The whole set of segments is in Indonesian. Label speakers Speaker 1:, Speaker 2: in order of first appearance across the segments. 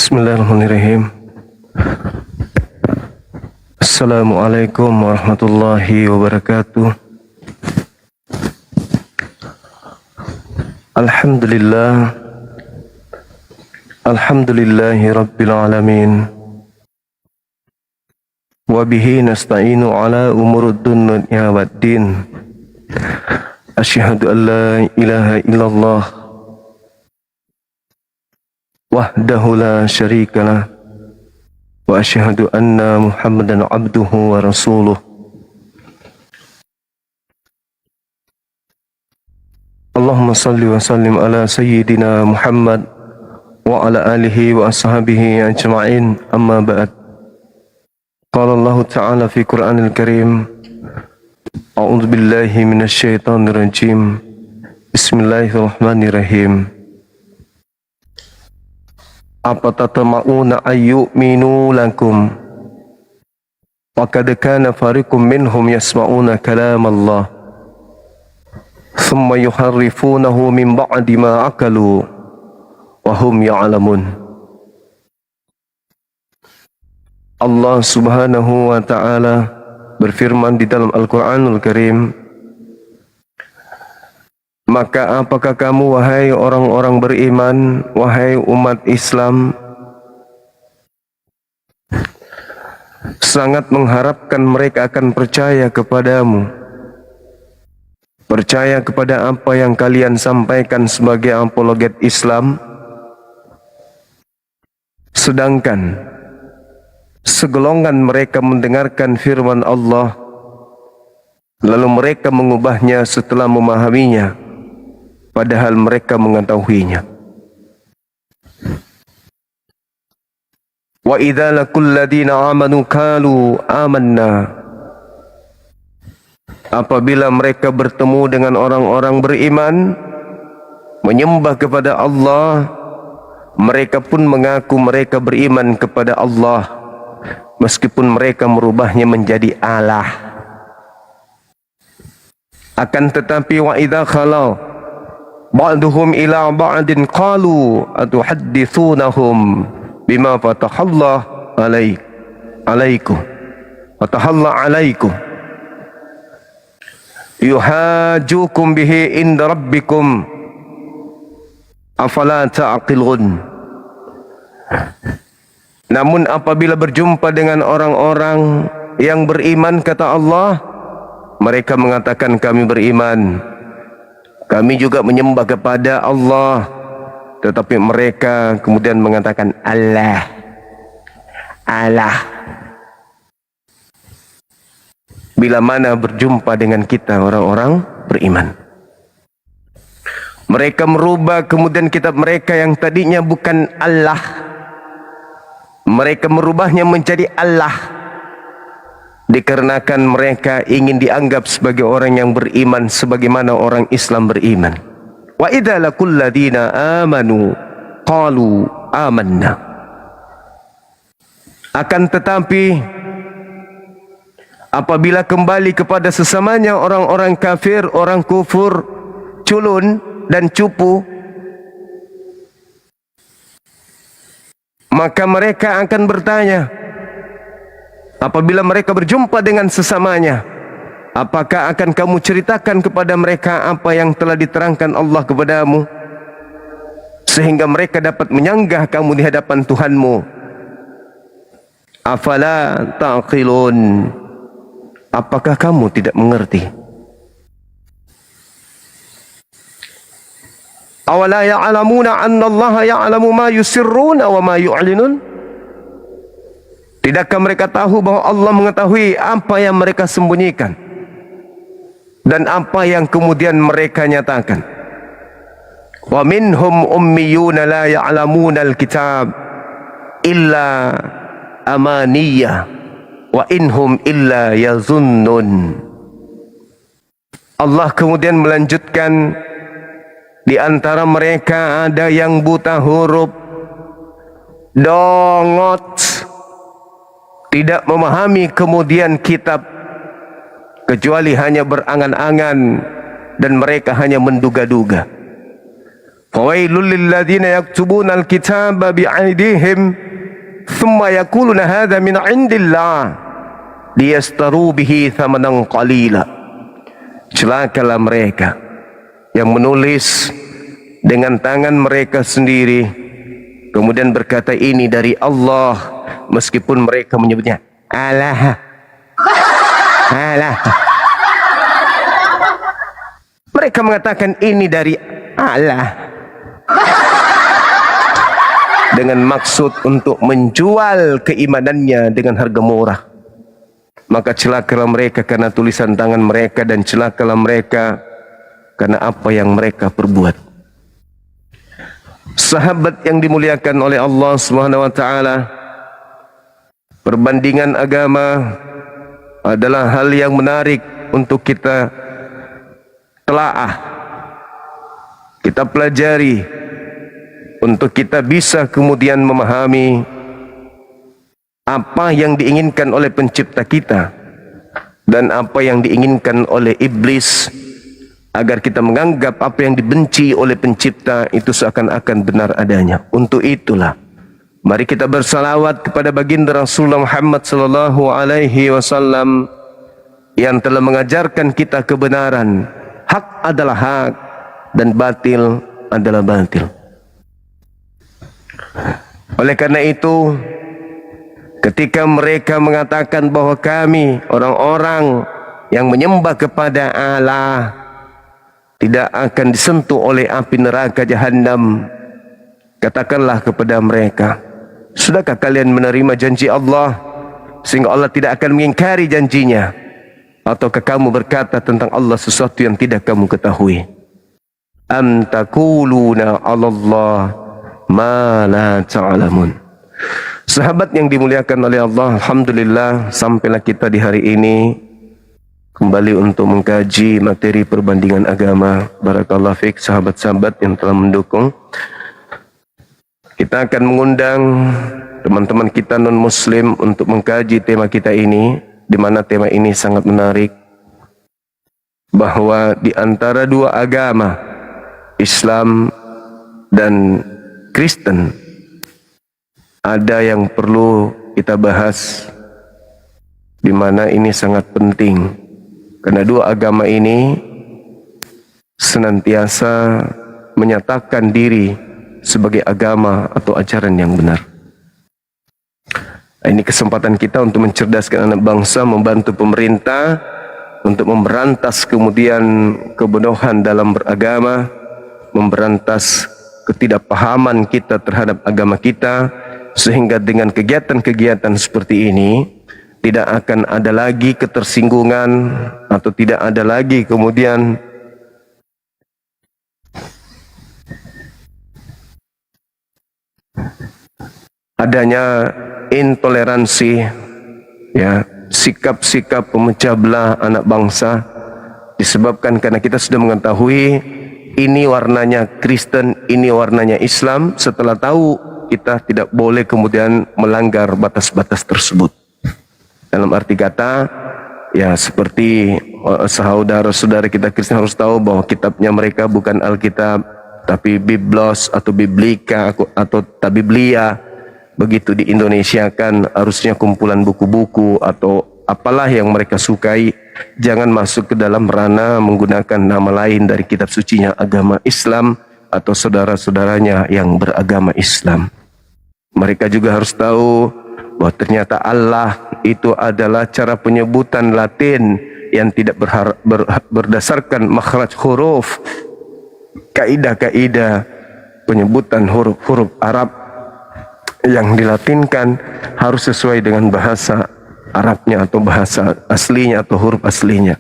Speaker 1: Bismillahirrahmanirrahim. Assalamualaikum warahmatullahi wabarakatuh. Alhamdulillah. Alhamdulillahi rabbil alamin. Wa bihi nasta'inu ala umurud dunya waddin. Asyhadu an la ilaha illallah wahdahu la syarikalah wa asyhadu anna Muhammadan abduhu wa rasuluh. Allahumma salli wa sallim ala sayyidina Muhammad wa ala alihi wa ashabihi ajma'in, amma ba'd. Qala Allah ta'ala fi Qur'anil Karim, a'udzu billahi minasy syaithanir rajim. Bismillahirrahmanirrahim. Apa tatama'una ayyuminu lakum wa qad kana fariqum minhum yasma'una kalam Allah thumma yuharrifunahu min ba'di ma akalu wa hum ya'lamun. Allah Subhanahu wa ta'ala berfirman di dalam Al-Qur'anul Karim, maka apakah kamu, wahai orang-orang beriman, wahai umat Islam, sangat mengharapkan mereka akan percaya kepadamu, percaya kepada apa yang kalian sampaikan sebagai apologet Islam, sedangkan segolongan mereka mendengarkan firman Allah, lalu mereka mengubahnya setelah memahaminya, padahal mereka mengetahuinya. Wa idza laqul ladina amanu qalu amanna. Apabila mereka bertemu dengan orang-orang beriman, menyembah kepada Allah, mereka pun mengaku mereka beriman kepada Allah, meskipun mereka merubahnya menjadi Allah. Akan tetapi wa idza khalau ba'duhum ila ba'din qalu atuhaddithunahum bima fatahallah alaikum yuhajukum bihi inda rabbikum afala ta'qilun. Namun apabila berjumpa dengan orang-orang yang beriman, kata Allah, mereka mengatakan kami beriman, kami juga menyembah kepada Allah, tetapi mereka kemudian mengatakan Allah. Bila mana berjumpa dengan kita orang-orang beriman, mereka merubah kemudian kitab mereka yang tadinya bukan Allah, mereka merubahnya menjadi Allah, dikarenakan mereka ingin dianggap sebagai orang yang beriman sebagaimana orang Islam beriman. Wa idza laqul ladina amanu qalu amanna. Akan tetapi apabila kembali kepada sesamanya orang-orang kafir, orang kufur, culun dan cupu, maka mereka akan bertanya, apabila mereka berjumpa dengan sesamanya, apakah akan kamu ceritakan kepada mereka apa yang telah diterangkan Allah kepadamu, sehingga mereka dapat menyanggah kamu di hadapan Tuhanmu? Afala ta'qilun. Apakah kamu tidak mengerti? Awala ya'lamuna anna Allah ya'lamu ma yusirruna wa ma yu'linun. Tidakkah mereka tahu bahwa Allah mengetahui apa yang mereka sembunyikan dan apa yang kemudian mereka nyatakan? Wa minhum ummiyuna la ya'lamuna al-kitab illa amaniyah wa inhum illa yazunnun. Allah kemudian melanjutkan, di antara mereka ada yang buta huruf, dongot, tidak memahami kemudian kitab, kecuali hanya berangan-angan dan mereka hanya menduga-duga. Fawailul lilladzina yaktubuna alkitaba bi'aydihim thumma yaquluna hadza min 'indillah liyastaru bihi thamanan qalila. Celakalah mereka yang menulis dengan tangan mereka sendiri kemudian berkata ini dari Allah, meskipun mereka menyebutnya alah. Mereka mengatakan ini dari Allah dengan maksud untuk menjual keimanannya dengan harga murah. Maka celakalah mereka karena tulisan tangan mereka, dan celakalah mereka karena apa yang mereka perbuat. Sahabat yang dimuliakan oleh Allah Subhanahu wa taala, perbandingan agama adalah hal yang menarik untuk kita telaah, kita pelajari, untuk kita bisa kemudian memahami apa yang diinginkan oleh pencipta kita dan apa yang diinginkan oleh iblis, agar kita menganggap apa yang dibenci oleh pencipta itu seakan-akan benar adanya. Untuk itulah mari kita bersalawat kepada baginda Rasulullah Muhammad sallallahu alaihi wasallam yang telah mengajarkan kita kebenaran. Hak adalah hak dan batil adalah batil. Oleh karena itu, ketika mereka mengatakan bahwa kami orang-orang yang menyembah kepada Allah tidak akan disentuh oleh api neraka Jahannam, katakanlah kepada mereka, sudahkah kalian menerima janji Allah sehingga Allah tidak akan mengingkari janjinya? Ataukah kamu berkata tentang Allah sesuatu yang tidak kamu ketahui? Am taquluna 'alallahi ma la ta'lamun. Sahabat yang dimuliakan oleh Allah, alhamdulillah sampailah kita di hari ini kembali untuk mengkaji materi perbandingan agama. Barakallahu fiik sahabat-sahabat yang telah mendukung. Kita akan mengundang teman-teman kita non-muslim untuk mengkaji tema kita ini, di mana tema ini sangat menarik, bahwa di antara dua agama, Islam dan Kristen, ada yang perlu kita bahas, di mana ini sangat penting karena dua agama ini senantiasa menyatakan diri sebagai agama atau ajaran yang benar. Ini kesempatan kita untuk mencerdaskan anak bangsa, membantu pemerintah untuk memberantas kemudian kebodohan dalam beragama, memberantas ketidakpahaman kita terhadap agama kita, sehingga dengan kegiatan-kegiatan seperti ini tidak akan ada lagi ketersinggungan atau tidak ada lagi kemudian adanya intoleransi, ya, sikap-sikap pemecah belah anak bangsa, disebabkan karena kita sudah mengetahui ini warnanya Kristen, ini warnanya Islam. Setelah tahu, kita tidak boleh kemudian melanggar batas-batas tersebut. Dalam arti kata, ya seperti saudara-saudara kita Kristen harus tahu bahwa kitabnya mereka bukan Alkitab, tapi Biblos atau Biblika atau Tabiblia. Begitu di Indonesia kan harusnya kumpulan buku-buku atau apalah yang mereka sukai. Jangan masuk ke dalam ranah menggunakan nama lain dari kitab sucinya agama Islam atau saudara-saudaranya yang beragama Islam. Mereka juga harus tahu bahwa ternyata Allah itu adalah cara penyebutan Latin yang tidak berdasarkan makhraj huruf, kaidah-kaidah penyebutan huruf-huruf Arab yang dilatinkan harus sesuai dengan bahasa Arabnya atau bahasa aslinya atau huruf aslinya.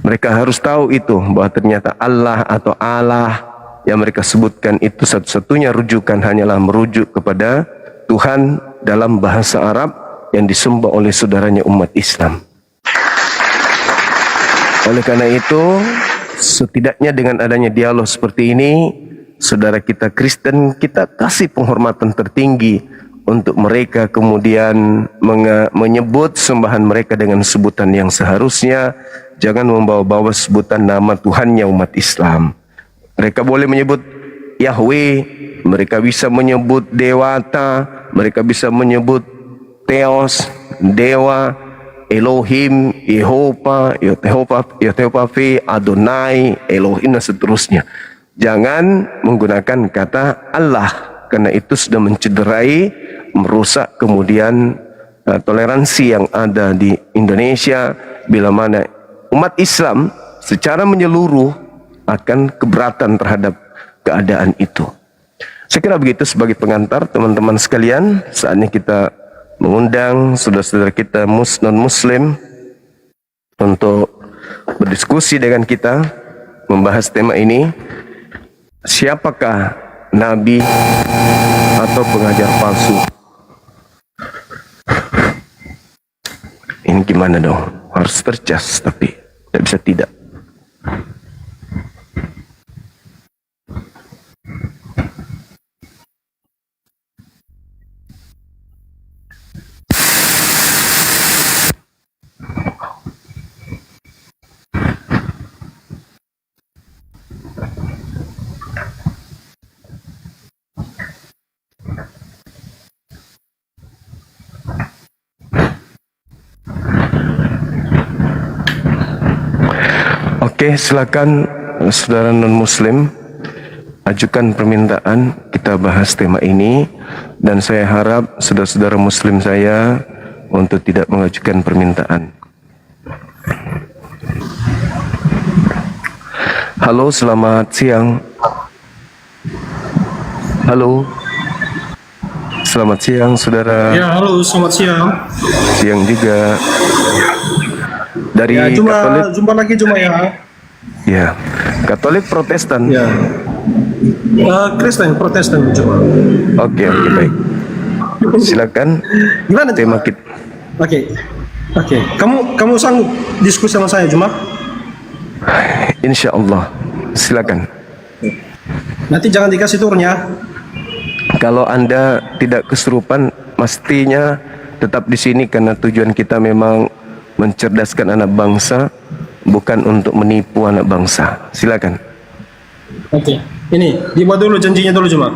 Speaker 1: Mereka harus tahu itu, bahwa ternyata Allah atau Allah yang mereka sebutkan itu satu-satunya rujukan hanyalah merujuk kepada Tuhan dalam bahasa Arab yang disembah oleh saudaranya umat Islam. Oleh karena itu, setidaknya dengan adanya dialog seperti ini, saudara kita Kristen, kita kasih penghormatan tertinggi untuk mereka kemudian menyebut sembahan mereka dengan sebutan yang seharusnya. Jangan membawa-bawa sebutan nama Tuhannya umat Islam. Mereka boleh menyebut Yahweh, mereka bisa menyebut Dewata, mereka bisa menyebut Theos, Dewa, Elohim, Yehova, Yotehopave, Adonai, Elohim, dan seterusnya. Jangan menggunakan kata Allah, karena itu sudah mencederai, merusak kemudian toleransi yang ada di Indonesia, bila mana umat Islam secara menyeluruh akan keberatan terhadap keadaan itu. Saya kira begitu sebagai pengantar teman-teman sekalian. Saatnya kita mengundang saudara-saudara kita non-muslim untuk berdiskusi dengan kita, membahas tema ini. Siapakah Nabi atau pengajar palsu? Ini gimana dong? Harus cerdas, tapi tidak bisa tidak. Oke, silakan saudara non-muslim ajukan permintaan, kita bahas tema ini, dan saya harap saudara-saudara muslim saya untuk tidak mengajukan permintaan. Halo, selamat siang. Halo. Selamat siang, saudara.
Speaker 2: Ya, halo, selamat siang.
Speaker 1: Siang juga. Dari
Speaker 2: Ya,
Speaker 1: Katolik.
Speaker 2: jumpa lagi ya.
Speaker 1: Ya, Katolik Protestan.
Speaker 2: Ya. Kristen, Protestan cuma.
Speaker 1: Oke, baik. Silakan.
Speaker 2: Gimana
Speaker 1: tema
Speaker 2: Cuma?
Speaker 1: kita?
Speaker 2: Oke. Kamu sanggup diskusi sama saya cuma?
Speaker 1: Insya Allah. Silakan.
Speaker 2: Nanti jangan dikasih turunnya.
Speaker 1: Kalau Anda tidak kesurupan, mestinya tetap di sini, karena tujuan kita memang mencerdaskan anak bangsa, bukan untuk menipu anak bangsa. Silakan.
Speaker 2: Oke. Ini dibuat dulu janjinya dulu cuma.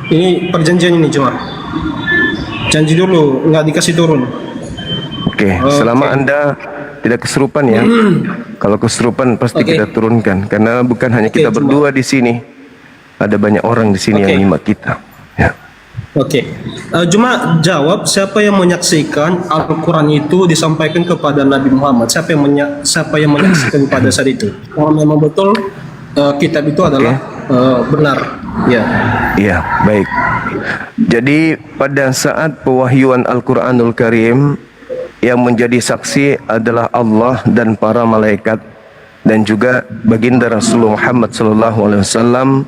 Speaker 2: Ini perjanjian ini cuma. Janji dulu, nggak dikasih turun.
Speaker 1: Oke. Selama Anda tidak kesurupan ya. Kalau kesurupan pasti kita turunkan, karena bukan hanya kita berdua di sini. Ada banyak orang di sini yang nyimak kita. Ya.
Speaker 2: Oke. Cuma jawab, siapa yang menyaksikan Al-Quran itu disampaikan kepada Nabi Muhammad? Siapa yang menyaksikan pada saat itu? Kalau memang betul kitab itu adalah benar. Ya.
Speaker 1: Iya, baik. Jadi pada saat pewahyuan Al-Quranul Karim, yang menjadi saksi adalah Allah dan para malaikat, dan juga baginda Rasulullah Muhammad SAW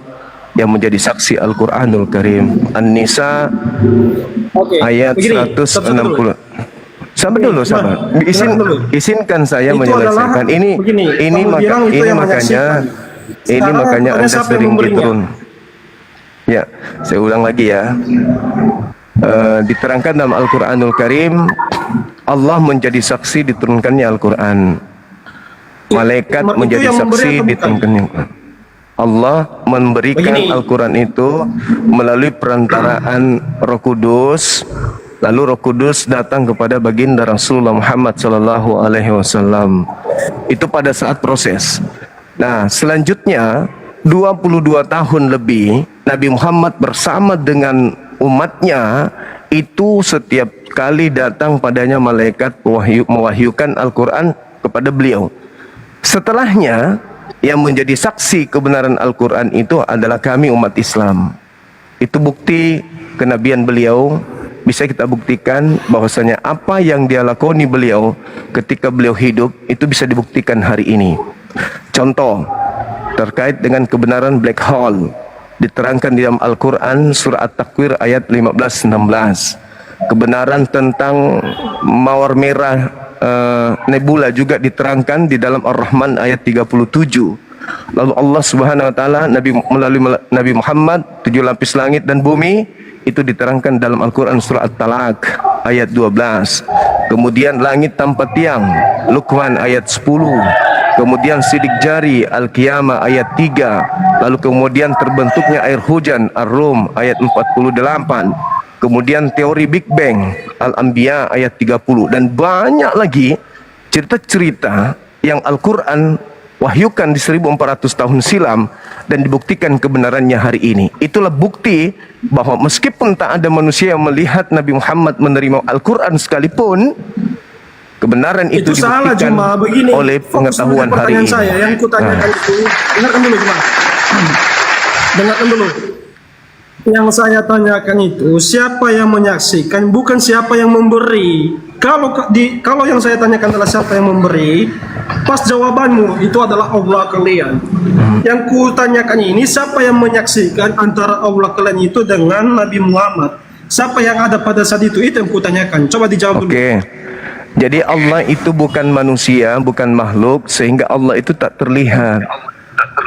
Speaker 1: yang menjadi saksi Al-Quranul Karim. An-Nisa ayat 160. Sabar dulu. Izinkan saya menyelesaikan. Ini makanya Anda sering diturun. Ya, saya ulang lagi ya. Diterangkan dalam Al-Quranul Karim, Allah menjadi saksi diturunkannya Al-Quran. Malaikat menjadi saksi diturunkannya Al-Quran. Allah memberikan Al-Quran itu melalui perantaraan Roh Kudus. Lalu Roh Kudus datang kepada baginda Rasulullah Muhammad SAW. Itu pada saat proses. Nah, selanjutnya 22 tahun lebih Nabi Muhammad bersama dengan umatnya itu setiap kali datang padanya malaikat mewahyukan Al-Quran kepada beliau. Setelahnya, yang menjadi saksi kebenaran Al-Quran itu adalah kami umat Islam. Itu bukti kenabian beliau. Bisa kita buktikan bahwasanya apa yang dia lakoni beliau ketika beliau hidup itu bisa dibuktikan hari ini. Contoh terkait dengan kebenaran black hole, diterangkan di dalam Al-Quran surah At-Takwir ayat 15-16. Kebenaran tentang mawar merah nebula juga diterangkan di dalam Ar-Rahman ayat 37. Lalu Allah Subhanahu wa taala melalui Nabi Muhammad 7 lapis langit dan bumi itu diterangkan dalam Al-Qur'an surah At-Talaq ayat 12. Kemudian langit tanpa tiang, Luqman ayat 10. kemudian sidik jari Al-Qiyamah ayat 3, lalu kemudian terbentuknya air hujan Ar-Rum ayat 48, kemudian teori Big Bang Al-Anbiya ayat 30, dan banyak lagi cerita-cerita yang Al-Quran wahyukan di 1400 tahun silam dan dibuktikan kebenarannya hari ini. Itulah bukti bahwa meskipun tak ada manusia yang melihat Nabi Muhammad menerima Al-Quran sekalipun, kebenaran itu
Speaker 2: salah,
Speaker 1: dibuktikan
Speaker 2: cuma begini,
Speaker 1: oleh pengetahuan hari ini.
Speaker 2: saya yang kutanyakan itu, dengarkan dulu cuma. Dengarkan dulu. Yang saya tanyakan itu siapa yang menyaksikan, bukan siapa yang memberi. Kalau yang saya tanyakan adalah siapa yang memberi, pas jawabanmu itu adalah Allah kalian. Yang ku tanyakan ini siapa yang menyaksikan antara Allah kalian itu dengan Nabi Muhammad. Siapa yang ada pada saat itu yang ku tanyakan. Coba dijawab dulu.
Speaker 1: Oke. Jadi Allah itu bukan manusia, bukan makhluk, sehingga Allah itu tak terlihat.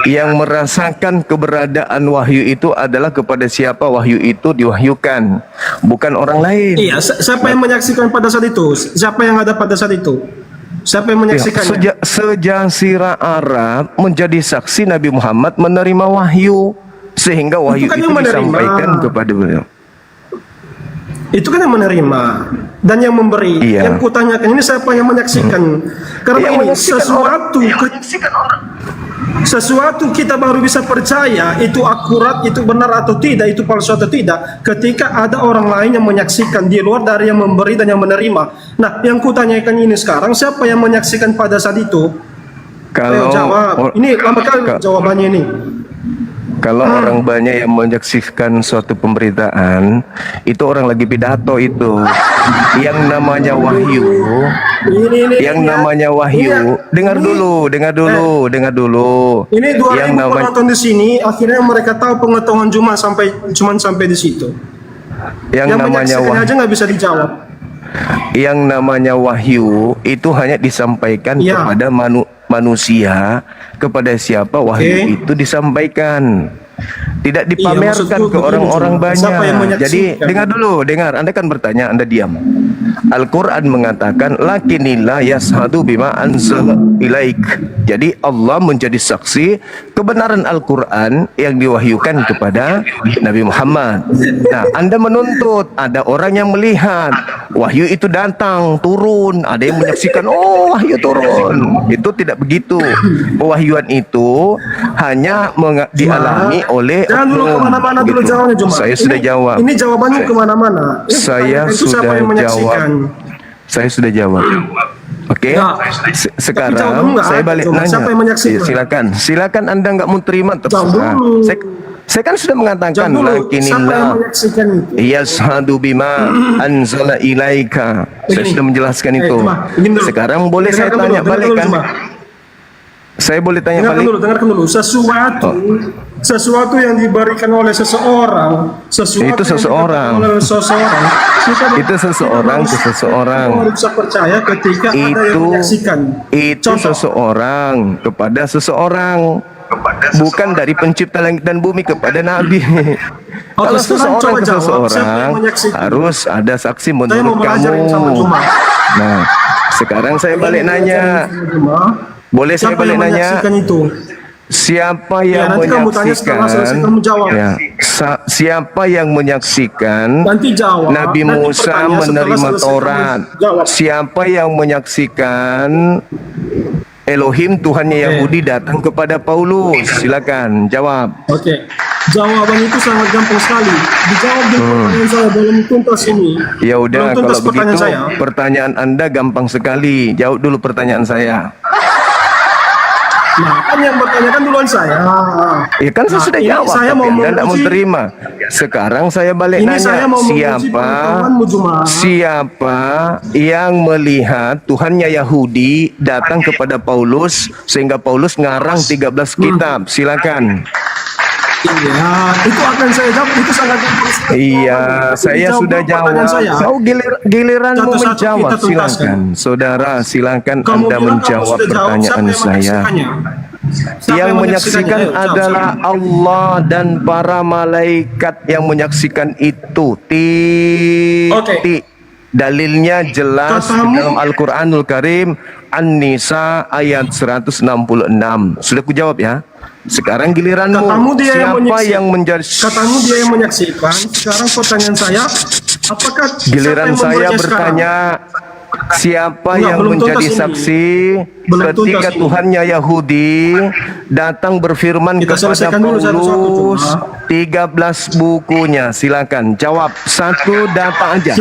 Speaker 1: Yang merasakan keberadaan wahyu itu adalah kepada siapa wahyu itu diwahyukan, bukan orang lain.
Speaker 2: Iya, siapa yang menyaksikan pada saat itu? Siapa yang ada pada saat itu? Siapa yang menyaksikannya?
Speaker 1: Sejazirah Arab menjadi saksi Nabi Muhammad menerima wahyu, sehingga wahyu itu disampaikan kepada beliau.
Speaker 2: Itu kan yang menerima dan yang memberi.
Speaker 1: Iya.
Speaker 2: Yang kutanyakan ini siapa yang menyaksikan? Karena
Speaker 1: yang
Speaker 2: ini sesuatu kita baru bisa percaya itu akurat, itu benar atau tidak, itu palsu atau tidak, ketika ada orang lain yang menyaksikan di luar dari yang memberi dan yang menerima. Nah, yang kutanyakan ini sekarang siapa yang menyaksikan pada saat itu?
Speaker 1: Kalau
Speaker 2: jawab. Ini lama kali jawabannya ini.
Speaker 1: Kalau orang banyak yang menyaksikan suatu pemberitaan, itu orang lagi pidato itu. Yang namanya wahyu, dengar dulu.
Speaker 2: Ini 2000 penonton di sini, akhirnya mereka tahu pengetahuan cuman sampai di situ. Yang namanya wahyu aja nggak bisa dijawab.
Speaker 1: Yang namanya wahyu itu hanya disampaikan kepada manusia, kepada siapa wahyu itu disampaikan, tidak dipamerkan ke orang-orang banyak. Jadi dengar, Anda kan bertanya, Anda diam. Al-Quran mengatakan lakinillah yashhadu bima anzala ilaik. Jadi Allah menjadi saksi kebenaran Al-Quran yang diwahyukan kepada Nabi Muhammad. Nah, Anda menuntut ada orang yang melihat wahyu itu datang, turun, ada yang menyaksikan, oh wahyu turun. Itu tidak begitu. Pewahyuan itu hanya dialami oleh
Speaker 2: jangan dulu kemana-mana dulu jawabnya, Juma.
Speaker 1: Saya sudah jawab.
Speaker 2: Ini jawabannya kemana-mana.
Speaker 1: Saya sudah jawab. Saya sudah jawab. Oke. Sekarang saya balik nanya. Silakan Anda nggak mau terima terserah. Saya kan sudah mengatakan lakinillah yashhadu bima anzala ilaika. Saya sudah menjelaskan itu. Sekarang boleh saya tanya balik kan? Saya boleh tanya balik?
Speaker 2: Dengarkan dulu. Sesuatu yang diberikan oleh seseorang,
Speaker 1: itu seseorang ke seseorang.
Speaker 2: Bisa percaya ketika ada yang menyaksikan.
Speaker 1: Itu seseorang kepada seseorang, bukan dari pencipta langit dan bumi kepada Nabi. Kalau seseorang ke seseorang harus ada saksi menurut kamu. Nah, sekarang saya balik nanya. Boleh saya balik nanya? Siapa yang menyaksikan? Siapa yang menyaksikan Nabi Musa menerima Taurat? Siapa yang menyaksikan Elohim Tuhannya Yahudi datang kepada Paulus? Silakan jawab.
Speaker 2: Oke. Jawaban itu sangat gampang sekali. Dijawab di pertanyaan saya dalam tuntas ini.
Speaker 1: Ya udah, kalau begitu pertanyaan Anda gampang sekali. Jawab dulu pertanyaan saya.
Speaker 2: Nah, kan yang bertanya kan duluan saya.
Speaker 1: Ya kan saya sudah jawab,
Speaker 2: saya
Speaker 1: tapi Anda tidak mau terima. Sekarang saya balik nanya, siapa yang melihat Tuhannya Yahudi datang kepada Paulus sehingga Paulus ngarang 13 kitab? Silakan.
Speaker 2: Iya, itu akan saya jawab. Itu sangat
Speaker 1: iya, saya sudah jawab. Kau giliranmu menjawab. Silakan, saudara. Silakan Anda menjawab pertanyaan saya. Yang menyaksikan adalah Allah dan para malaikat yang menyaksikan itu. Titik. Dalilnya jelas di
Speaker 2: Katamu-
Speaker 1: dalam Al-Quranul Karim, An-Nisa ayat 166. Sudah ku jawab ya. Sekarang giliranmu.
Speaker 2: Katamu dia yang
Speaker 1: Siapa
Speaker 2: menyaksikan.
Speaker 1: yang menjadi
Speaker 2: Katamu dia yang menyaksikan. Sekarang pertanyaan saya, apakah
Speaker 1: giliran
Speaker 2: siapa yang
Speaker 1: saya
Speaker 2: membaca
Speaker 1: bertanya, siapa
Speaker 2: Enggak,
Speaker 1: yang
Speaker 2: belum
Speaker 1: menjadi
Speaker 2: tuntas ini.
Speaker 1: saksi
Speaker 2: Belum
Speaker 1: ketika
Speaker 2: tuntas ini.
Speaker 1: Tuhannya Yahudi datang berfirman
Speaker 2: Kita
Speaker 1: kepada
Speaker 2: selesaikan dulu satu-satu,
Speaker 1: Paulus
Speaker 2: cuma.
Speaker 1: 13 bukunya. Silakan jawab satu data aja.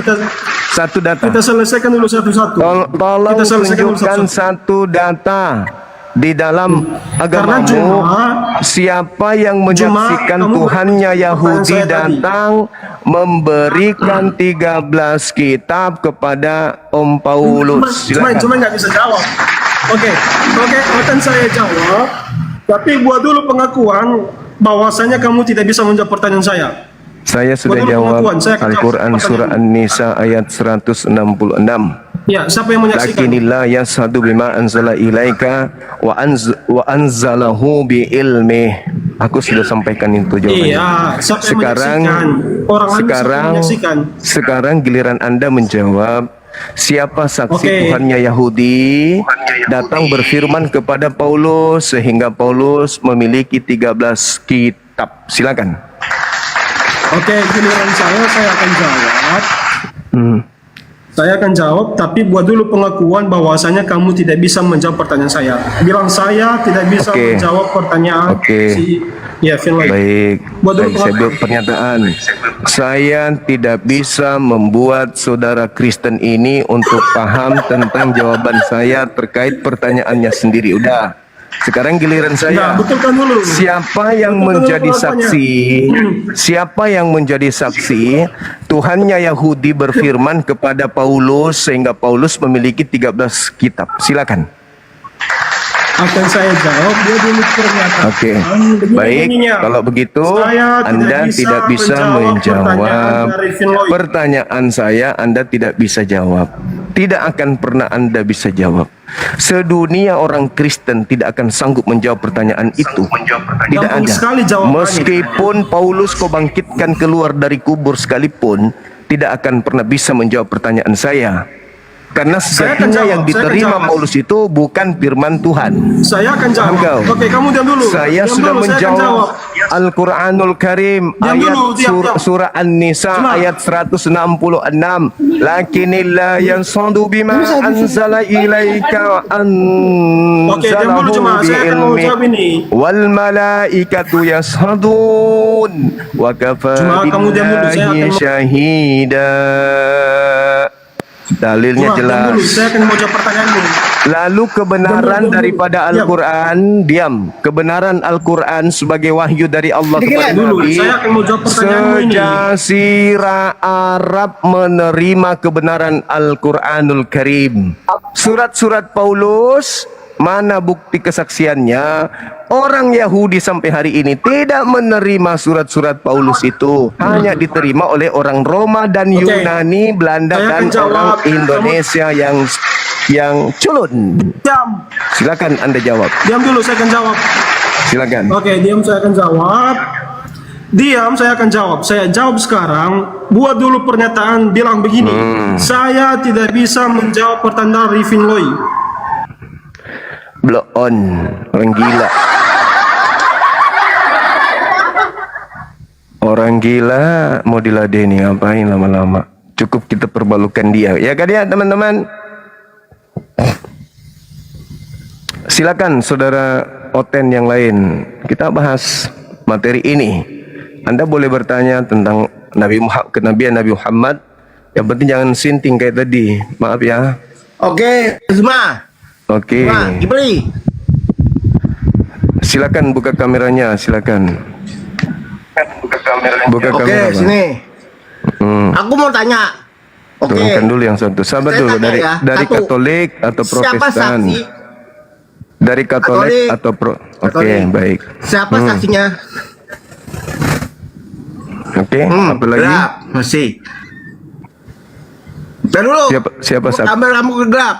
Speaker 1: Satu data.
Speaker 2: Kita selesaikan dulu satu-satu.
Speaker 1: Tolong
Speaker 2: Kita selesaikan dulu
Speaker 1: tunjukkan
Speaker 2: satu-satu.
Speaker 1: satu data di dalam agamamu,
Speaker 2: cuma-
Speaker 1: siapa yang menyaksikan
Speaker 2: kamu
Speaker 1: Tuhannya
Speaker 2: pertanyaan
Speaker 1: Yahudi
Speaker 2: saya tadi.
Speaker 1: datang memberikan 13 kitab kepada Om Paulus.
Speaker 2: Cuma
Speaker 1: Silakan.
Speaker 2: nggak bisa jawab. Oke, akan saya jawab. Tapi buat dulu pengakuan bahwasanya kamu tidak bisa menjawab pertanyaan saya.
Speaker 1: Saya sudah
Speaker 2: Betul,
Speaker 1: jawab
Speaker 2: pengakuan. Saya akan jawab
Speaker 1: Al-Quran surah
Speaker 2: pertanyaan.
Speaker 1: An-Nisa ayat 166.
Speaker 2: Ya, siapa yang menyaksikan?
Speaker 1: Lakinillah yashhadu bima anzala ilaika wa anzalahu bi ilmi. Aku sudah sampaikan itu jawabannya.
Speaker 2: Iya, siapa yang
Speaker 1: Sekarang
Speaker 2: menyaksikan? Orang lain siapa yang menyaksikan?
Speaker 1: sekarang giliran Anda menjawab, siapa saksi
Speaker 2: Oke.
Speaker 1: Tuhannya Yahudi datang berfirman kepada Paulus sehingga Paulus memiliki 13 kitab. Silakan.
Speaker 2: Oke, giliran saya akan jawab. Saya akan jawab, tapi buat dulu pengakuan bahwasanya kamu tidak bisa menjawab pertanyaan saya. Bilang saya tidak bisa
Speaker 1: Oke.
Speaker 2: menjawab pertanyaan
Speaker 1: Oke.
Speaker 2: si Finlay.
Speaker 1: Baik,
Speaker 2: Buat dulu
Speaker 1: baik, saya buat pernyataan. Saya tidak bisa membuat saudara Kristen ini untuk paham tentang jawaban saya terkait pertanyaannya sendiri. Udah. Sekarang giliran
Speaker 2: Nah,
Speaker 1: saya.
Speaker 2: betulkan dulu.
Speaker 1: Siapa yang
Speaker 2: Betulkan dulu
Speaker 1: menjadi
Speaker 2: pengakuannya.
Speaker 1: saksi? Siapa yang menjadi saksi? Tuhannya Yahudi berfirman kepada Paulus sehingga Paulus memiliki 13 kitab. Silakan.
Speaker 2: Akan saya jawab, dia dulu pernyataan.
Speaker 1: Oke,
Speaker 2: Begini
Speaker 1: baik.
Speaker 2: bunyinya.
Speaker 1: Kalau begitu,
Speaker 2: Saya
Speaker 1: Anda tidak bisa menjawab
Speaker 2: pertanyaan dari Finlay.
Speaker 1: pertanyaan saya. Anda tidak bisa jawab. Tidak akan pernah Anda bisa jawab. Sedunia orang Kristen tidak akan sanggup menjawab pertanyaan itu. Tidak
Speaker 2: Gampang
Speaker 1: ada.
Speaker 2: sekali jawabannya.
Speaker 1: Meskipun Paulus kau bangkitkan keluar dari kubur sekalipun, tidak akan pernah bisa menjawab pertanyaan saya. Karena
Speaker 2: Saya akan
Speaker 1: sejatinya
Speaker 2: jawab,
Speaker 1: yang
Speaker 2: saya akan
Speaker 1: diterima
Speaker 2: jawab.
Speaker 1: Paulus itu bukan firman Tuhan.
Speaker 2: Saya akan jawab.
Speaker 1: Engkau.
Speaker 2: Oke, kamu diam dulu.
Speaker 1: Saya
Speaker 2: Diam
Speaker 1: sudah
Speaker 2: dulu, saya akan
Speaker 1: menjawab
Speaker 2: jawab.
Speaker 1: Al-Quranul Karim
Speaker 2: Diam
Speaker 1: ayat
Speaker 2: dulu, diam.
Speaker 1: surah An-Nisa
Speaker 2: Cuma.
Speaker 1: ayat 166. Lakinillah yansadu bima anzala ilaika
Speaker 2: Oke, diam dulu,
Speaker 1: anzalahu
Speaker 2: cuma
Speaker 1: bi
Speaker 2: saya akan mau
Speaker 1: ilmi
Speaker 2: jawab ini.
Speaker 1: wal malaikatu yashadun wa kafa
Speaker 2: Cuma kamu diam dulu, saya
Speaker 1: billahi
Speaker 2: akan-
Speaker 1: syahida. Dalilnya
Speaker 2: Cuma, diam
Speaker 1: jelas.
Speaker 2: dulu, saya akan mau jawab pertanyaanmu.
Speaker 1: Lalu kebenaran
Speaker 2: Diam.
Speaker 1: daripada Al-Quran, diam. Kebenaran Al-Quran sebagai wahyu dari Allah kepada
Speaker 2: Dulu,
Speaker 1: Nabi.
Speaker 2: saya akan mau jawab pertanyaanmu ini.
Speaker 1: Sejazirah Arab menerima kebenaran Al-Quranul Karim. Surat-surat Paulus, mana bukti kesaksiannya? Orang Yahudi sampai hari ini tidak menerima surat-surat Paulus itu. Hanya diterima oleh orang Roma dan
Speaker 2: Oke.
Speaker 1: Yunani, Belanda
Speaker 2: Saya
Speaker 1: dan
Speaker 2: akan jawab.
Speaker 1: orang Indonesia yang culun.
Speaker 2: Diam.
Speaker 1: Silakan Anda jawab.
Speaker 2: Diam dulu, saya akan jawab.
Speaker 1: Silakan.
Speaker 2: Oke, diam, saya akan jawab. Diam, saya akan jawab. Saya jawab sekarang. Buat dulu pernyataan bilang begini. Saya tidak bisa menjawab pertanyaan dari Finlay.
Speaker 1: Blow on. Orang gila. Orang gila mau diladeni, ngapain lama-lama? Cukup kita perbalukan dia. Ya kan ya teman-teman? Silakan saudara Oten yang lain. Kita bahas materi ini. Anda boleh bertanya tentang kenabian Nabi Muhammad. Yang penting jangan sinting kayak tadi. Maaf ya.
Speaker 3: Oke, Zuma.
Speaker 1: Oke.
Speaker 3: Zuma, Gibri.
Speaker 1: Silakan buka kameranya, silakan. Buka
Speaker 3: Oke,
Speaker 1: kamera. Bang.
Speaker 3: sini.
Speaker 1: Hmm.
Speaker 3: Aku mau tanya. Oke.
Speaker 1: Turunkan dulu yang satu. Sabar
Speaker 3: Saya
Speaker 1: dulu
Speaker 3: tanya ya.
Speaker 1: dari
Speaker 3: Satu.
Speaker 1: Katolik atau
Speaker 3: Siapa
Speaker 1: Protestan?
Speaker 3: saksi?
Speaker 1: Dari Katolik
Speaker 3: Katolik.
Speaker 1: atau Pro? Oke,
Speaker 3: Katolik.
Speaker 1: baik.
Speaker 3: Siapa saksinya?
Speaker 1: Oke, apa lagi?
Speaker 3: Gelap, masih. Bentar dulu.
Speaker 1: Siapa saksi?
Speaker 3: Kamera kamu gelap.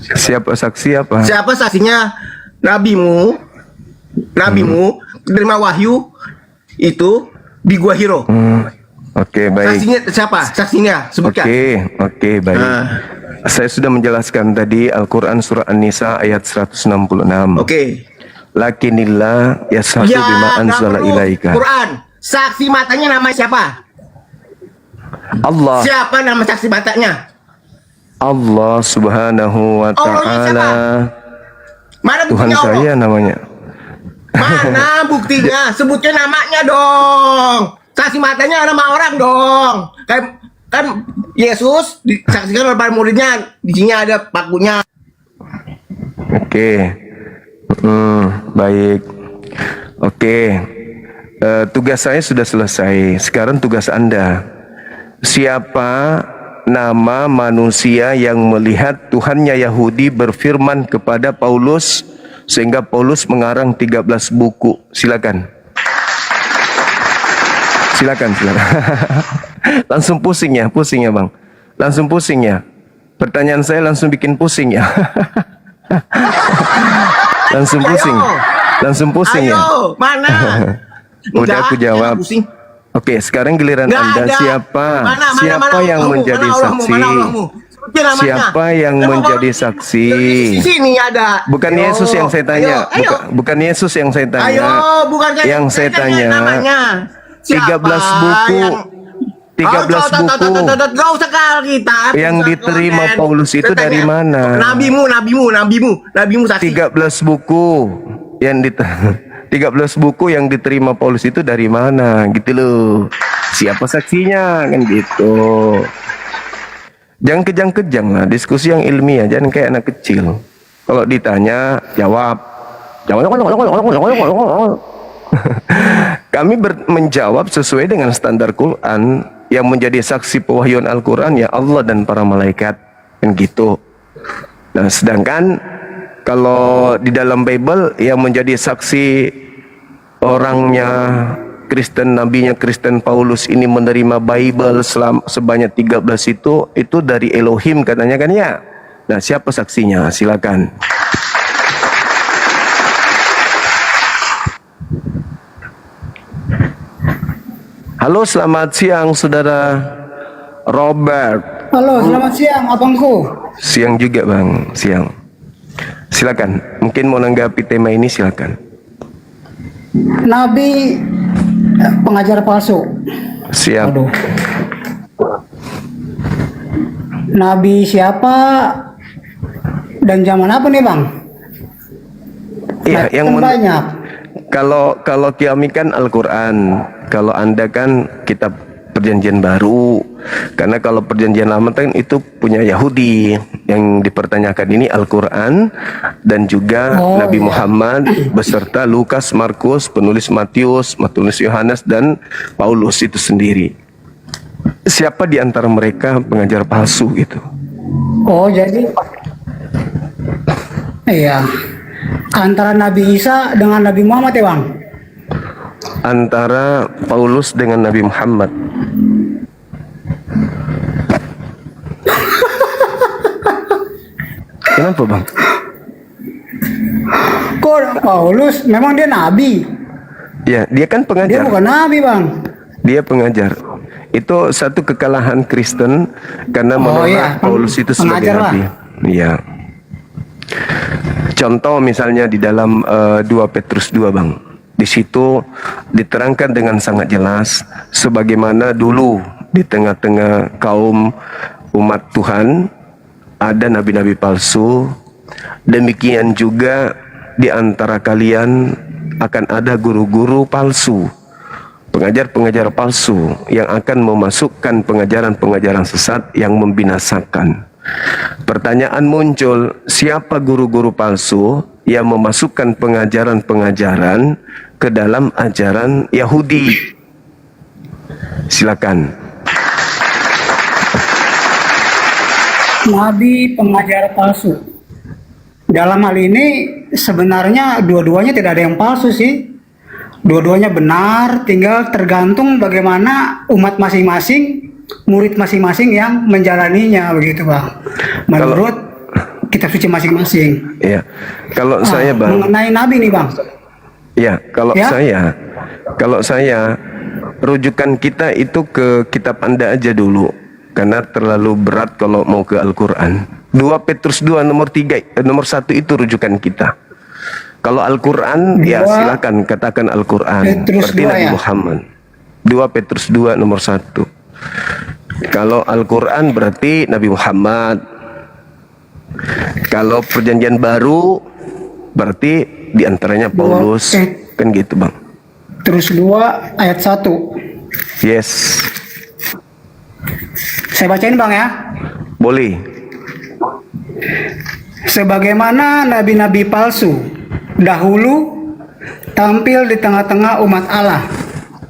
Speaker 1: Siapa saksi apa?
Speaker 3: Siapa saksinya? Nabimu terima wahyu itu di Gua Hiro.
Speaker 1: Oke, baik.
Speaker 3: Saksinya siapa? Saksinya sebutkan.
Speaker 1: Oke, baik. Saya sudah menjelaskan tadi Al-Quran surah An-Nisa ayat 166.
Speaker 3: Oke.
Speaker 1: Lakinillah yashhadu bima
Speaker 3: nggak
Speaker 1: anzala
Speaker 3: perlu.
Speaker 1: ilaika.
Speaker 3: Quran. Saksi matanya nama siapa?
Speaker 1: Allah.
Speaker 3: Siapa nama saksi matanya?
Speaker 1: Allah subhanahu wa
Speaker 3: Allahnya siapa?
Speaker 1: ta'ala.
Speaker 3: Mana
Speaker 1: Tuhan
Speaker 3: buktinya Allah?
Speaker 1: saya namanya.
Speaker 3: Mana buktinya? Sebutnya namanya dong. Saksi matanya nama orang dong. Kan Yesus disaksikan oleh para muridnya. Di sini ada pakunya.
Speaker 1: Oke. Baik. Oke. Tugas saya sudah selesai. Sekarang tugas Anda. Siapa nama manusia yang melihat Tuhannya Yahudi berfirman kepada Paulus sehingga Paulus mengarang 13 buku? Silakan. Silakan. Langsung pusing ya Bang. Langsung pusing ya. Pertanyaan saya langsung bikin pusing ya. Langsung pusing ya.
Speaker 3: Ayo, mana?
Speaker 1: Udah aku jawab.
Speaker 3: jangan pusing.
Speaker 1: Oke, sekarang giliran
Speaker 3: Nggak
Speaker 1: Anda.
Speaker 3: ada.
Speaker 1: Siapa
Speaker 3: Mana
Speaker 1: yang
Speaker 3: Allahmu,
Speaker 1: menjadi
Speaker 3: mana Allahmu,
Speaker 1: saksi?
Speaker 3: mana Allahmu? Sebutkan namanya.
Speaker 1: Siapa yang
Speaker 3: Emang
Speaker 1: menjadi
Speaker 3: kalau
Speaker 1: saksi?
Speaker 3: Di sini ada.
Speaker 1: Bukan
Speaker 3: Ayo,
Speaker 1: Yesus yang saya tanya.
Speaker 3: Ayo.
Speaker 1: Bukan Yesus yang saya tanya.
Speaker 3: Ayo, bukan
Speaker 1: Yang saya tanya.
Speaker 3: namanya.
Speaker 1: 13 buku. 13 buku.
Speaker 3: Gak usah kal kita.
Speaker 1: Yang diterima Paulus itu
Speaker 3: Saya
Speaker 1: dari
Speaker 3: tanya.
Speaker 1: mana?
Speaker 3: Nabimu saksi.
Speaker 1: 13 buku yang 13 buku yang diterima Paulus itu dari mana gitu loh. Siapa saksinya kan gitu. Jangan kejang-kejang lah, diskusi yang ilmiah, jangan kayak anak kecil. Kalau ditanya jawab. Kami menjawab sesuai dengan standar Quran. Yang menjadi saksi pewahyuan Al-Quran ya Allah dan para malaikat kan gitu. Nah, sedangkan kalau di dalam Bible yang menjadi saksi orangnya Kristen, nabinya Kristen Paulus ini menerima Bible sebanyak 13 itu dari Elohim katanya kan ya. Nah, siapa saksinya? Silakan. Halo, selamat siang saudara Robert.
Speaker 4: Halo, selamat siang abangku.
Speaker 1: Siang juga Bang, siang. Silakan, mungkin mau nanggapi tema ini silakan.
Speaker 4: Nabi pengajar palsu.
Speaker 1: Siap.
Speaker 4: Aduh. Nabi siapa dan zaman apa nih bang?
Speaker 1: Iya,
Speaker 4: Nah,
Speaker 1: yang
Speaker 4: kan banyak.
Speaker 1: kalau kami kan Al-Quran, kalau Anda kan kitab Perjanjian Baru. Karena kalau Perjanjian Lama kan itu punya Yahudi. Yang dipertanyakan ini Al-Quran dan juga Nabi Muhammad beserta Lukas, Markus, penulis Matius, penulis Yohanes dan Paulus itu sendiri. Siapa di antara mereka pengajar palsu gitu?
Speaker 4: Oh jadi, iya. Antara Nabi Isa dengan Nabi Muhammad ya bang?
Speaker 1: Antara Paulus dengan Nabi Muhammad. Kenapa bang?
Speaker 4: Kok Paulus memang dia Nabi?
Speaker 1: Ya, dia kan
Speaker 4: Dia
Speaker 1: pengajar.
Speaker 4: bukan Nabi bang.
Speaker 1: Dia pengajar. Itu satu kekalahan Kristen karena menolak
Speaker 4: iya,
Speaker 1: Paulus itu sebagai
Speaker 4: pengajar lah.
Speaker 1: nabi. Iya. Contoh misalnya di dalam 2 Petrus 2 bang. Di situ diterangkan dengan sangat jelas sebagaimana dulu di tengah-tengah kaum umat Tuhan ada nabi-nabi palsu. Demikian juga di antara kalian akan ada guru-guru palsu, pengajar-pengajar palsu yang akan memasukkan pengajaran-pengajaran sesat yang membinasakan. Pertanyaan muncul, siapa guru-guru palsu yang memasukkan pengajaran-pengajaran ke dalam ajaran Yahudi? Silakan.
Speaker 4: Nabi pengajar palsu. Dalam hal ini sebenarnya dua-duanya tidak ada yang palsu sih. Dua-duanya benar, tinggal tergantung bagaimana umat masing-masing, murid masing-masing yang menjalaninya begitu bang. Menurut kitab suci masing-masing.
Speaker 1: Ya, kalau saya bang.
Speaker 4: Mengenai Nabi nih bang.
Speaker 1: Ya, kalau
Speaker 4: Ya?
Speaker 1: saya rujukan kita itu ke kitab Anda aja dulu. Karena terlalu berat kalau mau ke Al-Quran. 2 Petrus 2 nomor 3, nomor 1 itu rujukan kita. Kalau Al-Quran, ya silakan katakan Al-Quran.
Speaker 4: Petrus
Speaker 1: Berarti
Speaker 4: 2
Speaker 1: Nabi
Speaker 4: ya?
Speaker 1: Muhammad. 2 Petrus 2 nomor 1. Kalau Al-Quran berarti Nabi Muhammad. Kalau perjanjian baru berarti diantaranya Paulus. Kan gitu bang.
Speaker 4: Terus 2 ayat 1.
Speaker 1: Yes.
Speaker 4: Saya bacain bang ya.
Speaker 1: Boleh.
Speaker 4: Sebagaimana nabi-nabi palsu dahulu tampil di tengah-tengah umat Allah,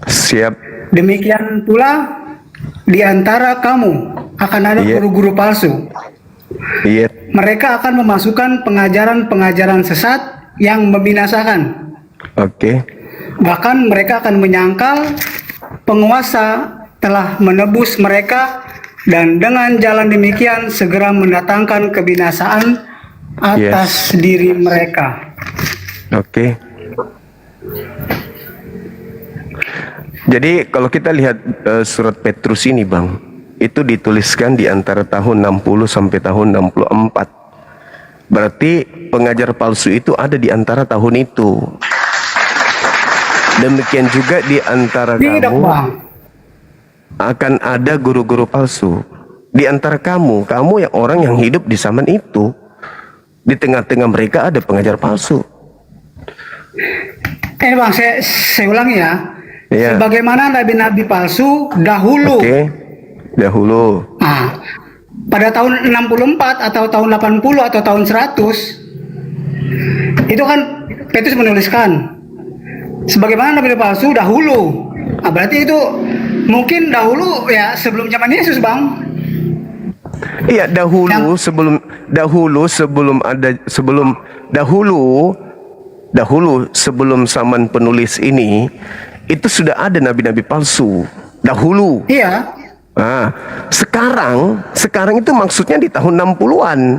Speaker 1: Siap.
Speaker 4: demikian pula di antara kamu akan ada
Speaker 1: Iya.
Speaker 4: guru-guru palsu.
Speaker 1: Iya.
Speaker 4: Mereka akan memasukkan pengajaran-pengajaran sesat yang membinasakan.
Speaker 1: Oke.
Speaker 4: Bahkan mereka akan menyangkal penguasa telah menebus mereka, dan dengan jalan demikian segera mendatangkan kebinasaan atas diri mereka.
Speaker 1: Oke. Jadi kalau kita lihat surat Petrus ini bang, itu dituliskan di antara tahun 60 sampai tahun 64. Berarti pengajar palsu itu ada di antara tahun itu. Demikian juga di antara
Speaker 4: Tidak
Speaker 1: kamu
Speaker 4: bang.
Speaker 1: akan ada guru-guru palsu. Di antara kamu yang orang yang hidup di zaman itu, di tengah-tengah mereka ada pengajar palsu.
Speaker 4: Bang, saya ulangi ya.
Speaker 1: Iya.
Speaker 4: Sebagaimana nabi-nabi palsu dahulu.
Speaker 1: Oke. Dahulu.
Speaker 4: Nah, pada tahun 64 atau tahun 80 atau tahun 100, itu kan Petrus menuliskan sebagaimana nabi palsu dahulu. Nah, berarti itu mungkin dahulu ya sebelum zaman Yesus bang.
Speaker 1: Iya, dahulu sebelum zaman penulis ini itu sudah ada nabi-nabi palsu dahulu.
Speaker 4: Iya.
Speaker 1: Nah, sekarang itu maksudnya di tahun 60-an.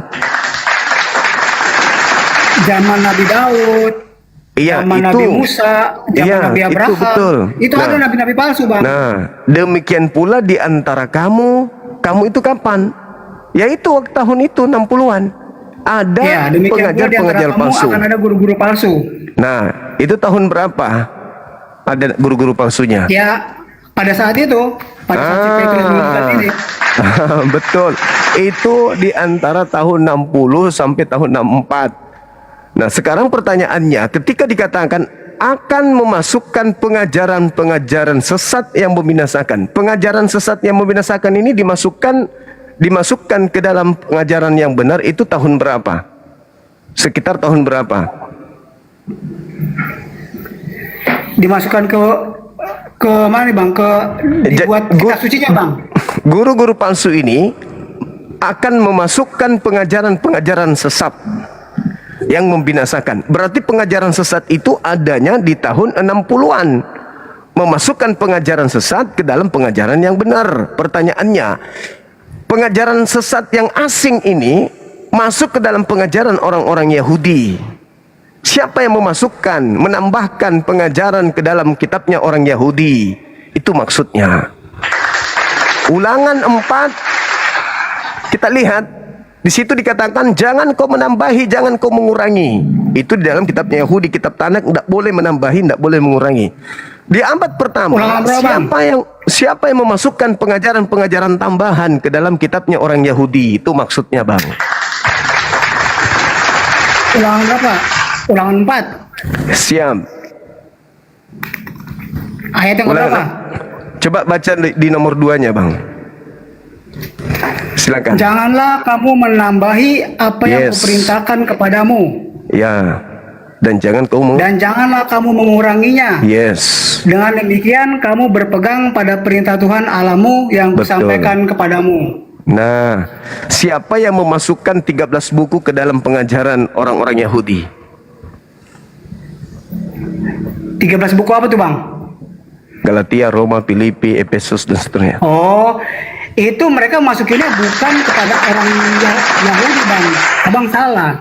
Speaker 4: Zaman Nabi Daud,
Speaker 1: Iya,
Speaker 4: zaman Nabi Musa, zaman
Speaker 1: iya,
Speaker 4: Nabi
Speaker 1: itu
Speaker 4: Abraham.
Speaker 1: betul.
Speaker 4: Itu ada nabi-nabi palsu bang.
Speaker 1: Nah, demikian pula di antara kamu itu kapan? Yaitu waktu tahun itu 60-an. Ada
Speaker 4: Ya, demikian pula di antara
Speaker 1: pengajar-pengajar
Speaker 4: kamu
Speaker 1: palsu.
Speaker 4: akan ada guru-guru palsu.
Speaker 1: Nah, itu tahun berapa? Ada guru-guru palsunya?
Speaker 4: Ya, pada saat itu, pada saat si Petrus menuliskan ini.
Speaker 1: Betul. Itu di antara tahun 60 sampai tahun 64. Nah, sekarang pertanyaannya, ketika dikatakan akan memasukkan pengajaran-pengajaran sesat yang membinasakan. Pengajaran sesat yang membinasakan ini dimasukkan ke dalam pengajaran yang benar itu tahun berapa? Sekitar tahun berapa?
Speaker 4: Dimasukkan ke mana nih bang? Dibuat kitab sucinya bang.
Speaker 1: Guru-guru palsu ini akan memasukkan pengajaran-pengajaran sesat yang membinasakan. Berarti pengajaran sesat itu adanya di tahun 60-an. Memasukkan pengajaran sesat ke dalam pengajaran yang benar. Pertanyaannya, pengajaran sesat yang asing ini masuk ke dalam pengajaran orang-orang Yahudi. Siapa yang memasukkan, menambahkan pengajaran ke dalam kitabnya orang Yahudi? Itu maksudnya. Ulangan 4, kita lihat di situ dikatakan jangan kau menambahi, jangan kau mengurangi. Itu di dalam kitabnya Yahudi, kitab Tanak, tidak boleh menambahi, tidak boleh mengurangi. Di abad pertama, siapa yang memasukkan pengajaran-pengajaran tambahan ke dalam kitabnya orang Yahudi? Itu maksudnya bang.
Speaker 4: Ulangan berapa? Ulangan 4.
Speaker 1: Siap.
Speaker 4: Ayat yang berapa?
Speaker 1: Coba baca di nomor 2-nya bang. Silakan.
Speaker 4: Janganlah kamu menambahi apa yang kuperintahkan kepadamu.
Speaker 1: Ya. Dan janganlah kamu menguranginya. Yes.
Speaker 4: Dengan demikian kamu berpegang pada perintah Tuhan Allahmu yang kusampaikan kepadamu.
Speaker 1: Nah, siapa yang memasukkan 13 buku ke dalam pengajaran orang-orang Yahudi?
Speaker 4: 13 buku apa tuh bang?
Speaker 1: Galatia, Roma, Filipi, Efesus dan seterusnya.
Speaker 4: Oh, itu mereka masukinnya bukan kepada orang Yahudi bang. Abang salah.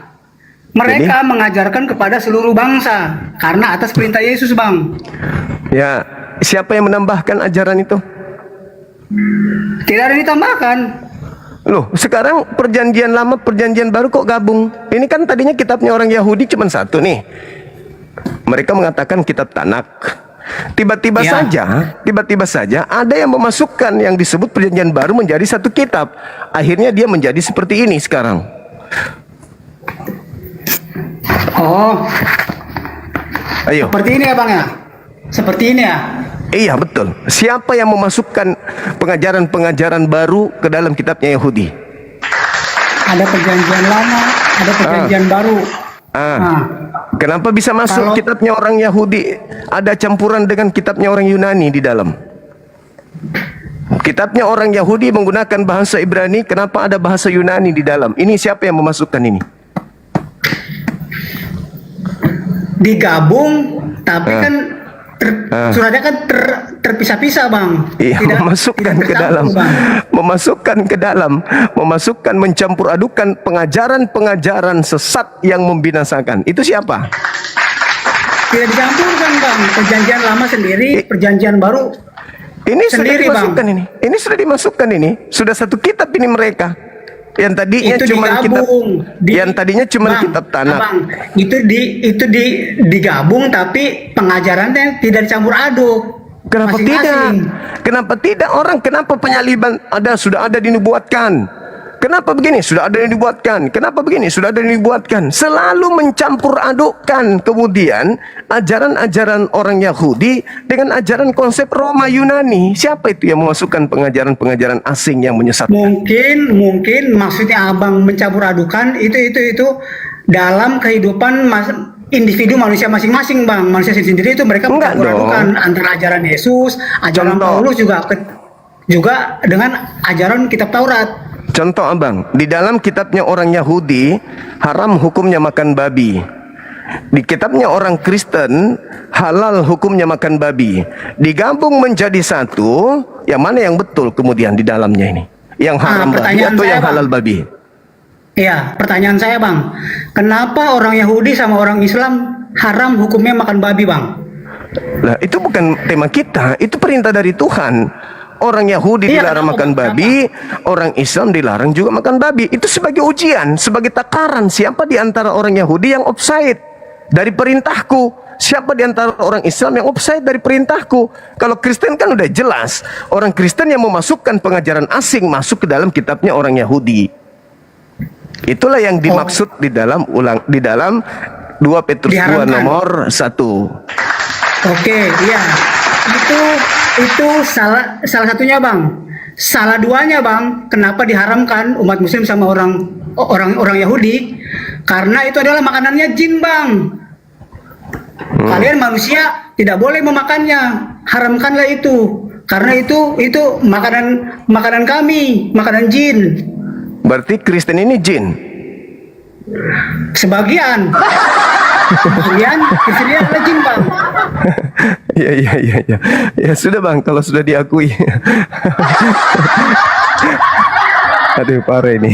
Speaker 4: Mereka mengajarkan kepada seluruh bangsa karena atas perintah Yesus bang.
Speaker 1: Ya, Siapa yang menambahkan ajaran itu?
Speaker 4: Tidak ada ditambahkan.
Speaker 1: Loh, sekarang perjanjian lama, perjanjian baru kok gabung? Ini kan tadinya kitabnya orang Yahudi cuma satu nih. Mereka mengatakan kitab Tanak. Tiba-tiba
Speaker 4: Ya.
Speaker 1: saja ada yang memasukkan yang disebut perjanjian baru menjadi satu kitab. Akhirnya dia menjadi seperti ini sekarang.
Speaker 4: Oh,
Speaker 1: Ayo.
Speaker 4: seperti ini ya Bang ya? Seperti ini ya?
Speaker 1: Iya, betul. Siapa yang memasukkan pengajaran-pengajaran baru ke dalam kitabnya Yahudi?
Speaker 4: Ada perjanjian lama, ada perjanjian baru. Nah,
Speaker 1: Kenapa bisa masuk
Speaker 4: Kalau-
Speaker 1: kitabnya orang Yahudi? Ada campuran dengan kitabnya orang Yunani di dalam. Kitabnya orang Yahudi menggunakan bahasa Ibrani, kenapa ada bahasa Yunani di dalam? Ini siapa yang memasukkan ini?
Speaker 4: digabung, tapi kan suratnya kan terpisah-pisah Bang.
Speaker 1: Iya, memasukkan ke
Speaker 4: bercampur,
Speaker 1: dalam,
Speaker 4: Bang.
Speaker 1: memasukkan, mencampur adukan pengajaran-pengajaran sesat yang membinasakan. Itu siapa?
Speaker 4: Tidak dicampurkan Bang. Perjanjian lama sendiri, perjanjian baru
Speaker 1: Ini
Speaker 4: sendiri,
Speaker 1: sudah dimasukkan
Speaker 4: Bang.
Speaker 1: ini. Ini sudah dimasukkan ini. Sudah satu kitab ini mereka. Yang tadinya
Speaker 4: itu
Speaker 1: cuma kitab,
Speaker 4: digabung.
Speaker 1: yang tadinya cuma
Speaker 4: Bang,
Speaker 1: kitab Tanak.
Speaker 4: Bang, digabung tapi pengajarannya tidak dicampur aduk.
Speaker 1: Kenapa
Speaker 4: Masing-masing.
Speaker 1: tidak? Kenapa tidak orang? Kenapa penyaliban sudah ada dinubuatkan? Kenapa begini? Sudah ada yang dibuatkan. Kenapa begini? Sudah ada yang dibuatkan. Selalu mencampur adukkan kemudian ajaran-ajaran orang Yahudi dengan ajaran konsep Roma Yunani. Siapa itu yang memasukkan pengajaran-pengajaran asing yang menyesatkan?
Speaker 4: Mungkin maksudnya Abang mencampur adukan itu dalam kehidupan individu manusia masing-masing Bang. Manusia sendiri itu mereka
Speaker 1: Enggak
Speaker 4: mencampur
Speaker 1: dong.
Speaker 4: adukan antara ajaran Yesus, ajaran
Speaker 1: Contoh.
Speaker 4: Paulus juga dengan ajaran kitab Taurat.
Speaker 1: Contoh abang, di dalam kitabnya orang Yahudi haram hukumnya makan babi. Di kitabnya orang Kristen halal hukumnya makan babi. Digabung menjadi satu, yang mana yang betul kemudian di dalamnya ini? Yang haram babi
Speaker 4: pertanyaan
Speaker 1: atau
Speaker 4: saya,
Speaker 1: yang
Speaker 4: Bang.
Speaker 1: halal babi?
Speaker 4: Iya, pertanyaan saya Bang, kenapa orang Yahudi sama orang Islam haram hukumnya makan babi Bang?
Speaker 1: Lah, itu bukan tema kita, itu perintah dari Tuhan. Orang Yahudi
Speaker 4: Iya,
Speaker 1: dilarang
Speaker 4: kenapa,
Speaker 1: makan
Speaker 4: Bang?
Speaker 1: babi, orang Islam dilarang juga makan babi. Itu sebagai ujian, sebagai takaran siapa di antara orang Yahudi yang offside dari perintahku. Siapa di antara orang Islam yang offside dari perintahku? Kalau Kristen kan udah jelas, orang Kristen yang memasukkan pengajaran asing masuk ke dalam kitabnya orang Yahudi. Itulah yang dimaksud di dalam 2 Petrus 2
Speaker 4: Diharamkan.
Speaker 1: nomor 1.
Speaker 4: Oke, iya. Itu salah satunya Bang. Salah duanya Bang, kenapa diharamkan umat muslim sama orang Yahudi? Karena itu adalah makanannya jin Bang. Kalian manusia tidak boleh memakannya. Haramkanlah itu. Karena itu makanan kami, makanan jin.
Speaker 1: Berarti Kristen ini jin.
Speaker 4: Sebagian Kristen adalah jin Bang.
Speaker 1: Ya. Ya sudah bang, kalau sudah diakui. Aduh, parah ini.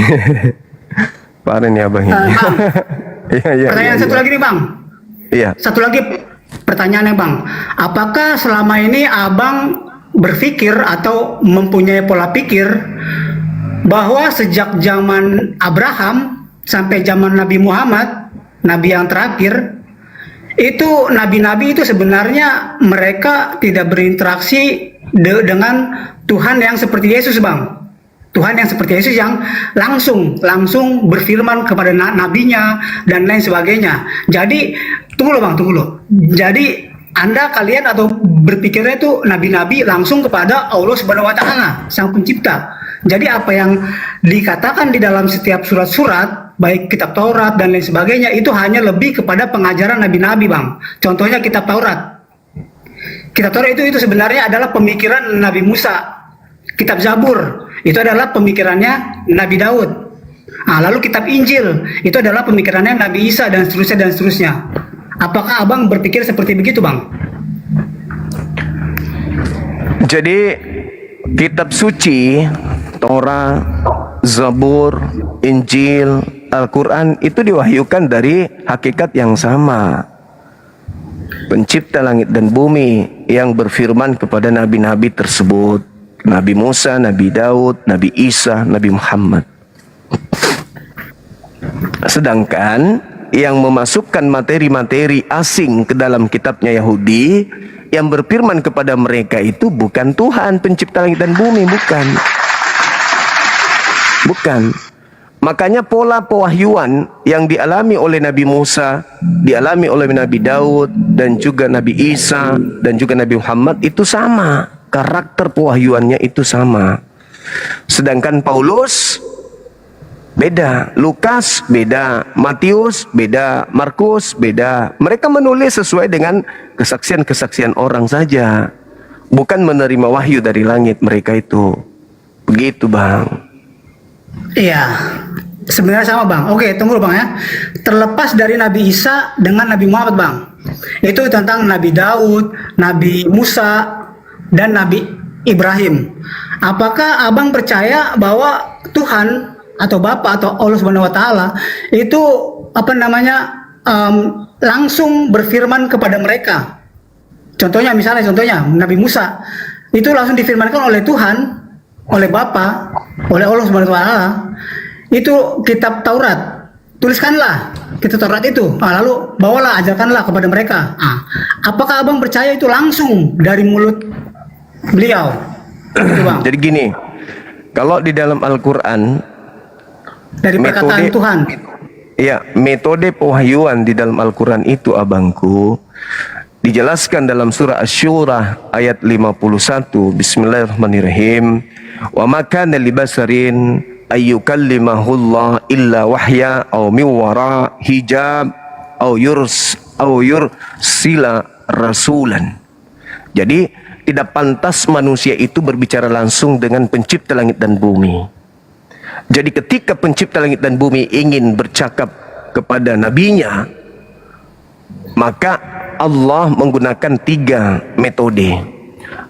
Speaker 1: Parah nih abang ini.
Speaker 4: Bang,
Speaker 1: Iya.
Speaker 4: pertanyaan satu lagi nih Bang.
Speaker 1: Iya.
Speaker 4: Satu lagi pertanyaannya Bang, apakah selama ini Abang berpikir atau mempunyai pola pikir bahwa sejak zaman Abraham sampai zaman Nabi Muhammad, Nabi yang terakhir, itu nabi-nabi itu sebenarnya mereka tidak berinteraksi dengan Tuhan yang seperti Yesus Bang. Tuhan yang seperti Yesus yang langsung berfirman kepada nabinya dan lain sebagainya. Jadi tunggu loh. Jadi kalian atau berpikirnya itu nabi-nabi langsung kepada Allah Subhanahu wa taala, Sang Pencipta. Jadi apa yang dikatakan di dalam setiap surat-surat, baik kitab Taurat dan lain sebagainya, itu hanya lebih kepada pengajaran nabi-nabi, Bang. Contohnya kitab Taurat. Kitab Taurat itu sebenarnya adalah pemikiran Nabi Musa. Kitab Zabur itu adalah pemikirannya Nabi Daud. Nah, lalu kitab Injil itu adalah pemikirannya Nabi Isa dan seterusnya. Apakah Abang berpikir seperti begitu, Bang?
Speaker 1: Jadi kitab suci, Torah, Zabur, Injil, Al-Quran itu diwahyukan dari hakikat yang sama. pencipta langit dan bumi yang berfirman kepada nabi-nabi tersebut, Nabi Musa, Nabi Daud, Nabi Isa, Nabi Muhammad. Sedangkan yang memasukkan materi-materi asing ke dalam kitabnya Yahudi, yang berfirman kepada mereka itu bukan Tuhan pencipta langit dan bumi, bukan. Makanya pola pewahyuan yang dialami oleh Nabi Musa, dialami oleh Nabi Daud, dan juga Nabi Isa, dan juga Nabi Muhammad itu sama. Karakter pewahyuannya itu sama. Sedangkan Paulus beda, Lukas beda, Matius beda, Markus beda. Mereka menulis sesuai dengan kesaksian-kesaksian orang saja, bukan menerima wahyu dari langit mereka itu. Begitu, Bang.
Speaker 4: Iya, sebenarnya sama Bang. Oke, tunggu Bang ya. Terlepas dari Nabi Isa dengan Nabi Muhammad Bang, itu tentang Nabi Daud, Nabi Musa, dan Nabi Ibrahim. Apakah Abang percaya bahwa Tuhan atau Bapa atau Allah Subhanahu Wa Taala itu langsung berfirman kepada mereka? Contohnya Nabi Musa itu langsung difirmankan oleh Tuhan, oleh Bapa, oleh Allah Subhanahu Wa Taala, itu kitab Taurat, tuliskanlah kitab Taurat itu, lalu bawalah, ajarkanlah kepada mereka. Apakah Abang percaya itu langsung dari mulut beliau? Gitu, Bang.
Speaker 1: Jadi gini, kalau di dalam Al-Quran,
Speaker 4: Dari perkataan Tuhan.
Speaker 1: ya, metode pewahyuan di dalam Al-Quran itu, abangku, dijelaskan dalam surah Asy-Syura ayat 51. Bismillahirrahmanirrahim. Wa ma kana li basarin ayyukallimahullah illa wahya aw min wara hijab aw yursila rasulan. Jadi tidak pantas manusia itu berbicara langsung dengan pencipta langit dan bumi. Jadi ketika pencipta langit dan bumi ingin bercakap kepada nabinya, maka Allah menggunakan 3 metode.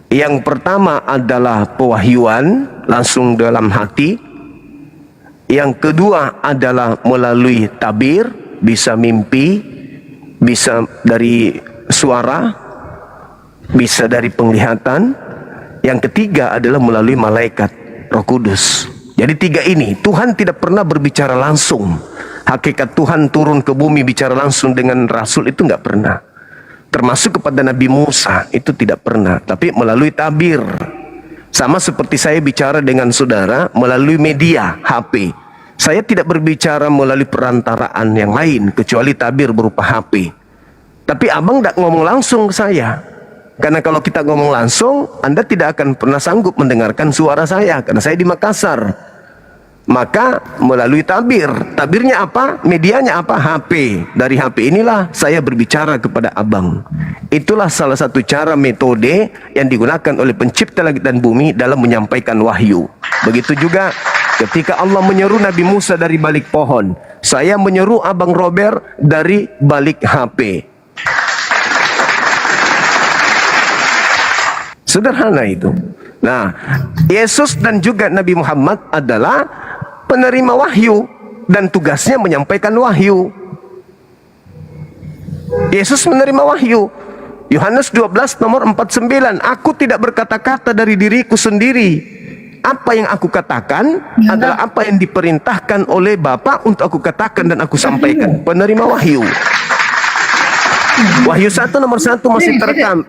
Speaker 1: Yang pertama adalah pewahyuan langsung dalam hati. Yang kedua adalah melalui tabir, bisa mimpi, bisa dari suara, bisa dari penglihatan. Yang ketiga adalah melalui malaikat Roh Kudus. Jadi 3 ini, Tuhan tidak pernah berbicara langsung. Hakikat Tuhan turun ke bumi bicara langsung dengan Rasul itu nggak pernah. Termasuk kepada Nabi Musa itu tidak pernah, tapi melalui tabir. Sama seperti saya bicara dengan saudara melalui media HP. Saya tidak berbicara melalui perantaraan yang lain kecuali tabir berupa HP. Tapi abang tidak ngomong langsung ke saya. Karena kalau kita ngomong langsung, Anda tidak akan pernah sanggup mendengarkan suara saya, karena saya di Makassar. Maka melalui tabir. Tabirnya apa? Medianya apa? HP. Dari HP inilah saya berbicara kepada abang. Itulah salah satu cara metode yang digunakan oleh pencipta langit dan bumi dalam menyampaikan wahyu. Begitu juga ketika Allah menyeru Nabi Musa dari balik pohon, saya menyeru abang Robert dari balik HP. Sederhana itu. Nah, Yesus dan juga Nabi Muhammad adalah penerima wahyu dan tugasnya menyampaikan wahyu. Yesus menerima wahyu. Yohanes 12 nomor 49. Aku tidak berkata-kata dari diriku sendiri. Apa yang aku katakan adalah apa yang diperintahkan oleh Bapa untuk aku katakan dan aku sampaikan. Penerima wahyu. Wahyu 1 nomor 1 masih terekam.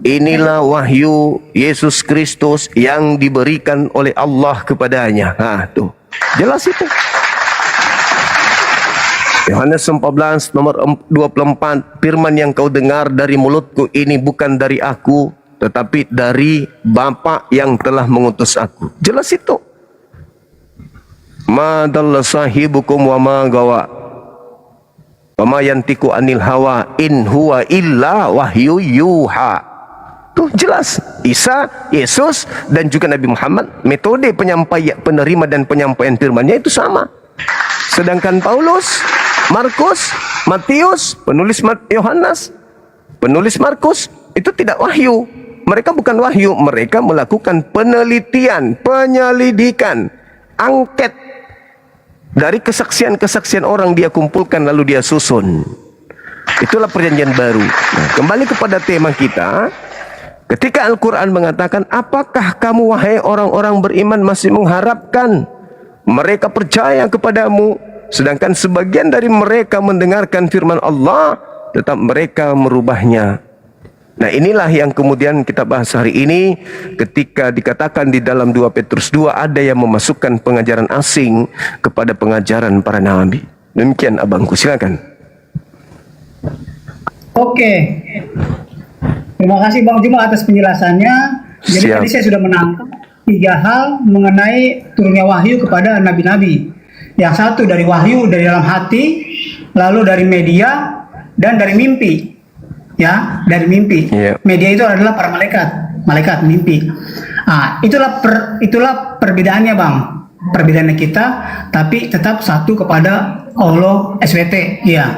Speaker 1: Inilah wahyu Yesus Kristus yang diberikan oleh Allah kepadanya. Tuh. Jelas itu. Yohanes 14 nomor 24. Firman yang kau dengar dari mulutku ini bukan dari aku, tetapi dari Bapa yang telah mengutus aku. Jelas itu. Ma dalla sahibukum wa ma gawa. Wa ma yantiku anil hawa in huwa illa wahyu yuha. Tuh jelas. Isa, Yesus dan juga Nabi Muhammad, metode penyampaian, penerima dan penyampaian firman-Nya itu sama. Sedangkan Paulus, Markus, Matius, penulis Yohanes, penulis Markus itu tidak wahyu. Mereka bukan wahyu, mereka melakukan penelitian, penyelidikan, angket dari kesaksian-kesaksian orang dia kumpulkan lalu dia susun. Itulah perjanjian baru. Nah, kembali kepada tema kita. Ketika Al-Quran mengatakan, apakah kamu wahai orang-orang beriman masih mengharapkan mereka percaya kepadamu, sedangkan sebagian dari mereka mendengarkan firman Allah, tetap mereka merubahnya. Nah, inilah yang kemudian kita bahas hari ini ketika dikatakan di dalam 2 Petrus 2 ada yang memasukkan pengajaran asing kepada pengajaran para nabi. Demikian abangku, silakan.
Speaker 4: Oke. Terima kasih Bang Juma atas penjelasannya. Jadi
Speaker 1: Siap.
Speaker 4: tadi saya sudah menangkap 3 hal mengenai turunnya wahyu kepada nabi-nabi. Yang satu dari wahyu dari dalam hati, lalu dari media, dan dari mimpi. Ya, dari mimpi.
Speaker 1: Iya.
Speaker 4: Media itu adalah para malaikat mimpi. Ah, itulah perbedaannya, Bang. Perbedaannya kita, tapi tetap satu kepada Allah SWT. Ya.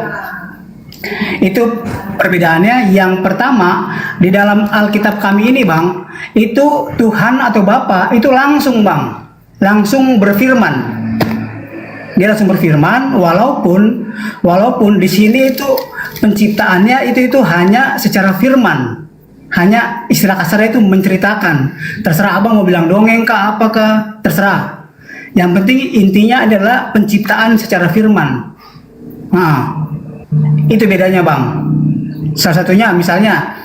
Speaker 4: Itu perbedaannya. Yang pertama, di dalam Alkitab kami ini, Bang, itu Tuhan atau Bapa itu langsung, Bang, langsung berfirman. Dia langsung berfirman, walaupun di sini itu penciptaannya itu hanya secara firman, hanya istilah kasarnya itu menceritakan. Terserah abang mau bilang dongeng kah, apakah, terserah. Yang penting intinya adalah penciptaan secara firman. Nah, itu bedanya, Bang. Salah satunya misalnya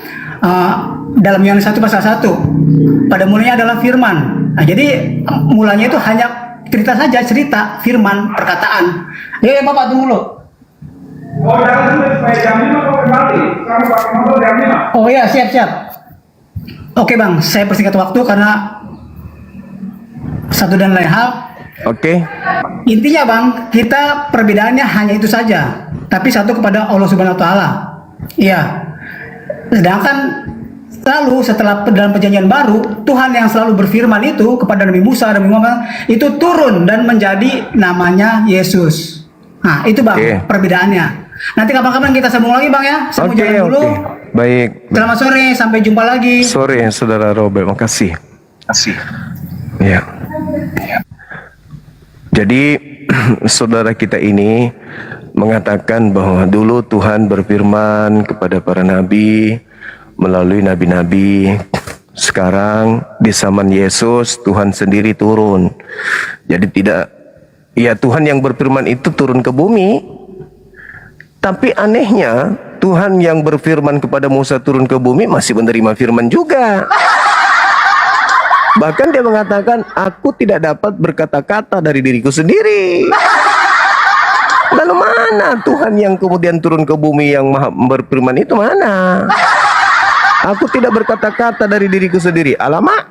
Speaker 4: dalam Yohanes 1 pasal 1, pada mulanya adalah firman. Nah, jadi mulanya itu hanya cerita saja, cerita, firman, perkataan. Ya, Bapak tunggu dulu.
Speaker 5: Oh, jangan dulu supaya jam 5 kau kembali. Kamu pakai motor jam 5.
Speaker 4: Oh ya, siap. Oke, Bang, saya persingkat waktu karena satu dan lain hal.
Speaker 1: Oke.
Speaker 4: Intinya, Bang, kita perbedaannya hanya itu saja, tapi satu kepada Allah Subhanahu wa taala. Iya. Sedangkan lalu setelah dalam perjanjian baru, Tuhan yang selalu berfirman itu kepada Nabi Musa, Nabi Muhammad itu turun dan menjadi namanya Yesus. Nah, itu, Bang,
Speaker 1: Oke.
Speaker 4: perbedaannya. Nanti kapan-kapan kita sambung lagi, Bang, ya. Saya mau
Speaker 1: Oke,
Speaker 4: jalan dulu.
Speaker 1: oke. Baik.
Speaker 4: Selamat sore, sampai jumpa lagi.
Speaker 1: Sore, Saudara Robert. Makasih. Ya. Jadi saudara kita ini mengatakan bahwa dulu Tuhan berfirman kepada para nabi melalui nabi-nabi. Sekarang di zaman Yesus Tuhan sendiri turun. Jadi tidak, ya Tuhan yang berfirman itu turun ke bumi. Tapi anehnya Tuhan yang berfirman kepada Musa turun ke bumi masih menerima firman juga. Bahkan dia mengatakan, aku tidak dapat berkata-kata dari diriku sendiri. Lalu mana Tuhan yang kemudian turun ke bumi yang maha berfirman itu mana? Aku tidak berkata-kata dari diriku sendiri. Alamak.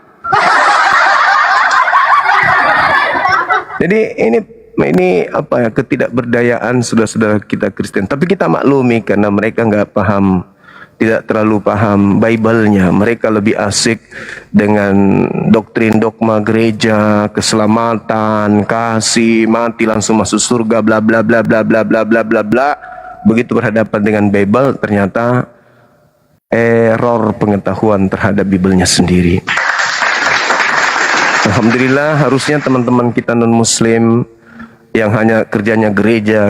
Speaker 1: Jadi ini apa ya, ketidakberdayaan saudara-saudara kita Kristen. Tapi kita maklumi karena mereka nggak paham, tidak terlalu paham Bible-nya. Mereka lebih asik dengan doktrin dogma gereja, keselamatan, kasih, mati langsung masuk surga, bla bla bla bla bla bla bla bla bla. Begitu berhadapan dengan Bible, ternyata error pengetahuan terhadap Bible-nya sendiri. Alhamdulillah, harusnya teman-teman kita non-muslim yang hanya kerjanya gereja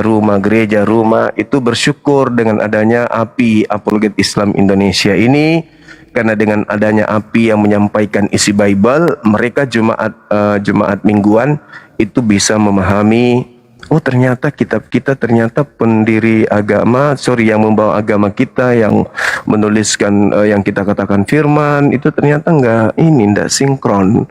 Speaker 1: rumah itu bersyukur dengan adanya API Apologet Islam Indonesia ini, karena dengan adanya API yang menyampaikan isi Bible, mereka jemaat mingguan itu bisa memahami, oh ternyata kitab kita, ternyata pendiri agama, yang membawa agama kita, yang menuliskan yang kita katakan firman itu ternyata enggak sinkron.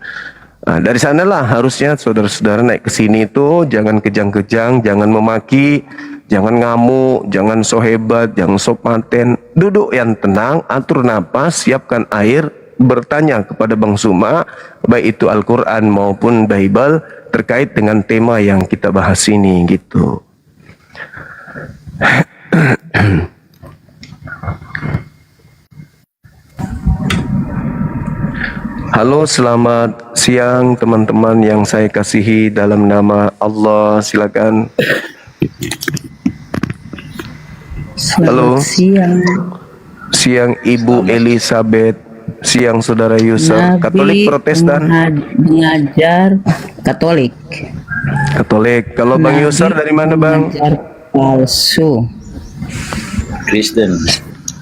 Speaker 1: Nah, dari sanalah harusnya saudara-saudara naik ke sini itu jangan kejang-kejang, jangan memaki, jangan ngamuk, jangan so hebat, jangan so paten. Duduk yang tenang, atur napas, siapkan air, bertanya kepada Bang Suma, baik itu Al-Quran maupun Bible, terkait dengan tema yang kita bahas ini gitu. Halo, selamat siang teman-teman yang saya kasihi dalam nama Allah. Silakan. Halo. Siang Ibu Elizabeth. Siang Saudara Yusuf. Katolik Protestan.
Speaker 6: Mengajar Katolik.
Speaker 1: Katolik. Kalau Bang Yusuf dari mana, Bang?
Speaker 6: Mengajar palsu.
Speaker 7: Kristen.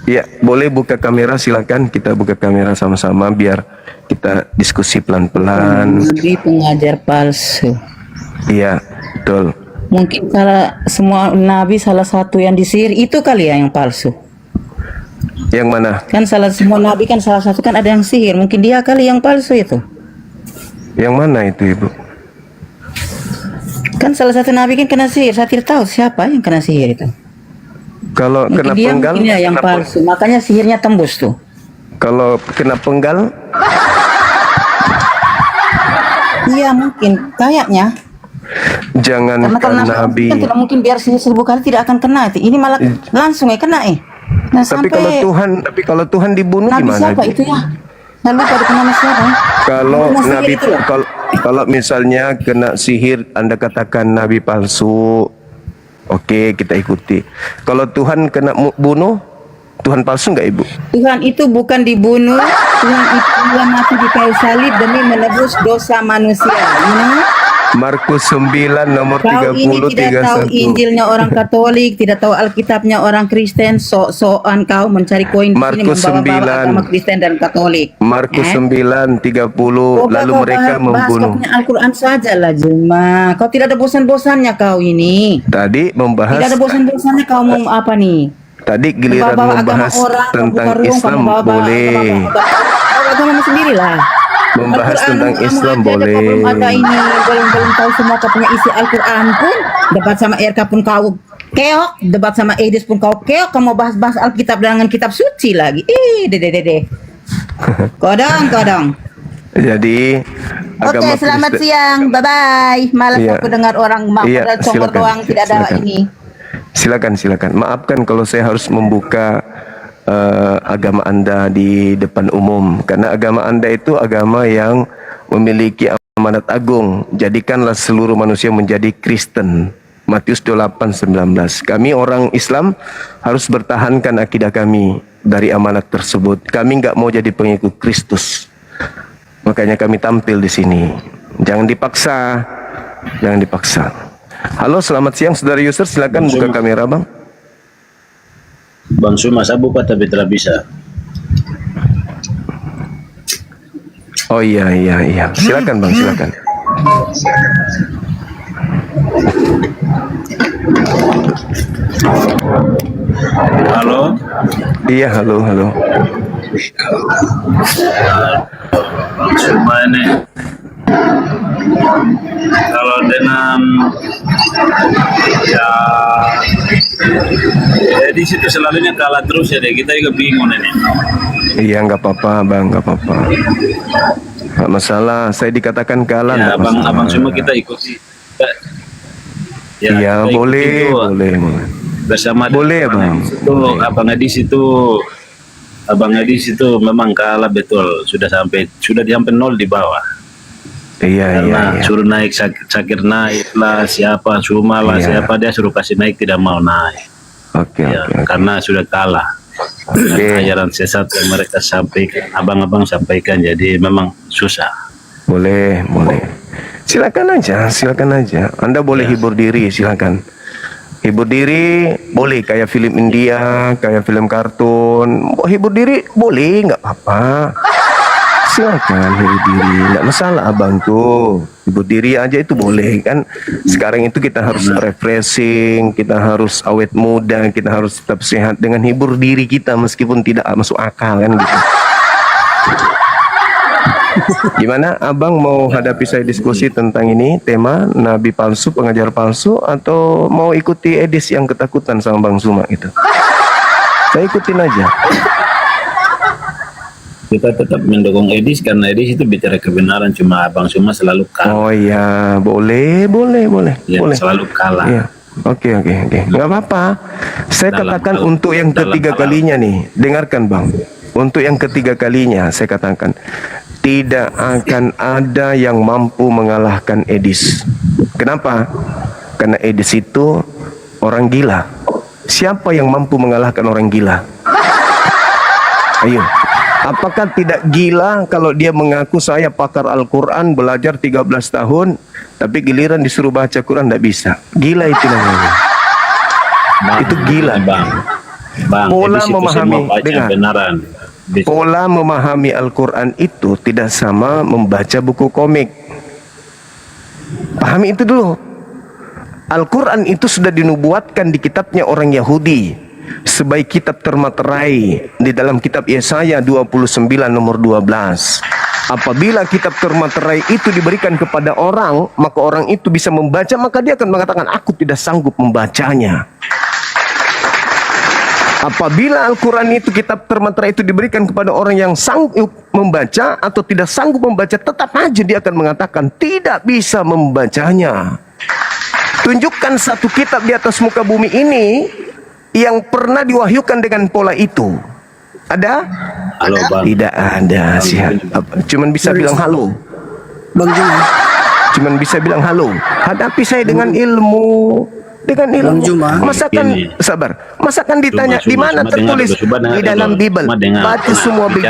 Speaker 1: Ya, boleh buka kamera, silakan kita buka kamera sama-sama biar kita diskusi pelan-pelan.
Speaker 6: Nabi pengajar palsu.
Speaker 1: Iya, betul.
Speaker 6: Mungkin salah semua nabi salah satu yang disihir itu kali ya yang palsu.
Speaker 1: Yang mana?
Speaker 6: Kan semua nabi kan salah satu kan ada yang sihir. Mungkin dia kali yang palsu itu.
Speaker 1: Yang mana itu, Ibu?
Speaker 6: Kan salah satu nabi kan kena sihir. Saya tidak tahu siapa yang kena sihir itu.
Speaker 1: Kalau
Speaker 6: Mungkin
Speaker 1: kena
Speaker 6: dia
Speaker 1: penggal,
Speaker 6: mungkin ya yang
Speaker 1: kenapa?
Speaker 6: palsu. Makanya sihirnya tembus tuh.
Speaker 1: Kalau kena penggal,
Speaker 6: Iya mungkin. Kayaknya.
Speaker 1: jangan
Speaker 6: Karena kalau
Speaker 1: Nabi.
Speaker 6: kan tidak mungkin biar sihir 1000 kali tidak akan kena. Ini malah langsung ya kena Nah
Speaker 1: Tapi
Speaker 6: sampai
Speaker 1: kalau Tuhan dibunuh
Speaker 6: nabi
Speaker 1: gimana?
Speaker 6: siapa itu ya? Saya lupa ada nama siapa.
Speaker 1: Kalau
Speaker 6: Kena sihir
Speaker 1: Nabi
Speaker 6: itu loh.
Speaker 1: kalau misalnya kena sihir, Anda katakan Nabi palsu. Oke, kita ikuti. Kalau Tuhan kena bunuh, Tuhan palsu nggak, Ibu?
Speaker 6: Tuhan itu bukan dibunuh, Tuhan itu telah mati di kayu salib demi menebus dosa manusia. You know?
Speaker 1: Markus 9 nomor
Speaker 6: Kau ini
Speaker 1: 30
Speaker 6: tidak tahu
Speaker 1: 31.
Speaker 6: Injilnya orang Katolik, tidak tahu Alkitabnya orang Kristen, sok-sokan kau mencari koin di sini
Speaker 1: Markus
Speaker 6: membawa-bawa
Speaker 1: 9.
Speaker 6: agama Kristen dan Katolik.
Speaker 1: Markus 9 30
Speaker 6: Coba
Speaker 1: lalu
Speaker 6: kau
Speaker 1: mereka
Speaker 6: bahas
Speaker 1: membunuh.
Speaker 6: kau punya Al-Quran saja lah Juma. Kau tidak ada bosan-bosannya kau ini.
Speaker 1: Tadi membahas
Speaker 6: Tidak ada bosan-bosannya kau mau apa nih?
Speaker 1: tadi giliran
Speaker 6: Bawa agama
Speaker 1: membahas
Speaker 6: orang,
Speaker 1: tentang
Speaker 6: buka ruang,
Speaker 1: Islam
Speaker 6: kamu bawa
Speaker 1: boleh.
Speaker 6: agama sendiri lah.
Speaker 1: Membahas
Speaker 6: Al-Quran
Speaker 1: tentang
Speaker 6: kamu
Speaker 1: Islam
Speaker 6: aja,
Speaker 1: boleh.
Speaker 6: Kau belum ada ini, belum tahu semua kau punya isi Al-Quran pun, debat sama RK pun kau keok, debat sama Edis pun kau keok, kamu bahas-bahas Alkitab dengan kitab suci lagi. Dede. Kodong.
Speaker 1: Jadi
Speaker 6: Oke, selamat
Speaker 1: Kristen-
Speaker 6: siang. Bye-bye. Malas
Speaker 1: Iya.
Speaker 6: aku dengar orang
Speaker 1: Iya,
Speaker 6: modal congor
Speaker 1: silakan.
Speaker 6: doang, tidak ada
Speaker 1: Silakan.
Speaker 6: ini.
Speaker 1: Silakan. Maafkan kalau saya harus membuka agama Anda di depan umum, karena agama Anda itu agama yang memiliki amanat agung. Jadikanlah seluruh manusia menjadi Kristen. Matius 28:19. Kami orang Islam harus bertahankan akidah kami dari amanat tersebut. Kami nggak mau jadi pengikut Kristus. Makanya kami tampil di sini. Jangan dipaksa. Halo, selamat siang Saudara User, silakan buka kamera, Bang.
Speaker 7: Bang Suma saya buka tapi tidak bisa.
Speaker 1: Oh iya. Silakan, Bang, silakan.
Speaker 7: Halo.
Speaker 1: Iya, halo.
Speaker 7: Bang Suma ini kalau dengan ya di situ selalunya kalah terus ya deh, kita juga bingung ini.
Speaker 1: Iya, nggak apa-apa, Bang, nggak apa-apa. Nggak masalah, saya dikatakan kalah.
Speaker 7: Ya
Speaker 1: nggak masalah.
Speaker 7: abang cuma kita ikuti.
Speaker 1: Iya,
Speaker 7: kita ikuti
Speaker 1: boleh.
Speaker 7: bersama
Speaker 1: Boleh, Bang.
Speaker 7: Itu Abang Edis itu memang kalah betul, sudah sampai 0 di bawah.
Speaker 1: Iya.
Speaker 7: Karena suruh naik Sakir naik lah, siapa Suma lah,
Speaker 1: Iya.
Speaker 7: siapa dia suruh kasih naik tidak mau naik.
Speaker 1: Oke.
Speaker 7: Karena sudah kalah. Ajaran sesat yang mereka sampaikan, abang-abang sampaikan, jadi memang susah.
Speaker 1: Boleh. Silakan aja. Anda boleh hibur diri, silakan. Hibur diri boleh, kayak film India, kayak film kartun. Hibur diri boleh, nggak apa-apa. Silakan hibur diri, nggak masalah, Abang tuh. Hibur diri aja itu boleh kan. Sekarang itu kita harus refreshing, kita harus awet muda, kita harus tetap sehat dengan hibur diri kita meskipun tidak masuk akal kan gitu. Gimana, Abang mau hadapi saya diskusi tentang ini, tema Nabi palsu, pengajar palsu, atau mau ikuti Edis yang ketakutan sama Bang Suma gitu? Saya ikutin aja.
Speaker 7: Kita tetap mendukung Edis karena Edis itu bicara kebenaran, cuma Abang Suma selalu kalah.
Speaker 1: Oh iya, boleh.
Speaker 7: Ya,
Speaker 1: boleh.
Speaker 7: selalu kalah.
Speaker 1: Iya. Oke. Nggak apa-apa. Saya katakan untuk yang ketiga kalinya nih, dengarkan, Bang. Untuk yang ketiga kalinya saya katakan, tidak akan ada yang mampu mengalahkan Edis. Kenapa? Karena Edis itu orang gila. Siapa yang mampu mengalahkan orang gila? Ayo. Apakah tidak gila kalau dia mengaku saya pakar Al-Quran, belajar 13 tahun, tapi giliran disuruh baca Quran tidak bisa? Gila itu namanya.
Speaker 7: Bang,
Speaker 1: Itu gila.
Speaker 7: Bang. Bang,
Speaker 1: Pola
Speaker 7: edisi itu semua
Speaker 1: memahami
Speaker 7: baca
Speaker 1: dengar.
Speaker 7: benaran.
Speaker 1: Pola memahami Al-Quran itu tidak sama membaca buku komik. Pahami itu dulu. Al-Quran itu sudah dinubuatkan di kitabnya orang Yahudi sebagai kitab termaterai di dalam kitab Yesaya 29 nomor 12. Apabila kitab termaterai itu diberikan kepada orang, maka orang itu bisa membaca, maka dia akan mengatakan, aku tidak sanggup membacanya. Apabila Al-Quran itu, kitab termaterai itu diberikan kepada orang yang sanggup membaca atau tidak sanggup membaca, tetap aja dia akan mengatakan tidak bisa membacanya. Tunjukkan satu kitab di atas muka bumi ini yang pernah diwahyukan dengan pola itu. Ada?
Speaker 7: Halo Bang.
Speaker 1: Tidak ada. Cuman bisa bilang halo.
Speaker 4: Bang Juma.
Speaker 1: Cuman bisa bilang halo. Hadapi saya dengan ilmu. Dengan ilmu. Masakan sabar. Masakan ditanya di mana tertulis di dalam Bible. Baca semua Bible.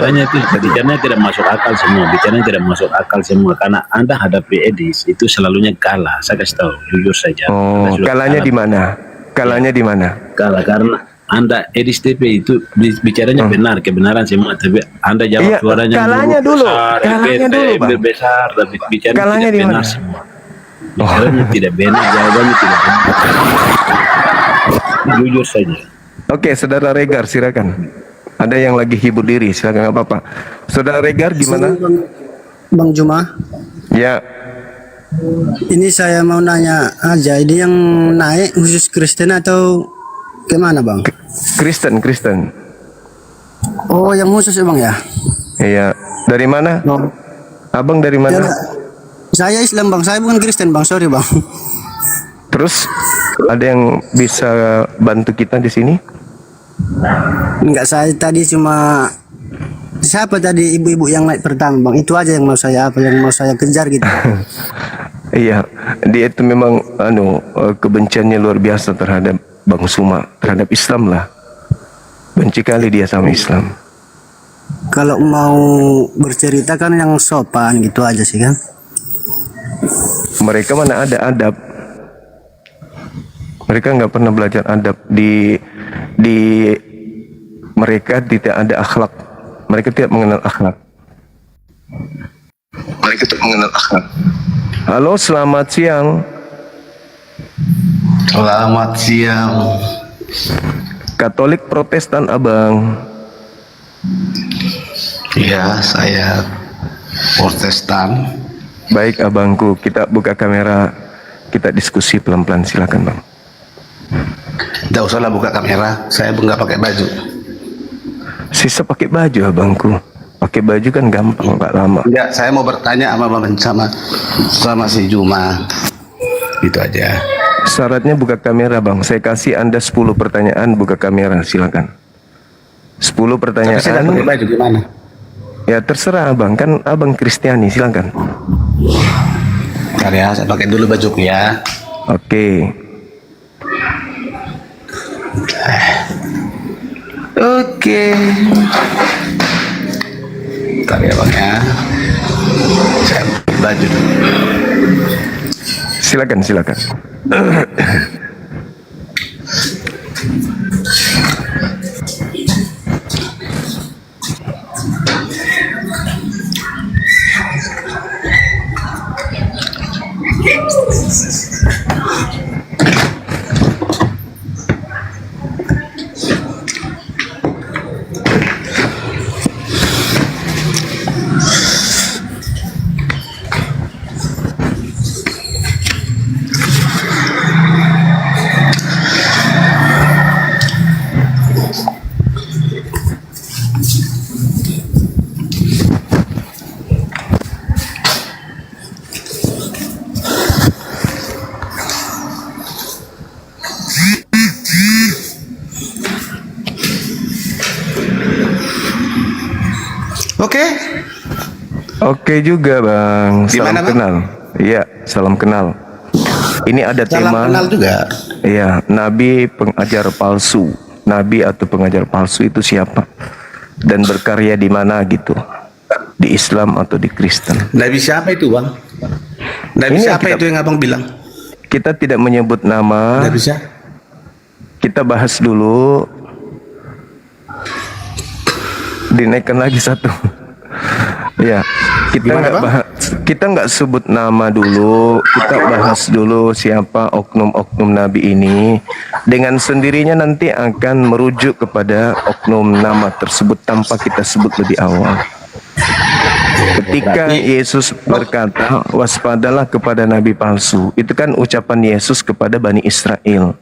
Speaker 7: Bicaranya tidak masuk akal semua. Bicaranya tidak masuk akal semua karena Anda hadapi Edis itu selalunya kalah. Saya kasih tahu jujur saja.
Speaker 1: Oh, kalahnya di mana? Kalahnya di mana?
Speaker 7: Kalah karena Anda Edis TP itu bicaranya benar, kebenaran semua, tapi Anda jawab
Speaker 1: Iya,
Speaker 7: suaranya
Speaker 1: kalahnya dulu. Kalahnya dulu, Bang.
Speaker 7: besar, tapi bicaranya
Speaker 1: Kalahnya
Speaker 7: tidak
Speaker 1: di
Speaker 7: benar
Speaker 1: mana?
Speaker 7: semua. Bicaranya tidak benar, jawabannya tidak benar. Jujur saja.
Speaker 1: Oke, Saudara Regar silakan. Ada yang lagi hibur diri, silakan, nggak apa-apa. Saudara Regar gimana?
Speaker 8: Bang Juma,
Speaker 1: Ya,
Speaker 8: ini saya mau nanya aja, ini yang naik khusus Kristen atau gimana Bang?
Speaker 1: Kristen.
Speaker 8: Oh, yang khusus ya Bang ya?
Speaker 1: Iya. Dari mana?
Speaker 8: Oh.
Speaker 1: Abang dari mana?
Speaker 8: Saya Islam Bang, saya bukan Kristen Bang, sorry Bang.
Speaker 1: Terus ada yang bisa bantu kita di sini?
Speaker 8: Enggak, saya tadi cuma siapa tadi ibu-ibu yang naik pertama Bang, itu aja yang mau saya kejar gitu.
Speaker 1: Iya, dia itu memang kebenciannya luar biasa terhadap Bang Suma, terhadap Islam lah. Benci kali dia sama Islam.
Speaker 8: Kalau mau bercerita kan yang sopan gitu aja sih kan.
Speaker 1: Mereka mana ada adab. Mereka nggak pernah belajar adab. Di mereka tidak ada akhlak. Mereka tidak mengenal akhlak. Halo, selamat siang.
Speaker 9: Selamat siang.
Speaker 1: Katolik Protestan Abang.
Speaker 9: Ya, saya Protestan.
Speaker 1: Baik abangku, kita buka kamera, kita diskusi pelan-pelan, silakan Bang.
Speaker 9: Tidak usahlah buka kamera, saya nggak pakai baju.
Speaker 1: Sisa pakai baju abangku. Pakai baju kan gampang, nggak lama.
Speaker 9: Enggak, saya mau bertanya sama si Juma. Gitu aja.
Speaker 1: Syaratnya buka kamera Bang. Saya kasih Anda 10 pertanyaan, buka kamera, silakan. 10 pertanyaan.
Speaker 9: Tapi saya nggak pakai baju gimana?
Speaker 1: Ya terserah Abang, kan Abang Kristiani, silakan.
Speaker 9: Bentar ya, saya pakai dulu baju ya.
Speaker 1: Oke.
Speaker 9: Oke. Bentar ya Bang ya. Saya pakai baju dulu.
Speaker 1: Silakan.
Speaker 9: Oke.
Speaker 1: Oke juga Bang.
Speaker 9: Gimana,
Speaker 1: Salam
Speaker 9: Bang?
Speaker 1: kenal. Iya, salam kenal. Ini ada
Speaker 9: Salam
Speaker 1: tema.
Speaker 9: kenal juga.
Speaker 1: Iya, nabi pengajar palsu. Nabi atau pengajar palsu itu siapa? Dan berkarya di mana gitu? Di Islam atau di Kristen?
Speaker 9: Nabi siapa itu Bang? Nabi
Speaker 1: Ini
Speaker 9: siapa
Speaker 1: kita-
Speaker 9: itu yang abang bilang?
Speaker 1: Kita tidak menyebut nama.
Speaker 9: Nabi siapa?
Speaker 1: Kita bahas dulu dinaikkan lagi satu. Ya, kita nggak sebut nama dulu, kita bahas dulu siapa oknum-oknum Nabi ini. Dengan sendirinya nanti akan merujuk kepada oknum nama tersebut tanpa kita sebut lebih awal. Ketika Yesus berkata, waspadalah kepada nabi palsu, itu kan ucapan Yesus kepada Bani Israel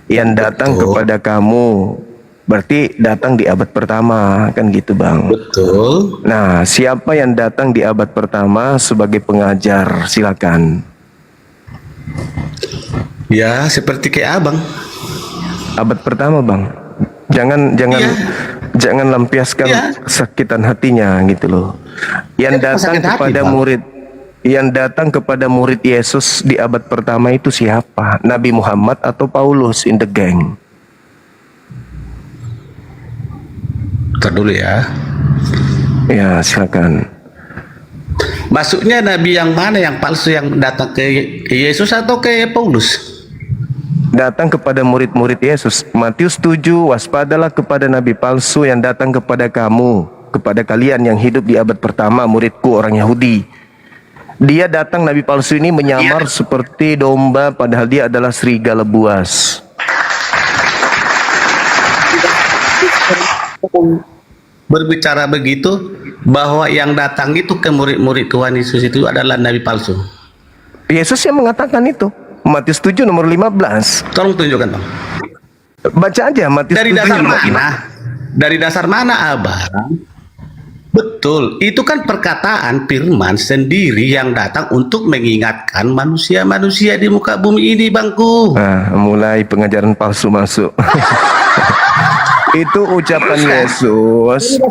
Speaker 1: yang datang kepada kamu. Berarti datang di abad pertama, kan gitu Bang.
Speaker 9: Betul.
Speaker 1: Nah, siapa yang datang di abad pertama sebagai pengajar? Silakan.
Speaker 9: Ya, seperti kayak abang.
Speaker 1: Abad pertama Bang. Jangan lampiaskan kesakitan hatinya gitu loh. Yang datang
Speaker 9: sakit hati,
Speaker 1: kepada
Speaker 9: Bang.
Speaker 1: yang datang kepada murid Yesus di abad pertama itu siapa? Nabi Muhammad atau Paulus in the gang?
Speaker 9: Ntar dulu ya.
Speaker 1: Ya, silakan.
Speaker 9: Maksudnya nabi yang mana yang palsu yang datang ke Yesus atau ke Paulus?
Speaker 1: Datang kepada murid-murid Yesus. Matius 7, waspadalah kepada nabi palsu yang datang kepada kamu, kepada kalian yang hidup di abad pertama, muridku orang Yahudi. Dia datang, nabi palsu ini menyamar seperti domba padahal dia adalah serigala buas.
Speaker 9: Berbicara begitu bahwa yang datang itu ke murid-murid Tuhan Yesus itu adalah nabi palsu.
Speaker 1: Yesus yang mengatakan itu. Matius 7 nomor 15.
Speaker 9: Tolong tunjukkan Bang.
Speaker 1: Baca aja Matius 7
Speaker 9: Dari dasar
Speaker 1: nomor
Speaker 9: mana? Dari dasar mana Abang? Betul, itu kan perkataan firman sendiri yang datang untuk mengingatkan manusia-manusia di muka bumi ini, Bangku.
Speaker 1: Nah, mulai pengajaran palsu masuk. Itu ucapan Yesus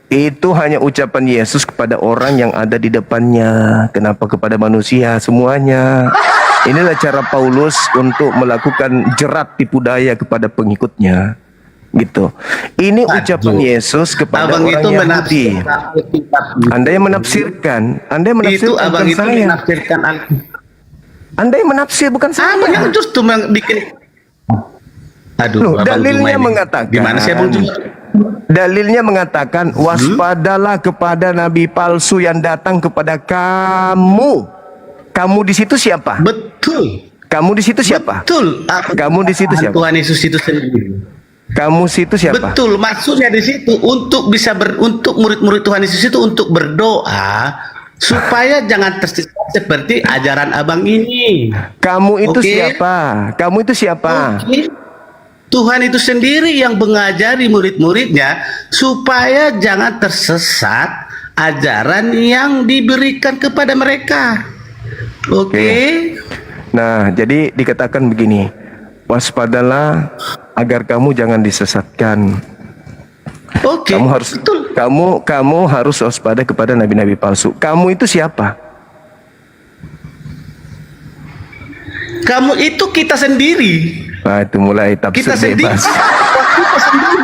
Speaker 1: itu hanya ucapan Yesus kepada orang yang ada di depannya. Kenapa kepada manusia semuanya? Inilah cara Paulus untuk melakukan jerat tipu daya kepada pengikutnya. Gitu. Ini ucapan Yesus kepada
Speaker 9: Abang
Speaker 1: orang
Speaker 9: itu
Speaker 1: Yahudi. Anda yang menafsirkan, Anda yang menafsirkan,
Speaker 9: Itu abang
Speaker 1: bukan
Speaker 9: itu
Speaker 1: saya.
Speaker 9: menafsirkan Alkitab.
Speaker 1: Anda yang menafsir, bukan saya.
Speaker 9: Abang yang justru bikin. Aduh,
Speaker 1: Loh,
Speaker 9: Abang
Speaker 1: dalilnya
Speaker 9: Juma ini.
Speaker 1: mengatakan.
Speaker 9: Gimana sih Abang Juma?
Speaker 1: Dalilnya mengatakan waspadalah kepada nabi palsu yang datang kepada kamu. Kamu di situ siapa?
Speaker 9: Betul.
Speaker 1: Kamu di situ siapa?
Speaker 9: Betul.
Speaker 1: Kamu di situ siapa?
Speaker 9: Tuhan Yesus itu sendiri.
Speaker 1: Kamu situ siapa?
Speaker 9: Betul, maksudnya di situ untuk bisa untuk murid-murid Tuhan Yesus itu untuk berdoa supaya jangan tersesat seperti ajaran abang ini.
Speaker 1: Kamu itu
Speaker 9: Oke.
Speaker 1: siapa? Kamu itu siapa?
Speaker 9: Oke. Tuhan itu sendiri yang mengajari murid-muridnya supaya jangan tersesat ajaran yang diberikan kepada mereka. Oke.
Speaker 1: Nah, jadi dikatakan begini, waspadalah agar kamu jangan disesatkan.
Speaker 9: Oke.
Speaker 1: Kamu harus
Speaker 9: Betul.
Speaker 1: kamu harus waspada kepada nabi-nabi palsu. Kamu itu siapa?
Speaker 9: Kamu itu kita sendiri.
Speaker 1: Nah, itu mulai tafsir
Speaker 9: Kita sendiri.
Speaker 1: bebas.
Speaker 9: Kita sendiri.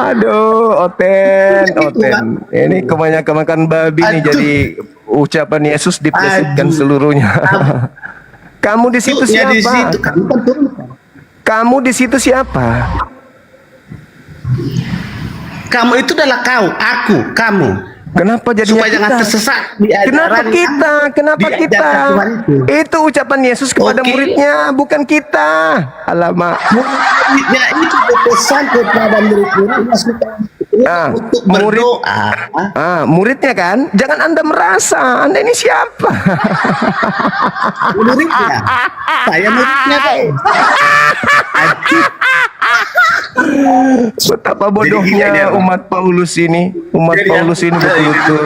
Speaker 1: Aduh, Oten.
Speaker 9: Bang.
Speaker 1: Ini kebanyakan makan babi nih,
Speaker 9: Aduh.
Speaker 1: jadi ucapan Yesus diplesetkan
Speaker 9: Aduh.
Speaker 1: seluruhnya. Kamu di situ
Speaker 9: Maksudnya
Speaker 1: siapa?
Speaker 9: di situ kamu kan turun.
Speaker 1: Kamu di situ siapa?
Speaker 9: Kamu itu adalah aku, kamu.
Speaker 1: Kenapa jadi
Speaker 9: Supaya jangan tersesat di ajaran
Speaker 1: Kenapa
Speaker 9: yang
Speaker 1: kita? Kenapa
Speaker 9: diajarkan
Speaker 1: kita?
Speaker 9: Tuhan itu.
Speaker 1: Itu ucapan Yesus kepada
Speaker 9: Oke.
Speaker 1: muridnya, bukan kita. Alamak.
Speaker 9: Muridnya itu berpesan kepada murid-muridnya
Speaker 1: Ah,
Speaker 9: untuk
Speaker 1: murid-
Speaker 9: berdoa.
Speaker 1: Muridnya kan? Jangan Anda merasa Anda ini siapa?
Speaker 9: Muridnya, saya muridnya Pak.
Speaker 1: Betapa
Speaker 9: Jadi gini
Speaker 1: bodohnya
Speaker 9: dia, Bang.
Speaker 1: umat Paulus ini. Umat
Speaker 9: Jadi
Speaker 1: Paulus
Speaker 9: yang-
Speaker 1: ini betul-betul.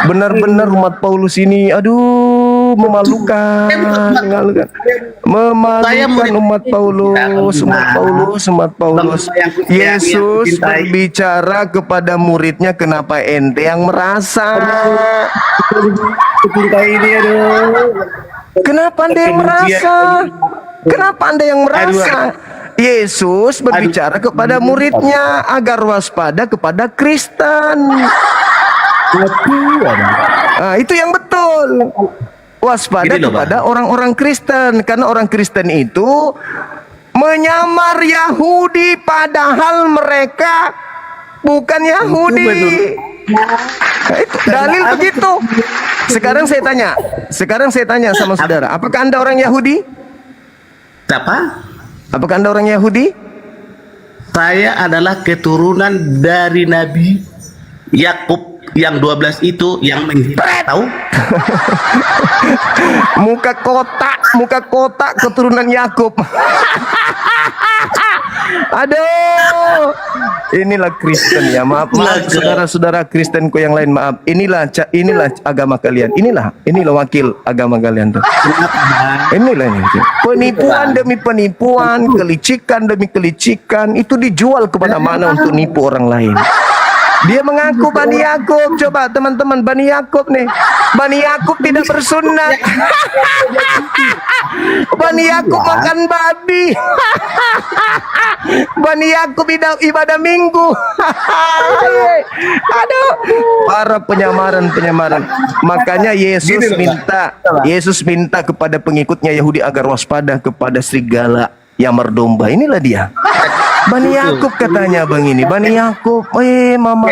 Speaker 1: Benar-benar umat Paulus ini, aduh, memalukan, memalukan,
Speaker 9: murid-
Speaker 1: umat Paulus, umat Paulus.
Speaker 9: Bangsa yang Kristiani yang
Speaker 1: Yesus
Speaker 9: dicintai.
Speaker 1: berbicara kepada muridnya, kenapa ente yang merasa? Kenapa anda yang merasa? Kenapa anda yang merasa? Yesus berbicara kepada muridnya agar waspada kepada Kristen. Nah, itu yang betul. Waspada
Speaker 9: Gini loh,
Speaker 1: kepada orang-orang Kristen, karena orang Kristen itu menyamar Yahudi padahal mereka bukan Yahudi. Nah, itu dalil begitu. Sekarang saya tanya sama saudara, apakah Anda orang Yahudi?
Speaker 9: Apa?
Speaker 1: Apakah Anda orang Yahudi?
Speaker 9: Saya adalah keturunan dari Nabi Yakub yang 12 itu yang menghina, tahu?
Speaker 1: Muka kotak keturunan Yakub. Aduh, inilah Kristen ya. Maaf saudara-saudara Kristenku yang lain, maaf. Inilah agama kalian. Inilah wakil agama kalian tuh. Inilah ini. Penipuan demi penipuan, kelicikan demi kelicikan, itu dijual kepada mana untuk nipu orang lain. Dia mengaku Bani Yakub. Coba teman-teman, Bani Yakub nih. Bani Yakub tidak bersunat. Bani Yakub makan babi. Bani Yakub ibadah minggu. Aduh, para penyamaran. Makanya Yesus minta kepada pengikutnya Yahudi agar waspada kepada serigala yang berdomba. Inilah dia. Bani Yakub katanya bang ini. Bani Yakub. Mama.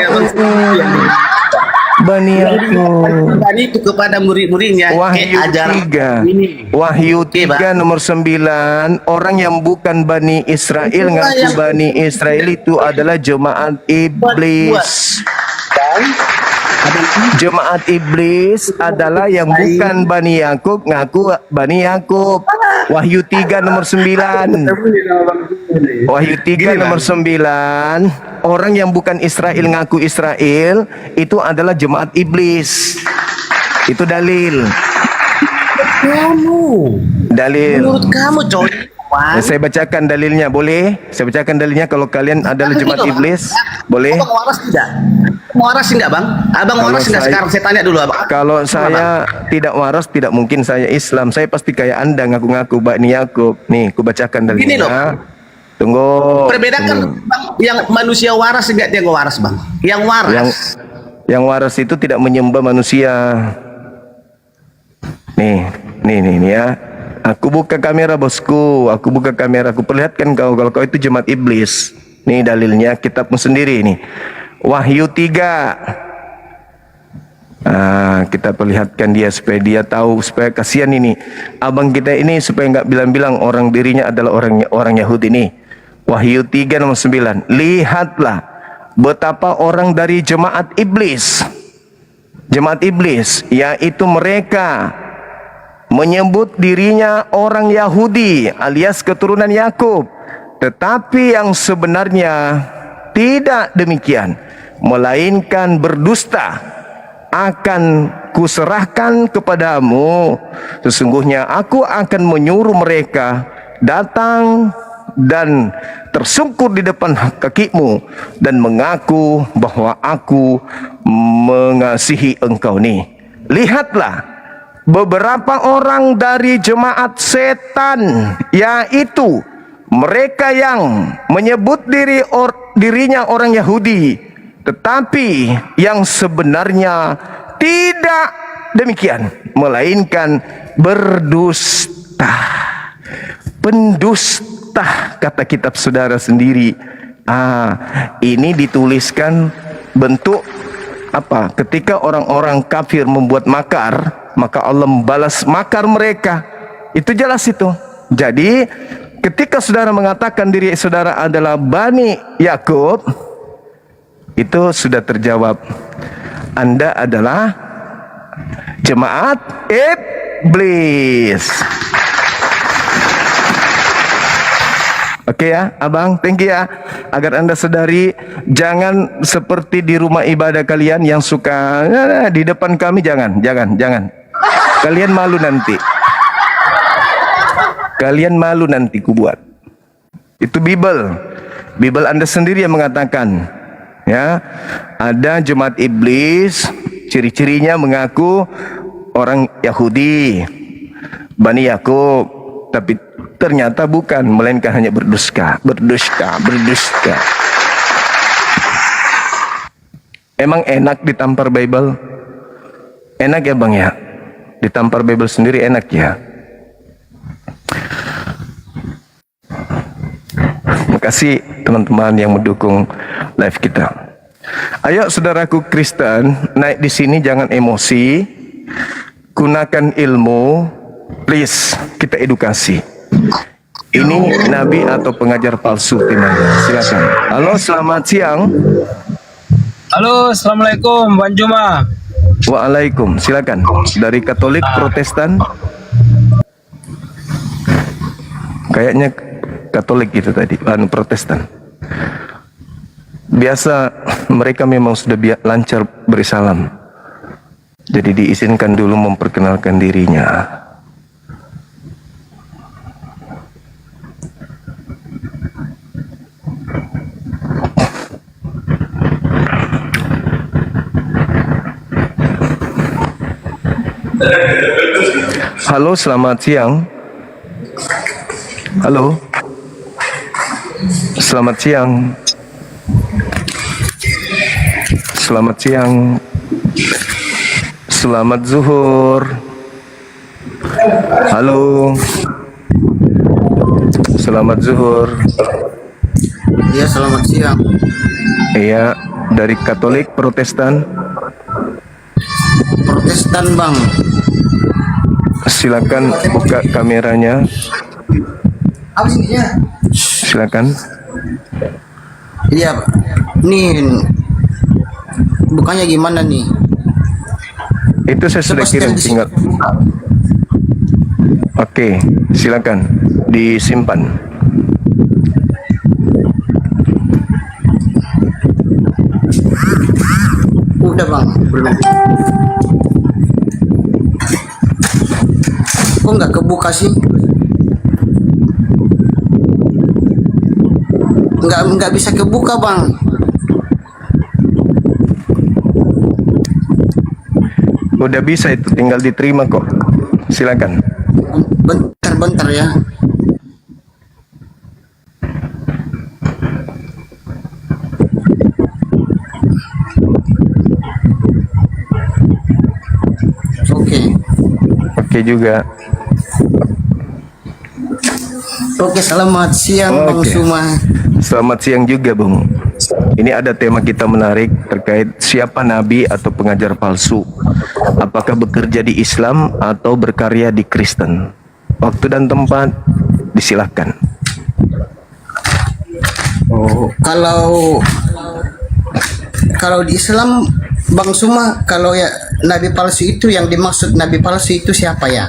Speaker 1: Bani Yakub.
Speaker 9: Dan itu kepada murid-muridnya.
Speaker 1: Wahyu 3 nomor 9. Orang yang bukan Bani Israel ngaku Bani Israel itu adalah jemaat iblis. Jemaat iblis adalah yang bukan Bani Yakub ngaku Bani Yakub. Wahyu 3 nomor 9. Wahyu 3 nomor 9. Orang yang bukan Israel ngaku Israel itu adalah jemaat iblis. Itu dalil. Dalil.
Speaker 9: Menurut kamu, coy.
Speaker 1: Saya bacakan dalilnya, boleh? Saya bacakan dalilnya kalau kalian adalah jemaat iblis, boleh?
Speaker 9: Abang waras tidak? Waras enggak, Bang? Abang waras enggak? Sekarang saya tanya dulu, Abang.
Speaker 1: Kalau saya tidak waras, tidak mungkin saya Islam. Saya pasti kayak Anda ngaku-ngaku Bani Yakub. Nih, aku bacakan dalilnya.
Speaker 9: Gini loh.
Speaker 1: Tunggu.
Speaker 9: Perbedakan, Bang, yang manusia waras enggak dia waras, Bang? Yang waras.
Speaker 1: Yang waras itu tidak menyembah manusia. Nih ya. Aku buka kamera bosku, aku buka kamera, aku perlihatkan kau kalau kau itu jemaat iblis. Nih dalilnya, kitabmu sendiri nih. Wahyu 3. Kita perlihatkan dia supaya dia tahu, supaya kasihan ini abang kita ini supaya nggak bilang-bilang orang dirinya adalah orang Yahudi nih. Wahyu 3 nomor 9. Lihatlah betapa orang dari jemaat iblis, yaitu mereka menyebut dirinya orang Yahudi alias keturunan Yakub, tetapi yang sebenarnya tidak demikian, melainkan berdusta. Akan kuserahkan kepadamu, sesungguhnya aku akan menyuruh mereka datang dan tersungkur di depan kakimu dan mengaku bahwa aku mengasihi engkau. Nih, lihatlah beberapa orang dari jemaat setan, yaitu mereka yang menyebut dirinya orang Yahudi, tetapi yang sebenarnya tidak demikian, melainkan berdusta. Pendusta, kata kitab saudara sendiri. Ini dituliskan bentuk apa? Ketika orang-orang kafir membuat makar, maka Allah membalas makar mereka. Itu jelas itu. Jadi ketika saudara mengatakan diri saudara adalah Bani Yakub, itu sudah terjawab. Anda adalah jemaat iblis. Oke ya, abang, thank you ya. Agar Anda sadari, jangan seperti di rumah ibadah kalian yang suka di depan kami, jangan. Kalian malu nanti ku buat. Itu Bible Anda sendiri yang mengatakan. Ya, ada jemaat iblis, ciri-cirinya mengaku orang Yahudi, Bani Yakub, tapi ternyata bukan, melainkan hanya berdusta. Emang enak ditampar Bible? Enak ya bang ya? Ditampar Bible sendiri enak ya? Terima kasih teman-teman yang mendukung live kita. Ayo saudaraku Kristen, naik di sini jangan emosi, gunakan ilmu, please kita edukasi. Ini nabi atau pengajar palsu temanya. Silakan. Halo, selamat siang.
Speaker 5: Halo, assalamualaikum, Bang Juma.
Speaker 1: Waalaikum, silakan. Dari Katolik Protestan. Kayaknya Katolik itu tadi, Protestan. Biasa mereka memang sudah lancar beri salam. Jadi diizinkan dulu memperkenalkan dirinya. Halo, selamat siang. Halo. Selamat siang. Selamat siang. Selamat zuhur. Halo. Selamat zuhur.
Speaker 8: Iya, selamat siang.
Speaker 1: Iya, dari Katolik Protestan.
Speaker 8: Protestan, Bang.
Speaker 1: Silakan buka kameranya.
Speaker 8: Apa sih ya?
Speaker 1: Silakan.
Speaker 8: Iya, nih bukannya gimana nih?
Speaker 1: Itu saya sudah
Speaker 8: Coba
Speaker 1: kirim
Speaker 8: scan di
Speaker 1: tinggal. Oke, silakan disimpan.
Speaker 8: Udah, Bang, belum. Kok nggak kebuka sih? Nggak bisa kebuka, Bang.
Speaker 1: Udah bisa itu, tinggal diterima kok. Silakan.
Speaker 8: Bentar ya.
Speaker 1: Oke juga.
Speaker 8: Oke, selamat siang Bang
Speaker 1: Oke.
Speaker 8: Suma.
Speaker 1: Selamat siang juga, Bung. Ini ada tema kita menarik terkait siapa nabi atau pengajar palsu. Apakah bekerja di Islam atau berkarya di Kristen? Waktu dan tempat disilahkan.
Speaker 8: Kalau di Islam Bang Suma, kalau ya nabi palsu itu, yang dimaksud nabi palsu itu siapa ya?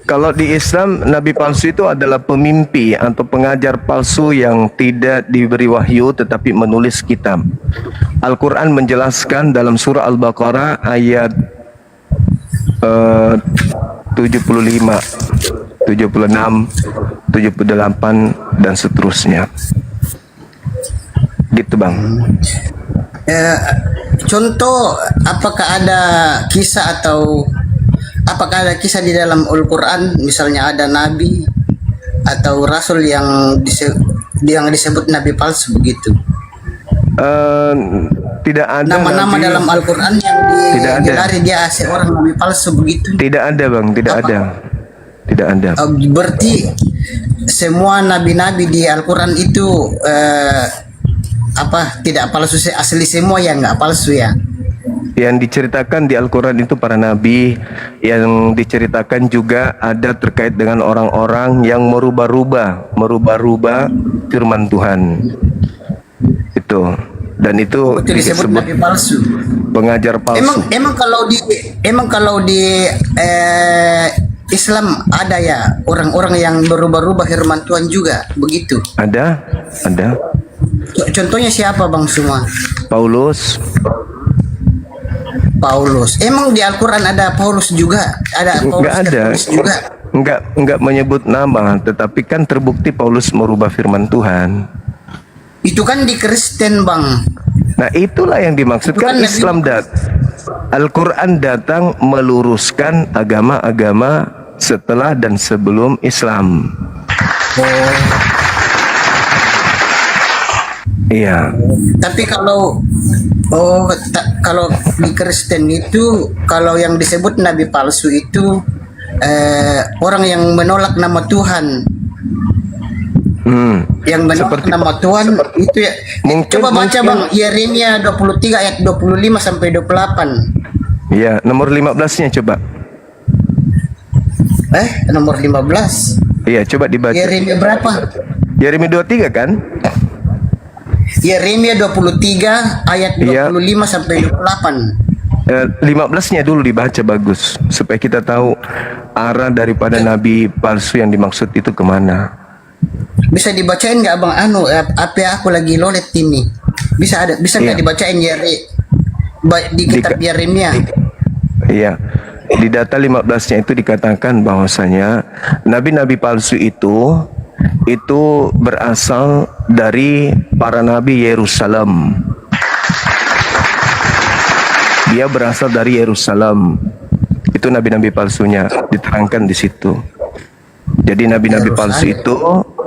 Speaker 1: Kalau di Islam, nabi palsu itu adalah pemimpi atau pengajar palsu yang tidak diberi wahyu tetapi menulis kitab. Al-Quran menjelaskan dalam surah Al-Baqarah ayat 75, 76, 78 dan seterusnya. Gitu, Bang.
Speaker 8: Contoh, apakah ada kisah di dalam Al-Quran, misalnya ada nabi atau rasul yang disebut nabi palsu begitu?
Speaker 1: Tidak ada
Speaker 8: Nama-nama
Speaker 1: nabi-
Speaker 8: dalam Al-Quran yang
Speaker 1: Tidak ada.
Speaker 8: digelari dia seorang nabi palsu begitu?
Speaker 1: Tidak ada, Bang, tidak
Speaker 8: Apa?
Speaker 1: ada. Tidak ada.
Speaker 8: Berarti semua nabi-nabi di Al-Quran itu tidak palsu, asli semua ya, nggak palsu ya?
Speaker 1: Yang diceritakan di Al-Quran itu para nabi, yang diceritakan juga ada terkait dengan orang-orang yang merubah-rubah firman Tuhan. Itu. Dan itu
Speaker 8: Itu disebut nabi palsu.
Speaker 1: pengajar palsu.
Speaker 8: Emang kalau di Islam ada ya orang-orang yang berubah-ubah firman Tuhan juga begitu?
Speaker 1: Ada.
Speaker 8: Contohnya siapa Bang Suma?
Speaker 1: Paulus.
Speaker 8: Emang di Al-Quran ada Paulus juga? Ada Paulus
Speaker 1: Enggak ada.
Speaker 8: tertulis juga?
Speaker 1: Enggak menyebut nama, tetapi kan terbukti Paulus merubah firman Tuhan.
Speaker 8: Itu kan di Kristen Bang.
Speaker 1: Nah, itulah yang dimaksudkan
Speaker 8: Bukan
Speaker 1: Islam Al-Quran datang meluruskan agama-agama setelah dan sebelum Islam. Iya.
Speaker 8: Tapi kalau di Kristen itu, kalau yang disebut nabi palsu itu orang yang menolak nama Tuhan. Yang benar
Speaker 1: Seperti-
Speaker 8: nama Tuhan itu ya.
Speaker 1: Mungkin-
Speaker 8: Coba baca
Speaker 1: mungkin-
Speaker 8: Bang Yeremia 23 ayat 25 sampai 28.
Speaker 1: Ya, nomor 15-nya coba.
Speaker 8: Nomor 15.
Speaker 1: Iya, coba dibaca.
Speaker 8: Yeremia berapa?
Speaker 1: Yeremia 23 kan?
Speaker 8: Yeremia 23 ayat
Speaker 1: Iya.
Speaker 8: 25 sampai 28.
Speaker 1: 15-nya dulu dibaca bagus supaya kita tahu arah daripada nabi palsu yang dimaksud itu kemana.
Speaker 8: Bisa dibacain nggak Bang apa aku lagi lolet ini? Bisa nggak
Speaker 1: Iya.
Speaker 8: dibacain di kitab Yeremia?
Speaker 1: Iya. Di data 15-nya itu dikatakan bahwasanya nabi-nabi palsu itu berasal dari para nabi Yerusalem. Dia berasal dari Yerusalem. Itu nabi-nabi palsunya diterangkan di situ. Jadi nabi-nabi palsu itu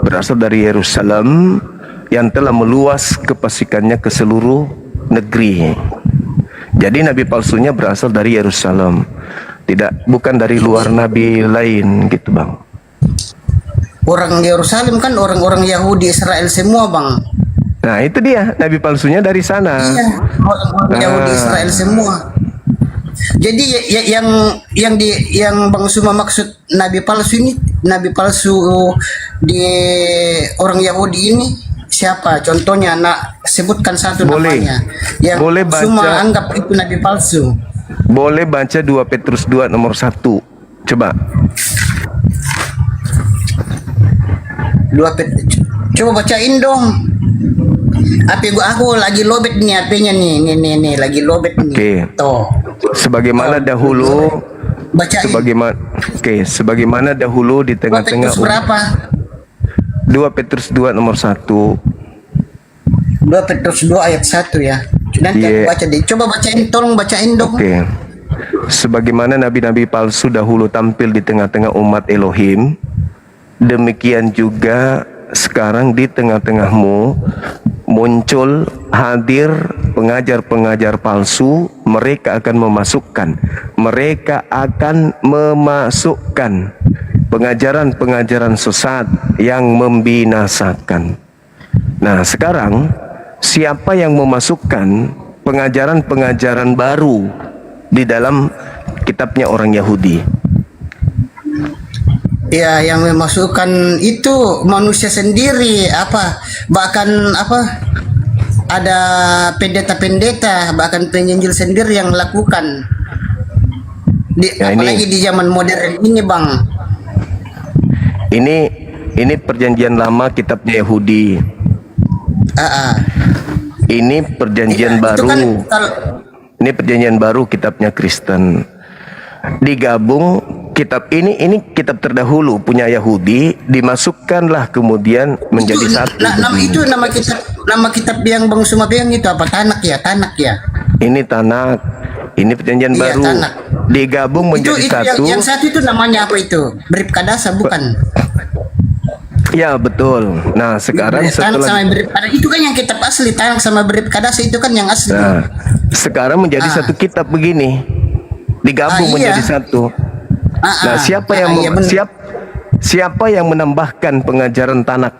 Speaker 1: berasal dari Yerusalem yang telah meluas kefasikannya ke seluruh negeri. Jadi nabi palsunya berasal dari Yerusalem. Bukan dari luar nabi lain gitu, Bang.
Speaker 8: Orang Yerusalem kan orang-orang Yahudi Israel semua Bang.
Speaker 1: Nah, itu dia nabi palsunya dari sana.
Speaker 8: Iya, orang-orang Yahudi Israel semua. Jadi yang Bang Suma maksud nabi palsu di orang Yahudi ini siapa? Contohnya sebutkan satu
Speaker 1: Boleh.
Speaker 8: namanya. Yang
Speaker 1: Boleh baca.
Speaker 8: Suma anggap itu nabi palsu.
Speaker 1: Boleh baca 2 Petrus 2 nomor 1. Coba.
Speaker 8: Coba bacain dong. Aku lagi lobet nih HP-nya nih lagi lobet nih.
Speaker 1: Oke.
Speaker 8: Tuh.
Speaker 1: Sebagaimana dahulu
Speaker 8: Bacain.
Speaker 1: sebagaimana dahulu di
Speaker 8: 2
Speaker 1: tengah-tengah
Speaker 8: Petrus berapa?
Speaker 1: 2 Petrus 2 nomor 1.
Speaker 8: 2 Petrus 2 ayat 1 ya. Nanti aku
Speaker 1: Iya.
Speaker 8: baca deh. Coba tolong bacain dong.
Speaker 1: Oke. Sebagaimana nabi-nabi palsu dahulu tampil di tengah-tengah umat Elohim, demikian juga sekarang di tengah-tengahmu muncul hadir pengajar-pengajar palsu. Mereka akan memasukkan pengajaran-pengajaran sesat yang membinasakan. Nah, sekarang siapa yang memasukkan pengajaran-pengajaran baru di dalam kitabnya orang Yahudi?
Speaker 8: Ya, yang memasukkan itu manusia sendiri bahkan ada pendeta-pendeta, bahkan penginjil sendiri yang lakukan. Apalagi di zaman modern ini, Bang.
Speaker 1: Ini perjanjian lama kitabnya Yahudi. Ini perjanjian
Speaker 8: Iya, itu
Speaker 1: baru.
Speaker 8: kan
Speaker 1: Ini perjanjian baru kitabnya Kristen. Digabung kitab ini kitab terdahulu punya Yahudi, dimasukkanlah kemudian menjadi satu.
Speaker 8: Itu nama kitab yang Bang Suma bilang itu apa? Tanak ya.
Speaker 1: Ini Tanak, ini perjanjian
Speaker 8: Iya,
Speaker 1: baru.
Speaker 8: Tanak.
Speaker 1: Digabung menjadi satu.
Speaker 8: Yang satu itu namanya apa itu? Brib Kadasa bukan?
Speaker 1: Ya, betul. Nah, sekarang
Speaker 8: Tanak
Speaker 1: setelah
Speaker 8: sama Brib Kadasa itu kan yang kitab asli. Tanak sama Brib Kadasa itu kan yang asli.
Speaker 1: Nah, sekarang menjadi satu kitab begini. Digabung
Speaker 8: Iya.
Speaker 1: menjadi satu. Nah, siapa yang menambahkan pengajaran Tanak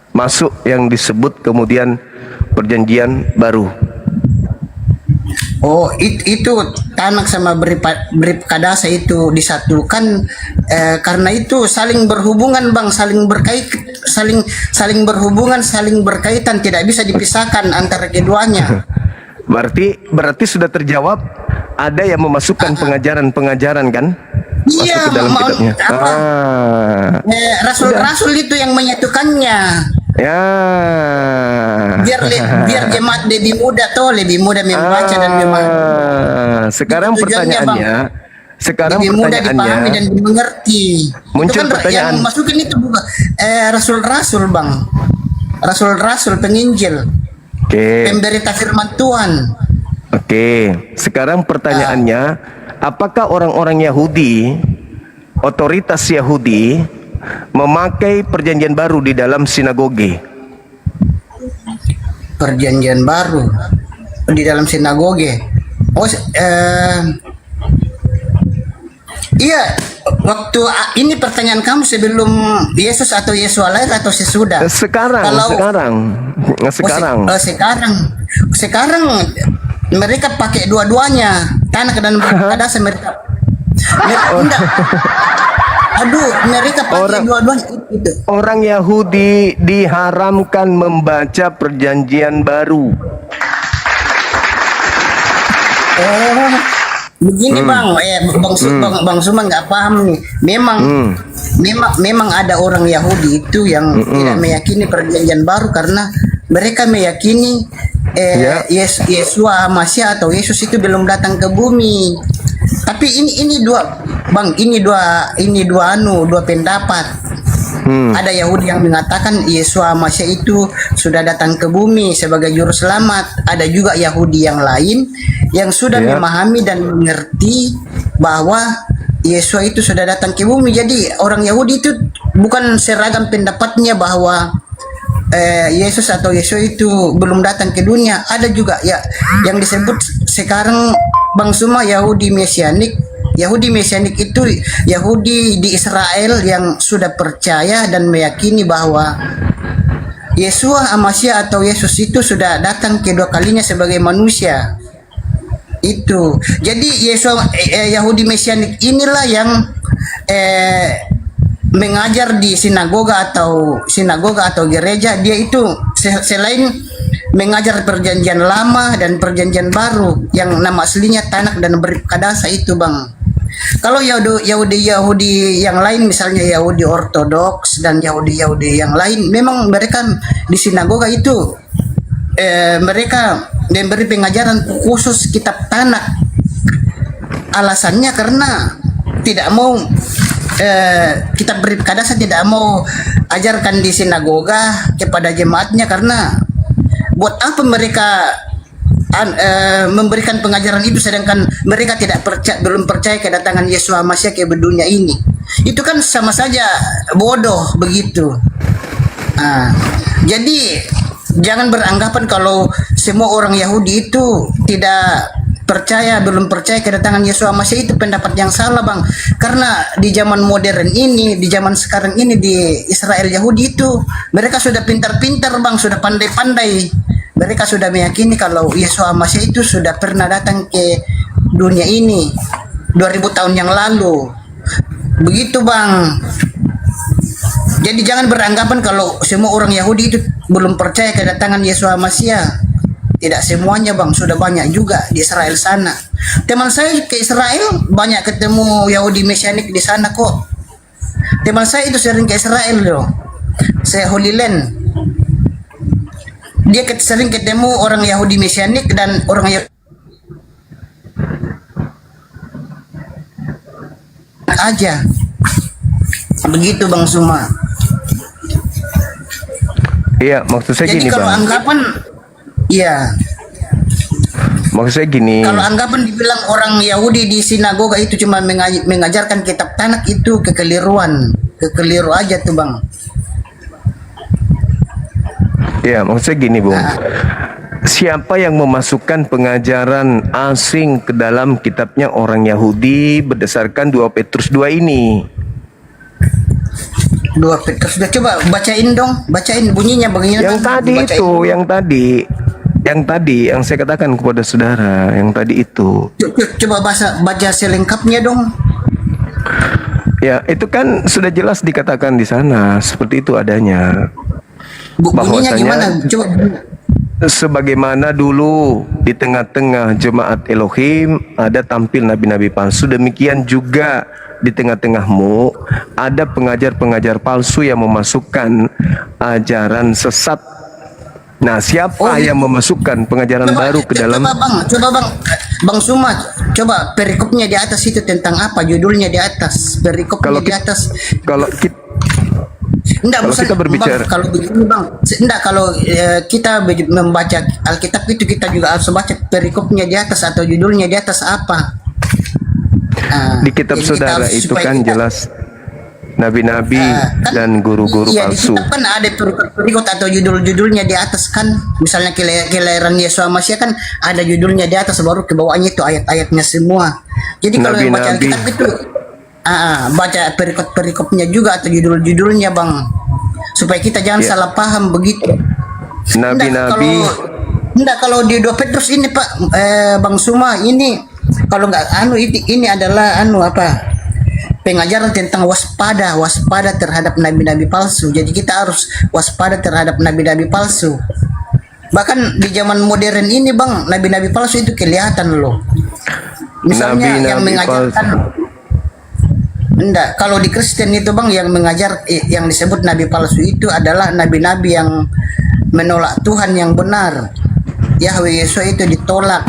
Speaker 1: masuk yang disebut kemudian perjanjian baru?
Speaker 8: Oh, itu Tanak sama Brib Kadasa itu disatukan karena itu saling berhubungan, Bang, saling berhubungan, saling berkaitan, tidak bisa dipisahkan antara keduanya.
Speaker 1: Berarti sudah terjawab, ada yang memasukkan pengajaran-pengajaran kan? Masuk
Speaker 8: Iya,
Speaker 1: ke dalam kitabnya.
Speaker 8: Rasul-rasul itu yang menyatukannya.
Speaker 1: Ya.
Speaker 8: Biar jemaat lebih mudah membaca dan memahami.
Speaker 1: Sekarang
Speaker 8: Itu tujuannya,
Speaker 1: pertanyaannya,
Speaker 8: lebih mudah dipahami dan dimengerti.
Speaker 1: Muncul
Speaker 8: itu kan
Speaker 1: pertanyaan.
Speaker 8: yang masukin itu bukan rasul-rasul, Bang. Rasul-rasul penginjil,
Speaker 1: Oke.
Speaker 8: pemberita firman Tuhan.
Speaker 1: Oke, sekarang pertanyaannya, apakah orang-orang Yahudi, otoritas Yahudi, memakai perjanjian baru di dalam sinagoge?
Speaker 8: Perjanjian baru di dalam sinagoge. Iya,
Speaker 10: waktu ini pertanyaan kamu sebelum Yesus atau Yesus lahir atau sesudah?
Speaker 1: Sekarang,
Speaker 10: Kalau-
Speaker 1: sekarang.
Speaker 10: Sekarang mereka pakai dua-duanya, tanah dan berkadasa mereka. Enggak. Aduh, mereka pakai dua-duanya itu.
Speaker 1: Orang Yahudi diharamkan membaca perjanjian baru.
Speaker 10: Oh, begini bang, bang Suman nggak paham nih. Memang ada orang Yahudi itu yang tidak meyakini perjanjian baru karena mereka meyakini Yesus Masya atau Yesus itu belum datang ke bumi. Tapi ini dua pendapat. Ada Yahudi yang mengatakan Yesus Masya itu sudah datang ke bumi sebagai juru selamat. Ada juga Yahudi yang lain yang sudah memahami dan mengerti bahwa Yesus itu sudah datang ke bumi. Jadi orang Yahudi itu bukan seragam pendapatnya bahwa Yesus atau Yesus itu belum datang ke dunia. Ada juga ya yang disebut sekarang Bang Suma Yahudi Mesianik. Yahudi Mesianik itu Yahudi di Israel yang sudah percaya dan meyakini bahwa Yeshua Amasya atau Yesus itu sudah datang kedua kalinya sebagai manusia. Itu. Jadi Yahudi Mesianik inilah yang mengajar di sinagoga atau gereja. Dia itu selain mengajar perjanjian lama dan perjanjian baru yang nama aslinya Tanakh dan Berkadasa itu bang. Kalau Yahudi yang lain misalnya Yahudi Ortodoks dan Yahudi yang lain memang mereka di sinagoga itu mereka memberi pengajaran khusus kitab Tanakh. Alasannya karena tidak mau kitab Berkadasa tidak mau ajarkan di sinagoga kepada jemaatnya karena buat apa mereka memberikan pengajaran itu sedangkan mereka belum percaya kedatangan Yesus Masya ke dunia ini. Itu kan sama saja bodoh begitu. Jadi jangan beranggapan kalau semua orang Yahudi itu belum percaya kedatangan Yesus Masya. Itu pendapat yang salah bang. Karena di zaman modern ini, di zaman sekarang ini di Israel Yahudi itu mereka sudah pintar-pintar bang, sudah pandai-pandai. Mereka sudah meyakini kalau Yesus Masya itu sudah pernah datang ke dunia ini 2000 tahun yang lalu. Begitu bang. Jadi jangan beranggapan kalau semua orang Yahudi itu belum percaya kedatangan Yesus Masya. Tidak semuanya bang, sudah banyak juga di Israel sana. Teman saya ke Israel banyak ketemu Yahudi Mesianik di sana kok. Teman saya itu sering ke Israel loh. Saya Holy Land. Dia sering ketemu orang Yahudi Mesianik dan orang Yahudi aja. Begitu Bang Suma.
Speaker 1: Iya, maksud saya
Speaker 10: Jadi
Speaker 1: gini
Speaker 10: kalau
Speaker 1: bang.
Speaker 10: anggapan
Speaker 1: Maksud saya gini.
Speaker 10: kalau anggapan dibilang orang Yahudi di sinagoga itu cuma mengajarkan kitab Tanakh itu kekeliru aja tuh Bang.
Speaker 1: Ya, maksud saya gini, Bung. Siapa yang memasukkan pengajaran asing ke dalam kitabnya orang Yahudi berdasarkan 2 Petrus 2 ini?
Speaker 10: 2 Petrus sudah coba bacain dong, bacain bunyinya begini.
Speaker 1: Yang tadi
Speaker 10: Bacain.
Speaker 1: itu, yang tadi yang saya katakan kepada saudara, yang tadi itu.
Speaker 10: Coba baca selengkapnya dong.
Speaker 1: Ya, itu kan sudah jelas dikatakan di sana, seperti itu adanya.
Speaker 10: Bunyinya
Speaker 1: Bahwasanya
Speaker 10: gimana? Coba.
Speaker 1: sebagaimana dulu di tengah-tengah jemaat Elohim ada tampil nabi-nabi palsu, demikian juga di tengah-tengahmu ada pengajar-pengajar palsu yang memasukkan ajaran sesat. Nah, siapa yang memasukkan pengajaran baru ke dalam?
Speaker 10: Coba bang Suma, coba perikopnya di atas itu tentang apa? Judulnya di atas, perikopnya di atas.
Speaker 1: Kalau kita
Speaker 10: Enggak,
Speaker 1: Kalau kita berbicara,
Speaker 10: bang, kalau begini bang, enggak, kalau kita membaca Alkitab itu kita juga harus baca perikopnya di atas atau judulnya di atas apa.
Speaker 1: di kitab saudara itu kan jelas nabi-nabi
Speaker 10: kan,
Speaker 1: dan guru-guru
Speaker 10: iya,
Speaker 1: palsu.
Speaker 10: di kitab kan ada perikop atau judul-judulnya di atas kan. Misalnya kelahiran Yesus Masya kan ada judulnya di atas, baru ke bawahnya itu ayat-ayatnya semua. Jadi kalau membaca Alkitab itu baca perikop-perikopnya juga atau judul-judulnya bang, supaya kita jangan salah paham begitu.
Speaker 1: Nabi-nabi.
Speaker 10: Enggak, kalau di 2 Petrus ini Pak, Bang Suma ini kalau nggak ini adalah pengajaran tentang waspada terhadap nabi-nabi palsu. Jadi kita harus waspada terhadap nabi-nabi palsu. Bahkan di zaman modern ini bang, nabi-nabi palsu itu kelihatan loh. Misalnya
Speaker 1: Nabi-nabi
Speaker 10: yang mengajarkan enggak, kalau di Kristen itu bang yang mengajar yang disebut nabi palsu itu adalah nabi-nabi yang menolak Tuhan yang benar. Yahweh Yesus itu ditolak,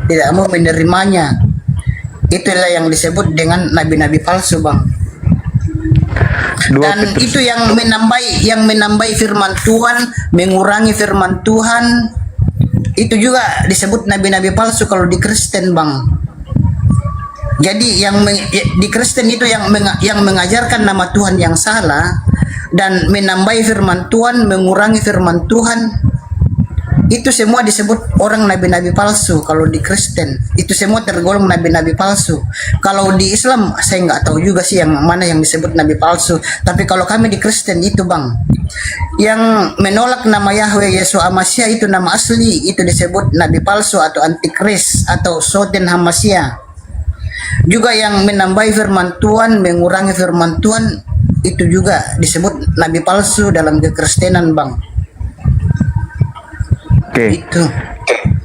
Speaker 10: tidak mau menerimanya. Itulah yang disebut dengan nabi-nabi palsu bang. Dan itu yang menambai firman Tuhan, mengurangi firman Tuhan. Itu juga disebut nabi-nabi palsu kalau di Kristen bang. Jadi di Kristen itu yang mengajarkan nama Tuhan yang salah dan menambai firman Tuhan, mengurangi firman Tuhan. Itu semua disebut orang nabi-nabi palsu. Kalau di Kristen itu semua tergolong nabi-nabi palsu. Kalau di Islam saya nggak tahu juga sih yang mana yang disebut nabi palsu. Tapi kalau kami di Kristen itu bang, yang menolak nama Yahweh Yesus Amasya itu nama asli, itu disebut nabi palsu atau antikris atau Soten Hamasya. Juga yang menambahi firman Tuhan, mengurangi firman Tuhan, itu juga disebut nabi palsu dalam kekristenan bang.
Speaker 1: Oke.
Speaker 10: Itu.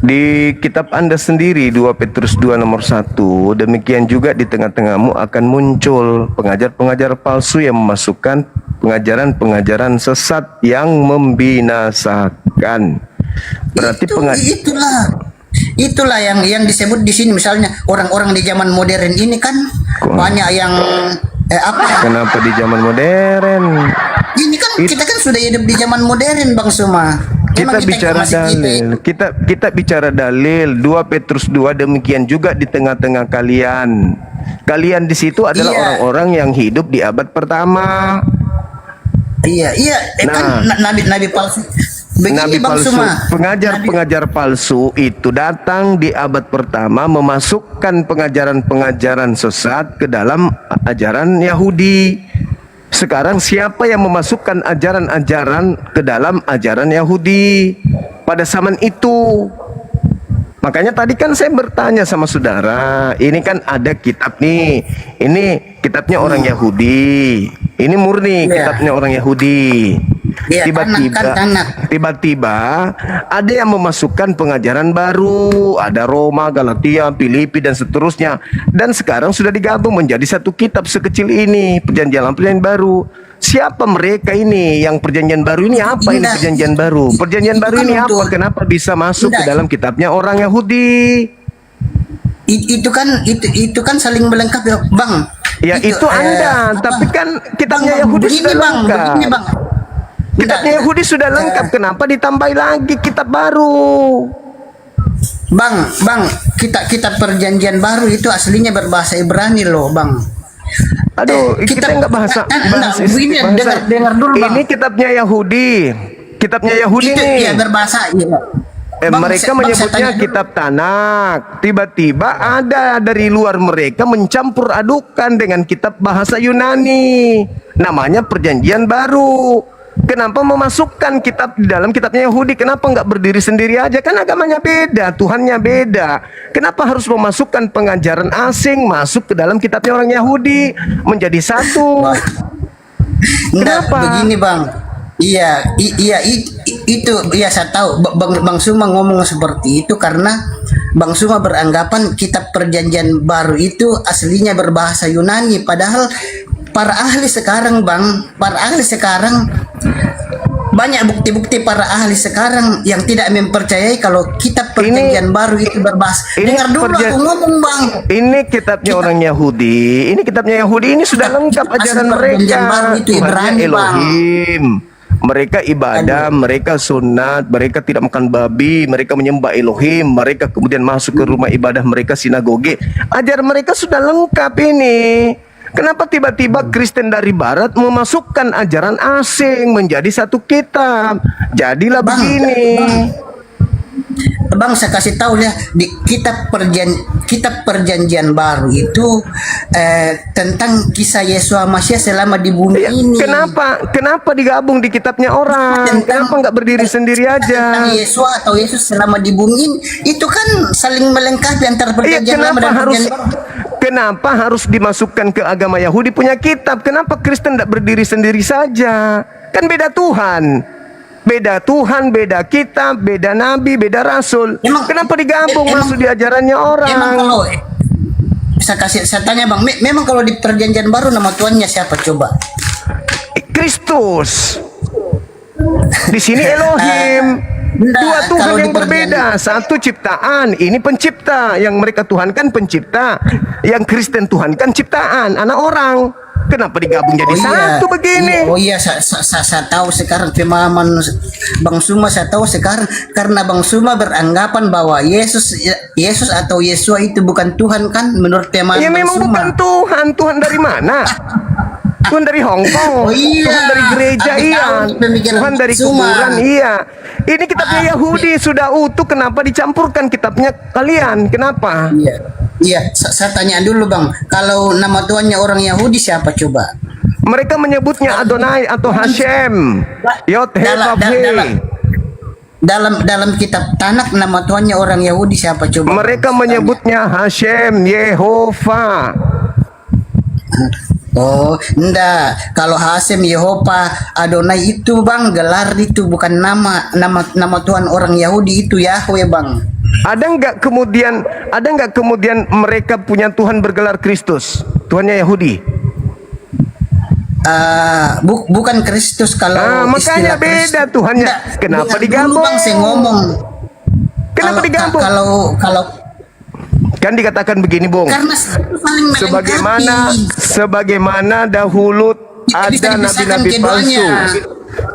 Speaker 1: Di kitab Anda sendiri 2 Petrus 2 nomor 1, demikian juga di tengah-tengahmu akan muncul pengajar-pengajar palsu yang memasukkan pengajaran-pengajaran sesat yang membinasakan. Berarti
Speaker 10: itulah yang disebut di sini. Misalnya orang-orang di zaman modern ini kan banyak yang
Speaker 1: Kenapa di zaman modern?
Speaker 10: Ini kan kita kan sudah hidup di zaman modern bang Suma.
Speaker 1: Kita bicara dalil. Kita bicara dalil. 2 Petrus 2 demikian juga di tengah-tengah kalian. Kalian di situ adalah orang-orang yang hidup di abad pertama.
Speaker 10: Iya. Kan nabi palsu. Begini,
Speaker 1: Nabi
Speaker 10: Bang
Speaker 1: palsu,
Speaker 10: Suma.
Speaker 1: pengajar palsu itu datang di abad pertama memasukkan pengajaran-pengajaran sesat ke dalam ajaran Yahudi. Sekarang siapa yang memasukkan ajaran-ajaran ke dalam ajaran Yahudi pada zaman itu? Makanya tadi kan saya bertanya sama saudara, ini kan ada kitab nih, ini kitabnya orang Yahudi, ini murni kitabnya orang Yahudi. Tiba-tiba ada yang memasukkan pengajaran baru, ada Roma, Galatia, Filipi dan seterusnya, dan sekarang sudah digabung menjadi satu kitab sekecil ini, Perjanjian Lama Perjanjian Baru. Siapa mereka ini? Yang perjanjian baru ini apa ini perjanjian baru? Perjanjian baru ini apa? Kenapa bisa masuk ke dalam kitabnya orang Yahudi?
Speaker 10: Itu kan saling melengkapi, Bang.
Speaker 1: Ya itu Anda, tapi kan kitabnya Yahudi sudah lengkap.
Speaker 10: Begini, Bang.
Speaker 1: Kitabnya Yahudi sudah lengkap, kenapa ditambah lagi kitab baru?
Speaker 10: Bang, kitab perjanjian baru itu aslinya berbahasa Ibrani loh, Bang.
Speaker 1: Aduh, kita nggak bahasa
Speaker 10: begini, dengar dulu, Bang.
Speaker 1: Ini kitabnya Yahudi. Kitabnya Yahudi
Speaker 10: itu,
Speaker 1: nih.
Speaker 10: Iya, berbahasa. Iya.
Speaker 1: Mereka menyebutnya kitab Tanak. Tiba-tiba ada dari luar mereka mencampur adukan dengan kitab bahasa Yunani. Namanya Perjanjian Baru. Kenapa memasukkan kitab di dalam kitabnya Yahudi? Kenapa nggak berdiri sendiri aja? Kan agamanya beda, Tuhannya beda. Kenapa harus memasukkan pengajaran asing masuk ke dalam kitabnya orang Yahudi menjadi satu? Kenapa?
Speaker 10: Begini, Bang. Iya, itu saya tahu. Bang Suma ngomong seperti itu karena Bang Suma beranggapan kitab perjanjian baru itu aslinya berbahasa Yunani, padahal para ahli sekarang banyak bukti-bukti para ahli sekarang yang tidak mempercayai kalau kitab perjanjian baru itu berbahasa. Dengar dulu aku ngomong, Bang.
Speaker 1: Ini kitabnya orang Yahudi. Ini kitabnya Yahudi. Ini sudah lengkap ajaran mereka.
Speaker 10: Baru itu
Speaker 1: Tuhannya Elohim. Mereka ibadah, mereka sunat, mereka tidak makan babi, mereka menyembah Elohim, mereka kemudian masuk ke rumah ibadah mereka, sinagoge. Ajaran mereka sudah lengkap ini. Kenapa tiba-tiba Kristen dari Barat memasukkan ajaran asing menjadi satu kitab? Jadilah begini.
Speaker 10: Bang, saya kasih tahu ya di kitab perjanjian baru itu tentang kisah Yesus Masya selama di bumi
Speaker 1: Ya,
Speaker 10: ini.
Speaker 1: kenapa digabung di kitabnya orang? Kenapa nggak berdiri sendiri aja?
Speaker 10: Tentang Yesus atau Yesus selama di bumi ini, itu kan saling melengkapi antara
Speaker 1: Iya,
Speaker 10: perjanjian lama dan perjanjian baru.
Speaker 1: kenapa harus dimasukkan ke agama Yahudi punya kitab? Kenapa Kristen tidak berdiri sendiri saja? Kan beda Tuhan. Beda Tuhan, beda kitab, beda nabi, beda rasul. Kenapa digabung masuk di ajarannya orang?
Speaker 10: Emang kalau saya tanya Bang, memang kalau di perjanjian baru nama Tuhannya siapa coba?
Speaker 1: Kristus. Di sini Elohim. Dua Tuhan yang berbeda. Satu ciptaan, ini pencipta. Yang mereka tuhankan pencipta. Yang Kristen tuhankan ciptaan, anak orang. Kenapa digabung jadi satu begini?
Speaker 10: Saya tahu sekarang pemahaman Bang Suma, saya tahu sekarang karena Bang Suma beranggapan bahwa Yesus atau Yesua itu bukan Tuhan kan menurut pemahaman
Speaker 1: Ya
Speaker 10: Bang
Speaker 1: memang
Speaker 10: Suma.
Speaker 1: bukan Tuhan. Tuhan dari mana? Tuhan dari Hong Kong.
Speaker 10: Oh iya.
Speaker 1: Tuhan dari gereja,
Speaker 10: Aku
Speaker 1: iya.
Speaker 10: tahu pemikiran
Speaker 1: Tuhan dari
Speaker 10: Suma.
Speaker 1: kuburan, iya. Ini kitabnya Yahudi sudah utuh. Kenapa dicampurkan kitabnya kalian? Kenapa?
Speaker 10: Iya, saya tanya dulu Bang, kalau nama Tuhannya orang Yahudi siapa coba?
Speaker 1: Mereka menyebutnya Adonai atau Hashem. Yod He Vav He.
Speaker 10: Dalam kitab Tanakh nama Tuhannya orang Yahudi siapa coba?
Speaker 1: Mereka menyebutnya Hashem, Yehova.
Speaker 10: Oh, enggak. Kalau Hasem, Yehova, Adonai itu Bang, gelar itu bukan nama Tuhan orang Yahudi itu Yahweh Bang.
Speaker 1: Ada nggak kemudian mereka punya Tuhan bergelar Kristus? Tuhannya Yahudi.
Speaker 10: Bukan Kristus kalau
Speaker 1: makanya
Speaker 10: istilah
Speaker 1: beda
Speaker 10: Kristus.
Speaker 1: Tuhannya.
Speaker 10: Enggak,
Speaker 1: Kenapa
Speaker 10: dengar
Speaker 1: digabung?
Speaker 10: dulu Bang, saya ngomong.
Speaker 1: Kenapa digabung?
Speaker 10: Kalau
Speaker 1: Kan dikatakan begini, Bung.
Speaker 10: karena saling melengkapi.
Speaker 1: Sebagaimana dahulu ada nabi-nabi palsu.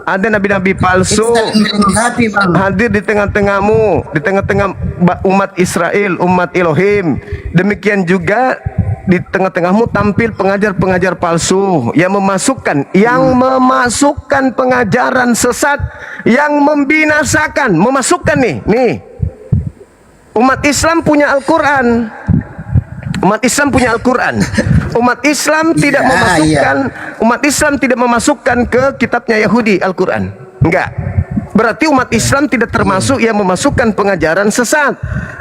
Speaker 1: Ada nabi-nabi palsu hadir di tengah-tengahmu, di tengah-tengah umat Israel, umat Elohim. Demikian juga di tengah-tengahmu tampil pengajar-pengajar palsu yang memasukkan pengajaran sesat yang membinasakan, memasukkan nih. Umat Islam punya Al-Quran. Umat Islam punya Al-Quran. Umat Islam tidak memasukkan ke kitabnya Yahudi Al-Quran. Enggak. Berarti umat Islam tidak termasuk yang memasukkan pengajaran sesat.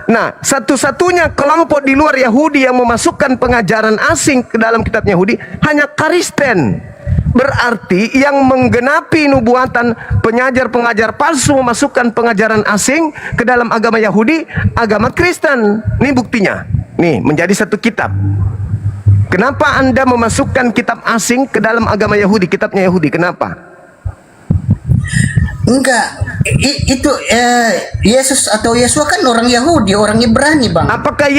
Speaker 1: Nah, satu-satunya kelompok di luar Yahudi yang memasukkan pengajaran asing ke dalam kitabnya Yahudi hanya Kristen. Berarti yang menggenapi nubuatan pengajar-pengajar palsu memasukkan pengajaran asing ke dalam agama Yahudi, agama Kristen. Ini buktinya. Nih, menjadi satu kitab. Kenapa Anda memasukkan kitab asing ke dalam agama Yahudi, kitabnya Yahudi? Kenapa?
Speaker 10: Enggak, itu Yesus atau Yesua kan orang Yahudi, orang Ibrani Bang.
Speaker 1: Apakah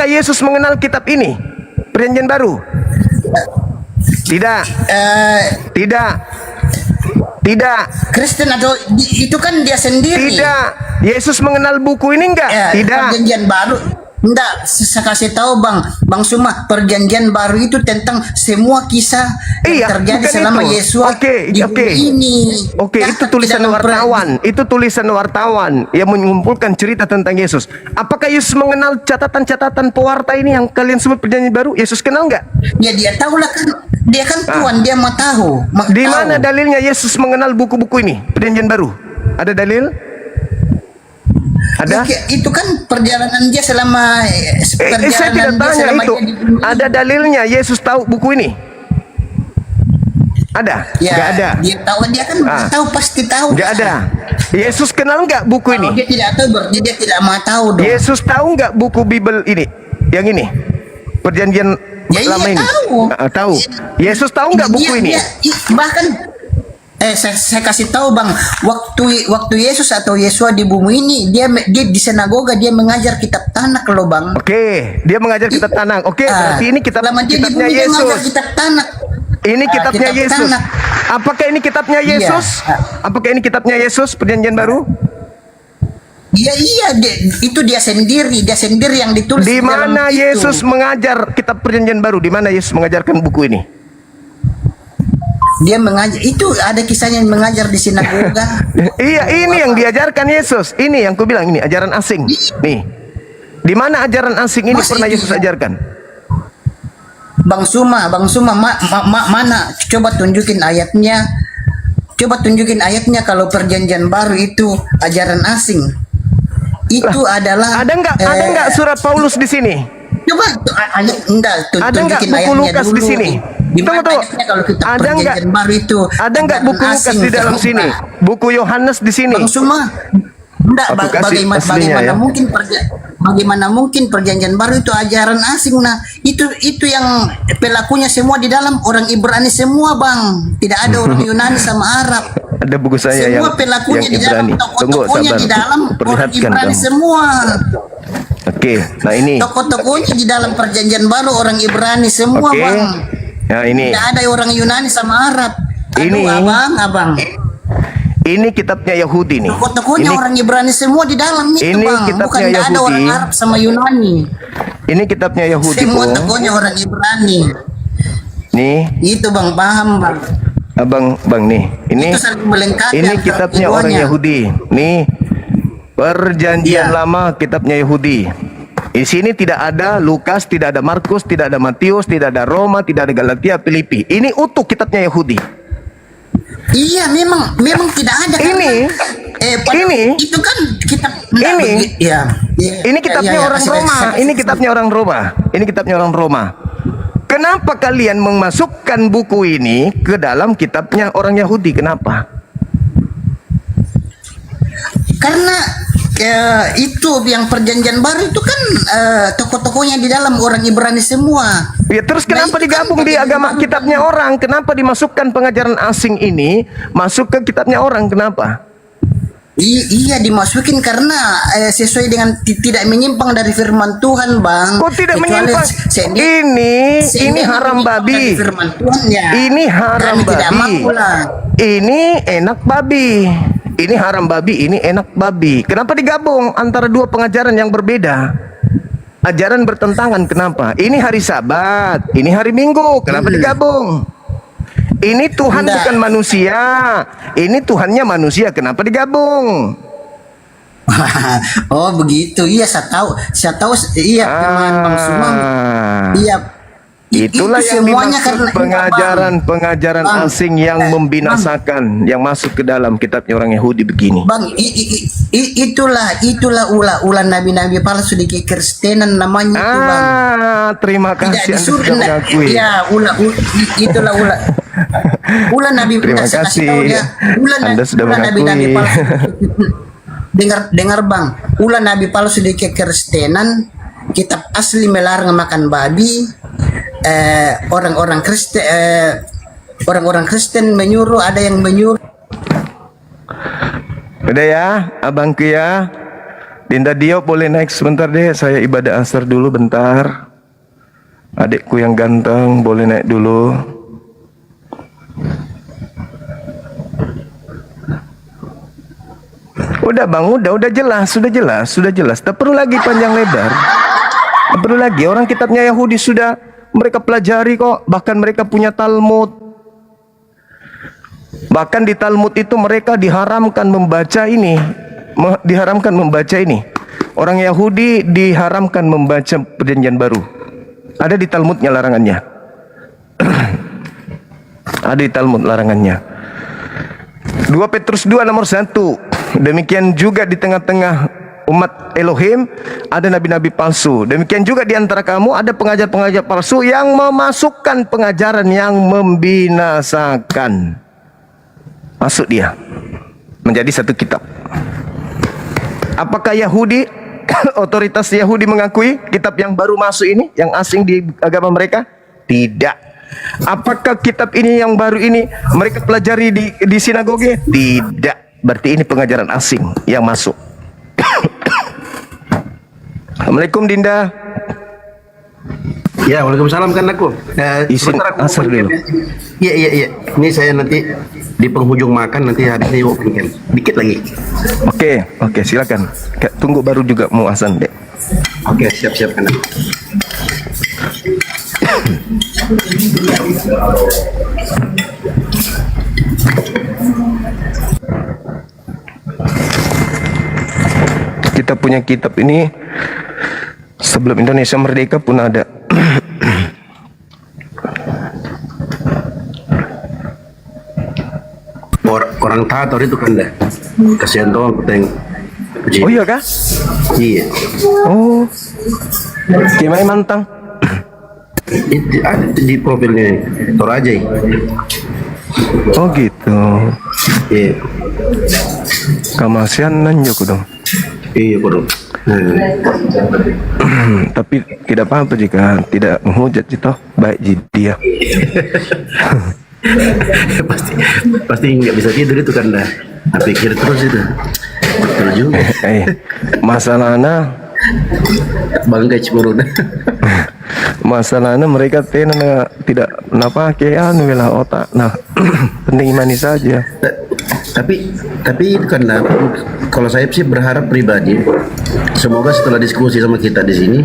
Speaker 1: Yesus mengenal kitab ini? Perjanjian baru? Tidak. Tidak.
Speaker 10: Kristen atau itu kan dia sendiri.
Speaker 1: Tidak. Yesus mengenal buku ini enggak? Tidak.
Speaker 10: Perjanjian baru. Enggak, saya kasih tahu Bang Suma, perjanjian baru itu tentang semua kisah yang terjadi selama Yesus di bumi ini.
Speaker 1: Itu tulisan wartawan. Itu tulisan wartawan yang mengumpulkan cerita tentang Yesus. Apakah Yesus mengenal catatan-catatan pewarta ini yang kalian sebut perjanjian baru? Yesus kenal enggak?
Speaker 10: Ya dia tahu lah kan. Dia kan Tuhan, dia mau tahu.
Speaker 1: Di mana dalilnya Yesus mengenal buku-buku ini? Perjanjian baru. Ada dalil? Ada?
Speaker 10: Itu kan perjalanan dia selama
Speaker 1: saya tidak tanya itu. Ada dalilnya Yesus tahu buku ini? Ada?
Speaker 10: Ya,
Speaker 1: nggak ada.
Speaker 10: Dia tahu, dia kan tahu, pasti tahu.
Speaker 1: Nggak ada. Yesus kenal nggak buku ini?
Speaker 10: Kalau dia tidak tahu, berarti dia tidak mau tahu dong.
Speaker 1: Yesus tahu nggak buku Bible ini? Yang ini? Perjanjian lama ini? Tahu. Yesus tahu nggak buku ini?
Speaker 10: Bahkan saya kasih tahu Bang, waktu Yesus atau Yesua di bumi ini dia di sinagoga dia mengajar kitab Tanakh loh Bang.
Speaker 1: Dia mengajar kitab Tanakh. Berarti ini kitabnya Yesus.
Speaker 10: Kitab Tanakh.
Speaker 1: Ini kitabnya Yesus.
Speaker 10: Tanakh.
Speaker 1: Apakah ini kitabnya Yesus? Apakah ini kitabnya Yesus perjanjian baru?
Speaker 10: Iya, itu dia sendiri yang ditulis.
Speaker 1: Di mana Yesus mengajar kitab perjanjian baru? Di mana Yesus mengajarkan buku ini?
Speaker 10: Dia mengajar, itu ada kisahnya yang mengajar di sinagoga.
Speaker 1: Iya, ini yang diajarkan Yesus. Ini yang ku bilang, ini ajaran asing. Nih, di mana ajaran asing ini
Speaker 10: Mas,
Speaker 1: pernah
Speaker 10: itu
Speaker 1: Yesus
Speaker 10: ya.
Speaker 1: ajarkan?
Speaker 10: Bang Suma, mana? Coba tunjukin ayatnya. Coba tunjukin ayatnya kalau perjanjian baru itu ajaran asing. Itu adalah
Speaker 1: Ada nggak surat Paulus di sini?
Speaker 10: Coba
Speaker 1: Ada nggak
Speaker 10: tunjukin
Speaker 1: buku
Speaker 10: ayatnya
Speaker 1: Lukas
Speaker 10: dulu.
Speaker 1: di sini?
Speaker 10: Di mana
Speaker 1: Tunggu.
Speaker 10: ayatnya kalau kita
Speaker 1: Ada nggak?
Speaker 10: perjanjian baru itu?
Speaker 1: Ada nggak
Speaker 10: ajaran
Speaker 1: buku Lukas
Speaker 10: asing,
Speaker 1: di dalam
Speaker 10: coba.
Speaker 1: sini? Buku Yohanes di sini?
Speaker 10: Bang Suma, enggak,
Speaker 1: Aku kasih aslinya
Speaker 10: bagaimana
Speaker 1: ya.
Speaker 10: bagaimana mungkin perjanjian baru itu ajaran asing? Nah, itu yang pelakunya semua di dalam orang Ibrani semua, Bang. Tidak ada orang Yunani sama Arab.
Speaker 1: Ada buku saya
Speaker 10: Semua
Speaker 1: yang
Speaker 10: pelakunya di dalam,
Speaker 1: Ibrani. Tunggu,
Speaker 10: tokoh-tokohnya
Speaker 1: sabar.
Speaker 10: di dalam orang
Speaker 1: Perlihatkan
Speaker 10: Ibrani
Speaker 1: kamu.
Speaker 10: semua.
Speaker 1: Oke, nah ini.
Speaker 10: Tokoh-tokohnya di dalam perjanjian baru orang Ibrani semua,
Speaker 1: Oke.
Speaker 10: Bang.
Speaker 1: Nah ini.
Speaker 10: Tidak ada orang Yunani sama Arab. Aduh,
Speaker 1: Ini.
Speaker 10: abang.
Speaker 1: Ini kitabnya Yahudi nih.
Speaker 10: Tokoh-tokohnya
Speaker 1: Ini
Speaker 10: orang Ibrani semua di dalam itu,
Speaker 1: ini
Speaker 10: Bang.
Speaker 1: kitabnya
Speaker 10: Bukan tidak ada
Speaker 1: Yahudi.
Speaker 10: orang Arab sama Yunani.
Speaker 1: ini kitabnya Yahudi,
Speaker 10: Semua
Speaker 1: Bung.
Speaker 10: tokohnya orang Ibrani.
Speaker 1: Nih,
Speaker 10: Itu, Bang, paham, Bang.
Speaker 1: Bang nih. Ini
Speaker 10: Itu saling melengkapi
Speaker 1: ini
Speaker 10: antara
Speaker 1: kitabnya
Speaker 10: keduanya.
Speaker 1: orang Yahudi. Nih, Perjanjian
Speaker 10: Iya.
Speaker 1: Lama kitabnya Yahudi. Di sini tidak ada Lukas, tidak ada Markus, tidak ada Matius, tidak ada Roma, tidak ada Galatia, Filipi. Ini utuh kitabnya Yahudi.
Speaker 10: Iya, memang tidak ada.
Speaker 1: Ini, ini,
Speaker 10: itu kan kitab.
Speaker 1: ini, ini kitabnya orang Roma. Ini kitabnya orang Roma. Ini kitabnya orang Roma. Kenapa kalian memasukkan buku ini ke dalam kitabnya orang Yahudi? Kenapa?
Speaker 10: Karena itu yang perjanjian baru itu kan tokoh-tokohnya di dalam orang Ibrani semua.
Speaker 1: Ya terus kenapa
Speaker 10: itu kan
Speaker 1: digabung di
Speaker 10: perjanjian
Speaker 1: agama
Speaker 10: baru.
Speaker 1: kitabnya orang? Kenapa dimasukkan pengajaran asing ini masuk ke kitabnya orang? Kenapa?
Speaker 10: Iya, dimasukin karena sesuai dengan tidak menyimpang dari firman Tuhan, Bang.
Speaker 1: Kok tidak
Speaker 10: Kecuali
Speaker 1: menyimpang? Ini haram babi.
Speaker 10: Firman Tuhan, ya.
Speaker 1: Ini haram
Speaker 10: Kami tidak
Speaker 1: babi.
Speaker 10: mampu lah.
Speaker 1: Ini enak babi. Ini haram babi, ini enak babi. Kenapa digabung antara dua pengajaran yang berbeda? Ajaran bertentangan, kenapa? Ini hari Sabat, ini hari Minggu, kenapa digabung? Ini Tuhan
Speaker 10: Enggak.
Speaker 1: bukan manusia. Ini Tuhannya manusia, kenapa digabung?
Speaker 10: Oh, begitu. Iya, saya tahu. Iya, firman Bang Sumang. Iya.
Speaker 1: Itulah
Speaker 10: Itu
Speaker 1: yang
Speaker 10: semuanya
Speaker 1: dimaksud
Speaker 10: karena
Speaker 1: pengajaran
Speaker 10: Bang,
Speaker 1: asing yang membinasakan, yang masuk ke dalam kitabnya orang Yahudi begini.
Speaker 10: Bang, itulah ulah nabi-nabi palsu di kekristenan namanya itu, Bang.
Speaker 1: Terima
Speaker 10: Tidak
Speaker 1: kasih Anda
Speaker 10: disuruh
Speaker 1: sudah mengakui.
Speaker 10: ya itulah ulah nabi.
Speaker 1: Terima
Speaker 10: saya
Speaker 1: kasih.
Speaker 10: tahu ya.
Speaker 1: Anda sudah
Speaker 10: nabi-nabi
Speaker 1: mengakui.
Speaker 10: palsu. dengar Bang, ulah nabi palsu di kekristenan, kitab asli melarang makan babi. Orang-orang Kristen menyuruh, ada yang menyuruh.
Speaker 1: Udah ya, abangku ya. Dinda Dio boleh naik sebentar deh. Saya ibadah asar dulu bentar. Adikku yang ganteng boleh naik dulu. Udah bang, udah jelas, sudah jelas. Tak perlu lagi panjang lebar. Tak perlu lagi. Orang kitabnya Yahudi sudah mereka pelajari kok. Bahkan mereka punya Talmud. Bahkan di Talmud itu mereka diharamkan membaca ini. Orang Yahudi diharamkan membaca perjanjian baru. Ada di Talmudnya larangannya. Ada di Talmud larangannya. 2 Petrus 2 nomor 1. Demikian juga di tengah-tengah umat Elohim ada nabi-nabi palsu. Demikian juga di antara kamu ada pengajar-pengajar palsu yang memasukkan pengajaran yang membinasakan. Masuk dia menjadi satu kitab. Apakah Yahudi, otoritas Yahudi mengakui kitab yang baru masuk ini, yang asing di agama mereka? Tidak. Apakah kitab ini yang baru ini mereka pelajari di sinagoge? Tidak. Berarti ini pengajaran asing yang masuk. Assalamualaikum Dinda.
Speaker 11: Ya, waalaikumsalam kan aku.
Speaker 1: Izin
Speaker 11: sebentar aku
Speaker 1: asar dulu.
Speaker 11: Iya. Ini saya nanti di penghujung makan nanti hari ini weekend. Dikit lagi.
Speaker 1: Oke, silakan. Tunggu baru juga mau azan, Dek.
Speaker 11: Oke, siap-siap kan.
Speaker 1: punya kitab ini sebelum Indonesia merdeka pun ada.
Speaker 11: Orang tator itu kan dah. Kasihan tuh aku tengok.
Speaker 1: Oh iya kah?
Speaker 11: Iya.
Speaker 1: Oh. Gimana mantang?
Speaker 11: Itu ada di profilnya Toraja.
Speaker 1: Oh gitu.
Speaker 11: Iya.
Speaker 1: Kamasian nanjuk dong.
Speaker 11: Iya bro.
Speaker 1: Tapi tidak apa-apa jika tidak menghujat itu baik dia.
Speaker 11: pasti nggak bisa tidur itu kan dah. Nah, pikir terus itu. Betul juga.
Speaker 1: Masalahnya
Speaker 11: bangga cemburu.
Speaker 1: Masalahnya mereka tidak kenapa kean bela otak. Nah, penting imani saja.
Speaker 11: Tapi itu kan dah, kalau saya sih berharap pribadi, semoga setelah diskusi sama kita di sini,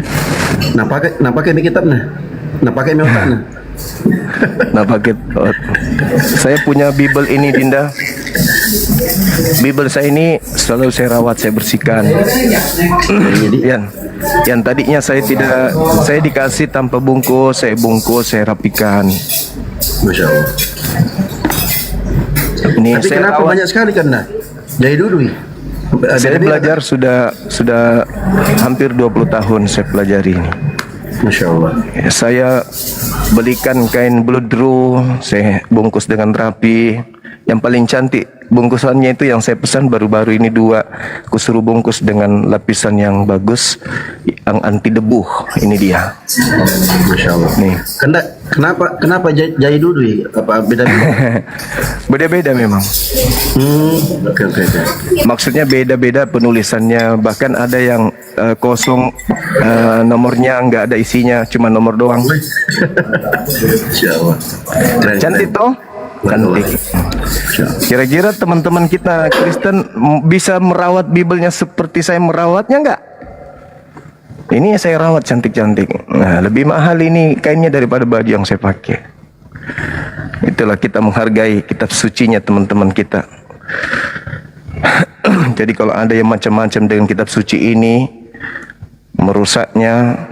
Speaker 11: nampaknya ini kitabnya, nampaknya otaknya.
Speaker 1: Nah pakai saya punya Bible ini Dinda. Bible saya ini selalu saya rawat, saya bersihkan. Yang tadinya saya dikasih tanpa bungkus, saya rapikan.
Speaker 11: Masya Allah.
Speaker 1: Ini
Speaker 11: tapi
Speaker 1: saya
Speaker 11: kenapa
Speaker 1: rawat.
Speaker 11: banyak sekali kan dah? Jadi dulu
Speaker 1: Saya belajar sudah hampir 20 tahun saya pelajari ini.
Speaker 11: Masya Allah.
Speaker 1: Saya belikan kain bludru, saya bungkus dengan rapi. Yang paling cantik bungkusannya itu yang saya pesan baru-baru ini 2. Kusuruh bungkus dengan lapisan yang bagus, yang anti debu. Ini dia.
Speaker 11: Masya Allah.
Speaker 1: Nih.
Speaker 11: Kenapa jahit dulu? Apa beda?
Speaker 1: Beda-beda memang.
Speaker 11: Oke.
Speaker 1: Maksudnya beda-beda penulisannya. Bahkan ada yang kosong, nomornya nggak ada isinya, cuma nomor doang.
Speaker 11: Masya Allah.
Speaker 1: Cantik toh? Cantik. Kira-kira teman-teman kita Kristen bisa merawat Bibelnya seperti saya merawatnya nggak? Ini saya rawat cantik-cantik. Nah, lebih mahal ini kainnya daripada baju yang saya pakai. Itulah kita menghargai kitab sucinya teman-teman kita. Jadi kalau ada yang macam-macam dengan kitab suci ini, merusaknya,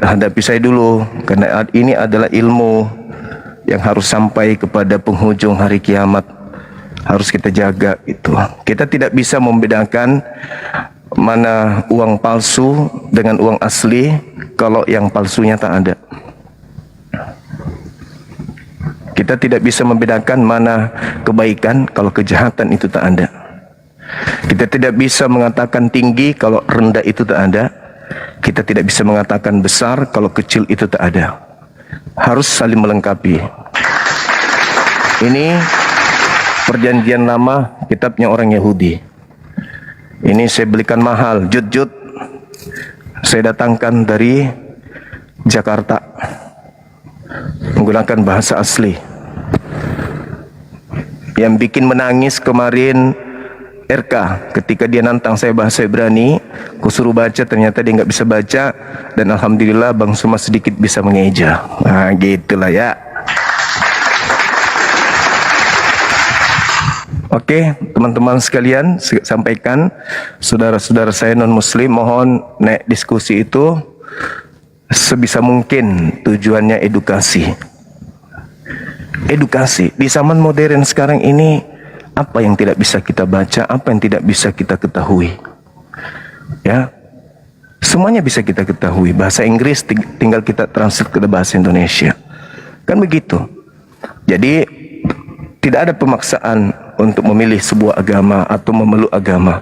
Speaker 1: hadapi saya dulu. Karena ini adalah ilmu yang harus sampai kepada penghujung hari kiamat. Harus kita jaga itu. Kita tidak bisa membedakan mana uang palsu dengan uang asli kalau yang palsunya tak ada. Kita tidak bisa membedakan mana kebaikan kalau kejahatan itu tak ada. Kita tidak bisa mengatakan tinggi kalau rendah itu tak ada. Kita tidak bisa mengatakan besar kalau kecil itu tak ada. Harus saling melengkapi. Ini perjanjian lama, kitabnya orang Yahudi. Ini saya belikan mahal, jut-jut. Saya datangkan dari Jakarta menggunakan bahasa asli. Yang bikin menangis kemarin RK ketika dia nantang saya bahasa Ibrani, kusuruh baca, ternyata dia nggak bisa baca, dan alhamdulillah Bang Suma sedikit bisa mengeja. Nah gitulah ya. Oke, teman-teman sekalian, sampaikan saudara-saudara saya non muslim, mohon naik diskusi itu sebisa mungkin tujuannya edukasi. Edukasi di zaman modern sekarang ini, apa yang tidak bisa kita baca, apa yang tidak bisa kita ketahui, ya, semuanya bisa kita ketahui. Bahasa Inggris tinggal kita translate ke bahasa Indonesia, kan begitu. Jadi tidak ada pemaksaan untuk memilih sebuah agama atau memeluk agama.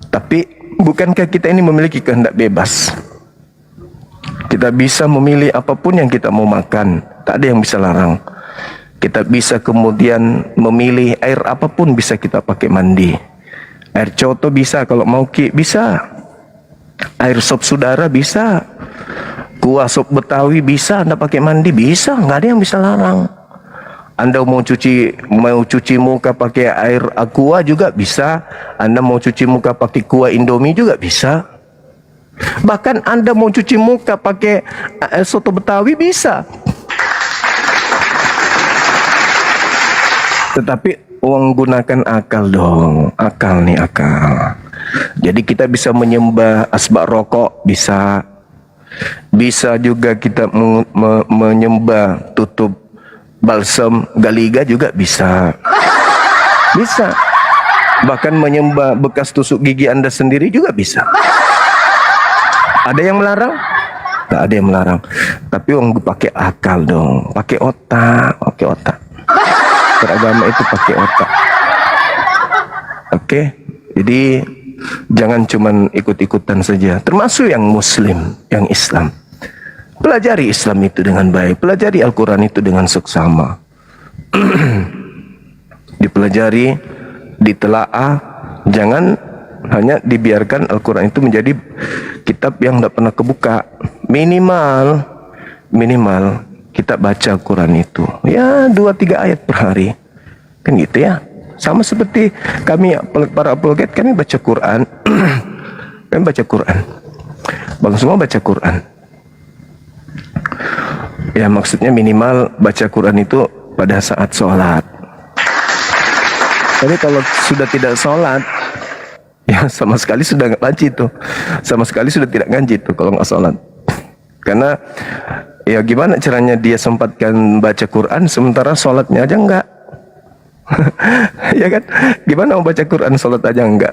Speaker 1: Tapi bukankah kita ini memiliki kehendak bebas? Kita bisa memilih apapun yang kita mau makan, tak ada yang bisa larang. Kita bisa kemudian memilih air apapun bisa kita pakai mandi. Air coto bisa, kalau mau bisa. Air sop saudara bisa. Kuah sop Betawi bisa, Anda pakai mandi bisa, nggak ada yang bisa larang. Anda mau cuci muka pakai air aqua juga bisa. Anda mau cuci muka pakai kuah Indomie juga bisa. Bahkan Anda mau cuci muka pakai soto Betawi bisa. Tetapi uang gunakan akal dong. Akal nih akal. Jadi kita bisa menyembah asbak rokok, bisa. Bisa juga kita menyembah tutup balsam galiga juga bisa. Bisa. Bahkan menyembah bekas tusuk gigi Anda sendiri juga bisa. Ada yang melarang? Tak ada yang melarang. Tapi orang pakai akal dong, pakai otak, pakai otak. Beragama itu pakai otak. Oke, jadi jangan cuman ikut-ikutan saja. Termasuk yang Muslim, yang Islam. Pelajari Islam itu dengan baik. Pelajari Al-Quran itu dengan seksama. Dipelajari, ditelaah. Jangan hanya dibiarkan Al-Quran itu menjadi kitab yang tidak pernah kebuka. Minimal kita baca Al-Quran itu. Ya 2-3 ayat per hari. Kan gitu ya. Sama seperti kami para apologet, kami baca Quran. Kami baca Quran. Bang semua baca Quran. Ya maksudnya minimal baca Quran itu pada saat sholat. Tapi kalau sudah tidak sholat, ya sama sekali sudah nggak ngaji tuh. Sama sekali sudah tidak ngaji tuh kalau nggak sholat. Karena ya gimana caranya dia sempatkan baca Quran sementara sholatnya aja enggak. Ya kan? Gimana mau baca Quran sholat aja enggak?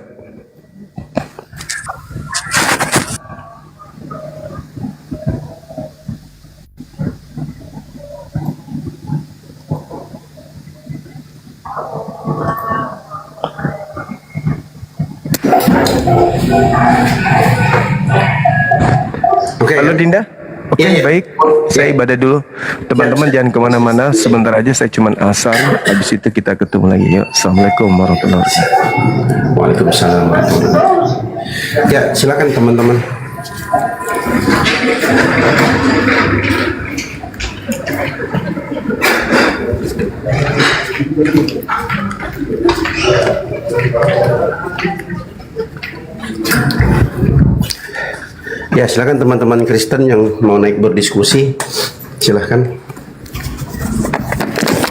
Speaker 11: Oke.
Speaker 1: Halo Dinda. Oke,
Speaker 11: Iya, iya.
Speaker 1: baik. Saya ibadah dulu. Teman-teman jangan kemana-mana. Sebentar aja saya cuman asal. Habis itu kita ketemu lagi. Yuk. Assalamualaikum warahmatullahi wabarakatuh.
Speaker 11: Waalaikumsalam warahmatullahi wabarakatuh. Ya, silakan teman-teman. Ya, silakan teman-teman Kristen yang mau naik berdiskusi, silakan.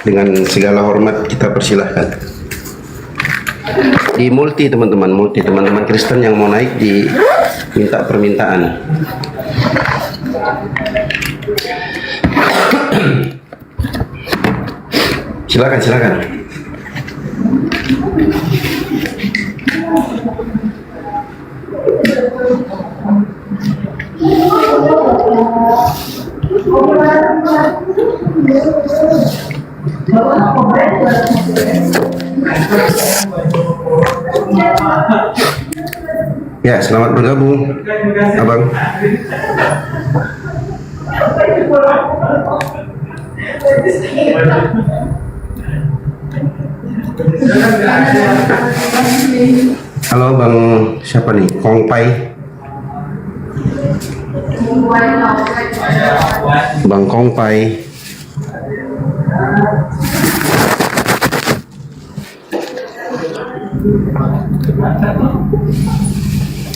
Speaker 11: Dengan segala hormat kita persilahkan. Di multi teman-teman Kristen yang mau naik minta permintaan. Silakan. Ya, selamat bergabung, Abang. Halo Bang, siapa nih? Kongpai. Bang Kongpai.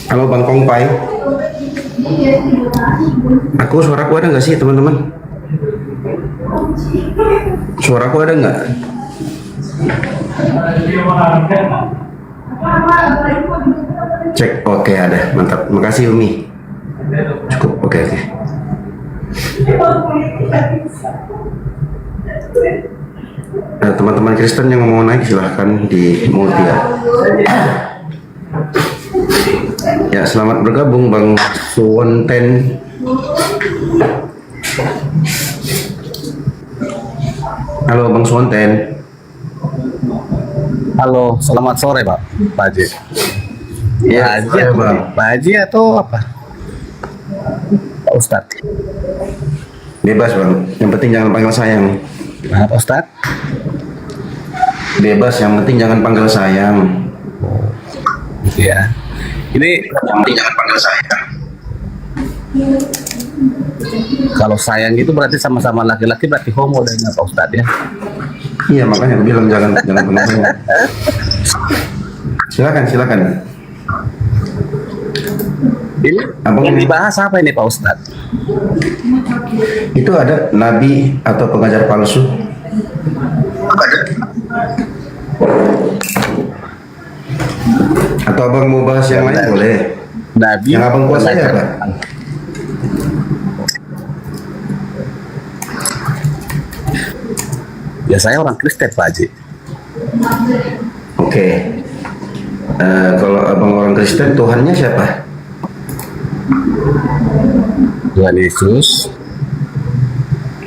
Speaker 11: Halo Bang Kongpai. Suaraku ada nggak sih teman-teman? Suaraku ada nggak? Cek, oke ada, mantap. Makasih Umi. Cukup, oke. Nah, teman-teman Kristen yang mau naik silahkan di multi ya. Ya, selamat bergabung Bang Suwonten. Halo Bang Suwonten.
Speaker 7: Halo, selamat sore Pak Haji.
Speaker 11: Ya, Bang.
Speaker 7: Pak Haji atau apa? Pak Ustadz.
Speaker 11: Bebas Bang, yang penting jangan panggil sayang.
Speaker 7: Nah, Pak Ustadz.
Speaker 11: Bebas, yang penting jangan panggil sayang.
Speaker 7: Ya. Ini
Speaker 11: Yang penting jangan panggil sayang.
Speaker 7: kalau sayang itu berarti sama-sama laki-laki, berarti homo dengan Pak Ustadz ya.
Speaker 11: Iya, makanya aku bilang jangan panggil sayang. Silakan.
Speaker 7: Ini
Speaker 11: Abang
Speaker 7: yang
Speaker 11: ini-
Speaker 7: dibahas apa ini Pak Ustadz?
Speaker 11: Itu ada nabi atau pengajar palsu? Atau abang mau bahas yang lain?
Speaker 9: Nabi.
Speaker 11: Yang abang kuasai apa?
Speaker 9: Ya saya orang Kristen Pak Haji.
Speaker 11: Oke. Kalau abang orang Kristen, Tuhannya siapa?
Speaker 9: Tuhan Yesus.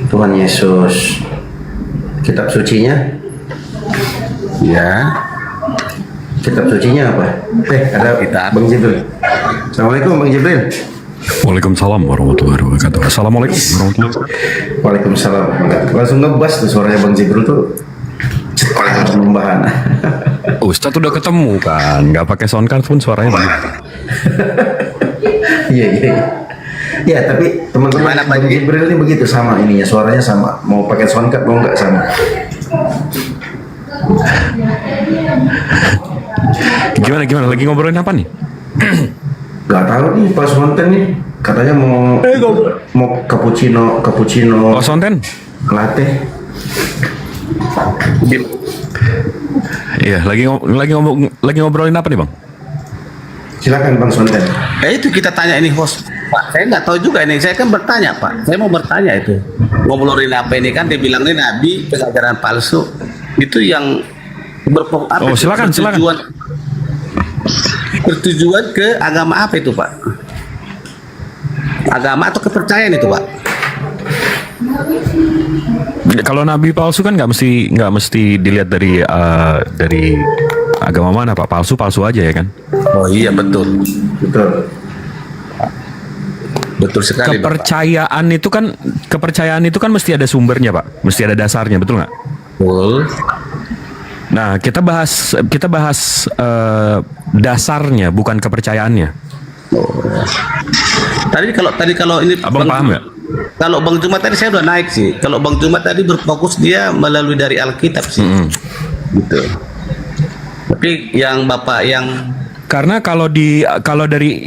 Speaker 11: Tuhan Yesus. Kitab sucinya?
Speaker 9: Ya.
Speaker 11: Kitab sucinya apa? Ada
Speaker 9: Kitab.
Speaker 11: Bang Jibril. Assalamualaikum Bang Jibril.
Speaker 12: Waalaikumsalam warahmatullahi wabarakatuh. Assalamualaikum warahmatullahi wabarakatuh.
Speaker 11: Waalaikumsalam. Langsung ngebas tuh suaranya Bang Jibril tuh. Pembahan.
Speaker 12: Ustadz udah ketemu kan, nggak pakai soundcard pun suaranya bagus.
Speaker 11: Iya. Ya, tapi teman-teman Bang Jibril ini begitu sama ininya, suaranya sama. Mau pakai soundcard mau nggak sama.
Speaker 12: Gimana lagi ngobrolin apa nih?
Speaker 11: Gak tahu nih pas konten nih, katanya mau cappuccino
Speaker 12: Oh, sonten?
Speaker 11: latte.
Speaker 12: Iya, lagi ngobrolin apa nih, Bang?
Speaker 11: Silakan Bang Sonten.
Speaker 9: Itu kita tanya ini host. Pak, saya nggak tahu juga ini. Saya kan bertanya Pak. Saya mau bertanya itu. Ngobrolin apa ini kan? Dia bilang ini Nabi pengajaran palsu. Itu yang
Speaker 12: Oh, silakan.
Speaker 9: Bertujuan ke agama apa itu Pak? Agama atau kepercayaan itu Pak?
Speaker 12: Kalau nabi palsu kan nggak mesti dilihat dari agama mana, Pak. Palsu aja ya kan?
Speaker 9: Oh iya betul sekali.
Speaker 12: Kepercayaan itu kan mesti ada sumbernya, Pak. Mesti ada dasarnya, betul nggak?
Speaker 9: Betul.
Speaker 12: Nah, kita bahas dasarnya, bukan kepercayaannya.
Speaker 9: Tadi kalau ini
Speaker 12: Abang paham nggak?
Speaker 9: Kalau Bang Jumat tadi saya udah naik sih. Kalau Bang Jumat tadi berfokus dia melalui dari Alkitab sih. Gitu. Tapi yang Bapak yang
Speaker 12: karena kalau dari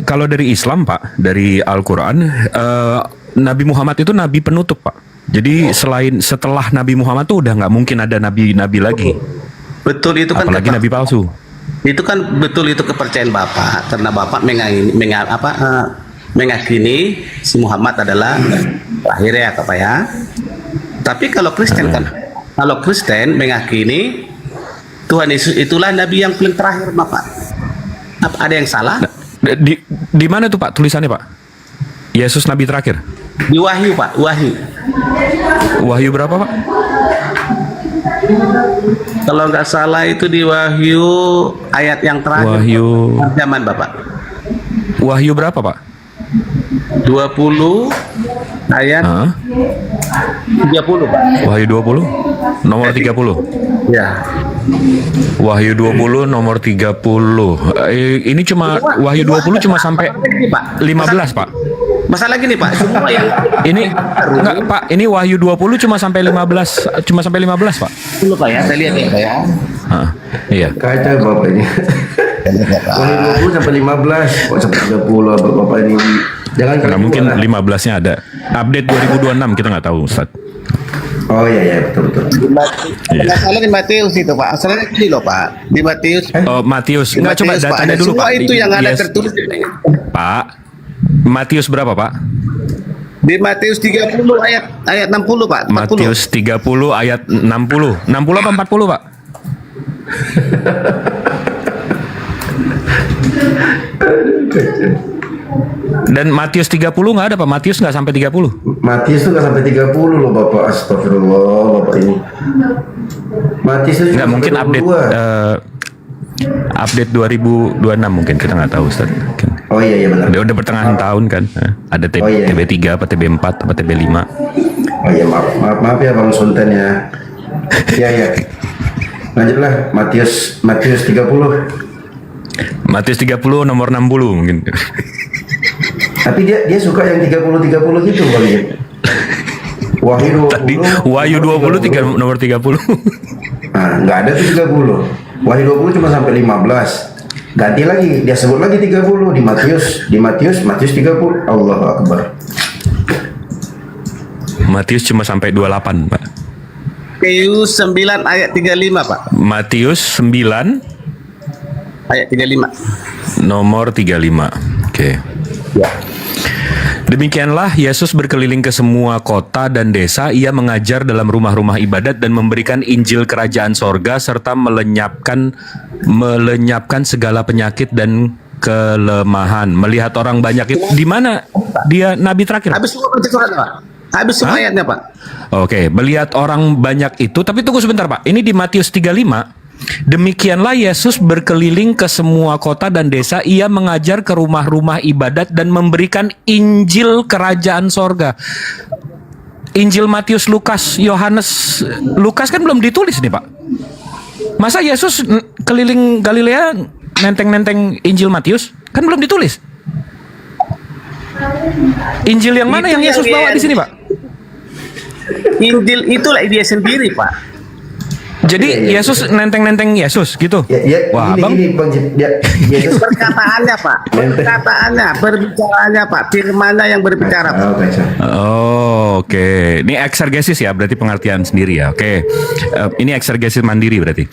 Speaker 12: Islam, Pak, dari Al-Qur'an, Nabi Muhammad itu nabi penutup, Pak. Jadi setelah Nabi Muhammad tuh udah nggak mungkin ada nabi lagi.
Speaker 9: Betul itu kan.
Speaker 12: Apalagi nabi palsu.
Speaker 9: Itu kan betul itu kepercayaan Bapak karena Bapak mengakini si Muhammad adalah terakhir ya Bapak ya. Tapi kalau Kristen kalau Kristen mengakini Tuhan Yesus itulah nabi yang paling terakhir Bapak. Apa ada yang salah?
Speaker 12: Di mana tuh Pak tulisannya, Pak? Yesus nabi terakhir.
Speaker 9: Di Wahyu Pak, Wahyu.
Speaker 12: Wahyu berapa, Pak?
Speaker 9: Kalau nggak salah itu di Wahyu ayat yang terakhir.
Speaker 12: Wahyu
Speaker 9: zaman Bapak.
Speaker 12: Wahyu berapa, Pak?
Speaker 9: 20 ayat 30 Pak.
Speaker 12: Wahyu 20 nomor 30.
Speaker 9: Ya.
Speaker 12: Wahyu 20 nomor 30. Ini cuma Wahyu 20 cuma sampai 15, Pak.
Speaker 9: Masalah gini Pak, semua yang
Speaker 12: ini enggak Pak, ini Wahyu 20 cuma sampai 15, Pak.
Speaker 9: Dulu Pak ya, saya lihat ya Pak ya.
Speaker 12: Iya.
Speaker 11: Kacau Bapak ini. Wahyu 20 sampai 15, kok sampai 30 Bapak ini. Jangan
Speaker 12: nggak mungkin 15-nya ada. Update 2026 kita nggak tahu, Ustaz.
Speaker 11: Oh iya betul.
Speaker 9: Nggak salah di Matius itu Pak. Asalnya ini loh Pak. Di Matius.
Speaker 12: Oh Matius. Nggak, coba datanya dulu Pak.
Speaker 9: Semua itu yang ada tertulis.
Speaker 12: Pak. Matius berapa Pak?
Speaker 9: Di Matius 30 ayat 60 Pak. 40.
Speaker 12: Matius 30 ayat 60. 60 apa 40 Pak? Dan Matius 30 nggak ada Pak. Matius nggak sampai 30.
Speaker 11: Matius tuh nggak sampai 30 loh Bapak. Astagfirullah Bapak ini. Matius itu
Speaker 12: nggak mungkin update update 2026 mungkin, kita nggak tahu Ustaz.
Speaker 11: Oh iya benar.
Speaker 12: Udah pertengahan tahun kan. Ada TB3 apa TB4 apa TB5.
Speaker 11: Oh iya maaf ya Bang Sonten ya. Iya. Lanjutlah Matius 30.
Speaker 12: Matius 30 nomor 60 mungkin.
Speaker 11: Tapi dia suka yang 30 gitu kali ya. Wahyu 20.
Speaker 12: Tadi Wahyu 20 nomor 30.
Speaker 11: Nah, nggak ada tuh 30. Wahyu 20 cuma sampai 15. Ganti lagi, dia sebut lagi 30 di Matius 30. Allahu Akbar.
Speaker 12: Matius cuma sampai 28, Pak.
Speaker 9: Matius 9 ayat 35 Pak.
Speaker 12: Matius 9
Speaker 9: ayat 35.
Speaker 12: nomor 35. Oke. Oke.
Speaker 7: Ya.
Speaker 12: Demikianlah Yesus berkeliling ke semua kota dan desa. Ia mengajar dalam rumah-rumah ibadat dan memberikan Injil kerajaan sorga serta melenyapkan segala penyakit dan kelemahan. Melihat orang banyak itu, di mana dia nabi terakhir?
Speaker 9: Habis semua baca surat, Pak. Habis semua ayatnya, Pak.
Speaker 12: Oke, melihat orang banyak itu, tapi tunggu sebentar, Pak. Ini di Matius 35. Demikianlah Yesus berkeliling ke semua kota dan desa. Ia mengajar ke rumah-rumah ibadat dan memberikan Injil kerajaan sorga. Injil Matius, Lukas, Yohanes, Lukas kan belum ditulis nih, Pak. Masa Yesus keliling Galilea nenteng-nenteng Injil Matius? Kan belum ditulis. Injil yang mana
Speaker 9: Itu
Speaker 12: yang Yesus
Speaker 9: yang
Speaker 12: bawa
Speaker 9: dia-
Speaker 12: di sini, Pak?
Speaker 9: Injil itulah dia sendiri, Pak.
Speaker 12: Jadi Yesus nenteng-nenteng Yesus gitu. Wah, Bang.
Speaker 11: Yesus
Speaker 9: Perkataannya, Pak. Perkataannya, berbicaraannya, Pak. Firman-Nya yang berbicara, Pak.
Speaker 12: Oh, oke. Ini eksegesis ya, berarti pengertian sendiri ya. Oke. Ini eksegesis mandiri berarti.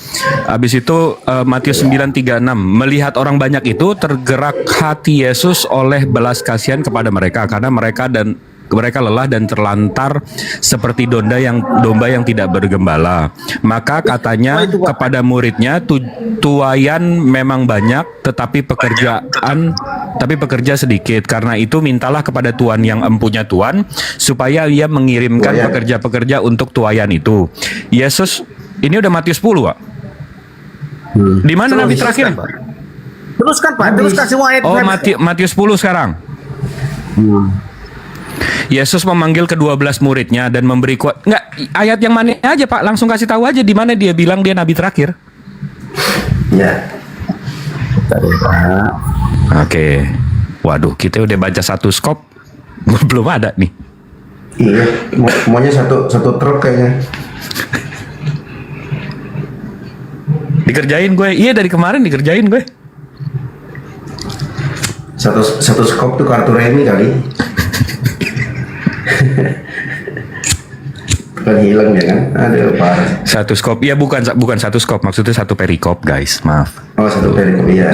Speaker 12: Habis itu Matius 9:36, melihat orang banyak itu tergerak hati Yesus oleh belas kasihan kepada mereka karena mereka lelah dan terlantar seperti domba yang tidak bergembala. Maka katanya kepada muridnya, tuayan memang banyak, tetapi pekerja sedikit. Karena itu mintalah kepada Tuhan yang empunya tuan, supaya ia mengirimkan pekerja-pekerja untuk tuayan itu. Yesus, ini udah Matius 10, Pak. Di mana nabi terakhir?
Speaker 9: Teruskan, Pak. Teruskan semua ayat.
Speaker 12: Oh, Matius 10 sekarang. Yesus memanggil ke-12 muridnya dan memberi ayat yang mana aja, Pak? Langsung kasih tahu aja di mana dia bilang dia nabi terakhir.
Speaker 11: Ya.
Speaker 12: Oke. Waduh, kita udah baca satu skop, belum ada nih.
Speaker 11: Iya, semuanya satu truk kayaknya.
Speaker 12: Dikerjain gue. Iya, dari kemarin dikerjain gue.
Speaker 11: Satu skop tuh kartu remi kali. Bukan hilang ya kan? Aduh, parah.
Speaker 12: Satu skop. Ya bukan satu skop, maksudnya satu perikop, guys. Maaf.
Speaker 11: Oh, satu perikop, iya.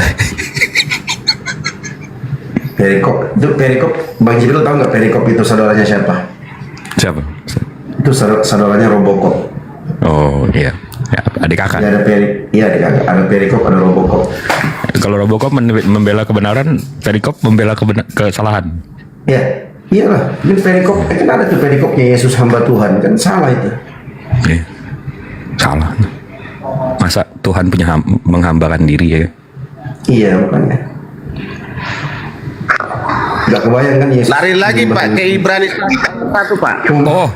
Speaker 11: Perikop, Bang Jibril tahu nggak perikop itu saudaranya siapa?
Speaker 12: Siapa?
Speaker 11: Itu saudaranya Robocop.
Speaker 12: Oh, iya. Ya, adik kakak.
Speaker 11: Ya, adik kakak. Ada perikop, ada Robocop.
Speaker 12: Kalau Robocop membela kebenaran, perikop membela kesalahan.
Speaker 11: Ya, iyalah. Ini perikop, kan ada tuh perikopnya Yesus hamba Tuhan, kan salah itu.
Speaker 12: Iya. Salah. Masa Tuhan punya menghambakan diri ya?
Speaker 11: Iya, makanya. Gak kebayang kan Yesus.
Speaker 9: Lari lagi, Pak, ke Ibrani 1, Pak.
Speaker 12: Oh,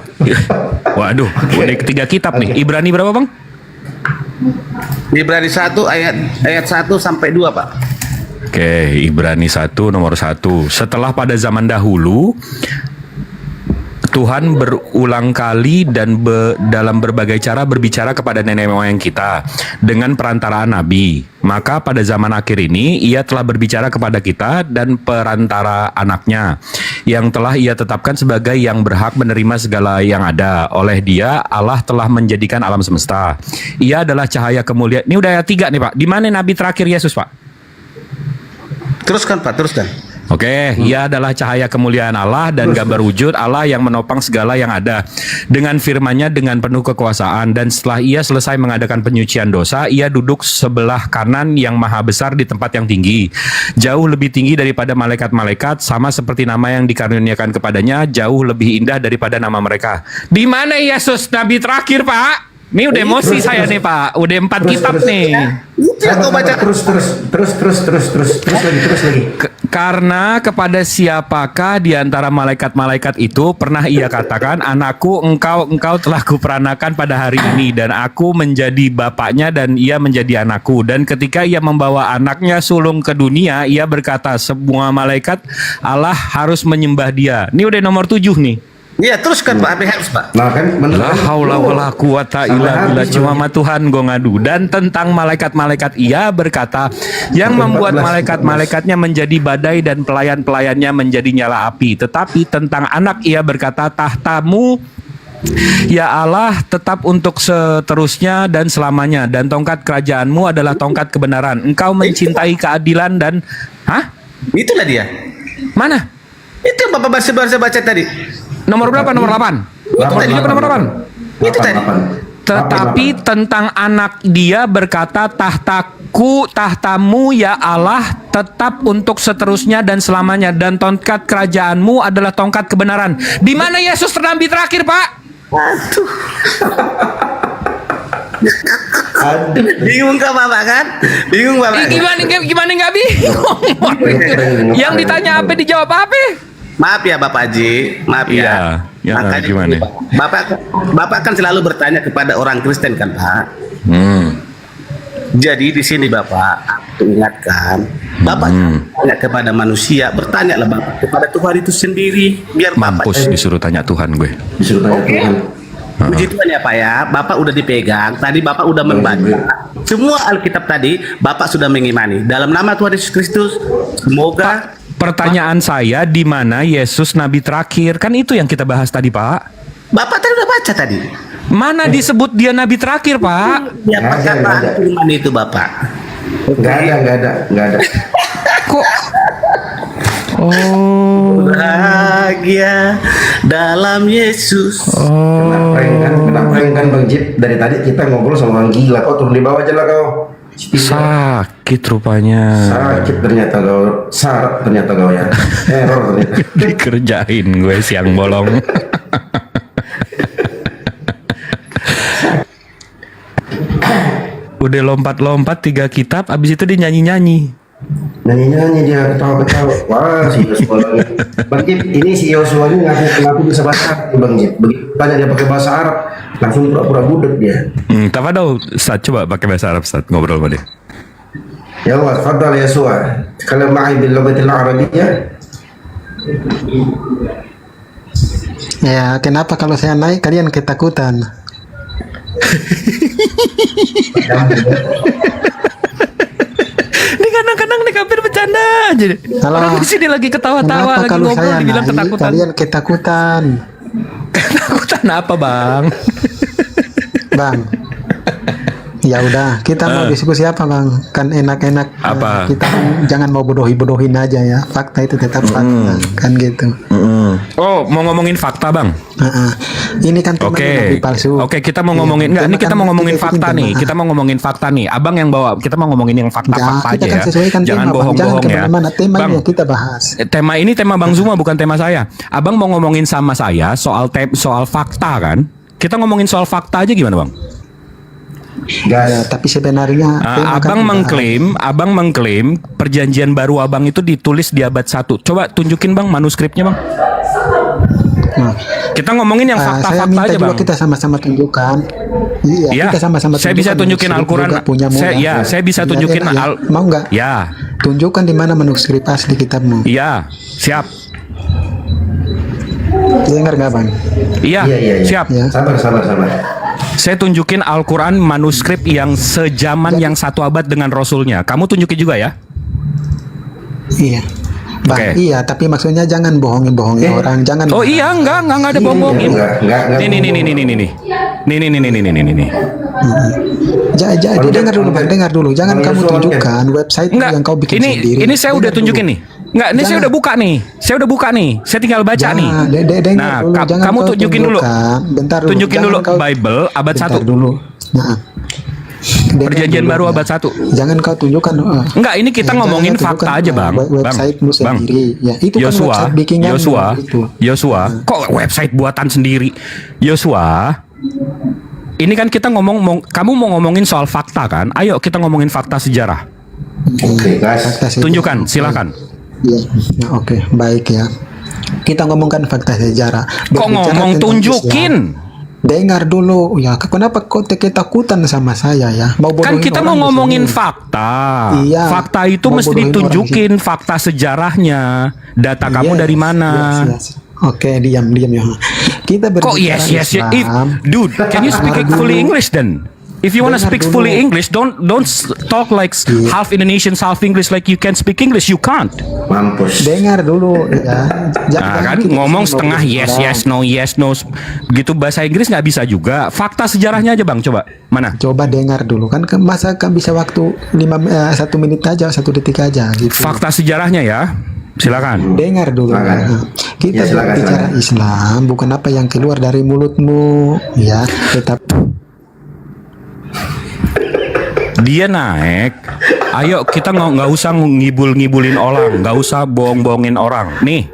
Speaker 12: waduh, udah ketiga kitab nih. Ibrani berapa, Bang?
Speaker 9: Ibrani 1 ayat 1 sampai 2, Pak.
Speaker 12: Oke, Ibrani 1 nomor 1. Setelah pada zaman dahulu Tuhan berulang kali dan dalam berbagai cara berbicara kepada nenek moyang kita dengan perantaraan nabi. Maka pada zaman akhir ini ia telah berbicara kepada kita dan perantara anaknya yang telah ia tetapkan sebagai yang berhak menerima segala yang ada. Oleh dia Allah telah menjadikan alam semesta. Ia adalah cahaya kemuliaan. Ini udah ayat 3 nih, Pak. Di mana nabi terakhir Yesus, Pak?
Speaker 9: Teruskan, Pak, teruskan.
Speaker 12: Oke, ia adalah cahaya kemuliaan Allah dan gambar wujud Allah yang menopang segala yang ada. Dengan firman-Nya dengan penuh kekuasaan, dan setelah ia selesai mengadakan penyucian dosa, ia duduk sebelah kanan yang maha besar di tempat yang tinggi. Jauh lebih tinggi daripada malaikat-malaikat, sama seperti nama yang dikaruniakan kepadanya, jauh lebih indah daripada nama mereka. Di mana Yesus nabi terakhir, Pak? Ini udah emosi saya nih, Pak. Udah 4 kitab nih.
Speaker 11: Terus lagi.
Speaker 12: Karena kepada siapakah di antara malaikat-malaikat itu pernah ia katakan, anakku, engkau telah kuperanakan pada hari ini, dan aku menjadi bapaknya dan ia menjadi anakku. Dan ketika ia membawa anaknya sulung ke dunia, ia berkata, semua malaikat Allah harus menyembah dia. Ini udah nomor 7 nih.
Speaker 9: Iya, teruskan, Pak. Habis, Pak.
Speaker 11: Nah kan bener.
Speaker 12: La haula wala quwata illa billah, cuma Tuhan gue ngadu. Dan tentang malaikat-malaikat ia berkata, yang membuat malaikat-malaikatnya menjadi badai dan pelayan-pelayannya menjadi nyala api. Tetapi tentang anak ia berkata, tahtamu ya Allah tetap untuk seterusnya dan selamanya, dan tongkat kerajaanmu adalah tongkat kebenaran. Engkau mencintai keadilan dan
Speaker 9: Itulah dia.
Speaker 12: Mana?
Speaker 9: Itu yang Bapak baca tadi.
Speaker 12: Nomor berapa? Nomor 8.
Speaker 9: Itu tadi.
Speaker 12: Nomor 8.
Speaker 9: Itu tadi.
Speaker 12: Tetapi tentang anak dia berkata, tahtamu ya Allah tetap untuk seterusnya dan selamanya, dan tongkat kerajaanmu adalah tongkat kebenaran. Di mana Yesus nabi terakhir, Pak?
Speaker 9: Bingung kan Bapak kan? Bingung Bapak.
Speaker 12: Gimana nggak bingung? Yang ditanya apa dijawab apa?
Speaker 9: Maaf ya Bapak Haji, maaf ya.
Speaker 12: Ya,
Speaker 9: Makanya
Speaker 12: gimana?
Speaker 9: Bapak kan selalu bertanya kepada orang Kristen kan Pak. Jadi di sini Bapak ingatkan, Bapak tanya kepada manusia, bertanyalah Bapak kepada Tuhan itu sendiri, biar
Speaker 12: Mampus
Speaker 9: Bapak
Speaker 12: disuruh tanya Tuhan gue.
Speaker 11: Disuruh tanya Tuhan.
Speaker 9: Puji Tuhan ya Pak ya, Bapak udah dipegang, tadi Bapak udah membaca semua Alkitab tadi, Bapak sudah mengimani. Dalam nama Tuhan Yesus Kristus, semoga.
Speaker 12: Pertanyaan saya, di mana Yesus nabi terakhir? Kan itu yang kita bahas tadi, Pak.
Speaker 9: Bapak tadi udah baca tadi.
Speaker 12: Mana disebut dia nabi terakhir, Pak?
Speaker 9: Ya perkataan firman itu Bapak.
Speaker 11: Nggak ada.
Speaker 12: Kok? Oh.
Speaker 9: Bahagia dalam Yesus.
Speaker 11: Kenapa kan Bang Jip? Dari tadi kita ngobrol sama orang gila. Kau turun di bawah aja lah kau.
Speaker 12: Sakit rupanya.
Speaker 11: Sakit ternyata kau. Sarap ternyata kau ya. Error ternyata.
Speaker 12: Dikerjain gue siang bolong. Udah lompat-lompat 3 kitab, abis itu dia nyanyi-nyanyi.
Speaker 11: Nyanyi-nyanyi dia ketawa-ketawa. Wah, si Yosua lagi. Bang Jip, ini si Yosua ini ngaku bisa bahasa Arab, Bang Jip. Begitu tanya dia pakai bahasa Arab, langsung pura-pura budek dia.
Speaker 12: Tafadhol, Ustaz, coba pakai bahasa Arab, Ustaz, ngobrol sama dia.
Speaker 11: Ya Allah, tafadhal Yosua. Kalau ma'i bil lughatil arabiyyah.
Speaker 8: Ya, kenapa kalau saya naik kalian ketakutan?
Speaker 12: Ini kadang-kadang nih hampir bercanda aja deh. Orang di sini lagi ketawa-tawa, lagi
Speaker 8: kalau
Speaker 12: ngobrol,
Speaker 8: saya
Speaker 12: dibilang
Speaker 8: naik
Speaker 12: ketakutan.
Speaker 8: kalian ketakutan?
Speaker 12: Ketakutan apa, Bang?
Speaker 8: Bang, ya udah, kita mau diskusi apa Bang? Kan enak-enak.
Speaker 12: Apa?
Speaker 8: Kita jangan mau bodohin aja ya. Fakta itu tetap fakta, kan gitu.
Speaker 12: Oh, mau ngomongin fakta, Bang?
Speaker 8: Ini kan temannya nabi palsu.
Speaker 12: Oke, kita mau ngomongin enggak, ini kita mau ngomongin fakta nih. Kita mau ngomongin fakta nih. Abang yang bawa, kita mau ngomongin yang fakta-fakta aja
Speaker 8: kita kan
Speaker 12: ya.
Speaker 8: sesuaikan
Speaker 12: Jangan
Speaker 8: tema, Bang.
Speaker 12: bohong-bohong
Speaker 8: Jangan
Speaker 12: ya.
Speaker 8: kemana-mana. Tema
Speaker 12: Bang,
Speaker 8: ini yang kita bahas.
Speaker 12: tema ini tema Bang Zuma, bukan tema saya. Abang mau ngomongin sama saya soal fakta kan? Kita ngomongin soal fakta aja gimana, Bang?
Speaker 8: Ya, tapi sebenarnya
Speaker 12: Abang mengklaim perjanjian baru Abang itu ditulis di abad 1. Coba tunjukin Bang manuskripnya, Bang. Kita ngomongin yang fakta-fakta
Speaker 8: saya minta
Speaker 12: aja,
Speaker 8: juga
Speaker 12: Bang.
Speaker 8: kita sama-sama tunjukkan. Iya, kita sama-sama
Speaker 12: saya bisa tunjukin Al-Quran. Saya bisa tunjukin
Speaker 8: mau nggak?
Speaker 12: Ya.
Speaker 8: Tunjukkan di mana manuskrip asli kitabmu.
Speaker 12: Iya, siap.
Speaker 8: Dengar nggak Bang?
Speaker 12: Iya, siap.
Speaker 8: Ya.
Speaker 11: Sabar.
Speaker 12: Saya tunjukin Al-Quran manuskrip yang sejaman yang 1 abad dengan Rasulnya. Kamu tunjukin juga ya?
Speaker 8: Iya. Bang, iya, tapi maksudnya jangan bohongin orang, jangan.
Speaker 12: Oh iya, enggak ada bohongin. Nih.
Speaker 8: Jadi dengar dulu Bang, dengar dulu. Jangan kamu tunjukkan website yang kau bikin sendiri.
Speaker 12: Ini saya udah tunjukin nih. Enggak, ini saya udah buka nih. Saya tinggal baca nih. Nah, kamu tunjukin dulu.
Speaker 8: Bentar dulu.
Speaker 12: Tunjukin dulu Bible abad 1
Speaker 8: dulu. Nah.
Speaker 12: Perjanjian baru abad 1.
Speaker 8: Jangan kau tunjukkan.
Speaker 12: Enggak, ini kita ngomongin fakta aja, Bang.
Speaker 8: Websitemu sendiri. Ya, itu kan website bikinan.
Speaker 12: Yosua. Kok website buatan sendiri? Yosua. Ini kan kita kamu mau ngomongin soal fakta kan? Ayo kita ngomongin fakta sejarah.
Speaker 11: Oke, guys.
Speaker 12: Tunjukkan, silakan.
Speaker 8: Ya, oke, baik ya. Kita ngomongkan fakta sejarah.
Speaker 12: Kok ngomong tunjukin?
Speaker 8: Dengar dulu ya. Kenapa kau ketakutan sama saya ya?
Speaker 12: Kan kita mau ngomongin fakta.
Speaker 8: Iya,
Speaker 12: fakta itu mesti ditunjukin fakta sejarahnya. Data kamu dari mana?
Speaker 8: Yes. Oke, diam ya. Kita berbicara
Speaker 12: Kok yes. Dude, can you speak fully English then? If you want to
Speaker 13: Dengar
Speaker 12: speak
Speaker 13: dulu.
Speaker 12: fully English, don't talk like half Indonesian, half English like you can speak English. You can't.
Speaker 11: Mampus.
Speaker 13: Dengar dulu ya.
Speaker 12: Nah, kan
Speaker 13: kita
Speaker 12: ngomong
Speaker 13: sini
Speaker 12: setengah
Speaker 13: ngobrol
Speaker 12: yes
Speaker 13: orang.
Speaker 12: yes no gitu, bahasa Inggris nggak bisa juga. Fakta sejarahnya aja bang, coba mana?
Speaker 13: Coba dengar dulu kan masa kan bisa waktu 1 menit aja, 1 detik aja gitu.
Speaker 12: Fakta sejarahnya ya, silakan.
Speaker 13: Dengar dulu.
Speaker 11: Silakan.
Speaker 13: Kita
Speaker 11: Ya, silakan,
Speaker 13: bicara
Speaker 11: silakan.
Speaker 13: Islam, bukan apa yang keluar dari mulutmu, ya. Tetap
Speaker 12: Dia naik. Ayo kita nggak usah ngibulin orang, nggak usah bohong-bohongin orang. Nih,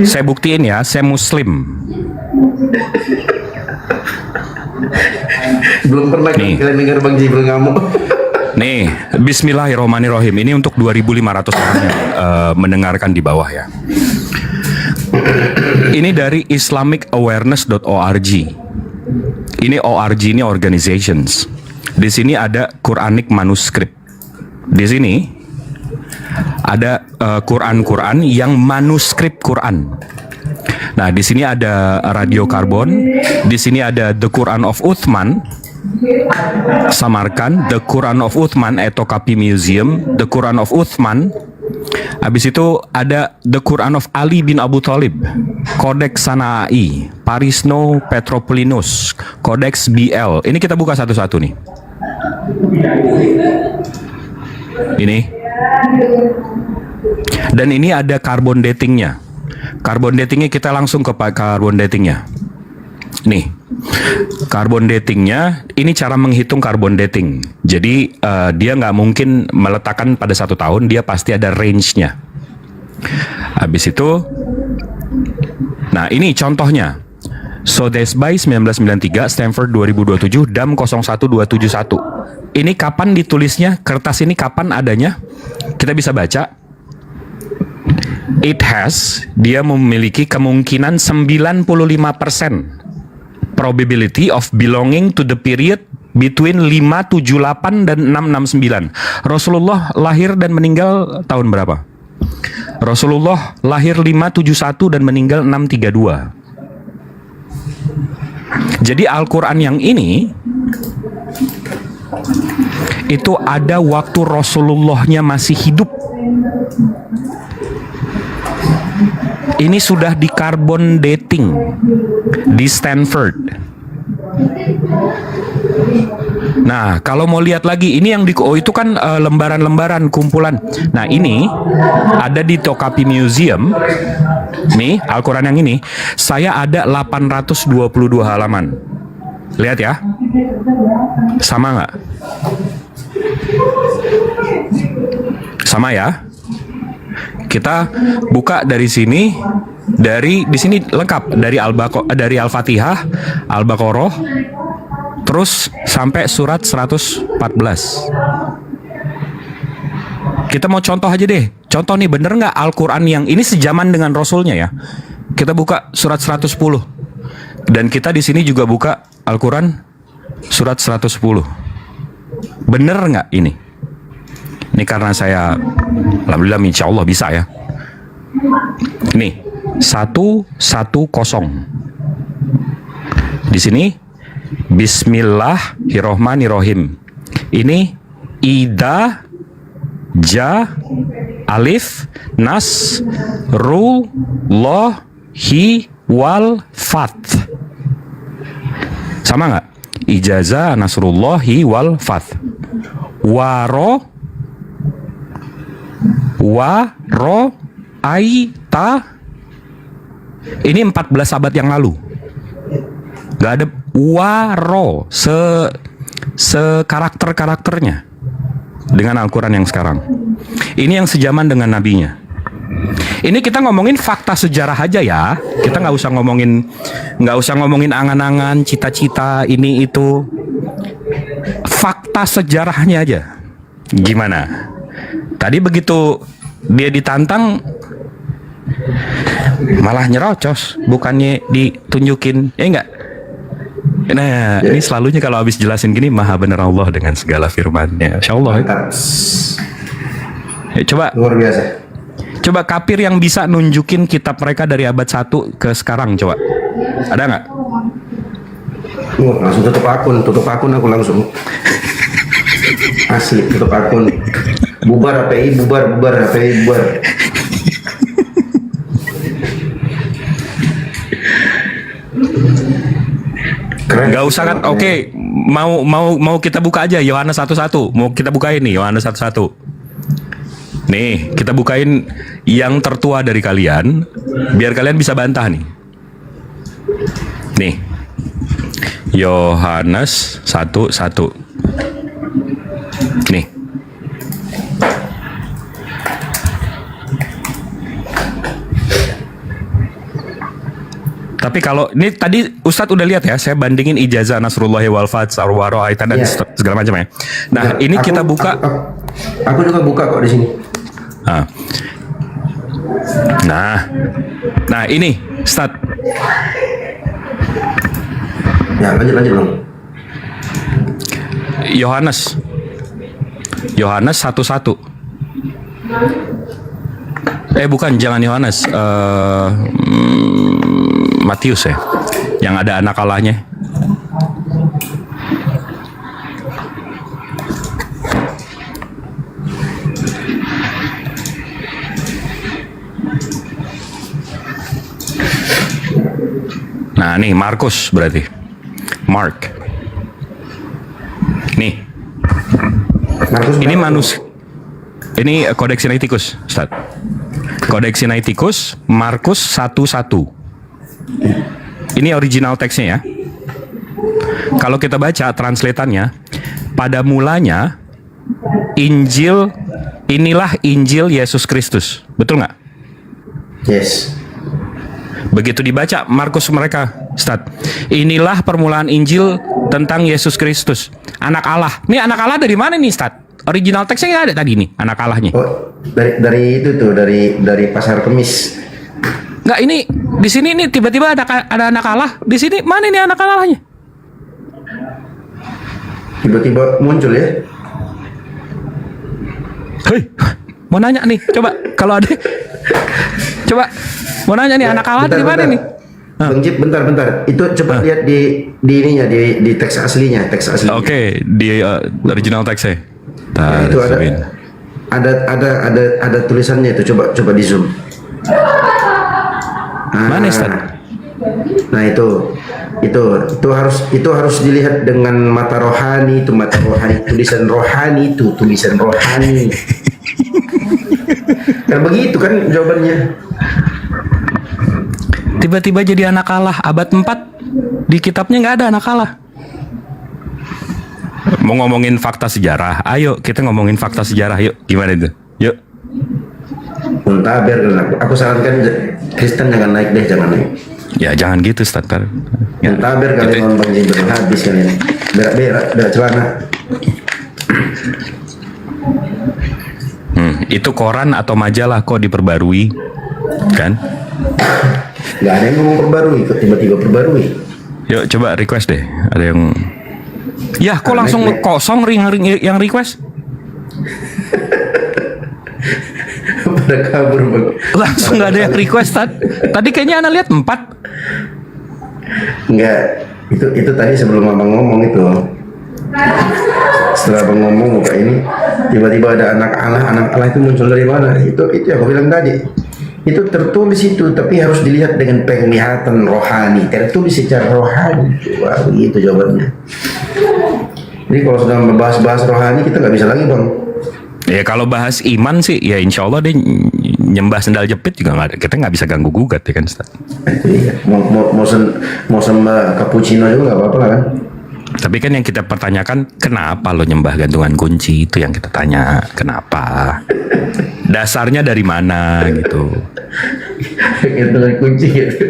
Speaker 12: saya buktiin ya, saya Muslim.
Speaker 11: Belum pernah
Speaker 12: Nih.
Speaker 11: kalian dengar Bang Jibril ngamuk.
Speaker 12: Nih, Bismillahirrohmanirrohim. Ini untuk 2.500 orang yang mendengarkan di bawah ya. Ini dari IslamicAwareness.org. Ini ORG, ini organizations. Di sini ada Quranic manuskrip. Di sini ada Quran yang manuskrip Quran. Nah, di sini ada Radio Karbon, di sini ada The Quran of Uthman, Samarkand, The Quran of Uthman, Etokapi Museum, The Quran of Uthman. Habis itu ada The Quran of Ali bin Abu Thalib, Codex Sana'i, Parisno Petropolinus, Codex BL. Ini kita buka satu-satu nih. Ini. Dan ini ada carbon datingnya. Carbon datingnya kita langsung ke carbon datingnya. Nih, carbon datingnya, ini cara menghitung carbon dating. Jadi dia nggak mungkin meletakkan pada 1 tahun, dia pasti ada range-nya. Habis itu, nah ini contohnya. Sodesby 1993, Stanford 2027, DAM 01271. Ini kapan ditulisnya? Kertas ini kapan adanya? Kita bisa baca. It has, dia memiliki kemungkinan 95% probability of belonging to the period between 578 dan 669. Rasulullah lahir dan meninggal tahun berapa? Rasulullah lahir 571 dan meninggal 632. Jadi Al-Quran yang ini itu ada waktu Rasulullahnya masih hidup. Ini sudah di carbon dating di Stanford. Nah, kalau mau lihat lagi, ini yang itu kan lembaran-lembaran kumpulan. Nah, ini ada di Tokapi Museum. Nih, Al-Quran yang ini, saya ada 822 halaman. Lihat ya. Sama nggak? Sama ya? Kita buka dari sini, di sini lengkap dari Al-Fatihah, Al-Baqarah, terus sampai surat 114. Kita mau contoh aja deh. Contoh nih, bener nggak Al-Quran yang ini sejaman dengan Rasulnya ya? Kita buka surat 110. Dan kita di sini juga buka Al-Quran surat 110. Bener nggak ini? Ini karena saya, alhamdulillah insya Allah bisa ya. Ini 110. Di sini Bismillahirrohmanirrohim. Ini Ida, Ja, Alif, Nas, Ru, Lo, Hi, Wal, Fat. Sama nggak? Ijazah, Nasrullahi, Wal, Fat. Waro, Aita. Ini 14 abad yang lalu. Gak ada waro karakternya dengan Al-Quran yang sekarang. Ini yang sejaman dengan nabinya. Ini kita ngomongin fakta sejarah aja ya. Kita nggak usah ngomongin angan-angan, cita-cita ini itu. Fakta sejarahnya aja. Gimana? Tadi begitu dia ditantang malah nyerocos, bukannya ditunjukin, enggak. Nah, ini selalunya kalau habis jelasin gini, maha benar Allah dengan segala firman-Nya. Insyaallah. Coba
Speaker 11: Luar biasa.
Speaker 12: Coba kafir yang bisa nunjukin kitab mereka dari abad 1 ke sekarang, coba. Ada nggak?
Speaker 11: Langsung tutup akun aku langsung. Asli tutup akun. Bubar HPI, bubar HPI, bubar. Keren.
Speaker 12: Gak usah kan? Oke, mau kita buka aja Yohanes 1:1. Mau kita bukain nih Yohanes 1:1. Nih, kita bukain yang tertua dari kalian, biar kalian bisa bantah nih. Nih, Yohanes 1:1. Nih. Tapi kalau ini tadi Ustadz udah lihat ya, saya bandingin ijazah Nasrullahi wal Fath Sarwaro Aitan dan segala macam ya. Nah, ini kita buka.
Speaker 11: Aku juga buka kok di sini.
Speaker 12: Nah ini Ustadz.
Speaker 11: Ya lanjut dong.
Speaker 12: Yohanes 1:1. Bukan, jangan Yohanes. Matius ya, yang ada anak Allahnya. Nah, nih Markus berarti. Mark. Nih. Ini Codex Sinaiticus, Ustaz. Codex Sinaiticus Markus 1:1. Ini original teksnya ya. Kalau kita baca translatannya, pada mulanya inilah Injil Yesus Kristus. Betul nggak?
Speaker 11: Yes.
Speaker 12: Begitu dibaca Markus mereka, Ustaz. Inilah permulaan Injil tentang Yesus Kristus, anak Allah. Ini anak Allah dari mana nih, Ustaz? Original teksnya nggak ada tadi nih, anak Allahnya.
Speaker 11: Oh, dari itu tuh, dari Pasar Kemis.
Speaker 12: Nggak, ini di sini nih tiba-tiba ada anak Allah. Di sini mana nih anak Allahnya?
Speaker 11: Tiba-tiba muncul ya.
Speaker 12: Hei, mau nanya nih, coba kalau ada, coba mau nanya nih, anak Allah dari mana nih?
Speaker 11: Bang Jip, bentar. Itu coba lihat di ininya, di teks aslinya.
Speaker 12: Oke, di original teksnya.
Speaker 11: Ya, itu ada tulisannya itu. Coba di zoom.
Speaker 12: Mana Ustaz?
Speaker 11: Nah itu harus dilihat dengan mata rohani, tulisan rohani. Kan begitu kan jawabannya.
Speaker 12: Tiba-tiba jadi anak Allah abad 4, di kitabnya nggak ada anak Allah. Mau ngomongin fakta sejarah, ayo kita ngomongin fakta sejarah, yuk. Gimana itu? Yuk.
Speaker 11: Muntaber, aku sarankan Kristen jangan naik.
Speaker 12: Ya jangan gitu, Ustaz.
Speaker 11: Muntaber kalian Bang Jim, habis kalian. Berak celana.
Speaker 12: Itu koran atau majalah kok diperbarui, kan?
Speaker 11: Gak ada yang ngomong perbarui, kok tiba-tiba perbarui.
Speaker 12: Yuk coba request deh, ada yang. Ya kok langsung kosong yang request?
Speaker 11: Pada kabur Bang.
Speaker 12: Langsung nggak ada yang request tadi kayaknya Ana lihat 4.
Speaker 11: Enggak, itu tadi sebelum abang ngomong itu. Setelah abang ngomong buka ini, tiba-tiba ada anak Allah itu muncul dari mana? Itu yang aku bilang tadi. Itu tertulis itu, tapi harus dilihat dengan penglihatan rohani. Tertulis secara rohani. Wah, begitu jawabannya. Jadi kalau sudah membahas rohani, kita nggak bisa lagi Bang.
Speaker 12: Ya kalau bahas iman sih, ya insya Allah dia nyembah sendal jepit juga nggak ada. Kita nggak bisa ganggu gugat ya kan, Ustaz.
Speaker 11: Iya. Mau sembah cappuccino juga nggak apa-apa lah kan.
Speaker 12: Tapi kan yang kita pertanyakan, kenapa lo nyembah gantungan kunci? Itu yang kita tanya, kenapa? Dasarnya dari mana gitu?
Speaker 11: Gantungan kunci gitu.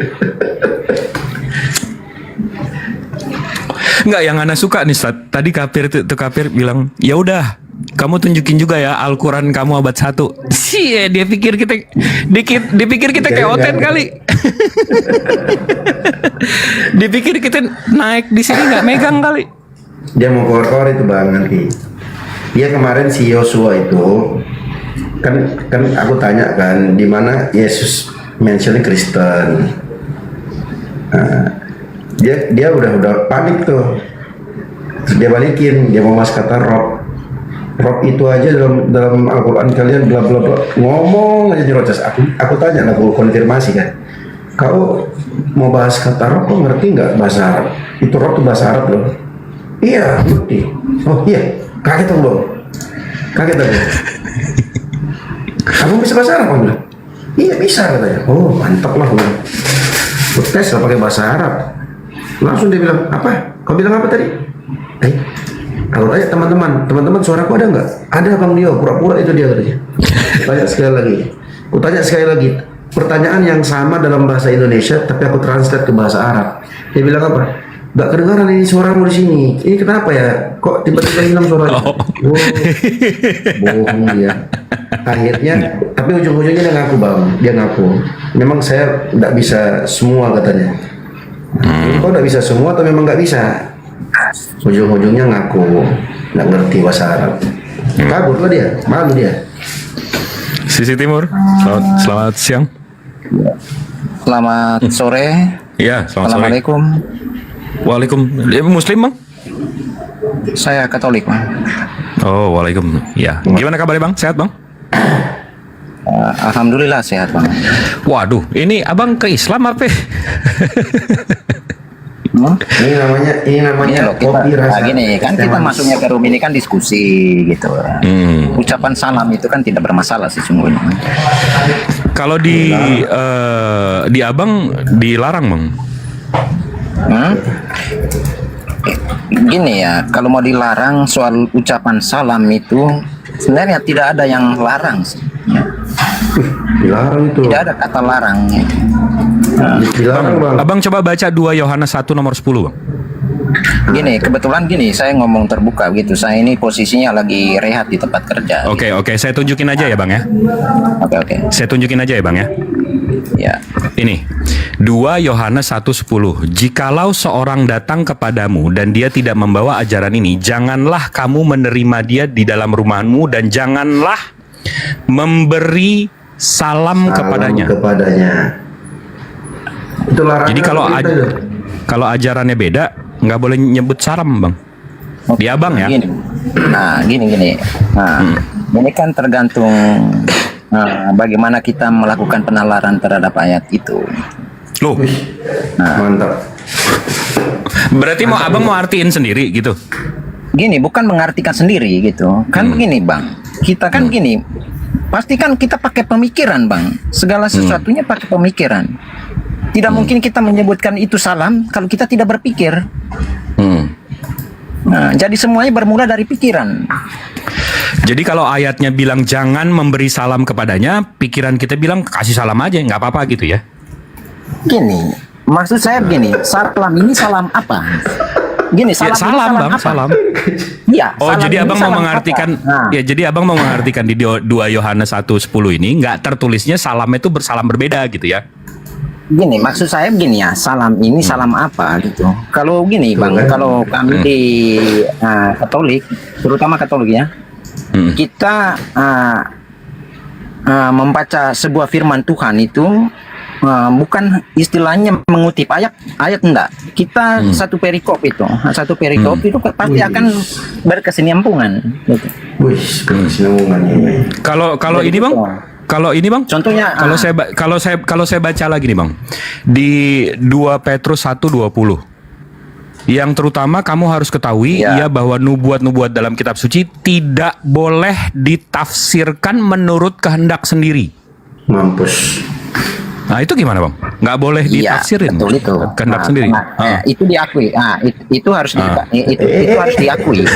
Speaker 12: Enggak, yang Ana suka nih, Ustaz. Tadi kafir bilang, ya udah, kamu tunjukin juga ya Al-Quran kamu abad 1. Cie, dia pikir kita kayak oten kali. Dipikir kita naik di sini nggak megang kali.
Speaker 11: Dia mau keluar itu Bang nanti. Dia kemarin si Yosua itu kan aku tanya kan di mana Yesus mention Kristen. dia udah panik tuh. Terus dia balikin, dia mau mas kata Rob itu aja dalam Al-Quran kalian bla bla bla, ngomong aja nyerocos. Aku tanya, aku konfirmasi kan, kau mau bahas kata Rob, kau ngerti nggak bahasa Arab? Itu Rob tuh bahasa Arab loh. Iya ngerti. Oh iya, kaget aku bang, kaget aku. Kamu bisa bahasa Arab? Aku bilang, iya bisa katanya. Oh mantap lah, aku tes lah pakai bahasa Arab. Langsung dia bilang, apa? Kau bilang apa tadi? Aku tanya teman-teman suaraku ada nggak? Ada bang Dio, pura-pura itu dia katanya. Aku tanya sekali lagi, pertanyaan yang sama dalam bahasa Indonesia, tapi aku translate ke bahasa Arab. Dia bilang apa? Gak kedengaran ini suaramu di sini. Ini kenapa ya? Kok tiba-tiba hilang suaranya? Oh, bohong dia. Akhirnya, tapi ujung-ujungnya dia ngaku bang, dia ngaku. Memang saya nggak bisa semua katanya. Kok nggak bisa semua atau memang nggak bisa? Ujung-ujungnya ngaku nggak ngerti bahasa Arab. Kabur lah dia, malu dia.
Speaker 12: Sisi Timur, selamat siang.
Speaker 14: Selamat sore.
Speaker 12: Ya, selamat sore.
Speaker 14: Assalamualaikum.
Speaker 12: Waalaikumsalam. Muslim bang?
Speaker 14: Saya Katolik bang.
Speaker 12: Oh, waalaikum. Ya, gimana kabarnya bang? Sehat bang?
Speaker 14: Alhamdulillah sehat bang.
Speaker 12: Waduh, ini abang ke Islam apa?
Speaker 11: Ini namanya
Speaker 14: loh, kita, gini kan kita masuknya ke room ini kan diskusi gitu. Ucapan salam itu kan tidak bermasalah sih sungguhnya.
Speaker 12: Kalau di abang dilarang bang?
Speaker 14: Gini ya, kalau mau dilarang soal ucapan salam itu sebenarnya tidak ada yang larang sih.
Speaker 11: Dilarang itu.
Speaker 14: Tidak ada kata larang.
Speaker 12: Abang coba baca 2 Yohanes 1 nomor 10 bang.
Speaker 14: Gini, kebetulan gini, saya ngomong terbuka gitu. Saya ini posisinya lagi rehat di tempat kerja.
Speaker 12: Oke, saya tunjukin aja ya bang ya.
Speaker 14: Oke.
Speaker 12: Saya tunjukin aja ya bang ya.
Speaker 14: Ya.
Speaker 12: Ini 2 Yohanes 1:10. Jikalau seorang datang kepadamu dan dia tidak membawa ajaran ini, janganlah kamu menerima dia di dalam rumahmu dan janganlah memberi salam kepadanya.
Speaker 11: Itu larangan.
Speaker 12: Jadi kalau ajarannya beda, nggak boleh nyebut salam bang. Di abang ya.
Speaker 14: Gini. Nah, ini kan tergantung bagaimana kita melakukan penalaran terhadap ayat itu.
Speaker 12: Loh,
Speaker 11: mantap.
Speaker 12: Berarti abang mau artiin sendiri gitu?
Speaker 14: Gini, bukan mengartikan sendiri gitu. Kan begini bang, kita kan gini, pasti kan kita pakai pemikiran bang. Segala sesuatunya pakai pemikiran. Tidak mungkin kita menyebutkan itu salam kalau kita tidak berpikir. Nah, jadi semuanya bermula dari pikiran.
Speaker 12: Jadi kalau ayatnya bilang jangan memberi salam kepadanya, pikiran kita bilang kasih salam aja, nggak apa-apa gitu ya?
Speaker 14: Gini, maksud saya begini, salam ini salam apa? Gini, salam,
Speaker 12: ya, salam
Speaker 14: ini
Speaker 12: bang,
Speaker 14: apa?
Speaker 12: salam.
Speaker 14: Iya.
Speaker 12: Oh,
Speaker 14: salam
Speaker 12: jadi
Speaker 14: ini
Speaker 12: abang mau
Speaker 14: salam
Speaker 12: mengartikan,
Speaker 14: apa? Nah.
Speaker 12: ya jadi abang mau mengartikan di 2 Yohanes 1:10 ini nggak tertulisnya salam itu bersalam berbeda gitu ya?
Speaker 14: Gini, maksud saya begini ya, salam ini salam apa gitu. Kalau gini bang, kalau kami di Katolik, terutama Katolik ya, kita membaca sebuah firman Tuhan itu bukan istilahnya mengutip ayat enggak. Kita satu perikop itu itu pasti akan berkesinambungan. Gitu.
Speaker 12: Kalau ini bang? Kalau ini bang,
Speaker 14: contohnya
Speaker 12: kalau saya baca lagi nih bang, di 2 Petrus 1:20, yang terutama kamu harus ketahui ya bahwa nubuat-nubuat dalam kitab suci tidak boleh ditafsirkan menurut kehendak sendiri.
Speaker 11: Mampus.
Speaker 12: Nah itu gimana bang? Nggak boleh ditafsirin kehendak sendiri.
Speaker 14: Itu diakui. Itu harus itu harus diakui.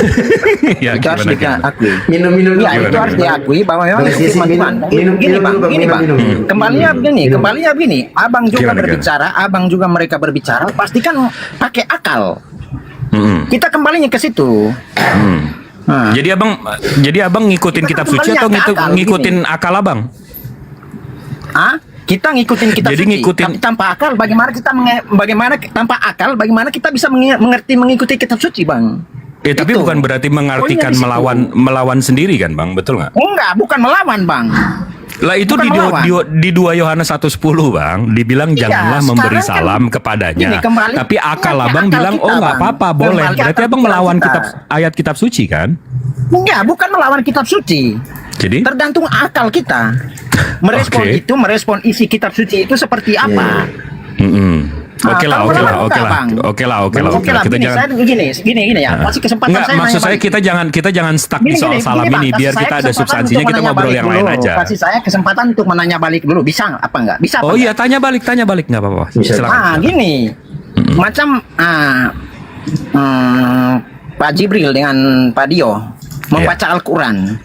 Speaker 12: Ya,
Speaker 14: itu harus diakui.
Speaker 11: Minum
Speaker 14: ya, itu harus diakui bahwa memang itu firman Tuhan. Gini bang. Kembalinya begini. Abang juga berbicara, abang juga mereka berbicara. Pastikan pakai akal. Kita kembalinya ke situ.
Speaker 12: Jadi abang ngikutin kitab suci atau ngikutin akal abang?
Speaker 14: Kita ngikutin kitab suci. Tapi tanpa akal bagaimana kita bisa mengikuti kitab suci bang?
Speaker 12: Tapi bukan berarti mengartikan melawan sendiri kan bang, betul nggak?
Speaker 14: Enggak, bukan melawan bang.
Speaker 12: Lah itu
Speaker 14: Bukan melawan.
Speaker 12: di 2 Yohanes 1:10 Bang, dibilang
Speaker 14: Iya,
Speaker 12: janganlah
Speaker 14: sekarang
Speaker 12: memberi
Speaker 14: kan
Speaker 12: salam kepadanya.
Speaker 14: gini, kembali
Speaker 12: Tapi akal
Speaker 14: ke
Speaker 12: Abang
Speaker 14: akal
Speaker 12: bilang
Speaker 14: kita,
Speaker 12: oh nggak
Speaker 14: Bang.
Speaker 12: apa-apa, boleh.
Speaker 14: Kembali ke
Speaker 12: Berarti
Speaker 14: akal
Speaker 12: Abang
Speaker 14: pikiran
Speaker 12: melawan
Speaker 14: kita.
Speaker 12: ayat kitab suci kan?
Speaker 14: Enggak, bukan melawan kitab suci.
Speaker 12: Jadi
Speaker 14: Tergantung akal kita. Merespon
Speaker 12: Oke.
Speaker 14: itu, merespon isi kitab suci itu seperti apa.
Speaker 12: Oke lah,
Speaker 14: kalau
Speaker 12: oke lah,
Speaker 14: melawan
Speaker 12: oke
Speaker 14: enggak,
Speaker 12: lah,
Speaker 14: Bang.
Speaker 12: oke lah, oke lah,
Speaker 14: Oke lah,
Speaker 12: Kita
Speaker 14: gini,
Speaker 12: jangan.
Speaker 14: saya gini ya. Masih kesempatan
Speaker 12: Enggak,
Speaker 14: saya
Speaker 12: maksud
Speaker 14: nanya
Speaker 12: saya
Speaker 14: balik.
Speaker 12: kita jangan stuck di soal salam
Speaker 14: Bang,
Speaker 12: ini, biar
Speaker 14: kasih
Speaker 12: kita
Speaker 14: saya
Speaker 12: ada
Speaker 14: kesempatan
Speaker 12: substansinya,
Speaker 14: untuk
Speaker 12: kita
Speaker 14: menanya
Speaker 12: ngobrol
Speaker 14: balik
Speaker 12: yang lain
Speaker 14: dulu.
Speaker 12: aja.
Speaker 14: Kasih saya kesempatan untuk menanya balik dulu, bisa apa enggak? Bisa apa
Speaker 12: Oh
Speaker 14: enggak?
Speaker 12: iya, tanya balik nggak apa-apa. Silakan.
Speaker 14: Gini, macam Pak Jibril dengan Pak Dio membaca Al-Quran.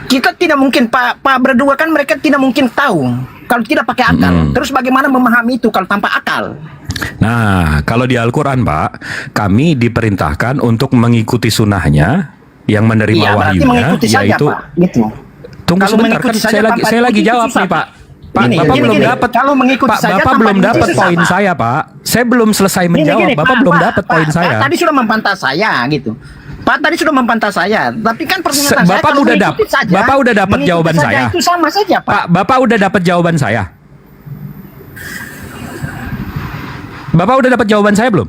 Speaker 14: Kita tidak mungkin Pak berdua kan mereka tidak mungkin tahu kalau tidak pakai akal. Terus bagaimana memahami itu kalau tanpa akal?
Speaker 12: Nah, kalau di Al-Quran Pak, kami diperintahkan untuk mengikuti sunnahnya yang menerima
Speaker 14: Iya, berarti
Speaker 12: wahyunya,
Speaker 14: mengikuti saja
Speaker 12: yaitu
Speaker 14: Pak. Gitu.
Speaker 12: Tunggu
Speaker 14: Kalau
Speaker 12: sebentar kan
Speaker 14: mengikuti saja
Speaker 12: saya
Speaker 14: tanpa
Speaker 12: lagi
Speaker 14: ikuti
Speaker 12: jawab
Speaker 14: susah,
Speaker 12: nih Pak. Pak,
Speaker 14: Gini,
Speaker 12: Bapak
Speaker 14: gini,
Speaker 12: belum
Speaker 14: gini.
Speaker 12: dapat.
Speaker 14: Kalau mengikuti
Speaker 12: Pak,
Speaker 14: saja
Speaker 12: Bapak
Speaker 14: tanpa
Speaker 12: belum
Speaker 14: ikuti
Speaker 12: dapat
Speaker 14: susah,
Speaker 12: poin
Speaker 14: Pak.
Speaker 12: saya, Pak. Saya belum selesai menjawab. Bapak
Speaker 14: Pak,
Speaker 12: belum
Speaker 14: Pak,
Speaker 12: dapat
Speaker 14: Pak,
Speaker 12: poin saya.
Speaker 14: Pak tadi sudah membantah saya gitu. Pak tadi sudah membantah saya, tapi kan pernyataan saya
Speaker 12: Bapak
Speaker 14: kalau
Speaker 12: udah
Speaker 14: mengikuti saja,
Speaker 12: Bapak udah dapat
Speaker 14: mengikuti
Speaker 12: jawaban
Speaker 14: saja
Speaker 12: saya.
Speaker 14: Itu sama saja, Pak.
Speaker 12: Pak, Bapak udah dapat jawaban saya. Bapak udah dapat jawaban saya belum?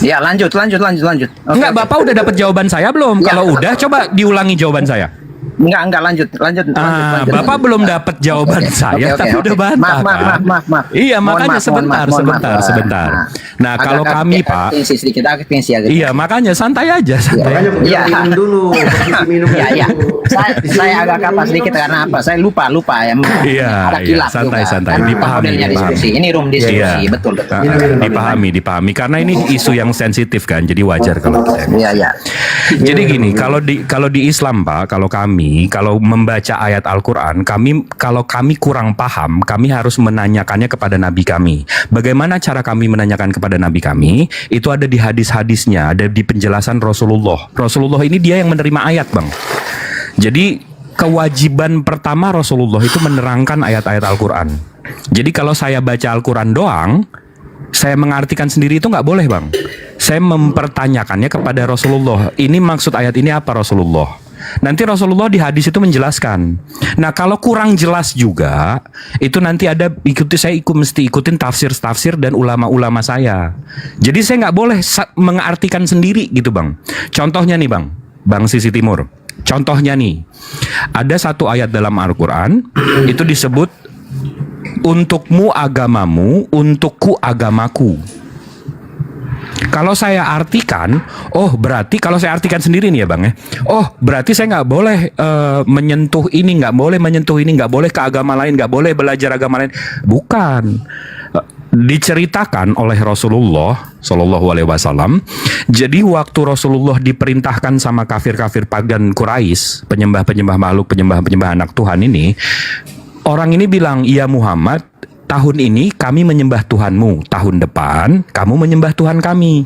Speaker 14: Ya, lanjut. Oke,
Speaker 12: Enggak,
Speaker 14: oke.
Speaker 12: Bapak udah dapat jawaban saya belum?
Speaker 14: Ya.
Speaker 12: Kalau udah, coba diulangi jawaban saya.
Speaker 14: Enggak, lanjut.
Speaker 12: Bapak belum dapat jawaban saya,
Speaker 14: Oke,
Speaker 12: tapi
Speaker 14: oke.
Speaker 12: udah bantah.
Speaker 14: Maaf.
Speaker 12: Kan? Iya,
Speaker 14: Mohon
Speaker 12: makanya
Speaker 14: maaf, mohon maaf.
Speaker 12: sebentar. Nah, kalau
Speaker 14: Agak-
Speaker 12: kami
Speaker 14: agak
Speaker 12: Pak,
Speaker 14: tensi sedikit, agak tensi agak.
Speaker 12: iya makanya santai aja,
Speaker 11: Makanya aku bilang minum dulu, posisi minum
Speaker 14: Iya.
Speaker 11: dulu.
Speaker 14: Saya agak kapas sedikit karena apa? Saya lupa ya.
Speaker 12: Iya,
Speaker 14: Ada kilaf
Speaker 12: santai,
Speaker 14: juga.
Speaker 12: santai.
Speaker 14: Kan
Speaker 12: Dipahami,
Speaker 14: modelnya
Speaker 12: dipahami.
Speaker 14: diskusi. Ini room diskusi,
Speaker 12: Iya.
Speaker 14: betul.
Speaker 12: Dipahami karena ini isu yang sensitif kan, jadi wajar kalau kita.
Speaker 14: Iya.
Speaker 12: Jadi gini, kalau di Islam Pak, kalau membaca ayat Al-Quran, kalau kami kurang paham, kami harus menanyakannya kepada Nabi kami. Bagaimana cara kami menanyakan kepada Nabi kami? Itu ada di hadis-hadisnya, ada di penjelasan Rasulullah. Rasulullah ini dia yang menerima ayat Bang. Jadi kewajiban pertama Rasulullah itu menerangkan ayat-ayat Al-Quran. Jadi kalau saya baca Al-Quran doang, saya mengartikan sendiri itu nggak boleh Bang. Saya mempertanyakannya kepada Rasulullah. Ini maksud ayat ini apa Rasulullah? Nanti Rasulullah di hadis itu menjelaskan. Nah kalau kurang jelas juga, itu nanti saya mesti ikutin tafsir dan ulama-ulama saya. Jadi saya nggak boleh mengartikan sendiri gitu Bang. Contohnya nih Bang Sisi Timur. Contohnya nih, ada satu ayat dalam Al-Quran itu disebut untukmu agamamu, untukku agamaku. Kalau saya artikan, berarti kalau saya artikan sendiri nih ya Bang ya, berarti saya nggak boleh menyentuh ini, nggak boleh ke agama lain, nggak boleh belajar agama lain. Bukan. Diceritakan oleh Rasulullah Shallallahu Alaihi Wasallam. Jadi waktu Rasulullah diperintahkan sama kafir-kafir pagan Quraisy, penyembah makhluk, penyembah anak Tuhan ini, orang ini bilang, ya Muhammad, tahun ini kami menyembah Tuhanmu, tahun depan kamu menyembah Tuhan kami.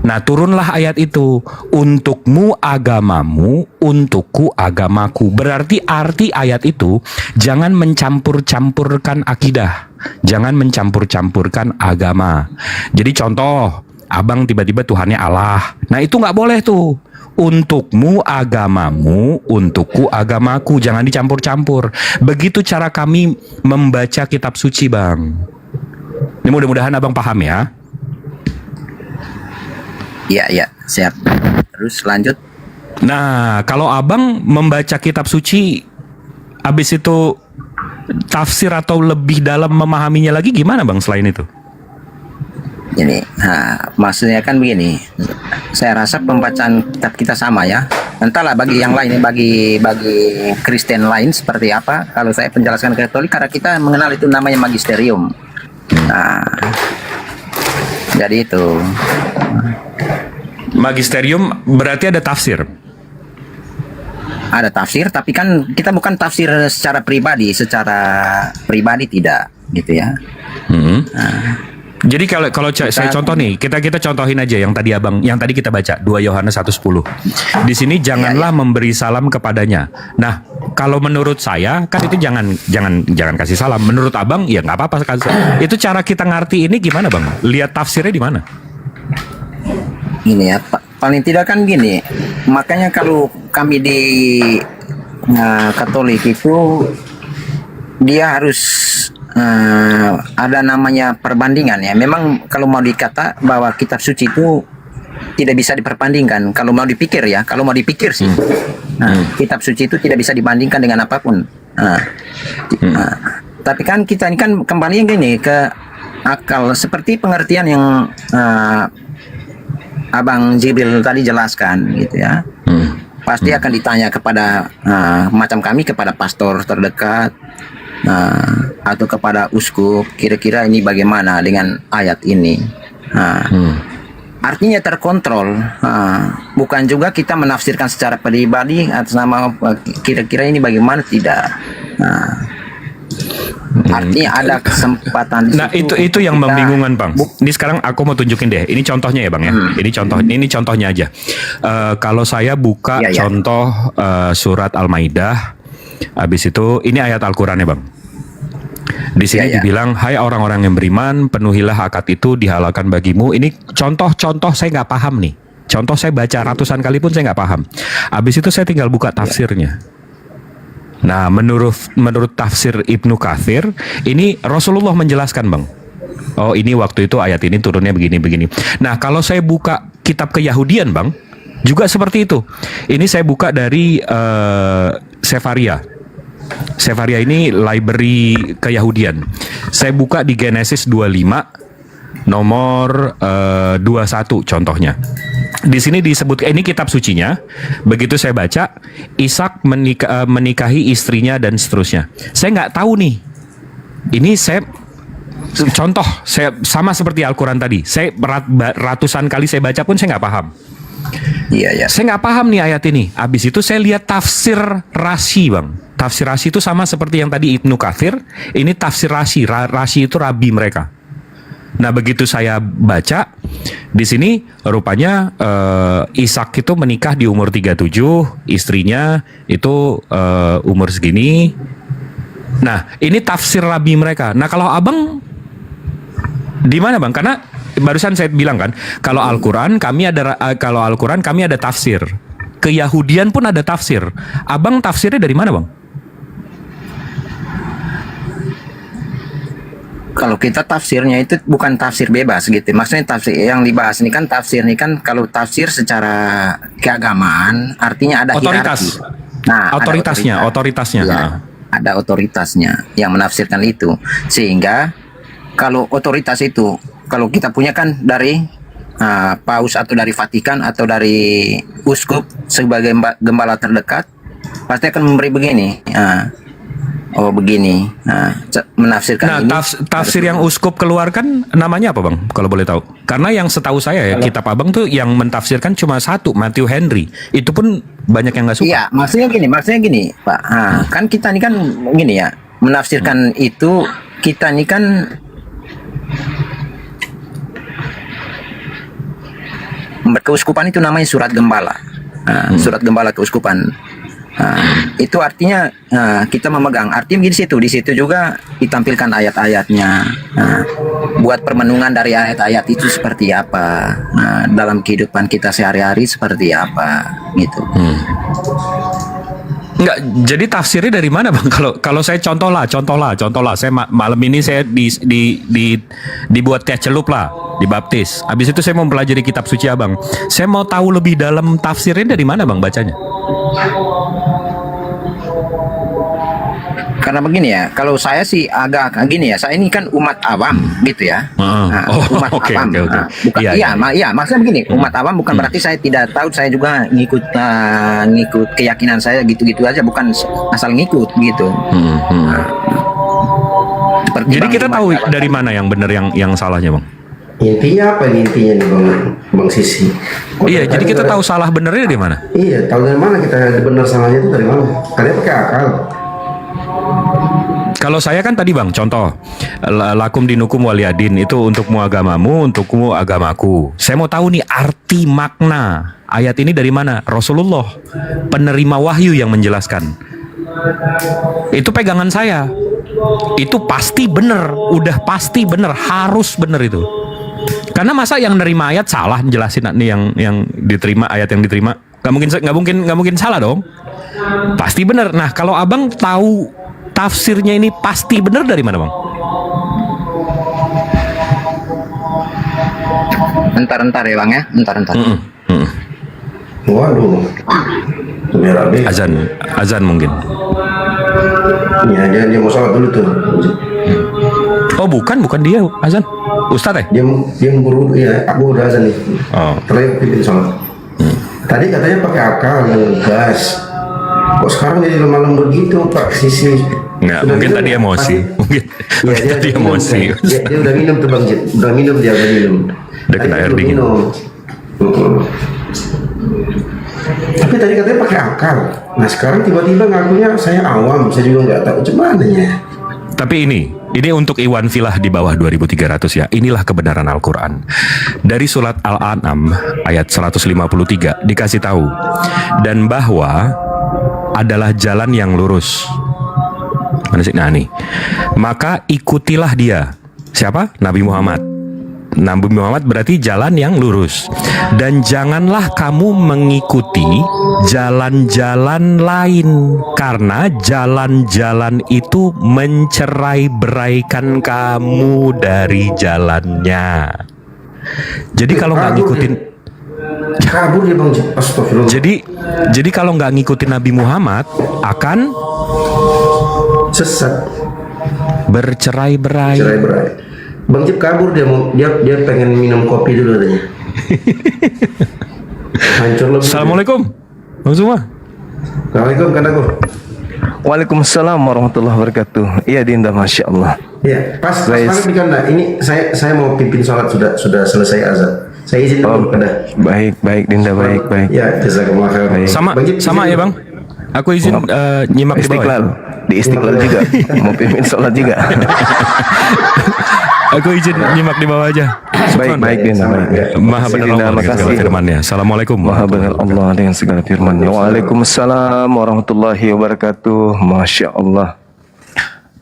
Speaker 12: Nah turunlah ayat itu, untukmu agamamu, untukku agamaku. Berarti arti ayat itu, jangan mencampur-campurkan akidah, jangan mencampur-campurkan agama. Jadi contoh, abang tiba-tiba Tuhannya Allah, nah itu nggak boleh tuh. Untukmu agamamu, untukku agamaku, jangan dicampur-campur. Begitu cara kami membaca kitab suci Bang. Ini mudah-mudahan abang paham ya.
Speaker 14: Iya, siap. Terus lanjut.
Speaker 12: Nah, kalau abang membaca kitab suci, habis itu tafsir atau lebih dalam memahaminya lagi gimana Bang selain itu?
Speaker 14: Ini, maksudnya kan begini. Saya rasa pembacaan kitab kita sama ya. Entahlah bagi yang lain, bagi Kristen lain seperti apa. Kalau saya penjelaskan Katolik, karena kita mengenal itu namanya magisterium. Nah, jadi itu.
Speaker 12: Magisterium berarti ada tafsir.
Speaker 14: Ada tafsir, tapi kan kita bukan tafsir secara pribadi tidak, gitu ya.
Speaker 12: Jadi kalau saya contoh nih, kita contohin aja yang tadi kita baca 2 Yohanes 1:10. Di sini janganlah memberi salam kepadanya. Nah, kalau menurut saya kan itu jangan kasih salam. Menurut abang ya nggak apa-apa kasih. Itu cara kita ngerti ini gimana Bang? Lihat tafsirnya di mana?
Speaker 14: Ini ya, paling tidak kan gini, makanya kalau kami di Katolik itu dia harus ada namanya perbandingan ya. Memang kalau mau dikata bahwa kitab suci itu tidak bisa diperbandingkan. Kalau mau dipikir ya, kalau mau dipikir sih, kitab suci itu tidak bisa dibandingkan dengan apapun. Tapi kan kita ini kan kembali gini ke akal, seperti pengertian yang Abang Jibril tadi jelaskan gitu ya. Pasti akan ditanya kepada macam kami kepada pastor terdekat atau kepada uskup, kira-kira ini bagaimana dengan ayat ini. Artinya terkontrol, bukan juga kita menafsirkan secara pribadi atas nama kira-kira ini bagaimana, tidak. Artinya ada kesempatan.
Speaker 12: Nah itu yang membingungkan Bang. Ini sekarang aku mau tunjukin deh. Ini contohnya ya Bang ya. Ini contohnya aja. Kalau saya buka contoh surat Al-Maidah, habis itu ini ayat Al-Quran ya Bang. Di sini dibilang, hai orang-orang yang beriman, penuhilah akad itu dihalalkan bagimu. Ini contoh-contoh saya nggak paham nih. Contoh saya baca ratusan kali pun saya nggak paham. Habis itu saya tinggal buka tafsirnya. Nah, menurut tafsir Ibnu Katsir, ini Rasulullah menjelaskan Bang. Oh, ini waktu itu ayat ini turunnya begini-begini. Nah, kalau saya buka kitab Keyahudian Bang, juga seperti itu. Ini saya buka dari Sefaria. Sefaria ini library Keyahudian. Saya buka di Genesis 25 nomor 21 contohnya. Di sini disebut, ini kitab sucinya. Begitu saya baca, Ishak menikahi istrinya dan seterusnya. Saya nggak tahu nih. Ini saya contoh, saya sama seperti Al-Quran tadi. Saya ratusan kali saya baca pun saya nggak paham.
Speaker 14: Iya.
Speaker 12: Saya nggak paham nih ayat ini. Habis itu saya lihat tafsir Rashi Bang. Tafsir Rashi itu sama seperti yang tadi Ibnu Katsir. Ini tafsir Rashi. Rashi itu rabi mereka. Nah, begitu saya baca di sini rupanya Ishak itu menikah di umur 37, istrinya itu umur segini. Nah, ini tafsir rabi mereka. Nah, kalau Abang di mana Bang? Karena barusan saya bilang kan, kalau Al-Qur'an kami ada tafsir. Keyahudian pun ada tafsir. Abang tafsirnya dari mana Bang?
Speaker 14: Kalau kita tafsirnya itu bukan tafsir bebas gitu. Maksudnya tafsir yang dibahas ini kan tafsir ini kan kalau tafsir secara keagamaan artinya ada
Speaker 12: otoritas.
Speaker 14: Hierarki. Nah,
Speaker 12: otoritasnya.
Speaker 14: Ya, ada otoritasnya yang menafsirkan itu. Sehingga kalau otoritas itu kalau kita punya kan dari paus atau dari Vatikan atau dari uskup sebagai gembala terdekat pasti akan memberi begini. Oh begini, menafsirkan ini.
Speaker 12: Tafsir yang uskup keluarkan namanya apa Bang? Kalau boleh tahu? Karena yang setahu saya ya kitab Abang tuh yang mentafsirkan cuma satu, Matthew Henry. Itu pun banyak yang nggak suka.
Speaker 14: Iya, maksudnya gini Pak. Kan kita ini kan gini ya, menafsirkan itu kita ini kan keuskupan itu namanya surat gembala. Surat gembala keuskupan. Itu artinya kita memegang. Artinya di situ juga ditampilkan ayat-ayatnya. Buat permenungan dari ayat-ayat itu seperti apa, dalam kehidupan kita sehari-hari seperti apa, gitu.
Speaker 12: Enggak, jadi tafsirnya dari mana Bang? Kalau saya contoh lah. Saya malam ini saya dibuat teh celup lah, dibaptis. Habis itu saya mau mempelajari kitab suci Abang. Saya mau tahu lebih dalam tafsirnya dari mana Bang bacanya?
Speaker 14: Karena begini ya, kalau saya sih agak gini ya, saya ini kan umat awam gitu ya. Umat awam. Bukan, iya, maksudnya begini, umat awam bukan berarti saya tidak tahu, saya juga ngikut keyakinan saya gitu-gitu aja, bukan asal ngikut gitu.
Speaker 12: Jadi kita tahu dari mana yang benar yang salahnya Bang?
Speaker 11: Intinya apa nih intinya nih Bang Sisi?
Speaker 12: Iya, jadi kita tahu salah benernya dari mana?
Speaker 11: Iya, tahu dari mana kita benar salahnya itu dari mana? Kalian pakai akal.
Speaker 12: Kalau saya kan tadi Bang, contoh lakum dinukum waliyadin itu untukmu agamamu, untukmu agamaku. Saya mau tahu nih arti makna ayat ini dari mana? Rasulullah, penerima wahyu yang menjelaskan. Itu pegangan saya. Itu pasti benar, udah pasti benar, harus benar itu. Karena masa yang nerima ayat salah jelasin nih yang diterima, ayat yang diterima nggak mungkin salah dong. Pasti benar. Nah, kalau abang tahu tafsirnya ini pasti benar dari mana, bang?
Speaker 14: Entar ya bang ya, entar.
Speaker 11: Waduh,
Speaker 12: azan mungkin.
Speaker 11: Ya, dia mau sholat dulu tuh.
Speaker 12: Oh bukan dia azan, Ustadz ya?
Speaker 11: Dia berudu ya, aku udah azan nih.
Speaker 12: Oh.
Speaker 11: Terakhir pimpin sholat. Tadi katanya pakai akal gas. Kok sekarang jadi lemah-lembut gitu Pak Sisi?
Speaker 12: Nggak, mungkin tadi emosi. Mungkin tadi emosi.
Speaker 11: Dia udah minum tuh Bang Jit. Udah minum.
Speaker 12: Udah kena air dingin.
Speaker 11: Tapi tadi katanya pakai akal. Nah sekarang tiba-tiba ngakunya saya awam, saya juga nggak tahu gimana ya.
Speaker 12: Tapi ini untuk Iwan Filah di bawah 2300 ya. Inilah kebenaran Al-Quran. Dari surat Al-An'am ayat 153 dikasih tahu. Dan bahwa adalah jalan yang lurus. Mana sih? Nah nih. Maka ikutilah dia. Siapa? Nabi Muhammad. Nabi Muhammad berarti jalan yang lurus. Dan janganlah kamu mengikuti jalan-jalan lain, karena jalan-jalan itu mencerai-beraikan kamu dari jalannya. Jadi kalau nggak ngikutin,
Speaker 11: kabur dia Bang. Astagfirullah.
Speaker 12: jadi kalau nggak ngikutin Nabi Muhammad akan
Speaker 11: sesat,
Speaker 12: bercerai-berai.
Speaker 11: Bang Cip kabur, dia pengen minum kopi dulu katanya. Hancur lebih.
Speaker 12: Assalamualaikum Bang Zuma.
Speaker 11: Assalamualaikum kan aku.
Speaker 1: Waalaikumsalam warahmatullahi wabarakatuh. Iya Dinda, masya Allah.
Speaker 11: Iya, pas di kanda. Ini saya mau pimpin sholat, sudah selesai azan. Saya izin dulu pada.
Speaker 1: Baik Dinda, baik.
Speaker 11: Ya, jazakumullah khairan.
Speaker 12: Sama ya Bang. Aku izin nyimak di bawah.
Speaker 1: Istiqlal. Di Istiqlal juga. Mau pimpin sholat juga.
Speaker 12: Aku izin nyimak di bawah aja.
Speaker 1: Baik Dinda, baik.
Speaker 12: Maha benar Allah dengan segala firman-Nya. Assalamualaikum.
Speaker 1: Maha benar Allah dengan segala firman-Nya. Waalaikumsalam warahmatullahi wabarakatuh. Masya Allah.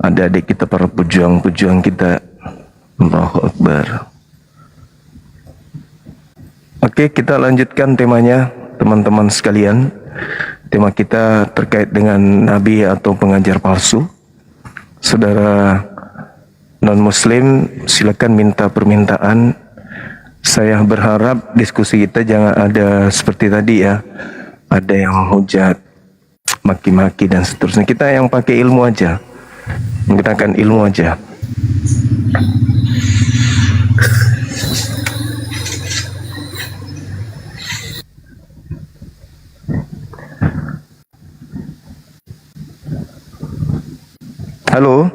Speaker 1: Adik-adik kita, para pejuang-pejuang kita. Allahu Akbar. Oke, kita lanjutkan temanya, teman-teman sekalian. Tema kita terkait dengan nabi atau pengajar palsu. Saudara non-muslim, silakan minta permintaan. Saya berharap diskusi kita jangan ada seperti tadi ya, ada yang hujat, maki-maki dan seterusnya. Kita yang pakai ilmu aja, menggunakan ilmu aja. Halo.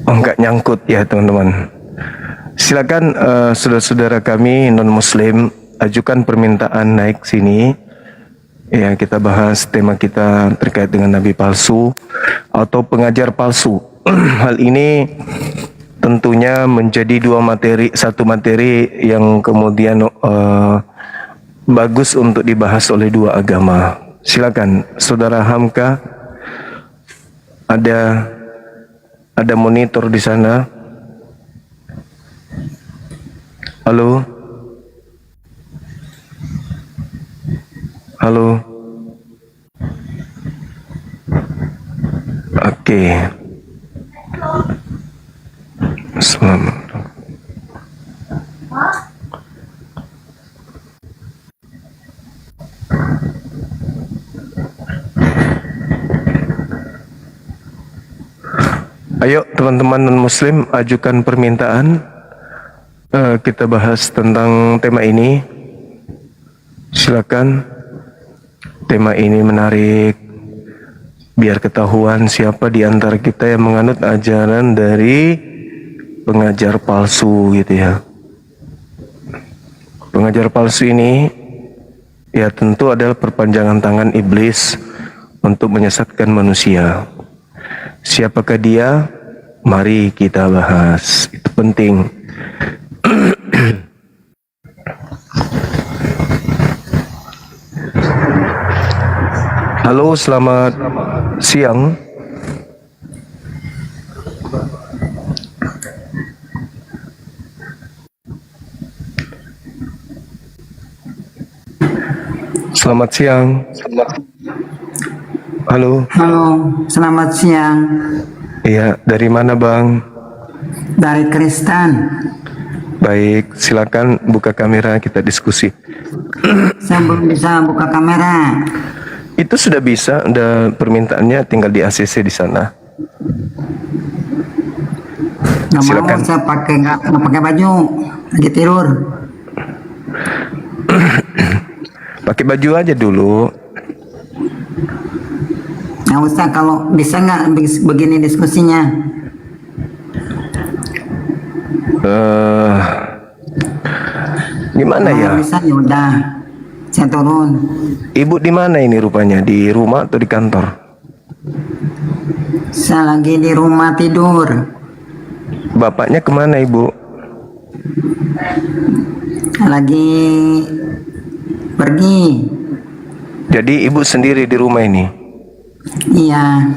Speaker 1: Enggak nyangkut ya teman-teman. Silakan saudara-saudara kami non-muslim ajukan permintaan naik sini. Ya, kita bahas tema kita terkait dengan nabi palsu atau pengajar palsu. Hal ini tentunya menjadi satu materi yang kemudian bagus untuk dibahas oleh dua agama. Silakan Saudara Hamka, ada monitor di sana. Halo. Oke. Selamat. Ayo teman-teman non-muslim ajukan permintaan. Kita bahas tentang tema ini. Silakan. Tema ini menarik. Biar ketahuan siapa di antara kita yang menganut ajaran dari pengajar palsu gitu ya. Pengajar palsu ini Ya tentu adalah perpanjangan tangan iblis untuk menyesatkan manusia. Siapakah dia? Mari kita bahas. Itu penting. Halo, selamat siang. Selamat siang. Halo.
Speaker 15: Halo, selamat siang.
Speaker 1: Iya, dari mana Bang?
Speaker 15: Dari Kristen.
Speaker 1: Baik, silakan buka kamera kita diskusi.
Speaker 15: Saya belum bisa buka kamera.
Speaker 1: Itu sudah bisa, udah permintaannya tinggal di ACC di sana.
Speaker 15: Nggak
Speaker 1: Silakan.
Speaker 15: mau, saya nggak pakai baju, lagi tidur.
Speaker 1: Pakai baju aja dulu.
Speaker 15: Nggak usah, kalau bisa nggak begini diskusinya.
Speaker 1: Gimana
Speaker 15: Kalau
Speaker 1: ya?
Speaker 15: bisa ya udah, saya turun.
Speaker 1: Ibu di mana ini rupanya? Di rumah atau di kantor?
Speaker 15: Saya lagi di rumah tidur.
Speaker 1: Bapaknya kemana Ibu?
Speaker 15: Lagi pergi.
Speaker 1: Jadi Ibu sendiri di rumah ini?
Speaker 15: Iya.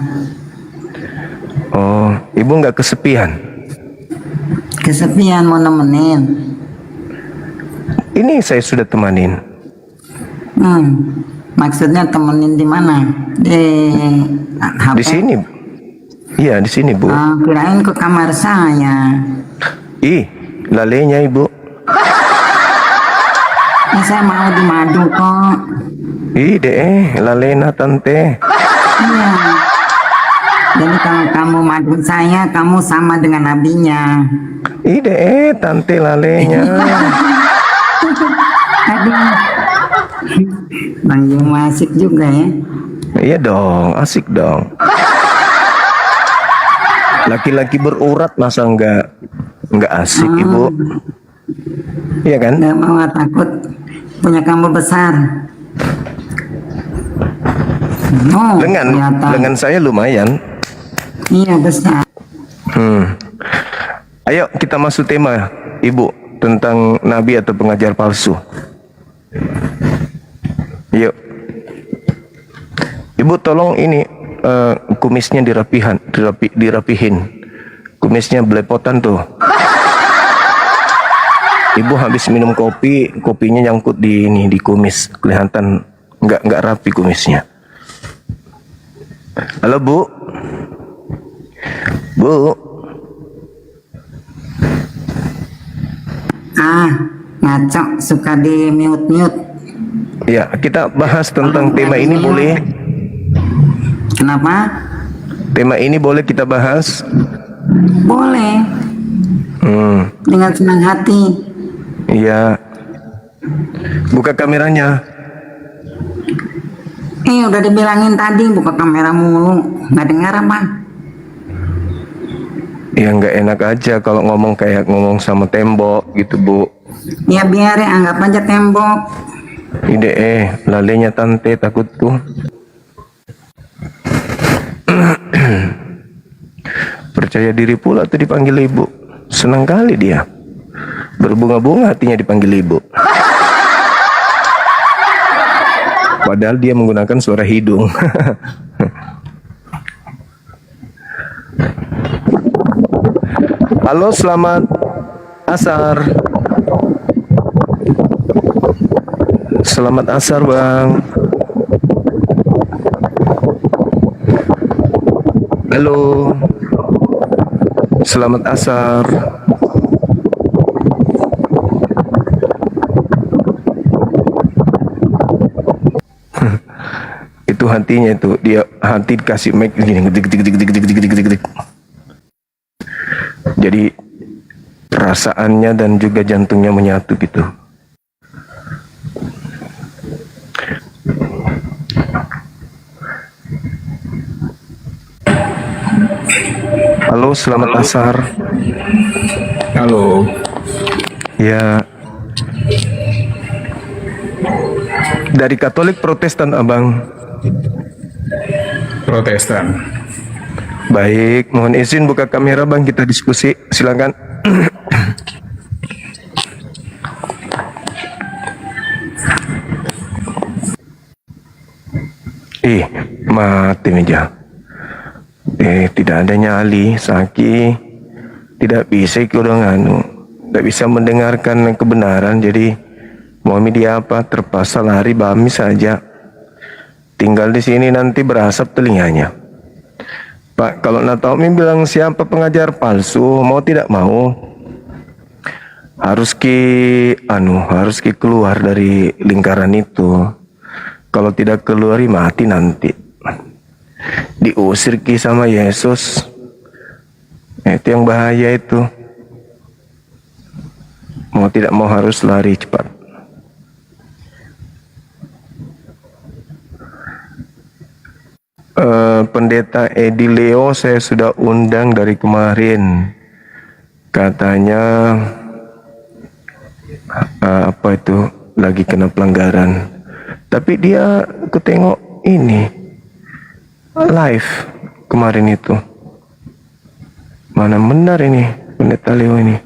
Speaker 1: Oh, Ibu nggak kesepian?
Speaker 15: Kesepian, mau nemenin.
Speaker 1: Ini saya sudah temanin.
Speaker 15: Maksudnya temenin di mana? Di HP?
Speaker 1: Di sini. Iya, di sini Bu.
Speaker 15: Kirain ke kamar saya.
Speaker 1: Ih, lalenya Ibu.
Speaker 15: Saya mau di madu kok.
Speaker 1: Ih deh, lalena tante.
Speaker 15: Iya. Jadi kalau kamu madu saya, kamu sama dengan nabinya.
Speaker 1: Ih deh, tante lalenya.
Speaker 15: Aduh. Bang Juma asik juga ya.
Speaker 1: Iya dong, asik dong. Laki-laki berurat masa nggak asik Ibu? Iya kan?
Speaker 15: Nggak mau, takut punya kamu besar.
Speaker 1: Lengan saya lumayan.
Speaker 15: Iya, besar.
Speaker 1: Ayo kita masuk tema Ibu tentang nabi atau pengajar palsu. Yuk. Ibu tolong ini kumisnya dirapihin. Kumisnya belepotan tuh. Ibu habis minum kopi, kopinya nyangkut di kumis, kelihatan nggak rapi kumisnya. Halo Bu. Bu.
Speaker 15: Ngaco, suka di mute.
Speaker 1: Ya, kita bahas tentang tema ini boleh?
Speaker 15: Kenapa?
Speaker 1: Tema ini boleh kita bahas?
Speaker 15: Boleh. Dengan senang hati.
Speaker 1: Iya. Buka kameranya.
Speaker 15: Udah dibilangin tadi buka kamera mulu, nggak dengar apa?
Speaker 1: Ya nggak enak aja kalau ngomong kayak ngomong sama tembok gitu Bu.
Speaker 15: Ya biar ya, anggap aja tembok.
Speaker 1: Ide lalenya tante takutku. Percaya diri pula tuh dipanggil Ibu. Senang kali dia. Berbunga-bunga hatinya dipanggil Ibu. Padahal dia menggunakan suara hidung. Halo, selamat asar. Selamat asar, Bang. Halo. Selamat asar. Itu hatinya itu, dia hati dikasih mic gini, gedik. Jadi perasaannya dan juga jantungnya menyatu gitu. Halo, selamat asar.
Speaker 12: Halo.
Speaker 1: Ya. Dari Katolik Protestan, Abang.
Speaker 5: Protestan.
Speaker 1: Baik, mohon izin buka kamera, Bang, kita diskusi. Silakan. Mati meja. Tidak ada nyali, Saki. Tidak bisa ikut nganu. Tidak bisa mendengarkan kebenaran, jadi mau media apa terpaksa lari bami saja. Tinggal di sini nanti berasap telinganya. Pak, kalau Nataumi bilang siapa pengajar palsu, mau tidak mau harus keluar dari lingkaran itu. Kalau tidak keluar mati nanti. Diusir sama Yesus. Itu yang bahaya itu. Mau tidak mau harus lari cepat. Pendeta Edi Leo saya sudah undang dari kemarin. Katanya apa itu lagi kena pelanggaran. Tapi dia aku tengok ini live kemarin itu. Mana benar ini Pendeta Leo ini.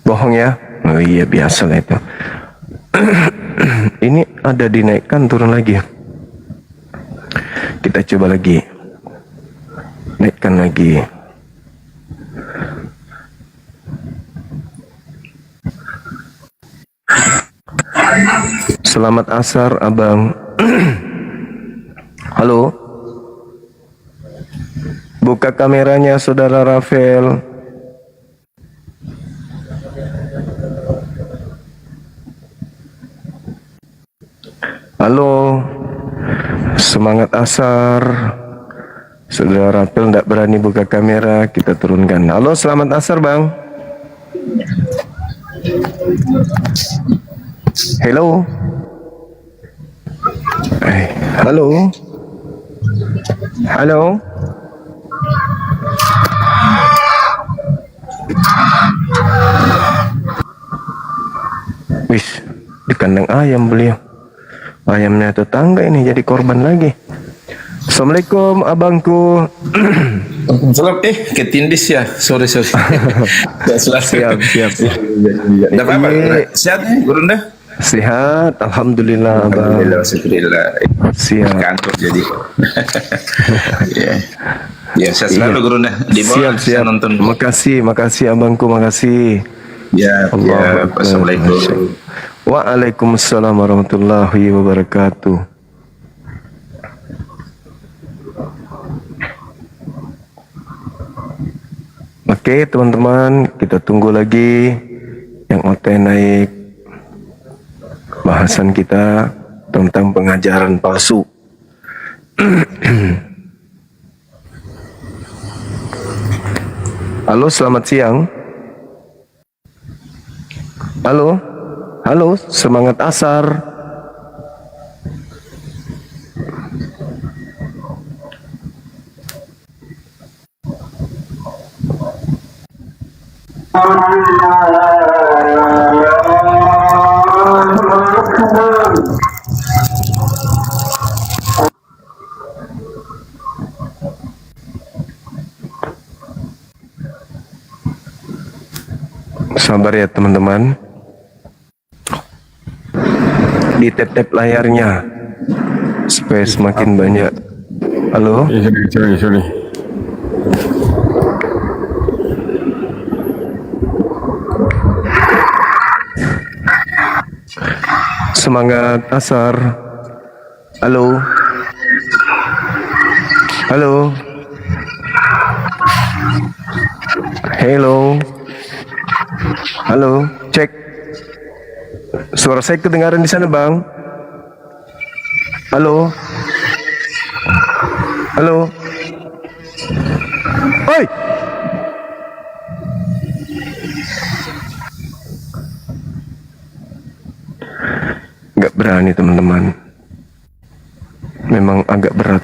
Speaker 1: Bohong ya? Oh iya, biasa lah itu. Ini ada dinaikkan turun lagi. Kita coba lagi. Naikkan lagi. Selamat asar, Abang. Halo. Buka kameranya, Saudara Rafael. Halo, semangat asar. Saudara Rapel tidak berani buka kamera, kita turunkan. Halo, selamat asar, Bang. Hello. Halo. Halo. Wis, di kandang ayam beliau. Ayamnya tetangga ini jadi korban lagi. Assalamualaikum abangku.
Speaker 16: Salam, ketindis ya. Sorry. Siap. Dah apa? Sehat Guru dah?
Speaker 1: Sehat, alhamdulillah, Abang.
Speaker 16: Alhamdulillah.
Speaker 1: Siap.
Speaker 16: Kantor jadi. Ya, sehat selalu Guru dah. Di bawah
Speaker 1: siap.
Speaker 16: nonton.
Speaker 1: Makasih abangku, makasih.
Speaker 16: Ya, Assalamualaikum.
Speaker 1: Waalaikumsalam warahmatullahi wabarakatuh. Oke teman-teman, kita tunggu lagi yang OT naik bahasan kita tentang pengajaran palsu. Halo, selamat siang. Halo, semangat asar. Sabar ya teman-teman. Di tap-tap layarnya supaya semakin banyak. Halo? Sorry. Semangat asar. Halo? Halo, cek. Suara saya kedengaran di sana, Bang? Halo? Oi! Nggak berani teman-teman. Memang agak berat.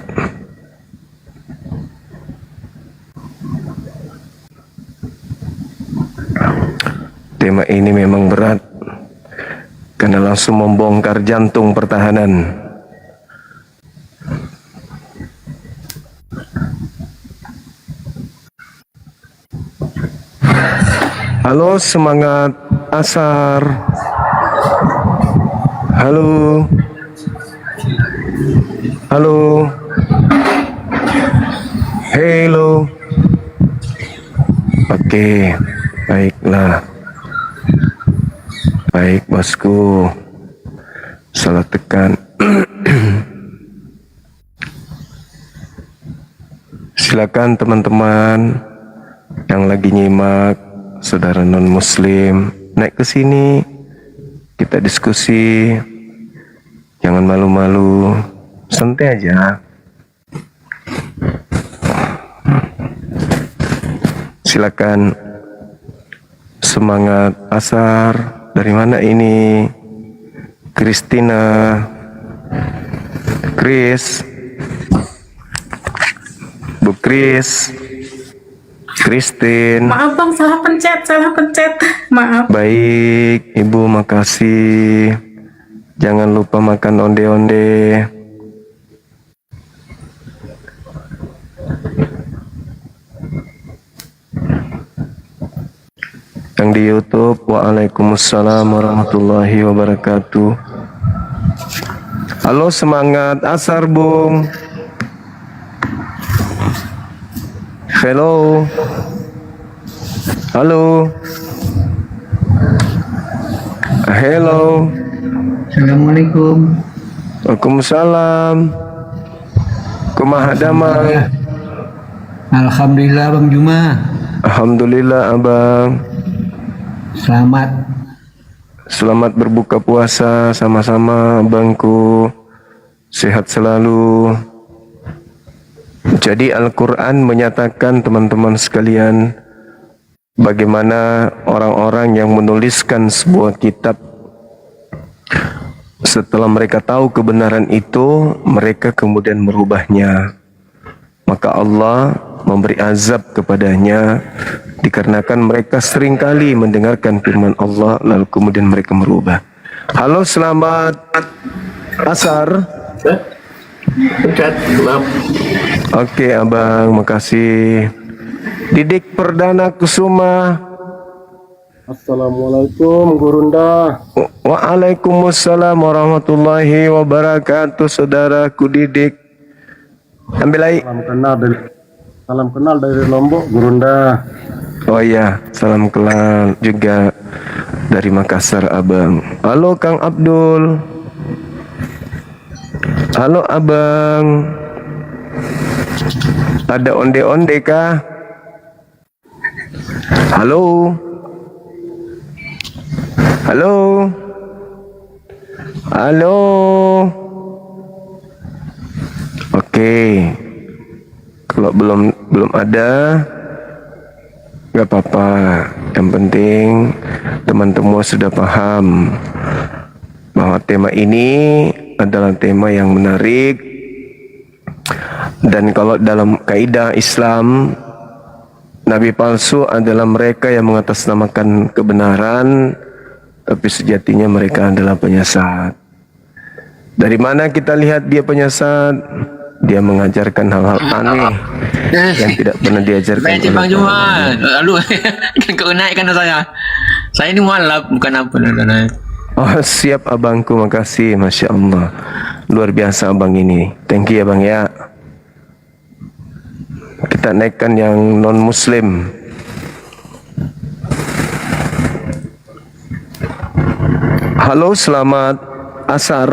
Speaker 1: Tema ini memang berat karena langsung membongkar jantung pertahanan. Halo, semangat asar. Halo. Halo. Hello. Oke, baiklah. Baik, bosku. Salah tekan. Silakan teman-teman yang lagi nyimak, saudara non-muslim, naik ke sini. Kita diskusi. Jangan malu-malu. Santai aja. Silakan. Semangat asar. Dari mana ini? Kristina. Chris. Bu Chris. Christine.
Speaker 17: Maaf bang, salah pencet. Maaf.
Speaker 1: Baik, Ibu, makasih. Jangan lupa makan onde-onde. Yang di YouTube, waalaikumsalam warahmatullahi wabarakatuh. Halo, semangat asar, Bung. Hello. Halo. Hello.
Speaker 18: Assalamualaikum.
Speaker 1: Waalaikumsalam. Kumaha damang?
Speaker 18: Alhamdulillah Bang Juma.
Speaker 1: Alhamdulillah Abang. Selamat berbuka puasa sama-sama Abangku. Sehat selalu. Jadi Al-Quran menyatakan teman-teman sekalian, bagaimana orang-orang yang menuliskan sebuah kitab, setelah mereka tahu kebenaran itu, mereka kemudian merubahnya. Maka Allah memberi azab kepadanya, dikarenakan mereka seringkali mendengarkan firman Allah, lalu kemudian mereka merubah. Halo, selamat asar. Oke Abang, makasih. Didik Perdana Kusuma.
Speaker 19: Assalamualaikum Gurunda.
Speaker 1: Waalaikumsalam warahmatullahi wabarakatuh, saudaraku Didik. Ambil air.
Speaker 19: Salam kenal dari Lombok, Gurunda.
Speaker 1: Oh iya, salam kenal juga dari Makassar, Abang. Halo Kang Abdul. Halo Abang. Ada onde-onde kah? Halo. Halo. Halo. Oke. Kalau belum ada, nggak apa-apa. Yang penting teman-teman sudah paham bahwa tema ini adalah tema yang menarik, dan kalau dalam kaidah Islam, nabi palsu adalah mereka yang mengatasnamakan kebenaran tapi sejatinya mereka adalah penyesat. Dari mana kita lihat dia penyesat? Dia mengajarkan hal-hal aneh yang tidak pernah diajarkan oleh
Speaker 20: Bang Juma. Lalu kau naikkan saya. Saya ini mualaf, bukan apa.
Speaker 1: Oh, siap abangku, makasih, Masya Allah. Luar biasa abang ini. Thank you ya bang ya. Kita naikkan yang non muslim. Halo, selamat asar.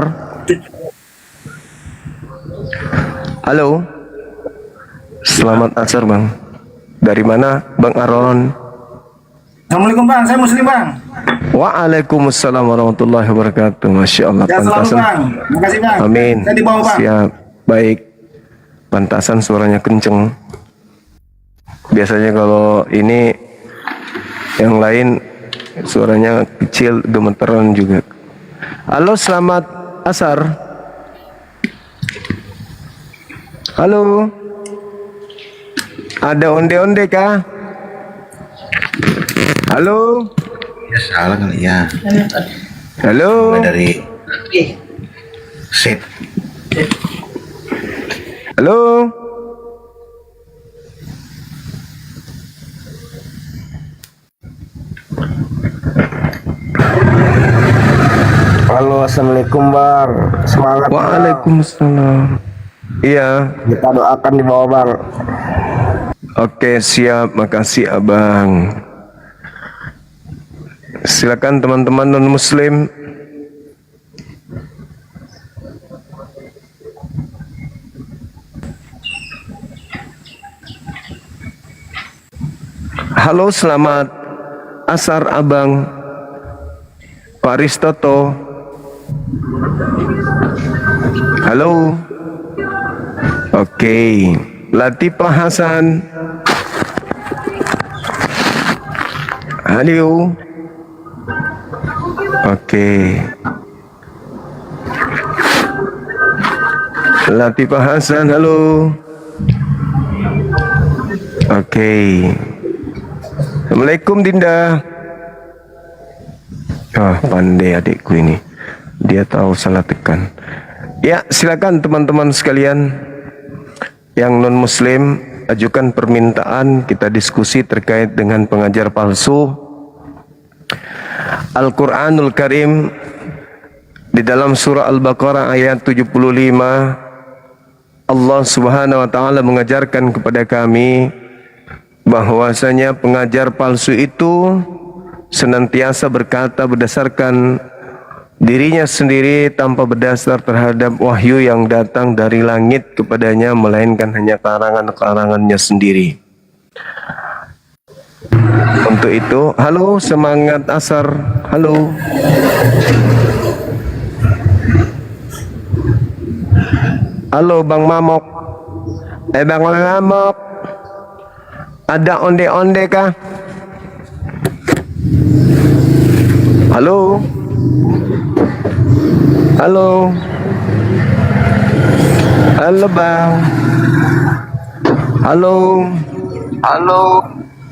Speaker 1: Halo. Selamat asar bang. Dari mana Bang Aron?
Speaker 3: Assalamualaikum bang, saya muslim bang.
Speaker 1: Waalaikumsalam warahmatullahi wabarakatuh. Masya Allah,
Speaker 3: Ya, selalu
Speaker 1: pantasan.
Speaker 3: bang. Makasih bang.
Speaker 1: Amin.
Speaker 3: Saya di bawah bang.
Speaker 1: Siap. Baik. Pantasan suaranya kenceng. Biasanya kalau ini yang lain suaranya kecil, gemeteran juga. Halo, selamat asar. Halo. Ada onde-onde kah? Halo.
Speaker 11: Ya salah kali ya.
Speaker 1: Halo.
Speaker 11: Dari set.
Speaker 1: Halo.
Speaker 19: Halo, assalamualaikum bang. Semangat.
Speaker 1: Waalaikumsalam. Iya.
Speaker 19: Kita doakan di bawah bang.
Speaker 1: Oke, siap. Makasih abang. Silakan teman-teman non-muslim. Halo, selamat asar abang. Pak Ristoto. Halo. Oke. Latifah Hasan. Halo. Oke. Latifah Hasan, halo. Oke. Assalamualaikum Dinda. Pandai adikku ini. Dia tahu salah tekan. Ya, silakan teman-teman sekalian yang non-muslim ajukan permintaan, kita diskusi terkait dengan pengajar palsu Al-Quranul Karim. Di dalam surah Al-Baqarah ayat 75, Allah Subhanahu wa taala mengajarkan kepada kami bahwasanya pengajar palsu itu senantiasa berkata berdasarkan dirinya sendiri tanpa berdasar terhadap wahyu yang datang dari langit kepadanya, melainkan hanya karangan-karangannya sendiri. Untuk itu, halo, semangat asar. Halo. Halo Bang Mamok. Bang Mamok. Ada onde-onde kah? Halo. Halo. Halo Bang. Halo. Halo.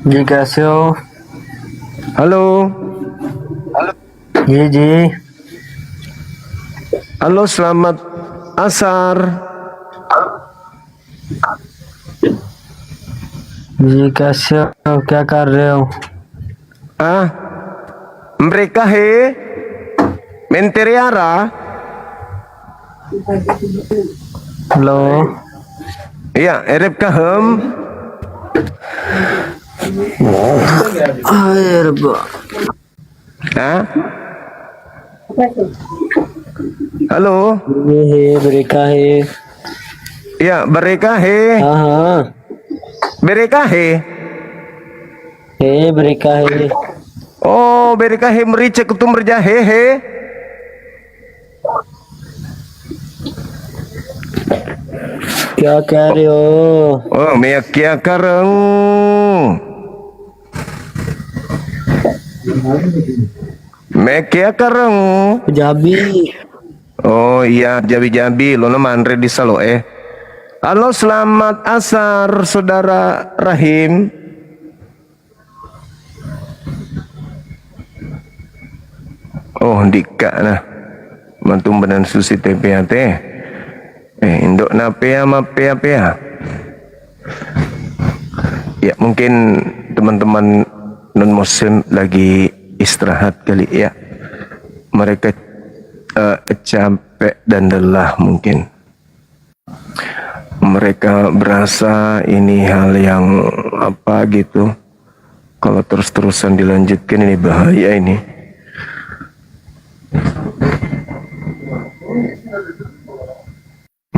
Speaker 18: Jika so.
Speaker 1: Halo.
Speaker 18: Halo. Ji.
Speaker 1: Halo, selamat asar.
Speaker 18: Jika so, क्या कर रहे हो?
Speaker 1: Mereka menteriara.
Speaker 18: Halo.
Speaker 1: Iya, Erep kahem.
Speaker 18: Air, Pak.
Speaker 1: Halo.
Speaker 18: Mereka
Speaker 1: Ya, mereka mereka
Speaker 18: mereka
Speaker 1: Oh, mereka merica ketum berjahe
Speaker 18: क्या कह रहे हो?
Speaker 1: Oh, मैं क्या करूं? मैं क्या करूं?
Speaker 18: Jabi.
Speaker 1: Oh iya, jabi-jabi lo namanya di salo Halo, selamat asar saudara Rahim. Oh, Dika nah. Mantum benan susi TPAT. Indok na pea ma pea. Ya, mungkin teman-teman non muslim lagi istirahat kali ya. Mereka capek dan lelah mungkin. Mereka berasa ini hal yang apa gitu. Kalau terus-terusan dilanjutkan ini bahaya ini.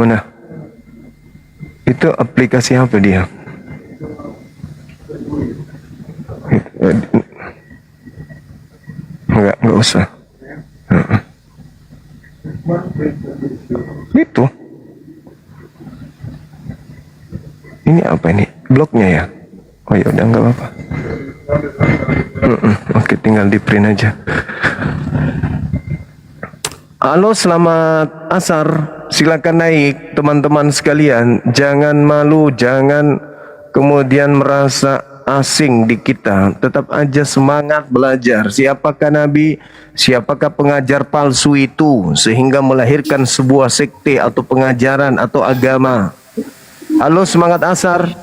Speaker 1: Mana? Itu aplikasi apa dia? Enggak usah. Itu. Ini apa ini? Bloknya ya? Oh ya udah nggak apa-apa. Oke, tinggal di print aja. Halo, selamat asar. Silakan naik teman-teman sekalian. Jangan malu, jangan kemudian merasa asing di kita. Tetap aja semangat belajar. Siapakah Nabi? Siapakah pengajar palsu itu sehingga melahirkan sebuah sekte atau pengajaran atau agama? Halo, semangat asar.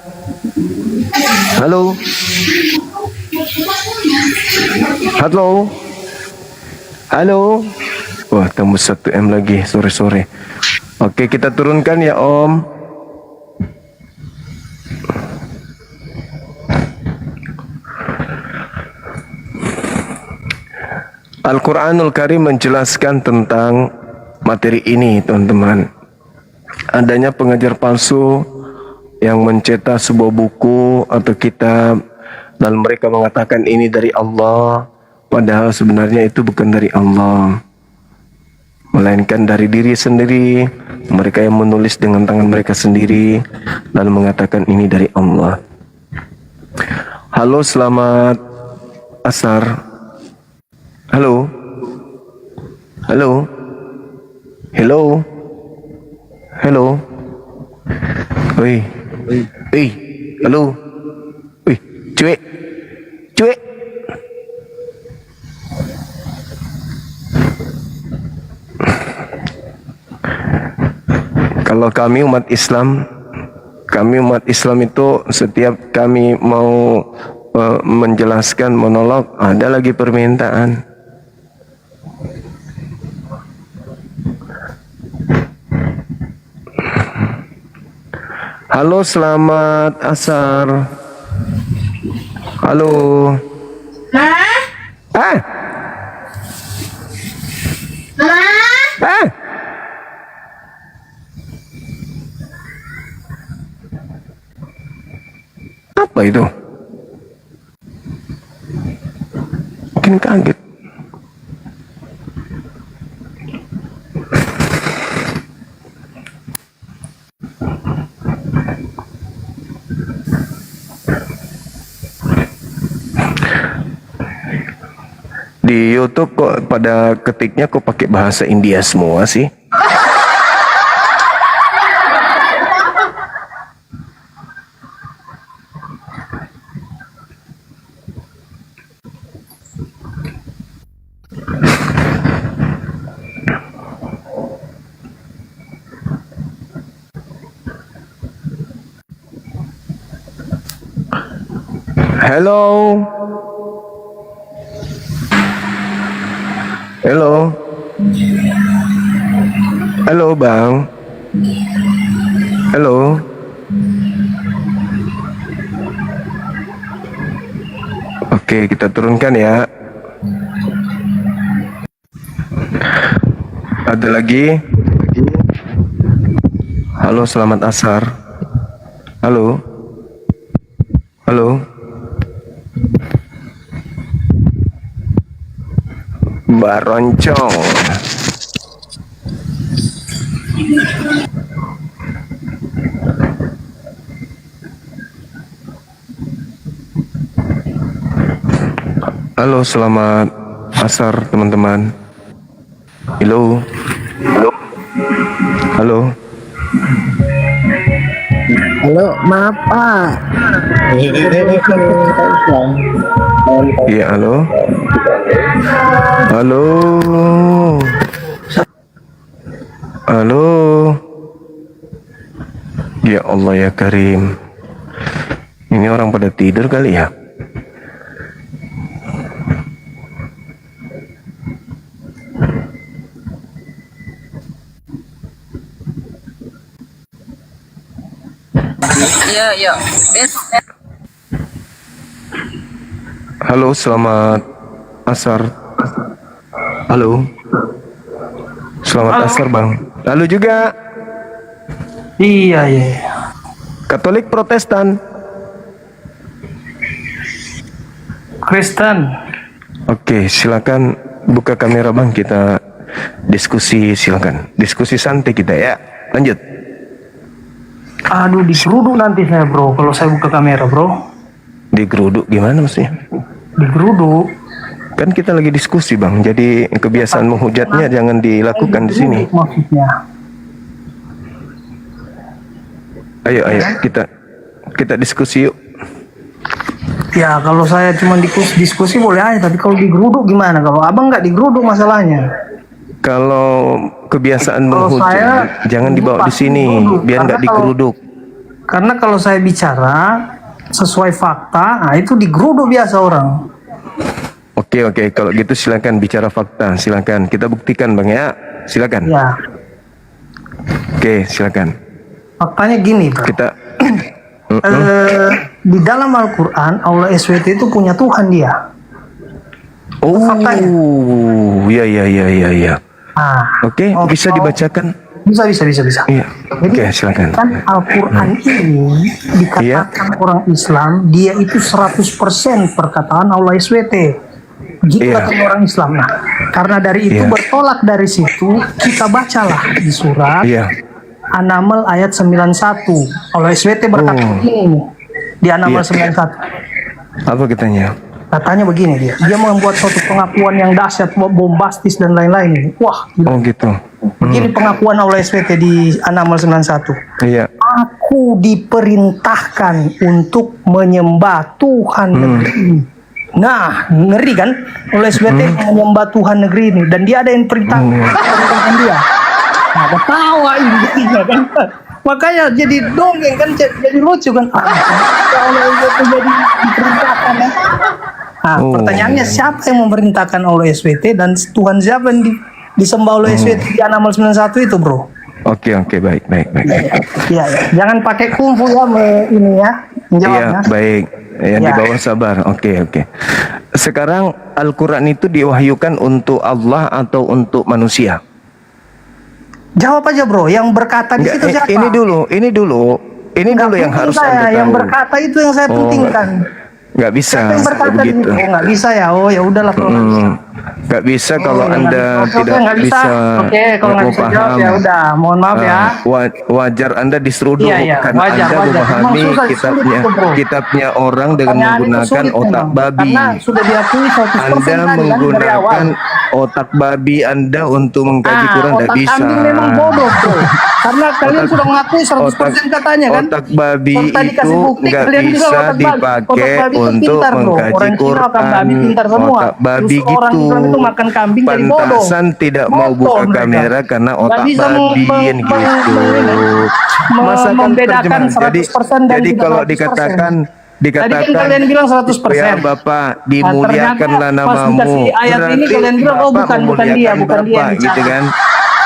Speaker 1: Halo. Halo. Halo. Wah, tembus 1 M lagi, sore-sore. Oke, kita turunkan ya Om. Al-Quranul Karim menjelaskan tentang materi ini, teman-teman. Adanya pengajar palsu yang mencetak sebuah buku atau kitab, dan mereka mengatakan ini dari Allah, padahal sebenarnya itu bukan dari Allah, melainkan dari diri sendiri. Mereka yang menulis dengan tangan mereka sendiri lalu mengatakan ini dari Allah. Halo, selamat asar. Halo. Halo. Hello. Hello. Oi. Oi. Halo. Oi, cuek. Cuek. Kalau kami umat Islam itu setiap kami mau menjelaskan monolog, ada lagi permintaan. Halo, selamat asar. Halo. Ah. Apa itu? Mungkin kaget. Di YouTube kok pada ketiknya kok pakai bahasa India semua sih? Hello. Hello. Halo, Bang. Halo. Oke, kita turunkan ya. Ada lagi? Halo, selamat asar. Halo. Halo. Mbak Roncong. Halo, selamat asar teman-teman. Halo. Halo. Halo.
Speaker 18: Halo, maaf Pak.
Speaker 1: Iya, halo. Halo. Halo. Ya Allah ya Karim. Ini orang pada tidur kali ya?
Speaker 14: Iya.
Speaker 1: Halo, selamat asar. Halo. Selamat asar, Bang. Lalu juga.
Speaker 2: Iya.
Speaker 1: Katolik, Protestan,
Speaker 2: Kristen.
Speaker 1: Oke, silakan buka kamera Bang, kita diskusi, silakan. Diskusi santai kita ya. Lanjut.
Speaker 2: Aduh, digeruduk nanti saya bro, kalau saya buka kamera bro.
Speaker 1: Digeruduk gimana maksudnya?
Speaker 2: Digeruduk.
Speaker 1: Kan kita lagi diskusi bang, jadi kebiasaan menghujatnya jangan dilakukan di sini.
Speaker 4: Maksudnya.
Speaker 1: Ayo kita diskusi yuk.
Speaker 4: Ya kalau saya cuma diskusi boleh aja, tapi kalau digeruduk gimana? Kalau abang nggak digeruduk masalahnya.
Speaker 1: Kalau kebiasaan menghujat jangan dibawa di sini, biar nggak digeruduk.
Speaker 4: Karena kalau saya bicara sesuai fakta, nah itu digeruduk biasa orang.
Speaker 1: Oke, kalau gitu silakan bicara fakta, silakan kita buktikan bang ya, silakan.
Speaker 4: Ya.
Speaker 1: Oke, silakan.
Speaker 4: Faktanya gini, Bang.
Speaker 1: Kita
Speaker 4: di dalam Al-Quran Allah SWT itu punya Tuhan dia.
Speaker 1: Oh, iya. Oke, bisa dibacakan?
Speaker 4: Bisa.
Speaker 1: Iya. Oke, silakan.
Speaker 4: Kan Al-Quran ini dikatakan orang Islam dia itu 100% perkataan Allah SWT. Gitu kata orang Islam. Nah, karena dari itu bertolak dari situ kita bacalah di surat An-Naml ayat 91. Allah SWT berkata begini di An-Naml 91.
Speaker 1: Apa katanya?
Speaker 4: Katanya begini dia membuat suatu pengakuan yang dahsyat, bombastis dan lain-lain. Wah, gila.
Speaker 1: Oh gitu.
Speaker 4: Begini pengakuan Allah SWT di An-Naml 91.
Speaker 1: Iya.
Speaker 4: Aku diperintahkan untuk menyembah Tuhan negeri ini. Nah, ngeri kan? Allah SWT menyembah Tuhan negeri ini dan dia ada yang perintahkan dia. Nah, ketawa ini kan. Makanya jadi dongeng kan, jadi lucu kan. Allah SWT jadi diperintahkan ya. Nah, pertanyaannya siapa yang memerintahkan Allah SWT dan Tuhan siapa yang disembah Allah SWT di An-Naml 91 itu, bro?
Speaker 1: Oke, baik.
Speaker 4: Iya. Jangan pakai kungfu ya ini ya.
Speaker 1: Iya, baik. Yang di bawah sabar. Oke. Sekarang Al-Quran itu diwahyukan untuk Allah atau untuk manusia?
Speaker 4: Jawab aja, bro. Yang berkata di situ siapa?
Speaker 1: Ini dulu yang harus Anda tahu.
Speaker 4: Yang berkata itu yang saya pentingkan.
Speaker 1: Nggak bisa
Speaker 4: begitu. Nggak bisa ya. Oh ya udahlah kalau
Speaker 1: nggak bisa kalau Anda tidak bisa.
Speaker 4: Oke, kalau nggak bisa jawab ya udah. Mohon maaf ya.
Speaker 1: Wajar Anda diseruduk karena
Speaker 4: wajar.
Speaker 1: Anda memahami kitabnya orang dengan menggunakan otak babi.
Speaker 4: Karena sudah diakui 100%
Speaker 1: Anda menggunakan otak babi Anda untuk mengkaji Quran tidak bisa.
Speaker 4: Otak kambing memang bodoh, bro. Karena kalian sudah mengakui 100% katanya kan.
Speaker 1: Otak babi itu nggak bisa dipakai untuk mengkaji Quran. Otak babi gitu.
Speaker 4: Itu makan kambing jadi bodoh.
Speaker 1: Pantasan tidak mau buka kamera karena otak babi gitu.
Speaker 4: Membedakan 100% dan
Speaker 1: jadi kalau dikatakan
Speaker 4: tadi kan kalian bilang 100%.
Speaker 1: Ya Bapak, dimuliakanlah namamu.
Speaker 4: Kasih ayat ini kalian bilang bukan dia
Speaker 1: gitu kan.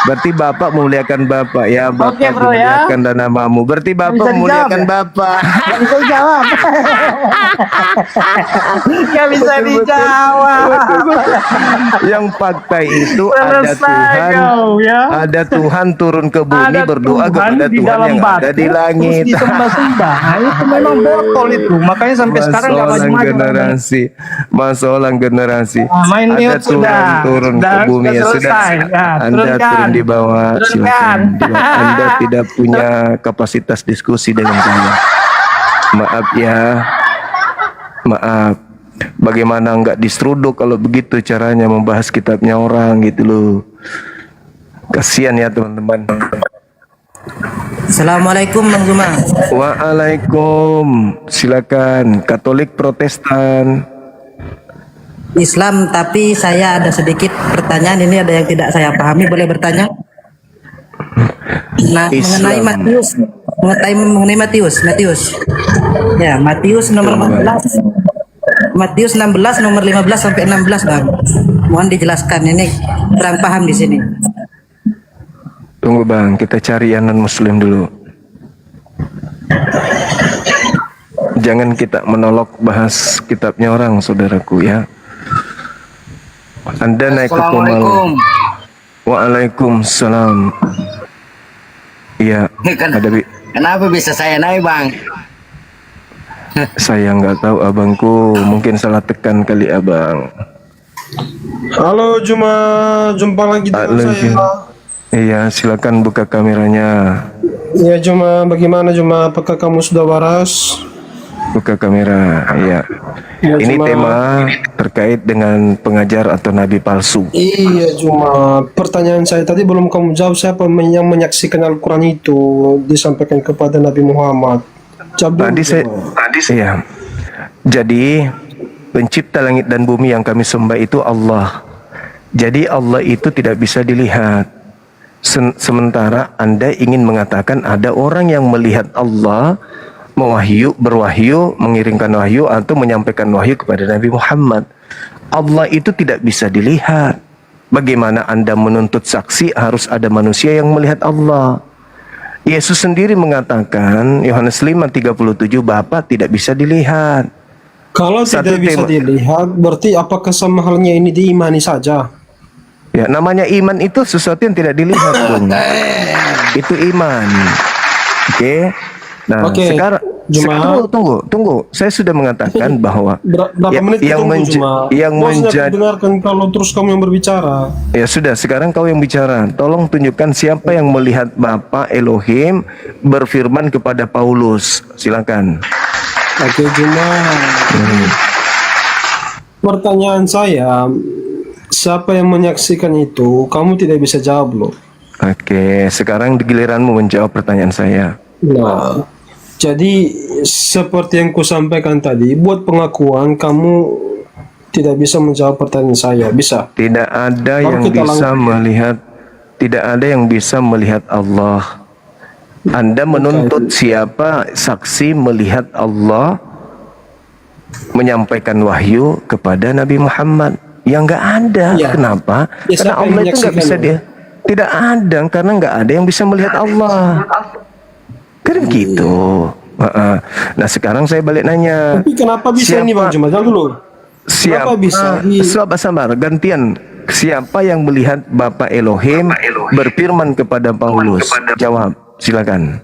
Speaker 1: Berarti Bapak memuliakan Bapak ya, Bapak memuliakan namamu. Berarti Bapak memuliakan Bapak.
Speaker 4: Gak bisa dijawab. Gak bisa dijawab.
Speaker 1: Yang fakta itu ada Tuhan turun ke bumi berdoa kepada Tuhan yang ada di langit.
Speaker 4: Nah, itu memang botol itu. Makanya sampai sekarang gak maju-maju.
Speaker 1: Masalah generasi.
Speaker 4: Ada
Speaker 1: Tuhan turun ke bumi ya sudah. Anda turun di bawah, silakan. Anda tidak punya kapasitas diskusi dengan saya. Maaf ya, maaf. Bagaimana nggak diseruduk kalau begitu caranya membahas kitabnya orang gitu loh. Kasihan ya teman-teman.
Speaker 21: Assalamualaikum Bang Juma.
Speaker 1: Waalaikum. Silakan. Katolik, Protestan,
Speaker 21: Islam, tapi saya ada sedikit pertanyaan, ini ada yang tidak saya pahami, boleh bertanya? Nah, mengenai Matius. Ya, Matius nomor 14. Matius 16 nomor 15 sampai 16, Bang. Mohon dijelaskan, ini kurang paham di sini.
Speaker 1: Tunggu Bang, kita cari yang non-muslim dulu. Jangan kita menolak bahas kitabnya orang, saudaraku ya. Anda naik ke Kumal. Waalaikumsalam. Iya, ada
Speaker 21: Kenapa bisa saya naik, Bang?
Speaker 1: Saya nggak tahu abangku, mungkin salah tekan kali abang.
Speaker 2: Halo Juma, jumpa lagi dengan saya.
Speaker 1: Iya, silakan buka kameranya.
Speaker 2: Ya Juma, bagaimana Juma? Apakah kamu sudah waras?
Speaker 1: Buka kamera. Ya.
Speaker 2: Ya,
Speaker 1: Ini
Speaker 2: cuma-
Speaker 1: tema terkait dengan pengajar atau nabi palsu.
Speaker 2: Iya, cuma pertanyaan saya tadi belum kamu jawab, siapa yang menyaksikan Al-Quran itu disampaikan kepada Nabi Muhammad. Jawab dulu,
Speaker 1: Tadi saya,
Speaker 2: Jemaah.
Speaker 1: iya. Jadi pencipta langit dan bumi yang kami sembah itu Allah. Jadi Allah itu tidak bisa dilihat. Sementara Anda ingin mengatakan ada orang yang melihat Allah berwahyu, mengirimkan wahyu atau menyampaikan wahyu kepada Nabi Muhammad. Allah itu tidak bisa dilihat. Bagaimana Anda menuntut saksi harus ada manusia yang melihat Allah? Yesus sendiri mengatakan, Yohanes 5:37, Bapa tidak bisa dilihat.
Speaker 2: Kalau
Speaker 1: Satu
Speaker 2: tidak bisa
Speaker 1: tema.
Speaker 2: dilihat, berarti apakah sama halnya ini diimani saja?
Speaker 1: Ya, namanya iman itu sesuatu yang tidak dilihat, Bung. Itu iman. Oke. Nah,
Speaker 2: Oke, Jemaah.
Speaker 1: tunggu. Saya sudah mengatakan bahwa
Speaker 2: Berapa menit
Speaker 1: yang
Speaker 2: kita tunggu, Jemaah? Bosnya
Speaker 1: menjadi
Speaker 2: dengarkan kalau terus kamu yang berbicara.
Speaker 1: ya sudah, sekarang kau yang bicara. Tolong tunjukkan siapa yang melihat Bapa Elohim berfirman kepada Paulus. Silakan.
Speaker 2: Oke, Jemaah. Pertanyaan saya, siapa yang menyaksikan itu? Kamu tidak bisa jawab loh.
Speaker 1: Oke, sekarang giliranmu menjawab pertanyaan saya.
Speaker 2: Nah, jadi seperti yang kusampaikan tadi, buat pengakuan kamu tidak bisa menjawab pertanyaan saya, bisa?
Speaker 1: Tidak ada
Speaker 2: Baru
Speaker 1: yang
Speaker 2: kita
Speaker 1: bisa
Speaker 2: langsung.
Speaker 1: melihat, tidak ada yang bisa melihat Allah. Anda menuntut siapa saksi melihat Allah menyampaikan wahyu kepada Nabi Muhammad? Yang nggak ada.
Speaker 2: Ya.
Speaker 1: Kenapa?
Speaker 2: Ya,
Speaker 1: Karena
Speaker 2: siapa yang
Speaker 1: Allah itu nggak
Speaker 2: menyaksikan
Speaker 1: bisa
Speaker 2: itu?
Speaker 1: dia. Tidak ada, karena nggak ada yang bisa melihat Allah. Kan gitu. Nah, sekarang saya balik nanya.
Speaker 2: Tapi kenapa bisa ini, Bang Jemaah? Jangan dulu. Kenapa bisa
Speaker 1: Sabar, gantian. Siapa yang melihat Bapa Elohim berfirman kepada Paulus? Jawab, silakan.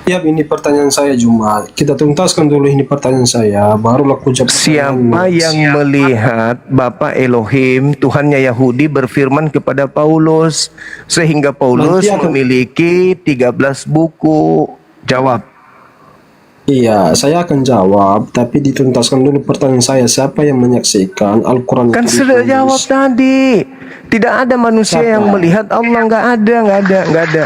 Speaker 2: Siap, ini pertanyaan saya, Juma. Kita tuntaskan dulu ini pertanyaan saya, baru aku jawab.
Speaker 1: Siapa yang melihat Bapa Elohim, Tuhannya Yahudi berfirman kepada Paulus sehingga Paulus
Speaker 2: Nanti akan-
Speaker 1: memiliki 13 buku? Jawab.
Speaker 2: Iya, saya akan jawab, tapi dituntaskan dulu pertanyaan saya. Siapa yang menyaksikan Al-Quran?
Speaker 1: Kan
Speaker 2: itu
Speaker 1: sudah
Speaker 2: ditulis?
Speaker 1: jawab tadi. Tidak ada manusia yang melihat Allah, nggak ada.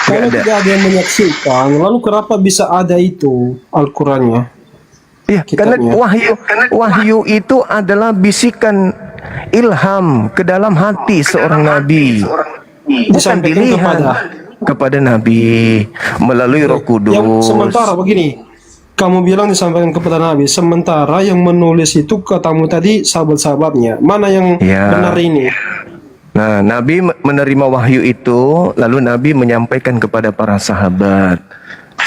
Speaker 2: Kalau tidak ada yang menyaksikan, lalu kenapa bisa ada itu Al-Qurannya?
Speaker 1: Ya, karena wahyu itu adalah bisikan ilham ke dalam hati seorang nabi. Bukan
Speaker 2: Disampaikan
Speaker 1: dilihat kepada nabi melalui Roh Kudus.
Speaker 2: Yang sementara begini, kamu bilang disampaikan kepada Nabi, sementara yang menulis itu katamu tadi sahabat-sahabatnya. Mana yang
Speaker 1: Ya.
Speaker 2: benar ini?
Speaker 1: Nah, Nabi menerima wahyu itu, lalu Nabi menyampaikan kepada para sahabat.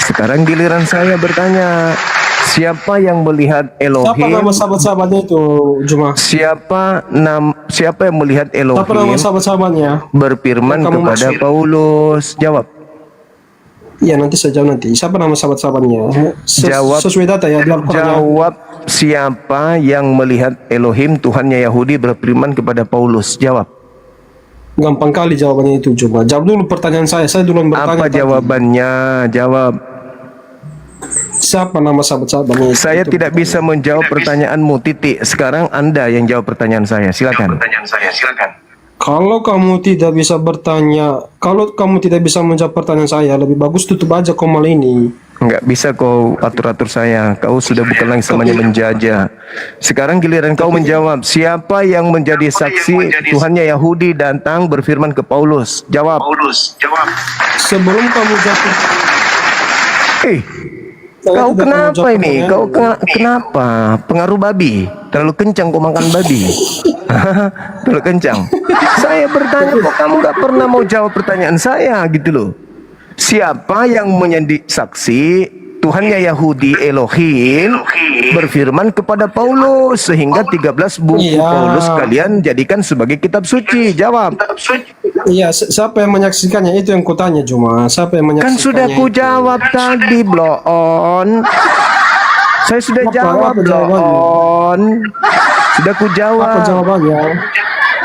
Speaker 1: Sekarang giliran saya bertanya, siapa yang melihat
Speaker 2: Siapa nama
Speaker 1: Elohim?
Speaker 2: sahabat-sahabatnya itu, Juma?
Speaker 1: Siapa yang melihat
Speaker 2: Siapa nama
Speaker 1: Elohim
Speaker 2: sahabat-sahabatnya?
Speaker 1: berfirman
Speaker 2: Yang kamu
Speaker 1: kepada
Speaker 2: maksud?
Speaker 1: Paulus? Jawab.
Speaker 2: Iya, nanti saya jawab nanti. Siapa nama sahabat-sahabatnya?
Speaker 1: Jawab.
Speaker 2: Sesuai data ya di Al-Quran.
Speaker 1: Jawab, siapa yang melihat Elohim, Tuhannya Yahudi berfirman kepada Paulus? Jawab.
Speaker 2: Gampang kali jawabannya itu, Juma. Jawab dulu pertanyaan saya. Saya duluan bertanya.
Speaker 1: Apa jawabannya? Jawab.
Speaker 2: Siapa nama sahabat-sahabatnya?
Speaker 1: Saya tidak bisa menjawab pertanyaanmu, titik. Sekarang Anda yang jawab pertanyaan saya. Silakan.
Speaker 2: Kalau kamu tidak bisa bertanya, kalau kamu tidak bisa menjawab pertanyaan saya, lebih bagus tutup aja komal ini.
Speaker 1: Nggak bisa kau atur-atur saya. Kau sudah bukan lagi namanya menjajah. Sekarang giliran kau menjawab. Siapa yang menjadi saksi Tuhannya Yahudi datang berfirman ke Paulus? Jawab.
Speaker 2: Sebelum kamu jawab,
Speaker 1: Kau kenapa ini? Kau kenapa? Pengaruh babi? Terlalu kencang kau makan babi? Terlalu kencang. Saya bertanya kok kamu nggak pernah mau jawab pertanyaan saya gitu loh. Siapa yang menjadi saksi Tuhannya Yahudi Elohim berfirman kepada Paulus sehingga 13 buku Paulus kalian jadikan sebagai kitab suci? Jawab.
Speaker 2: Iya, siapa yang menyaksikannya itu yang kutanya, Juma. Siapa yang menyaksikannya?
Speaker 1: Kan sudah ku jawab tadi, bloon. Saya sudah jawab, bloon. Sudah ku jawab.
Speaker 2: Apa jawabannya?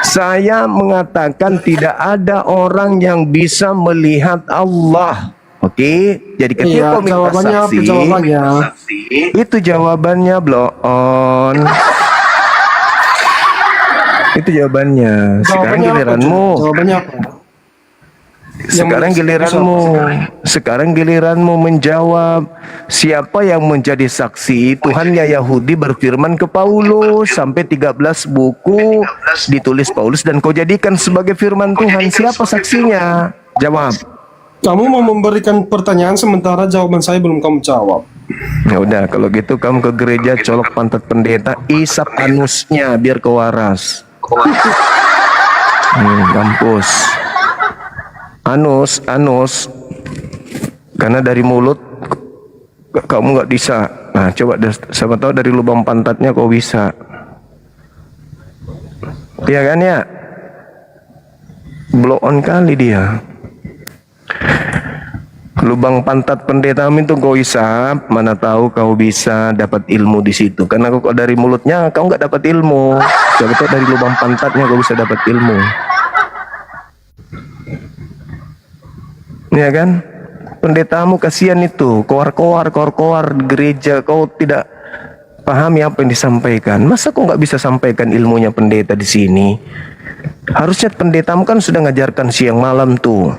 Speaker 1: Saya mengatakan tidak ada orang yang bisa melihat Allah. Oke, jadi ketika kau minta saksi, itu jawabannya blow on. Itu jawabannya. Sekarang giliranmu.
Speaker 2: Jawabannya apa?
Speaker 1: Sekarang giliranmu menjawab. Siapa yang menjadi saksi? Tuhannya Yahudi berfirman ke Paulus sampai 13 buku ditulis Paulus dan kau jadikan sebagai firman Tuhan. Siapa saksinya? Jawab.
Speaker 2: Kamu mau memberikan pertanyaan sementara jawaban saya belum kamu jawab.
Speaker 1: Ya udah, kalau gitu kamu ke gereja colok pantat pendeta, isap anusnya biar kau waras. Kampus. Anus. Karena dari mulut kamu nggak bisa. Nah, coba siapa tahu dari lubang pantatnya kau bisa. Iya kan ya? Blow on kali dia. Lubang pantat pendeta itu kau isap, mana tahu kau bisa dapat ilmu di situ. Karena kau dari mulutnya kau nggak dapat ilmu. Coba tahu dari lubang pantatnya kau bisa dapat ilmu. Ya kan? Pendetamu kasihan itu, koar-koar gereja, kau tidak pahami apa yang disampaikan. Masa kau nggak bisa sampaikan ilmunya pendeta di sini? Harusnya pendetamu kan sudah ngajarkan siang malam tuh.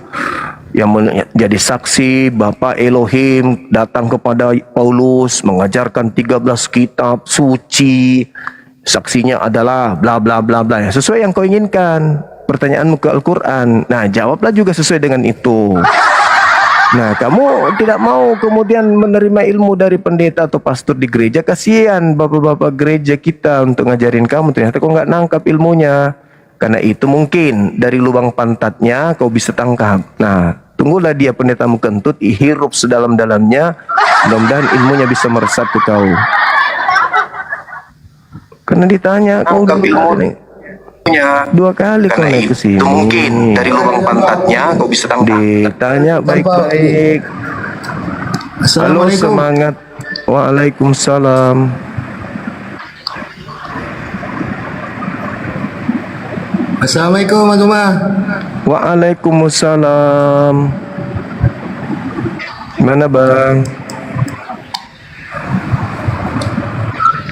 Speaker 1: Yang menjadi saksi, Bapak Elohim datang kepada Paulus mengajarkan 13 kitab suci. Saksinya adalah bla bla bla bla. Sesuai yang kau inginkan. Pertanyaanmu ke Al-Quran. Nah, jawablah juga sesuai dengan itu. Nah, kamu tidak mau kemudian menerima ilmu dari pendeta atau pastor di gereja. Kasihan bapak-bapak gereja kita untuk ngajarin kamu. Ternyata kau nggak nangkap ilmunya. Karena itu mungkin dari lubang pantatnya kau bisa tangkap. Nah, tunggulah dia pendetamu kentut, hirup sedalam-dalamnya. Mudah-mudahan ilmunya bisa meresap ke kau. Karena ditanya kau dua kali kau naik ke sini. Mungkin dari lubang pantatnya kau bisa tangkap. Ditanya baik-baik. Halo, semangat. Waalaikumsalam.
Speaker 3: Assalamualaikum, Bang Gema.
Speaker 1: Waalaikumsalam. Gimana, Bang?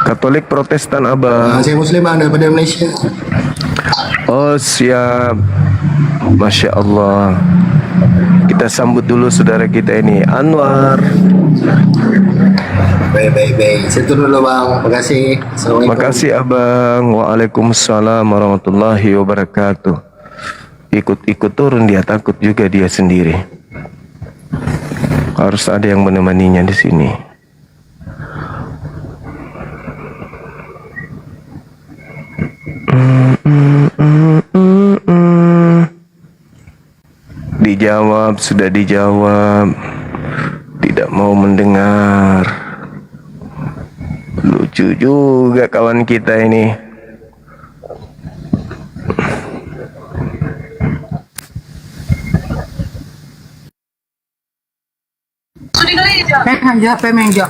Speaker 1: Katolik Protestan, Abang.
Speaker 3: Saya Muslim, Bang, daripada Malaysia.
Speaker 1: Oh, siap. Masya Allah. Kita sambut dulu saudara kita ini, Anwar.
Speaker 3: Baik. Saya turun dulu, Bang. Makasih. Assalamualaikum.
Speaker 1: Makasih, Abang. Waalaikumsalam warahmatullahi wabarakatuh. Ikut turun, dia takut juga dia sendiri. Harus ada yang menemaninya di sini. Dijawab, sudah dijawab. Tidak mau mendengar. Lucu juga kawan kita ini.
Speaker 21: Pemenjak.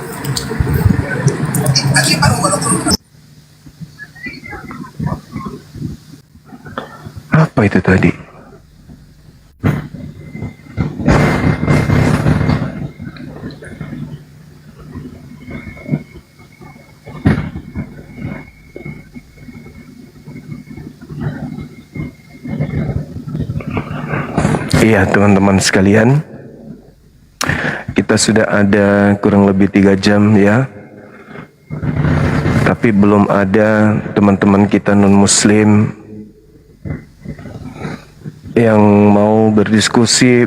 Speaker 1: Apa itu tadi? Iya, teman-teman sekalian, kita sudah ada kurang lebih 3 jam ya, tapi belum ada teman-teman kita non-muslim yang mau berdiskusi,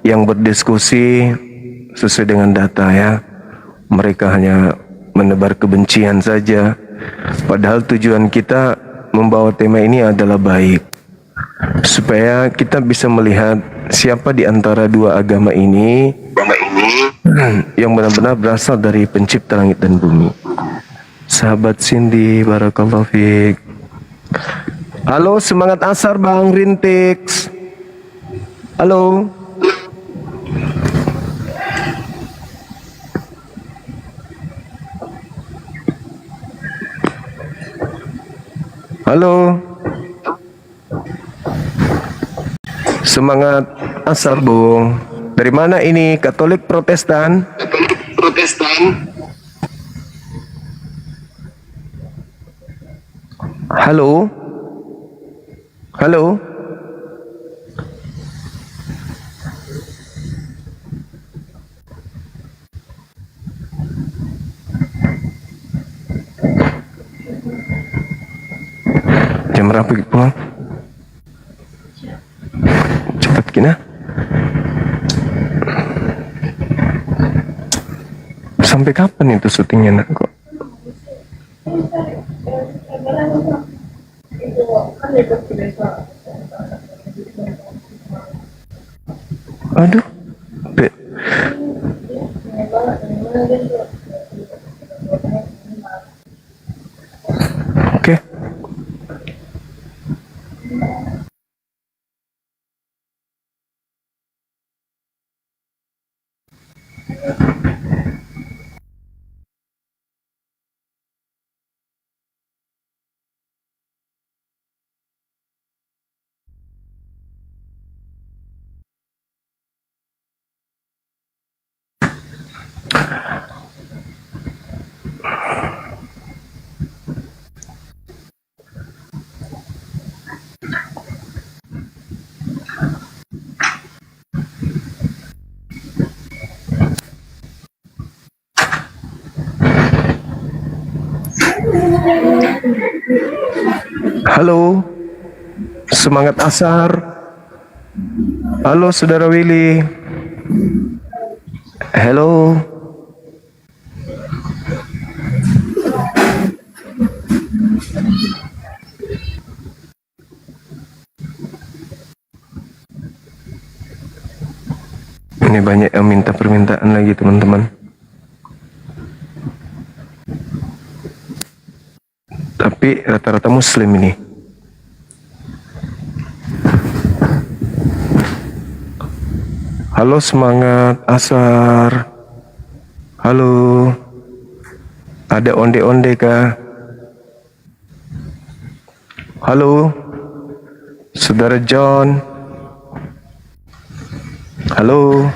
Speaker 1: yang berdiskusi sesuai dengan data ya. Mereka hanya menebar kebencian saja, padahal tujuan kita membawa tema ini adalah baik, supaya kita bisa melihat siapa di antara dua agama ini yang benar-benar berasal dari pencipta langit dan bumi. Sahabat Cindy, barakallahu fiik. Halo, semangat asar Bang Rintix. Halo. Halo. Semangat asar, Bung. Dari mana ini? Katolik Protestan? Halo? Halo? Jam berapa kita pulang? Cepat kina. Sampai kapan itu syutingnya nak kok? Aduh. Oke. Halo, semangat asar. Halo, saudara Willy. Halo. Ini banyak yang minta permintaan lagi, teman-teman. Tapi rata-rata muslim ini. Halo, semangat asar. Halo. Ada onde-onde kah? Halo. Saudara John. Halo.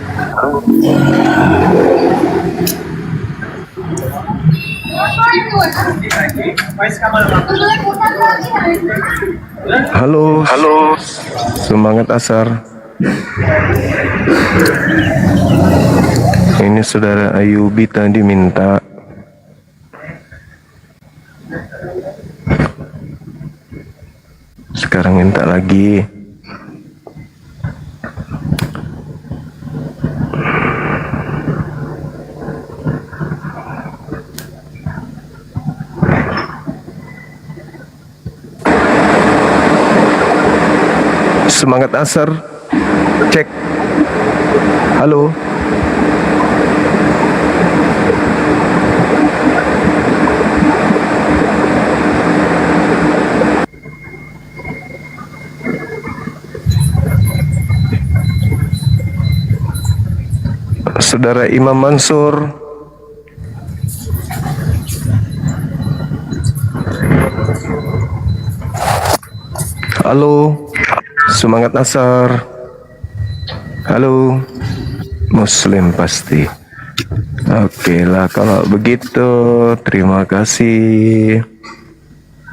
Speaker 1: Halo, halo. Semangat asar. Ini saudara Ayubi tadi minta. Sekarang minta lagi. Semangat asar. Cek. Halo. Saudara Imam Mansur. Halo. Semangat asar. Halo. Muslim pasti. Oke lah kalau begitu. Terima kasih.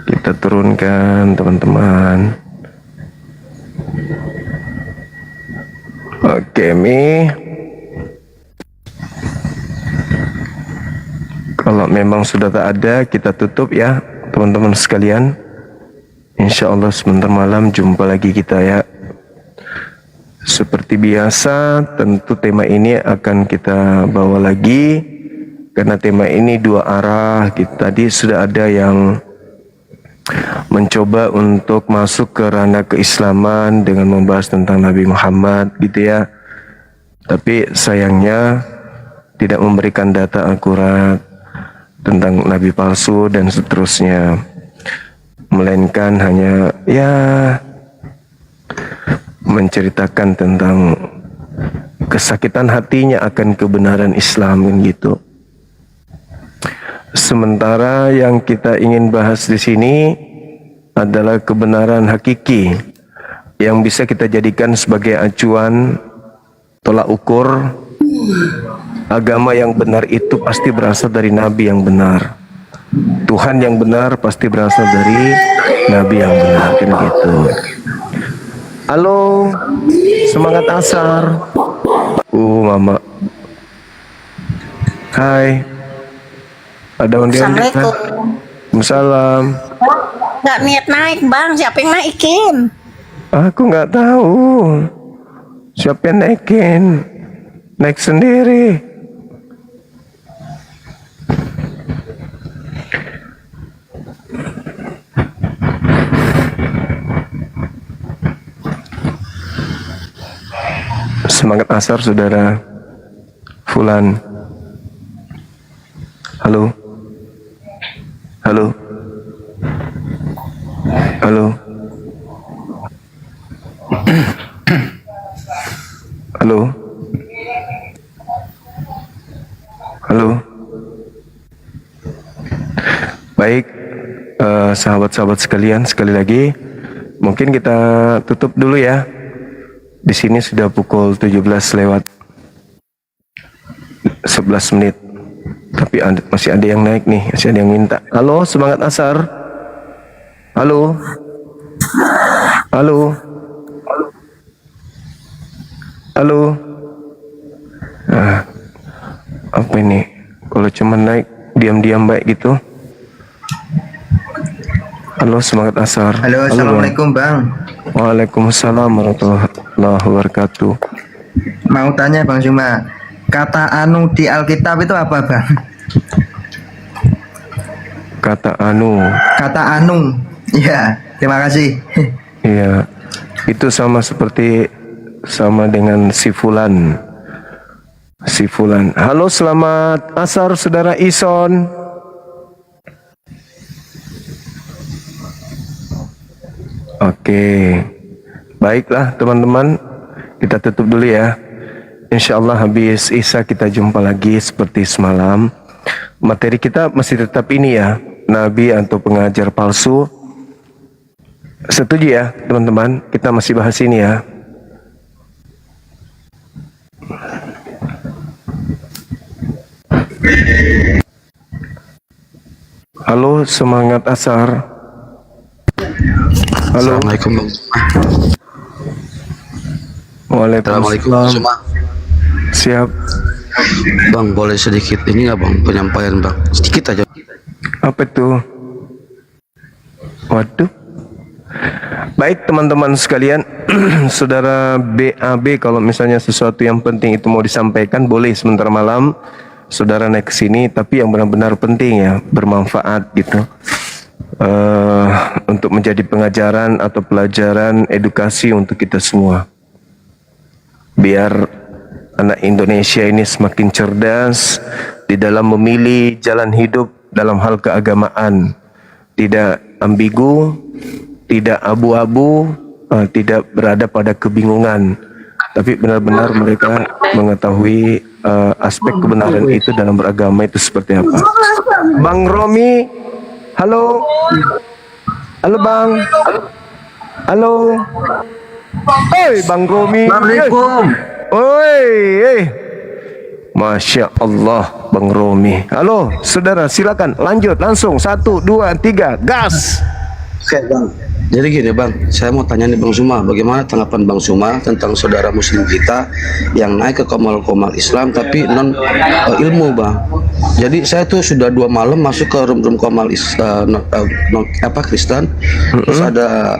Speaker 1: Kita turunkan teman-teman. Oke Mi. Kalau memang sudah tak ada, kita tutup ya teman-teman sekalian. Insya Allah sebentar malam jumpa lagi kita ya. Seperti biasa tentu tema ini akan kita bawa lagi. Karena tema ini dua arah. Tadi sudah ada yang mencoba untuk masuk ke ranah keislaman dengan membahas tentang Nabi Muhammad gitu ya. Tapi sayangnya tidak memberikan data akurat tentang Nabi palsu dan seterusnya. Melainkan hanya ya menceritakan tentang kesakitan hatinya akan kebenaran Islam kan gitu. Sementara yang kita ingin bahas di sini adalah kebenaran hakiki yang bisa kita jadikan sebagai acuan tolak ukur agama yang benar itu pasti berasal dari Nabi yang benar. Tuhan yang benar pasti berasal dari Nabi yang benar, kan gitu. Halo, semangat asar. Mama. Hai. Ada onde-onde kah? Waalaikumsalam.
Speaker 6: Nggak niat naik bang, siapa yang naikin?
Speaker 1: Aku nggak tahu. Siapa yang naikin? Naik sendiri. Semangat asar saudara Fulan. Halo. Halo. Halo. Halo. Halo. Baik, sahabat-sahabat sekalian, sekali lagi mungkin kita tutup dulu ya. Di sini sudah pukul 17 lewat 11 menit. Tapi masih ada yang naik nih, masih ada yang minta. Halo, semangat asar. Halo. Halo. Halo. Apa ini? Kalau cuma naik diam-diam baik gitu. Halo, semangat asar.
Speaker 22: Halo, assalamualaikum bang.
Speaker 1: Waalaikumsalam warahmatullahi wabarakatuh.
Speaker 22: Mau tanya Bang Zuma, kata anu di Alkitab itu apa bang?
Speaker 1: Kata anu.
Speaker 22: Kata anu. Iya, terima kasih.
Speaker 1: Iya, itu sama dengan si Fulan. Si Fulan. Halo, selamat asar saudara Ison. Oke, baiklah teman-teman, kita tutup dulu ya. Insya Allah habis Isya kita jumpa lagi seperti semalam. Materi kita masih tetap ini ya, Nabi atau pengajar palsu. Setuju ya teman-teman, kita masih bahas ini ya. Halo, semangat asar. Halo.
Speaker 23: Assalamualaikum bang.
Speaker 1: Waalaikumsalam. Siap.
Speaker 23: Bang, boleh sedikit ini nggak bang, penyampaian bang, sedikit aja.
Speaker 1: Apa itu? Waduh. Baik teman-teman sekalian, saudara BAB, kalau misalnya sesuatu yang penting itu mau disampaikan, boleh sebentar malam saudara naik ke sini, tapi yang benar-benar penting ya, bermanfaat gitu. Untuk menjadi pengajaran atau pelajaran edukasi untuk kita semua, biar anak Indonesia ini semakin cerdas di dalam memilih jalan hidup dalam hal keagamaan, tidak ambigu, tidak abu-abu, tidak berada pada kebingungan, tapi benar-benar mereka mengetahui aspek kebenaran itu dalam beragama itu seperti apa. Bang Romi, halo. Halo Bang. Halo. Oi Bang Romi.
Speaker 22: Assalamualaikum.
Speaker 1: Oi. Masya Allah Bang Romi. Halo saudara, silakan lanjut langsung 1, 2, 3 gas.
Speaker 23: Oke bang, jadi gini bang, saya mau tanya nih Bang Zuma, bagaimana tanggapan Bang Zuma tentang saudara muslim kita yang naik ke komal-komal Islam tapi non ilmu bang. Jadi saya tuh sudah 2 malam masuk ke room komal Kristen, terus ada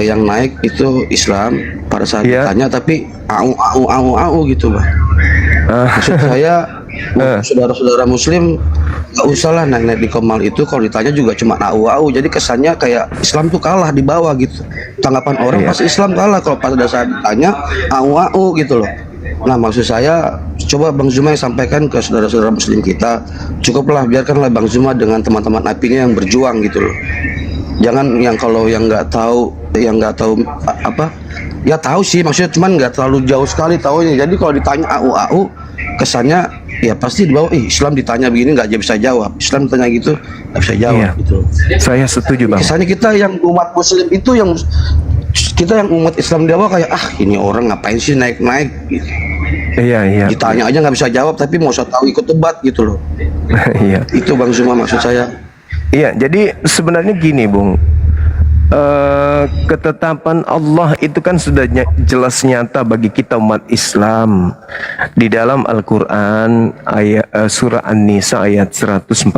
Speaker 23: yang naik itu Islam, pada saat ditanya tapi au gitu bang. Maksud saya saudara-saudara muslim gak usah lah naik di komal itu, kalau ditanya juga cuma au. Jadi kesannya kayak Islam tuh kalah di bawah gitu. Tanggapan orang pasti Islam kalah kalau pada saat ditanya au gitu loh. Nah maksud saya, coba Bang Zuma yang sampaikan ke saudara-saudara muslim kita, cukuplah biarkanlah Bang Zuma dengan teman-teman apinya yang berjuang gitu loh. Jangan yang kalau yang nggak tahu apa, ya tahu sih maksudnya, cuman nggak terlalu jauh sekali tahunya. Jadi kalau ditanya au kesannya ya pasti di bawah. Islam ditanya begini nggak bisa jawab, Islam ditanya gitu nggak bisa jawab gitu.
Speaker 1: Saya setuju bang.
Speaker 23: Kesannya kita yang umat muslim itu yang kita yang umat Islam di bawah kayak ini orang ngapain sih naik-naik gitu.
Speaker 1: Iya.
Speaker 23: Ditanya aja nggak bisa jawab tapi mau tahu ikut debat gitu loh.
Speaker 1: Iya.
Speaker 23: Itu Bang Zuma maksud saya.
Speaker 1: Iya, jadi sebenarnya gini, Bung. Ketetapan Allah itu kan sudah jelas nyata bagi kita umat Islam di dalam Al-Quran surah An-Nisa ayat 140.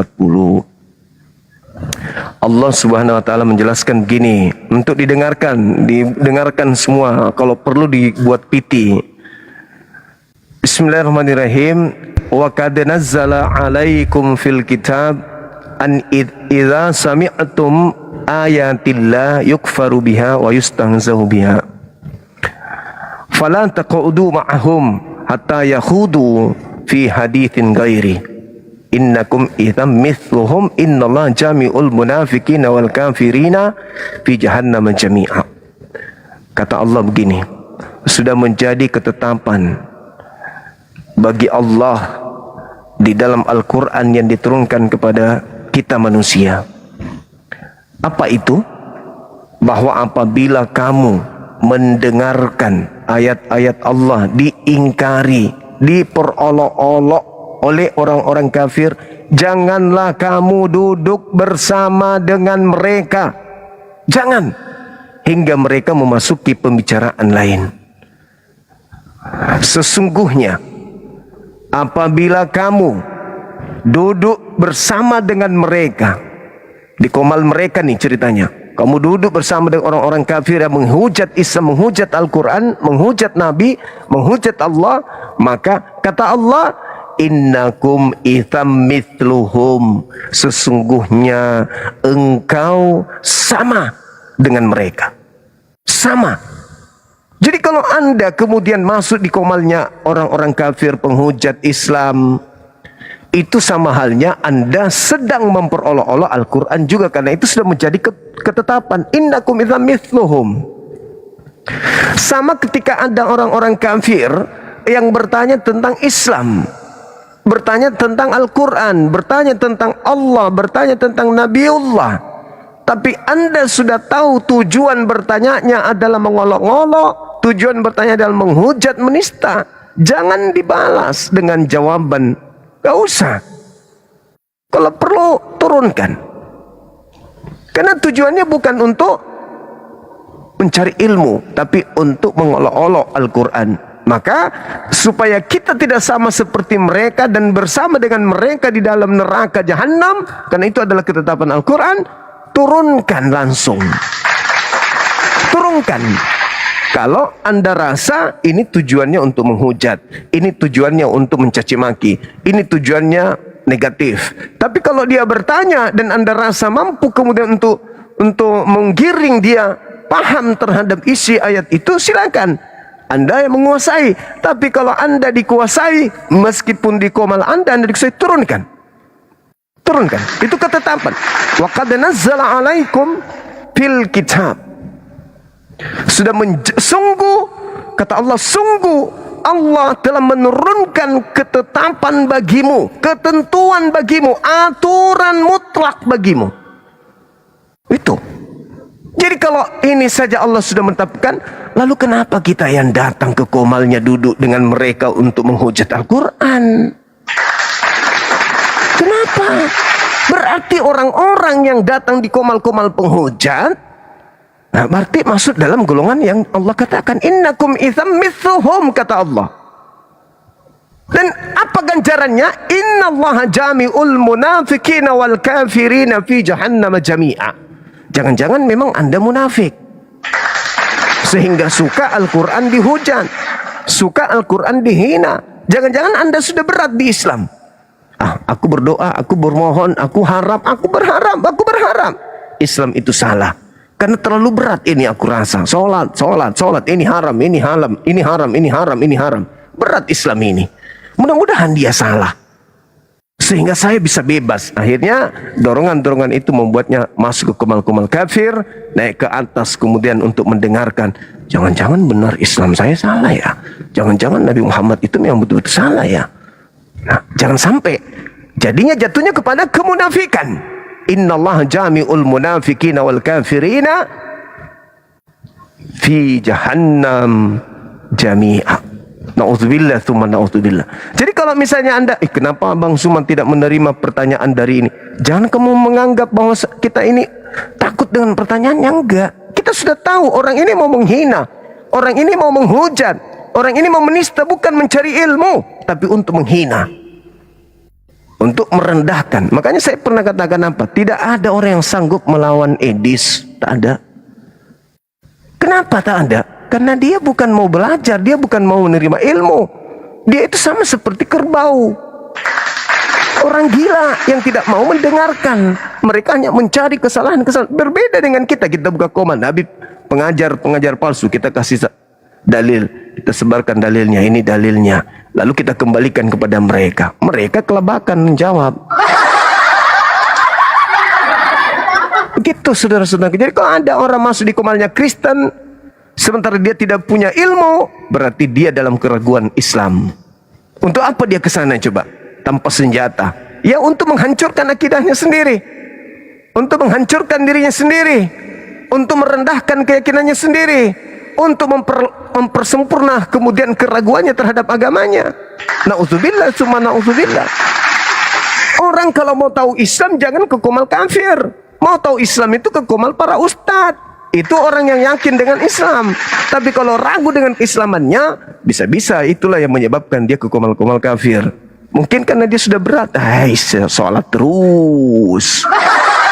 Speaker 1: Allah Subhanahu wa taala menjelaskan begini, untuk didengarkan semua, kalau perlu dibuat piti. Bismillahirrahmanirrahim. Wa qad nazzala 'alaikum fil kitab an idza sami'tum ayatillah yukfaru biha wa yustahzahu biha fala taqudu ma'ahum hatta yakhudu fi haditsin ghairi innakum idzam mithluhum innallaha jami'ul munafiqina wal kafirina fi jahannam jami'a. Kata Allah begini, sudah menjadi ketetapan bagi Allah di dalam Al-Quran yang diturunkan kepada kita manusia. Apa itu? Bahwa apabila kamu mendengarkan ayat-ayat Allah diingkari, diperolok-olok oleh orang-orang kafir, janganlah kamu duduk bersama dengan mereka. Jangan, hingga mereka memasuki pembicaraan lain. Sesungguhnya apabila kamu duduk bersama dengan mereka, di komal mereka nih ceritanya, kamu duduk bersama dengan orang-orang kafir yang menghujat Islam, menghujat Al-Quran, menghujat Nabi, menghujat Allah, maka kata Allah, innakum itham mithluhum, sesungguhnya engkau sama dengan mereka. Sama. Jadi kalau Anda kemudian masuk di komalnya orang-orang kafir penghujat Islam, itu sama halnya Anda sedang memperolok-olok Al-Quran juga, karena itu sudah menjadi ketetapan. Innakum idzam mithluhum. Sama ketika ada orang-orang kafir yang bertanya tentang Islam, bertanya tentang Al-Quran, bertanya tentang Allah, bertanya tentang Nabiullah, tapi Anda sudah tahu tujuan bertanyanya adalah mengolok-olok, tujuan bertanya adalah menghujat, menista. Jangan dibalas dengan jawaban, gak usah. Kalau perlu turunkan, karena tujuannya bukan untuk mencari ilmu, tapi untuk mengolok-olok Al-Quran. Maka supaya kita tidak sama seperti mereka dan bersama dengan mereka di dalam neraka jahanam, karena itu adalah ketetapan Al-Quran, turunkan langsung. Turunkan. Kalau Anda rasa ini tujuannya untuk menghujat, ini tujuannya untuk mencaci maki, ini tujuannya negatif. Tapi kalau dia bertanya dan Anda rasa mampu kemudian untuk menggiring dia paham terhadap isi ayat itu, silakan. Anda yang menguasai. Tapi kalau Anda dikuasai, meskipun di komal Anda dikuasai, turunkan. Turunkan. Itu ketetapan. Wa qad nazzala 'alaikum fil kitab. Sudah sungguh, kata Allah, sungguh Allah telah menurunkan ketetapan bagimu, ketentuan bagimu, aturan mutlak bagimu. Itu. Jadi kalau ini saja Allah sudah menetapkan, lalu kenapa kita yang datang ke komalnya duduk dengan mereka untuk menghujat Al-Quran? Kenapa? Berarti orang-orang yang datang di komal-komal penghujat, nah, berarti masuk dalam golongan yang Allah katakan innakum idzam mithluhum, kata Allah. Dan apa ganjarannya? Innallaha jami'ul munafiqina wal kafirina fi jahannam jami'a. Jangan-jangan memang Anda munafik, sehingga suka Al-Quran dihujat, suka Al-Quran dihina. Jangan-jangan Anda sudah berat di Islam. Aku berdoa, aku bermohon, aku harap, aku berharap. Islam itu salah. Karena terlalu berat ini aku rasa. Sholat, ini haram, ini haram, ini haram, ini haram, ini haram. Berat Islam ini. Mudah-mudahan dia salah, sehingga saya bisa bebas. Akhirnya dorongan-dorongan itu membuatnya masuk ke komal-komal kafir, naik ke atas kemudian untuk mendengarkan. Jangan-jangan benar Islam saya salah ya. Jangan-jangan Nabi Muhammad itu memang betul-betul salah ya. Nah, jangan sampai jadinya jatuhnya kepada kemunafikan. Innallaha jami'ul munafiqina wal kafirina fi jahannam jami'a. Na'udzubillah tsumma na'udzubillah. Jadi kalau misalnya Anda, kenapa Bang Suman tidak menerima pertanyaan dari ini? Jangan kamu menganggap bahwa kita ini takut dengan pertanyaannya. Enggak. Kita sudah tahu orang ini mau menghina, orang ini mau menghujat, orang ini mau menista, bukan mencari ilmu, tapi untuk menghina, untuk merendahkan. Makanya saya pernah katakan apa? Tidak ada orang yang sanggup melawan Edis. Tak ada. Kenapa tak ada? Karena dia bukan mau belajar, dia bukan mau menerima ilmu. Dia itu sama seperti kerbau, orang gila yang tidak mau mendengarkan. Mereka hanya mencari kesalahan-kesalahan. Berbeda dengan kita. Kita buka komen, Habib pengajar palsu, kita kasih dalil, kita sebarkan dalilnya, ini dalilnya, lalu kita kembalikan kepada mereka. Mereka kelabakan menjawab. Begitu saudara-saudara. Jadi kalau ada orang masuk di komalnya Kristen, sementara dia tidak punya ilmu, berarti dia dalam keraguan Islam. Untuk apa dia ke sana coba? Tanpa senjata. Ya untuk menghancurkan akidahnya sendiri, untuk menghancurkan dirinya sendiri, untuk merendahkan keyakinannya sendiri, untuk mempersempurna kemudian keraguannya terhadap agamanya. Na'udzubillah tsumma na'udzubillah. Orang kalau mau tahu Islam jangan ke komal kafir. Mau tahu Islam itu ke komal para ustadz. Itu orang yang yakin dengan Islam. Tapi kalau ragu dengan keislamannya, bisa-bisa itulah yang menyebabkan dia ke komal-komal kafir. Mungkin karena dia sudah berat. Sholat terus,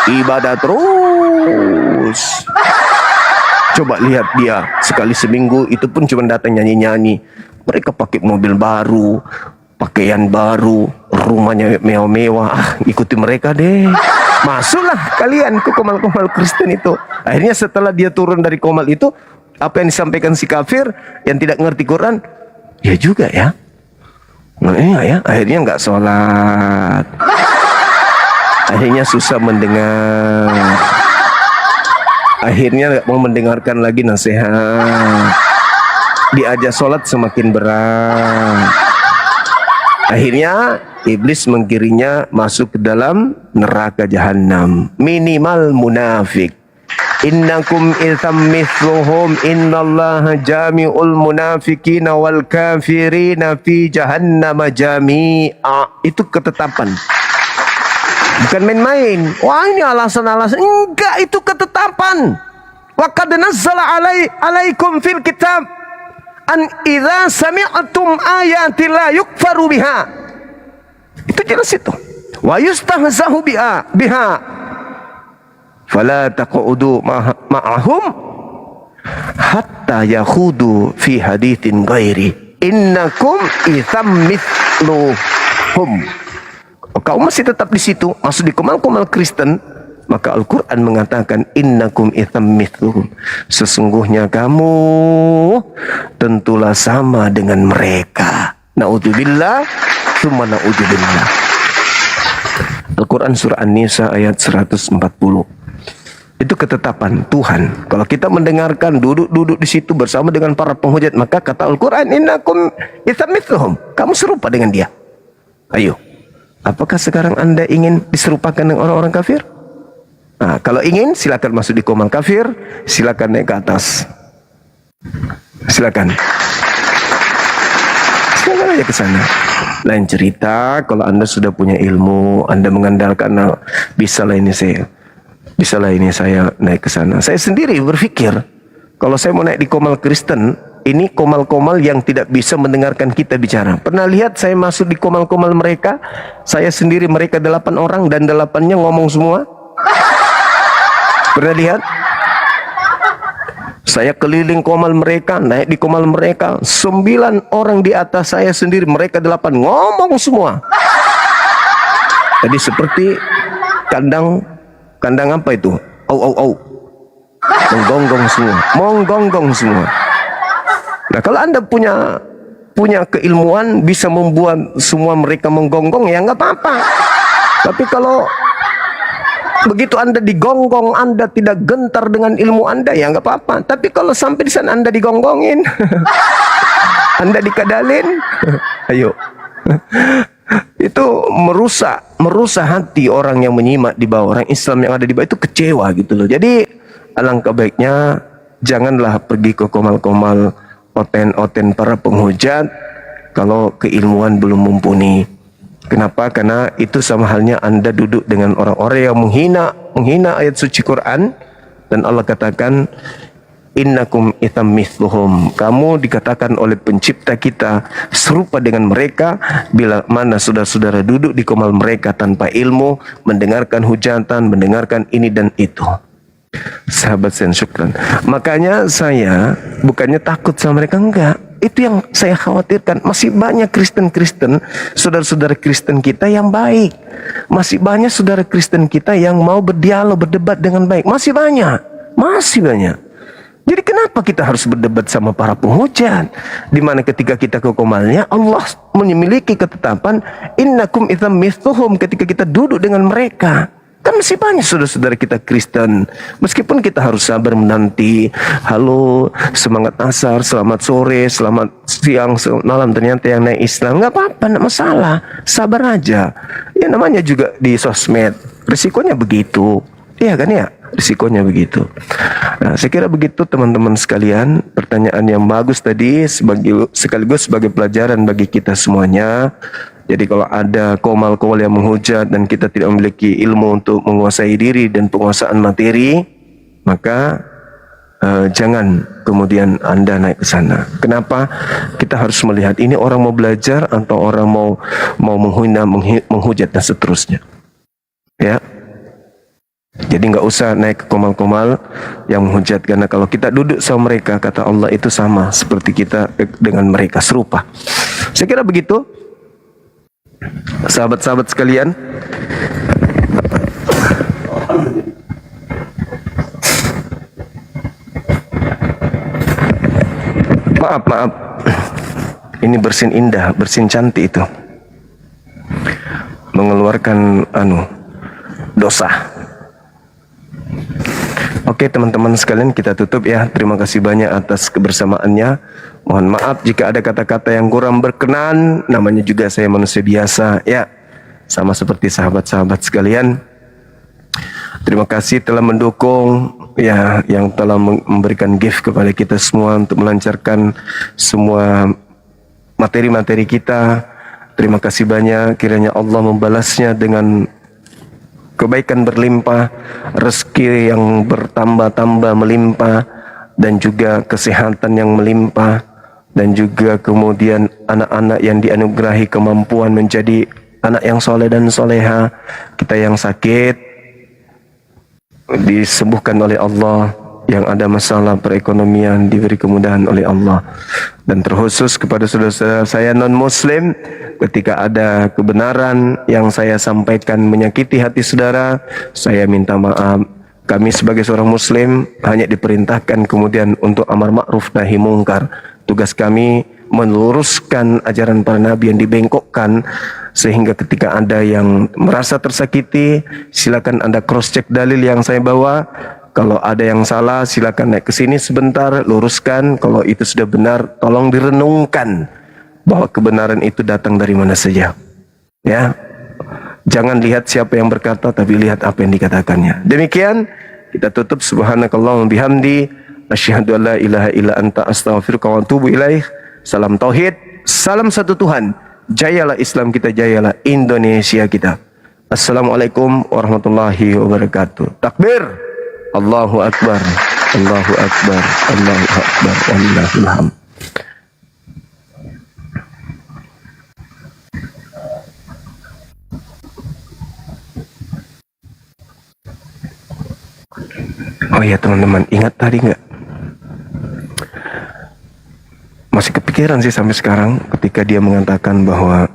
Speaker 1: ibadah terus. Coba lihat dia sekali seminggu itu pun cuma datang nyanyi-nyanyi. Mereka pakai mobil baru, pakaian baru, rumahnya mewah-mewah. Ikuti mereka deh. Masuklah kalian ke komal-komal Kristen itu. Akhirnya setelah dia turun dari komal itu, apa yang disampaikan si kafir yang tidak ngerti Quran, ya juga ya. Nah, ya, akhirnya nggak sholat. Akhirnya susah mendengar. Akhirnya nggak mau mendengarkan lagi nasihat. Diajak sholat semakin berat. Akhirnya iblis menggiringnya masuk ke dalam neraka jahanam. Minimal munafik. Innakum iltam mithluhum innallaha jami'ul munafikina wal kafirina fi jahannam jami'a. Itu ketetapan, bukan main-main. Wah ini alasan-alasan. Enggak, itu ketetapan. Wa qad nazzala alaikum fil kitab an idza sami'tum ayati la yukfaru biha. Itu jelas itu. Wa yustahzahu biha. Fala taqudu ma'ahum hatta yakhudu fi haditsin ghairi. Innakum itsam mithluhum. Kau masih tetap di situ, masuk di komal-komal Kristen, maka Al-Quran mengatakan innakum itsam mithluhum. Sesungguhnya kamu tentulah sama dengan mereka. Na'udzubillah tsumma na'udzubillah. Al-Quran surah An-Nisa ayat 140. Itu ketetapan Tuhan. Kalau kita mendengarkan, duduk di situ bersama dengan para penghujat, maka kata Al-Quran innakum itsam mithluhum. Kamu serupa dengan dia. Ayo, apakah sekarang Anda ingin diserupakan dengan orang-orang kafir? Nah, kalau ingin, silakan masuk di komal kafir, silakan naik ke atas. Silakan. Silakan aja ke sana. Lain cerita kalau Anda sudah punya ilmu, Anda mengandalkan, nah, bisalah ini saya naik ke sana. Saya sendiri berpikir, kalau saya mau naik di komal Kristen, ini komal-komal yang tidak bisa mendengarkan kita bicara. Pernah lihat saya masuk di komal-komal mereka, saya sendiri, mereka 8 orang dan 8-nya ngomong semua. Pernah lihat? Saya keliling komal mereka, naik di komal mereka, 9 orang di atas saya sendiri, mereka 8 ngomong semua. Jadi seperti kandang apa itu? Au. Menggonggong semua. Nah, kalau Anda punya keilmuan bisa membuat semua mereka menggonggong, ya nggak apa-apa. Tapi kalau begitu Anda digonggong, Anda tidak gentar dengan ilmu Anda, ya nggak apa-apa. Tapi kalau sampai di sana Anda digonggongin, Anda dikadalin, ayo. Itu merusak hati orang yang menyimak di bawah, orang Islam yang ada di bawah itu kecewa gitu loh. Jadi alangkah baiknya janganlah pergi ke komal-komal oten-oten para penghujat kalau keilmuan belum mumpuni. Kenapa? Karena itu sama halnya Anda duduk dengan orang-orang yang menghina ayat suci Quran, dan Allah katakan innakum itham mithluhum. Kamu dikatakan oleh pencipta kita serupa dengan mereka bila mana saudara-saudara duduk di komal mereka tanpa ilmu, mendengarkan hujatan, mendengarkan ini dan itu. Sahabat sen syukran. Makanya saya bukannya takut sama mereka, enggak. Itu yang saya khawatirkan. Masih banyak Kristen-Kristen, saudara-saudara Kristen kita yang baik. Masih banyak saudara Kristen kita yang mau berdialog, berdebat dengan baik. Masih banyak. Masih banyak. Jadi kenapa kita harus berdebat sama para penghujat? Di mana ketika kita ke komalnya, Allah memiliki ketetapan innakum itsam mithluhum ketika kita duduk dengan mereka. Kan masih banyak saudara-saudara kita Kristen. Meskipun kita harus sabar menanti, halo, semangat asar, selamat sore, selamat siang, selamat malam, ternyata yang naik Islam. Nggak apa-apa, nggak masalah. Sabar aja. Ya namanya juga di sosmed. Risikonya begitu. Iya kan ya? Risikonya begitu. Nah, saya kira begitu teman-teman sekalian. Pertanyaan yang bagus tadi sekaligus sebagai pelajaran bagi kita semuanya. Jadi kalau ada komal-komal yang menghujat dan kita tidak memiliki ilmu untuk menguasai diri dan penguasaan materi, maka jangan kemudian Anda naik ke sana. Kenapa? Kita harus melihat ini orang mau belajar atau orang mau menghina, menghujat dan seterusnya. Ya. Jadi nggak usah naik ke komal-komal yang menghujat, karena kalau kita duduk sama mereka, kata Allah itu sama seperti kita dengan mereka, serupa. Saya kira begitu. Sahabat-sahabat sekalian, maaf, ini bersin indah, bersin cantik itu mengeluarkan dosa. Oke teman-teman sekalian, kita tutup ya. Terima kasih banyak atas kebersamaannya. Mohon maaf jika ada kata-kata yang kurang berkenan. Namanya juga saya manusia biasa ya, sama seperti sahabat-sahabat sekalian. Terima kasih telah mendukung ya, yang telah memberikan gift kepada kita semua untuk melancarkan semua materi-materi kita. Terima kasih banyak, kiranya Allah membalasnya dengan kebaikan berlimpah, rezeki yang bertambah-tambah melimpah, dan juga kesehatan yang melimpah, dan juga kemudian anak-anak yang dianugerahi kemampuan menjadi anak yang soleh dan soleha. Kita yang sakit disembuhkan oleh Allah, yang ada masalah perekonomian diberi kemudahan oleh Allah. Dan terkhusus kepada saudara-saudara saya non-muslim, ketika ada kebenaran yang saya sampaikan menyakiti hati saudara, saya minta maaf. Kami sebagai seorang muslim hanya diperintahkan kemudian untuk amar ma'ruf nahi mungkar. Tugas kami meluruskan ajaran para nabi yang dibengkokkan, sehingga ketika ada yang merasa tersakiti, silakan Anda cross check dalil yang saya bawa. Kalau ada yang salah, silakan naik ke sini sebentar, luruskan. Kalau itu sudah benar, tolong direnungkan bahwa kebenaran itu datang dari mana saja. Ya, jangan lihat siapa yang berkata, tapi lihat apa yang dikatakannya. Demikian kita tutup. Subhanakallahumma bihamdi, asyhadu an la ilaha illa anta, astaghfiruka wa atubu ilaih. Salam tauhid, salam satu Tuhan. Jayalah Islam kita, jayalah Indonesia kita. Assalamualaikum warahmatullahi wabarakatuh. Takbir. Allahu Akbar, Allahu Akbar, Allahu Akbar, wallahul hamd. Oh ya teman-teman, ingat tadi nggak? Masih kepikiran sih sampai sekarang ketika dia mengatakan bahwa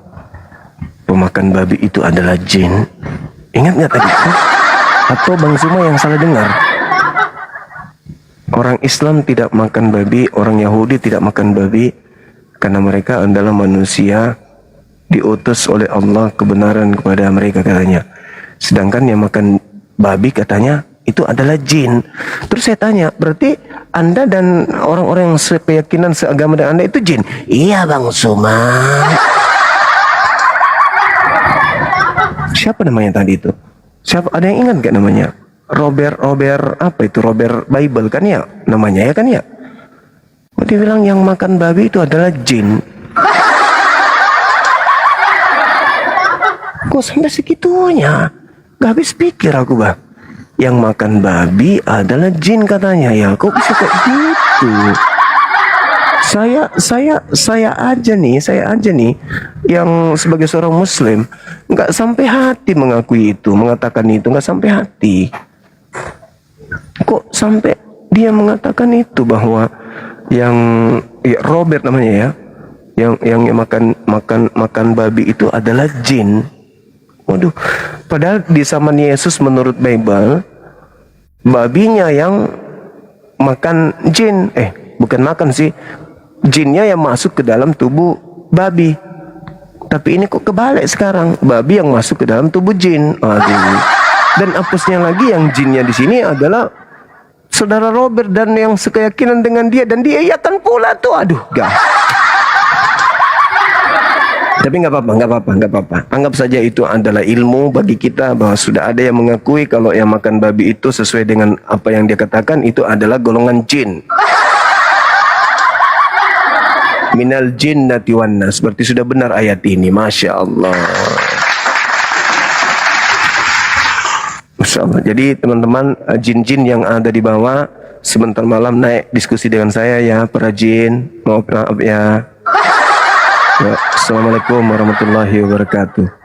Speaker 1: pemakan babi itu adalah jin. Ingat nggak tadi? Atau Bang Suma yang salah dengar? Orang Islam tidak makan babi, orang Yahudi tidak makan babi, karena mereka adalah manusia diutus oleh Allah kebenaran kepada mereka katanya. Sedangkan yang makan babi katanya itu adalah jin. Terus saya tanya, berarti Anda dan orang-orang yang sekeyakinan seagama dengan Anda itu jin? Iya Bang Suma. Siapa namanya tadi itu? Siapa, ada yang ingat gak namanya? Robert apa itu? Robert Bible kan ya namanya ya kan ya. Dia bilang yang makan babi itu adalah jin. Kok sampai segitunya? Gak habis pikir aku bang. Yang makan babi adalah jin katanya ya. Kok bisa kayak gitu? Saya aja nih yang sebagai seorang muslim nggak sampai hati mengakui itu, mengatakan itu, nggak sampai hati. Kok sampai dia mengatakan itu bahwa yang ya, Robert namanya ya, yang makan babi itu adalah jin. Waduh, padahal di zaman Yesus menurut Bible babinya yang makan jin, bukan makan sih, jinnya yang masuk ke dalam tubuh babi. Tapi ini kok kebalik sekarang, babi yang masuk ke dalam tubuh jin. Aduh. Dan apesnya lagi yang jinnya di sini adalah saudara Robert dan yang sekeyakinan dengan dia dan dia iakan pula tuh. Aduh, gak. Tapi nggak apa-apa. Anggap saja itu adalah ilmu bagi kita bahwa sudah ada yang mengakui kalau yang makan babi itu sesuai dengan apa yang dia katakan itu adalah golongan jin. Minal jinnati wan nas. Seperti sudah benar ayat ini. Masya Allah. Masya Allah. Jadi teman-teman jin-jin yang ada di bawah sebentar malam naik diskusi dengan saya ya para jin. Maaf ya. Assalamualaikum warahmatullahi wabarakatuh.